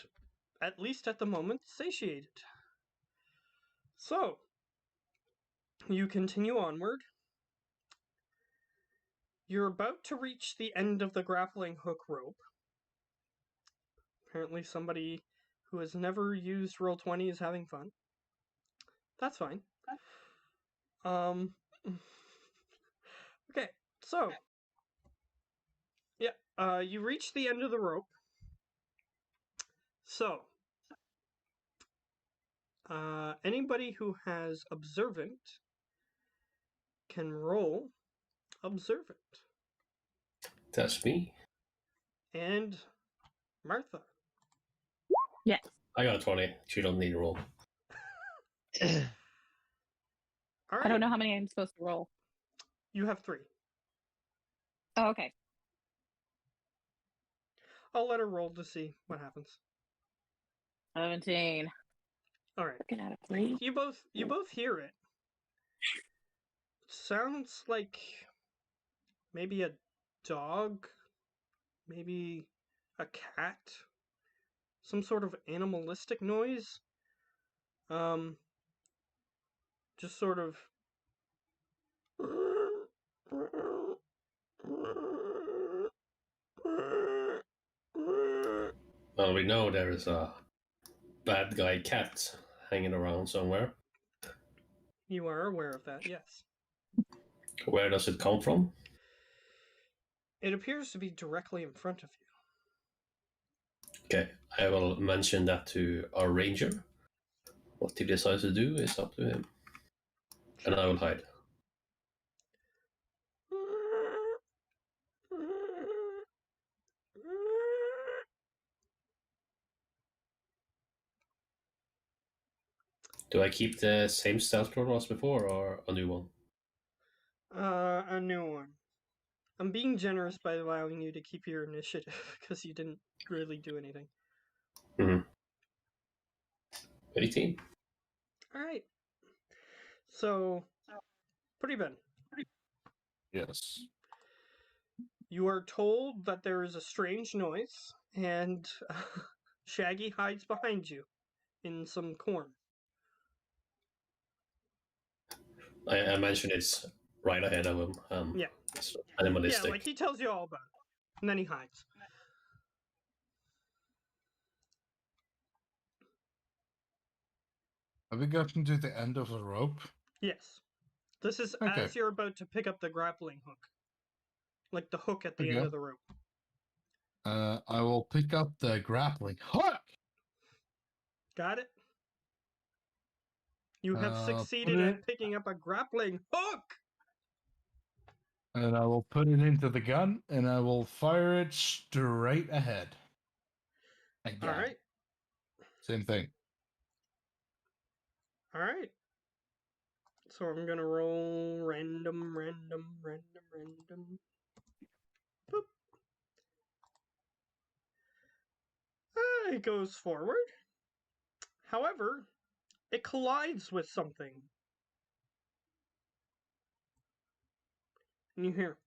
[SPEAKER 3] at least at the moment satiated. So you continue onward. You're about to reach the end of the grappling hook rope. Apparently somebody who has never used Roll20 is having fun. That's fine. Okay, so yeah, you reach the end of the rope. So anybody who has observant can roll observant.
[SPEAKER 5] That's me.
[SPEAKER 3] And Martha.
[SPEAKER 9] Yes.
[SPEAKER 5] I got a 20. She don't need a roll.
[SPEAKER 3] All right.
[SPEAKER 9] I don't know how many I'm supposed to roll.
[SPEAKER 3] You have 3.
[SPEAKER 9] Oh, okay.
[SPEAKER 3] I'll let her roll to see what happens.
[SPEAKER 9] 17.
[SPEAKER 3] All right.
[SPEAKER 9] Looking at a 3.
[SPEAKER 3] You both hear it. Sounds like maybe a dog, maybe a cat, some sort of animalistic noise. Just sort of
[SPEAKER 5] Well, we know there is a bad guy cat hanging around somewhere.
[SPEAKER 3] You are aware of that, yes.
[SPEAKER 5] Where does it come from?
[SPEAKER 3] It appears to be directly in front of you.
[SPEAKER 5] Okay, I will mention that to our ranger. What he decides to do is up to him. And I will hide. Do I keep the same stealth roll as before, or a new one?
[SPEAKER 3] A new one. I'm being generous by allowing you to keep your initiative because you didn't really do anything.
[SPEAKER 5] 18.
[SPEAKER 3] All right. So, pretty Ben.
[SPEAKER 7] Yes.
[SPEAKER 3] You are told that there is a strange noise, and Shaggy hides behind you in some corn.
[SPEAKER 5] I mentioned it's right ahead of him.
[SPEAKER 3] Yeah.
[SPEAKER 5] It's animalistic.
[SPEAKER 3] Yeah, like he tells you all about it, and then he hides.
[SPEAKER 7] Have we gotten to the end of the rope?
[SPEAKER 3] Yes. This is
[SPEAKER 7] Okay.
[SPEAKER 3] as you're about to pick up the grappling hook. Like the hook at the end
[SPEAKER 7] Okay.
[SPEAKER 3] of the rope.
[SPEAKER 7] I will pick up the grappling hook.
[SPEAKER 3] Got it? You have
[SPEAKER 7] Put
[SPEAKER 3] succeeded
[SPEAKER 7] it-
[SPEAKER 3] at picking up a grappling hook!
[SPEAKER 7] And I will put it into the gun, and I will fire it straight ahead. Again.
[SPEAKER 3] Alright.
[SPEAKER 7] Same thing.
[SPEAKER 3] Alright. So I'm gonna roll random. Boop. It goes forward. However, it collides with something. And you hear.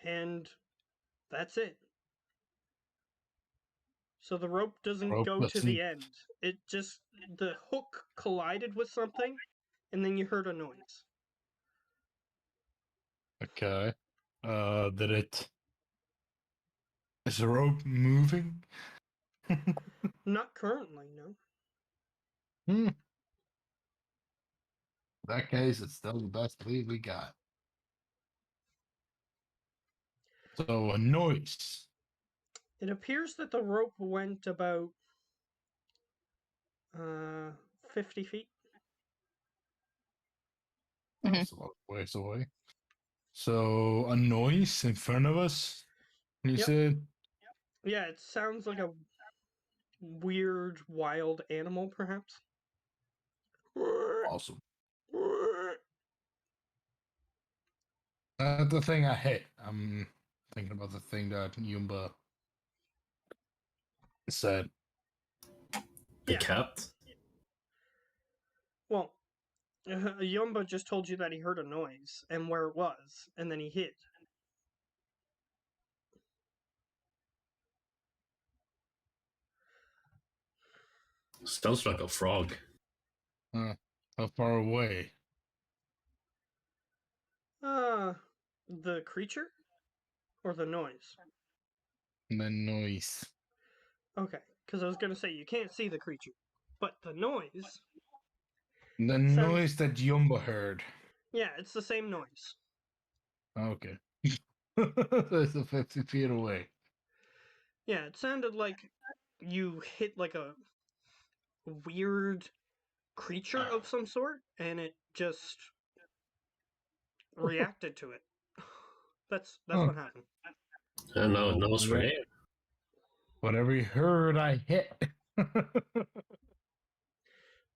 [SPEAKER 3] And that's it. So the rope doesn't
[SPEAKER 7] Rope
[SPEAKER 3] go to
[SPEAKER 7] doesn't-
[SPEAKER 3] the end. It just, the hook collided with something, and then you heard a noise.
[SPEAKER 7] Okay. Did it... Is the rope moving?
[SPEAKER 3] Not currently, no.
[SPEAKER 7] In that case, it's still the best lead we got. So, a noise.
[SPEAKER 3] It appears that the rope went about 50 feet.
[SPEAKER 6] Mhm.
[SPEAKER 7] That's a lot of ways away. So, a noise in front of us? You
[SPEAKER 3] Yep.
[SPEAKER 7] said?
[SPEAKER 3] Yeah, it sounds like a weird, wild animal, perhaps.
[SPEAKER 7] Awesome. The thing I hit. I'm thinking about the thing that Yumba said.
[SPEAKER 5] The
[SPEAKER 3] Yeah.
[SPEAKER 5] cat.
[SPEAKER 3] Well, Yumba just told you that he heard a noise and where it was, and then he hid.
[SPEAKER 5] Sounds like a frog.
[SPEAKER 7] How far away?
[SPEAKER 3] The creature? Or the noise?
[SPEAKER 7] The noise.
[SPEAKER 3] Okay, because I was going to say you can't see the creature. But the noise,
[SPEAKER 7] The
[SPEAKER 3] Sounds-
[SPEAKER 7] noise that Yumba heard.
[SPEAKER 3] yeah, it's the same noise.
[SPEAKER 7] Okay. That's 50 feet away.
[SPEAKER 3] Yeah, it sounded like you hit like a weird creature of some sort, and it just reacted to it. That's
[SPEAKER 7] Huh.
[SPEAKER 3] what happened.
[SPEAKER 5] No, no,
[SPEAKER 7] Yeah.
[SPEAKER 5] for him.
[SPEAKER 7] Whatever he heard, I hit.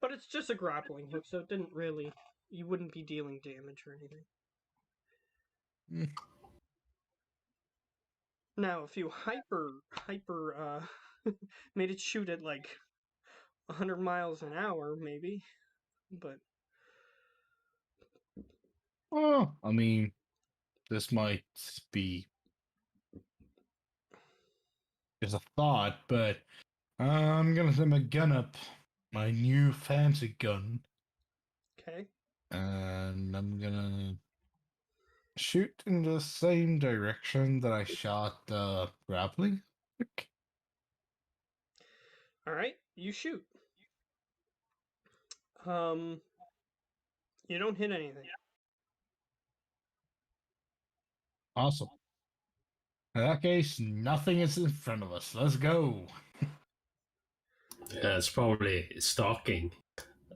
[SPEAKER 3] But it's just a grappling hook, so it didn't really. You wouldn't be dealing damage or anything.
[SPEAKER 7] Mm.
[SPEAKER 3] Now, if you hyper made it shoot at like 100 miles an hour, maybe. But
[SPEAKER 7] Oh, I mean, this might be just a thought, but I'm gonna set my gun up, my new fancy gun,
[SPEAKER 3] okay,
[SPEAKER 7] and I'm gonna shoot in the same direction that I shot the grappling hook.
[SPEAKER 3] all right, you shoot. You don't hit anything.
[SPEAKER 7] Awesome. In that case, nothing is in front of us. Let's go.
[SPEAKER 5] It's probably stalking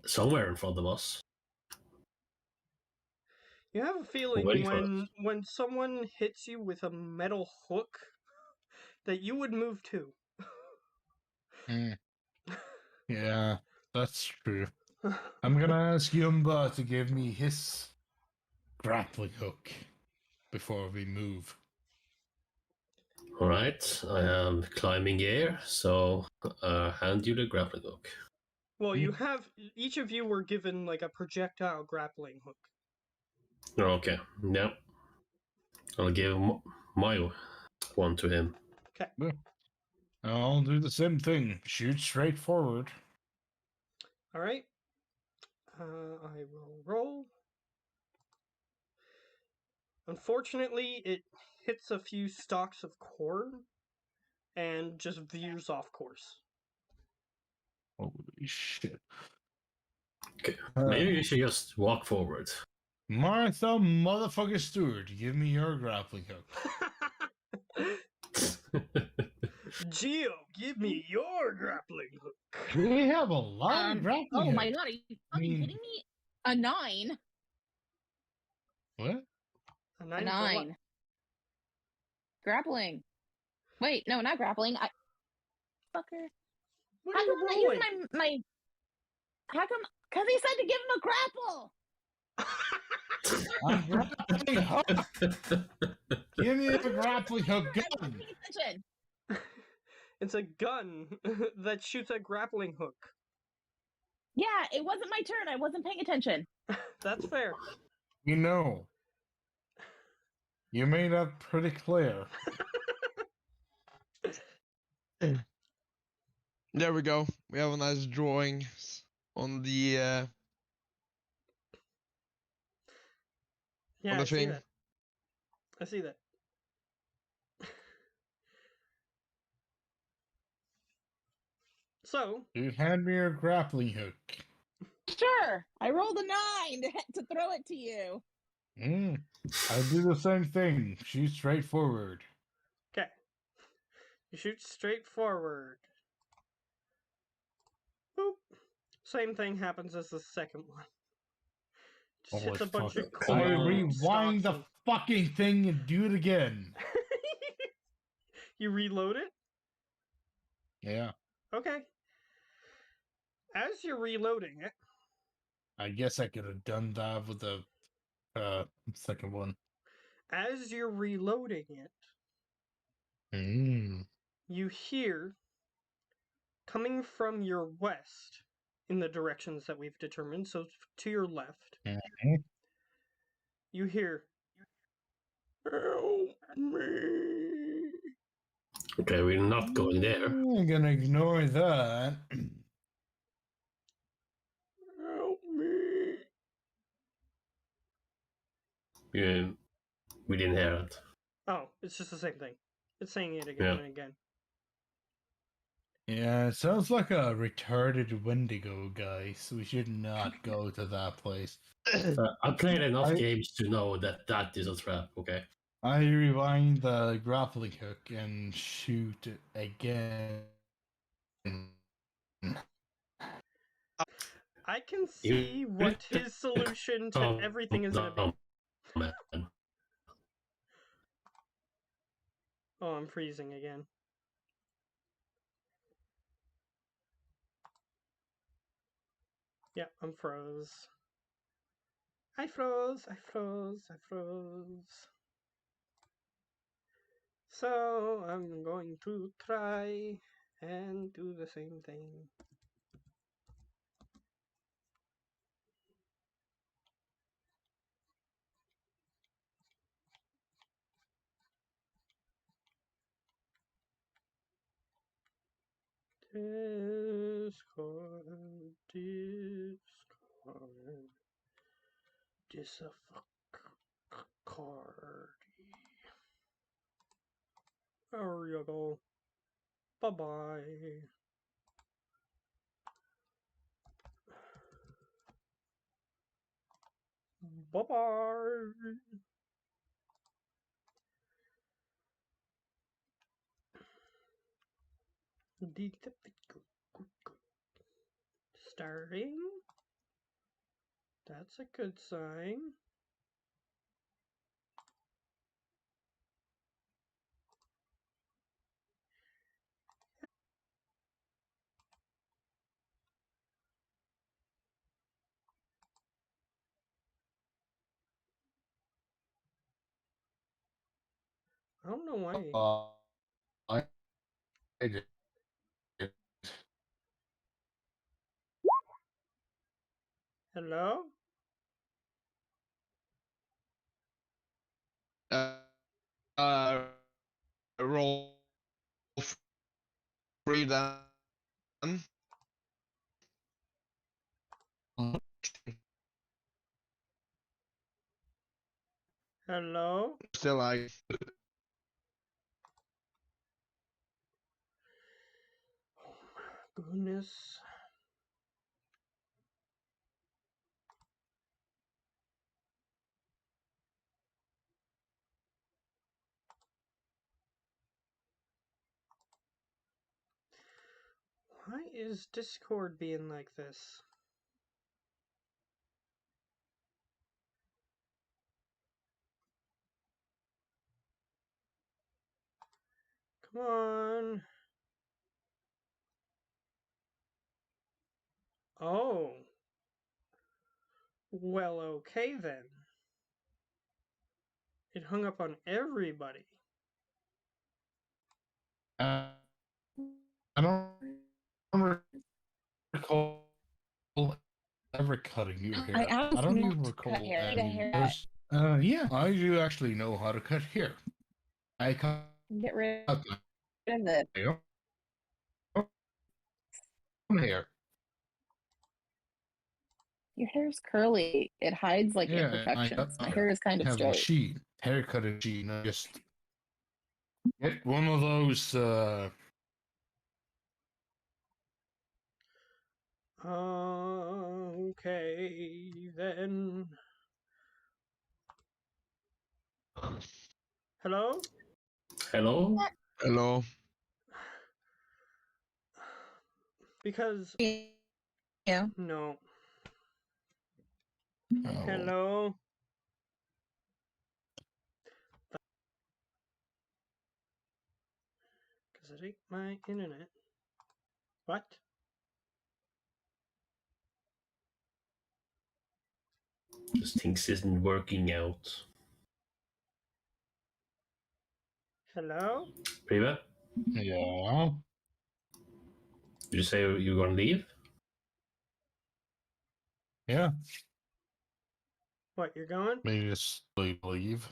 [SPEAKER 5] somewhere in front of us.
[SPEAKER 3] You have a feeling
[SPEAKER 5] Wait for
[SPEAKER 3] when someone hits you with a metal hook that you would move too.
[SPEAKER 7] Yeah, that's true. I'm gonna ask Yumba to give me his grappling hook before we move.
[SPEAKER 5] All right, I am climbing gear, so hand you the grappling hook.
[SPEAKER 3] Well, you have each of you were given like a projectile grappling hook.
[SPEAKER 5] Okay, yeah. I'll give my one to him.
[SPEAKER 3] Okay.
[SPEAKER 7] I'll do the same thing. Shoot straight forward.
[SPEAKER 3] All right. I will roll. Unfortunately, it hits a few stalks of corn and just veers off course.
[SPEAKER 7] Holy shit.
[SPEAKER 5] Okay, maybe you should just walk forward.
[SPEAKER 7] Martha motherfucker Stewart, give me your grappling hook.
[SPEAKER 3] Geo, give me your grappling hook.
[SPEAKER 7] We have a lot of grappling
[SPEAKER 9] Oh
[SPEAKER 7] hooks.
[SPEAKER 9] my god, are you fucking
[SPEAKER 7] mean-
[SPEAKER 9] kidding me? A 9.
[SPEAKER 7] What?
[SPEAKER 3] A
[SPEAKER 9] A
[SPEAKER 3] 9.
[SPEAKER 9] 9. Grappling. Wait, no, not grappling. Fucker.
[SPEAKER 3] What
[SPEAKER 9] How
[SPEAKER 3] are
[SPEAKER 9] come
[SPEAKER 3] you
[SPEAKER 9] I'm not
[SPEAKER 3] rolling?
[SPEAKER 9] using my how come? Because he said to give him a grapple.
[SPEAKER 7] A grappling hook. Give me a grappling hook
[SPEAKER 9] I wasn't
[SPEAKER 7] gun.
[SPEAKER 9] paying attention.
[SPEAKER 3] It's a gun that shoots a grappling hook.
[SPEAKER 9] Yeah, it wasn't my turn. I wasn't paying attention.
[SPEAKER 3] That's fair.
[SPEAKER 7] You know. You made that pretty clear.
[SPEAKER 2] There we go. We have a nice drawing on the
[SPEAKER 3] Yeah,
[SPEAKER 2] the
[SPEAKER 3] I see
[SPEAKER 2] thing.
[SPEAKER 3] that. I see that. So,
[SPEAKER 7] You hand me your grappling hook.
[SPEAKER 9] Sure. I rolled a 9 to throw it to you.
[SPEAKER 7] I do the same thing. Shoot straight forward.
[SPEAKER 3] okay. You shoot straight forward. Boop. Same thing happens as the second one. Just hits a bunch of
[SPEAKER 7] I
[SPEAKER 3] corn and
[SPEAKER 7] rewind the
[SPEAKER 3] stalks
[SPEAKER 7] fucking thing and do it again.
[SPEAKER 3] and- You reload it?
[SPEAKER 7] Yeah.
[SPEAKER 3] Okay. As you're reloading it,
[SPEAKER 7] I guess I could have done that with the second one.
[SPEAKER 3] as you're reloading it, you hear coming from your west in the directions that we've determined, so to your left, you hear, "Help me."
[SPEAKER 5] Okay, we're not going there.
[SPEAKER 7] I'm gonna ignore that.
[SPEAKER 3] Help me.
[SPEAKER 5] We didn't hear it.
[SPEAKER 3] Oh, it's just the same thing. It's saying it again
[SPEAKER 5] Yeah.
[SPEAKER 3] and again.
[SPEAKER 7] Yeah, it sounds like a retarded Wendigo guy, so we should not go to that place.
[SPEAKER 5] I played enough
[SPEAKER 7] I-
[SPEAKER 5] games to know that that is a trap. Okay.
[SPEAKER 7] I rewind the grappling hook and shoot it again.
[SPEAKER 3] I can see what his solution to
[SPEAKER 5] Oh,
[SPEAKER 3] everything is going to be.
[SPEAKER 5] Man.
[SPEAKER 3] Oh, I'm freezing again. Yeah, I'm froze. I froze. So I'm going to try and do the same thing. Discord. There you go. Bye-bye. Bye-bye. Starting. That's a good sign. don't know why.
[SPEAKER 7] I did.
[SPEAKER 3] Hello?
[SPEAKER 2] Roll free then.
[SPEAKER 3] Hello?
[SPEAKER 2] Still like
[SPEAKER 3] Oh my goodness. Why is Discord being like this? Come on. Oh. Well, okay then. It hung up on everybody.
[SPEAKER 7] I don't recall ever cutting your hair. I
[SPEAKER 9] asked
[SPEAKER 7] don't
[SPEAKER 9] not
[SPEAKER 7] even
[SPEAKER 9] to
[SPEAKER 7] recall
[SPEAKER 9] cut hair.
[SPEAKER 7] any
[SPEAKER 9] Hair
[SPEAKER 7] years. Yeah, I do actually know how to cut hair. I cut
[SPEAKER 9] Get rid
[SPEAKER 7] my
[SPEAKER 9] of the.
[SPEAKER 7] own hair.
[SPEAKER 9] Your hair's curly. It hides like
[SPEAKER 7] Yeah, I cut
[SPEAKER 9] imperfections. My hair is kind of
[SPEAKER 7] have a
[SPEAKER 9] straight.
[SPEAKER 7] machine, haircut machine. I just get one of those.
[SPEAKER 3] Okay then. Hello?
[SPEAKER 5] Hello?
[SPEAKER 2] hello.
[SPEAKER 3] Because
[SPEAKER 6] Yeah.
[SPEAKER 3] no.
[SPEAKER 7] Oh,
[SPEAKER 3] Hello? Because it ain't my internet. What?
[SPEAKER 5] Just things isn't working out.
[SPEAKER 3] Hello?
[SPEAKER 5] Priva,
[SPEAKER 7] yeah.
[SPEAKER 5] did you say you're gonna leave?
[SPEAKER 7] Yeah.
[SPEAKER 3] What, you're going?
[SPEAKER 7] Maybe just leave.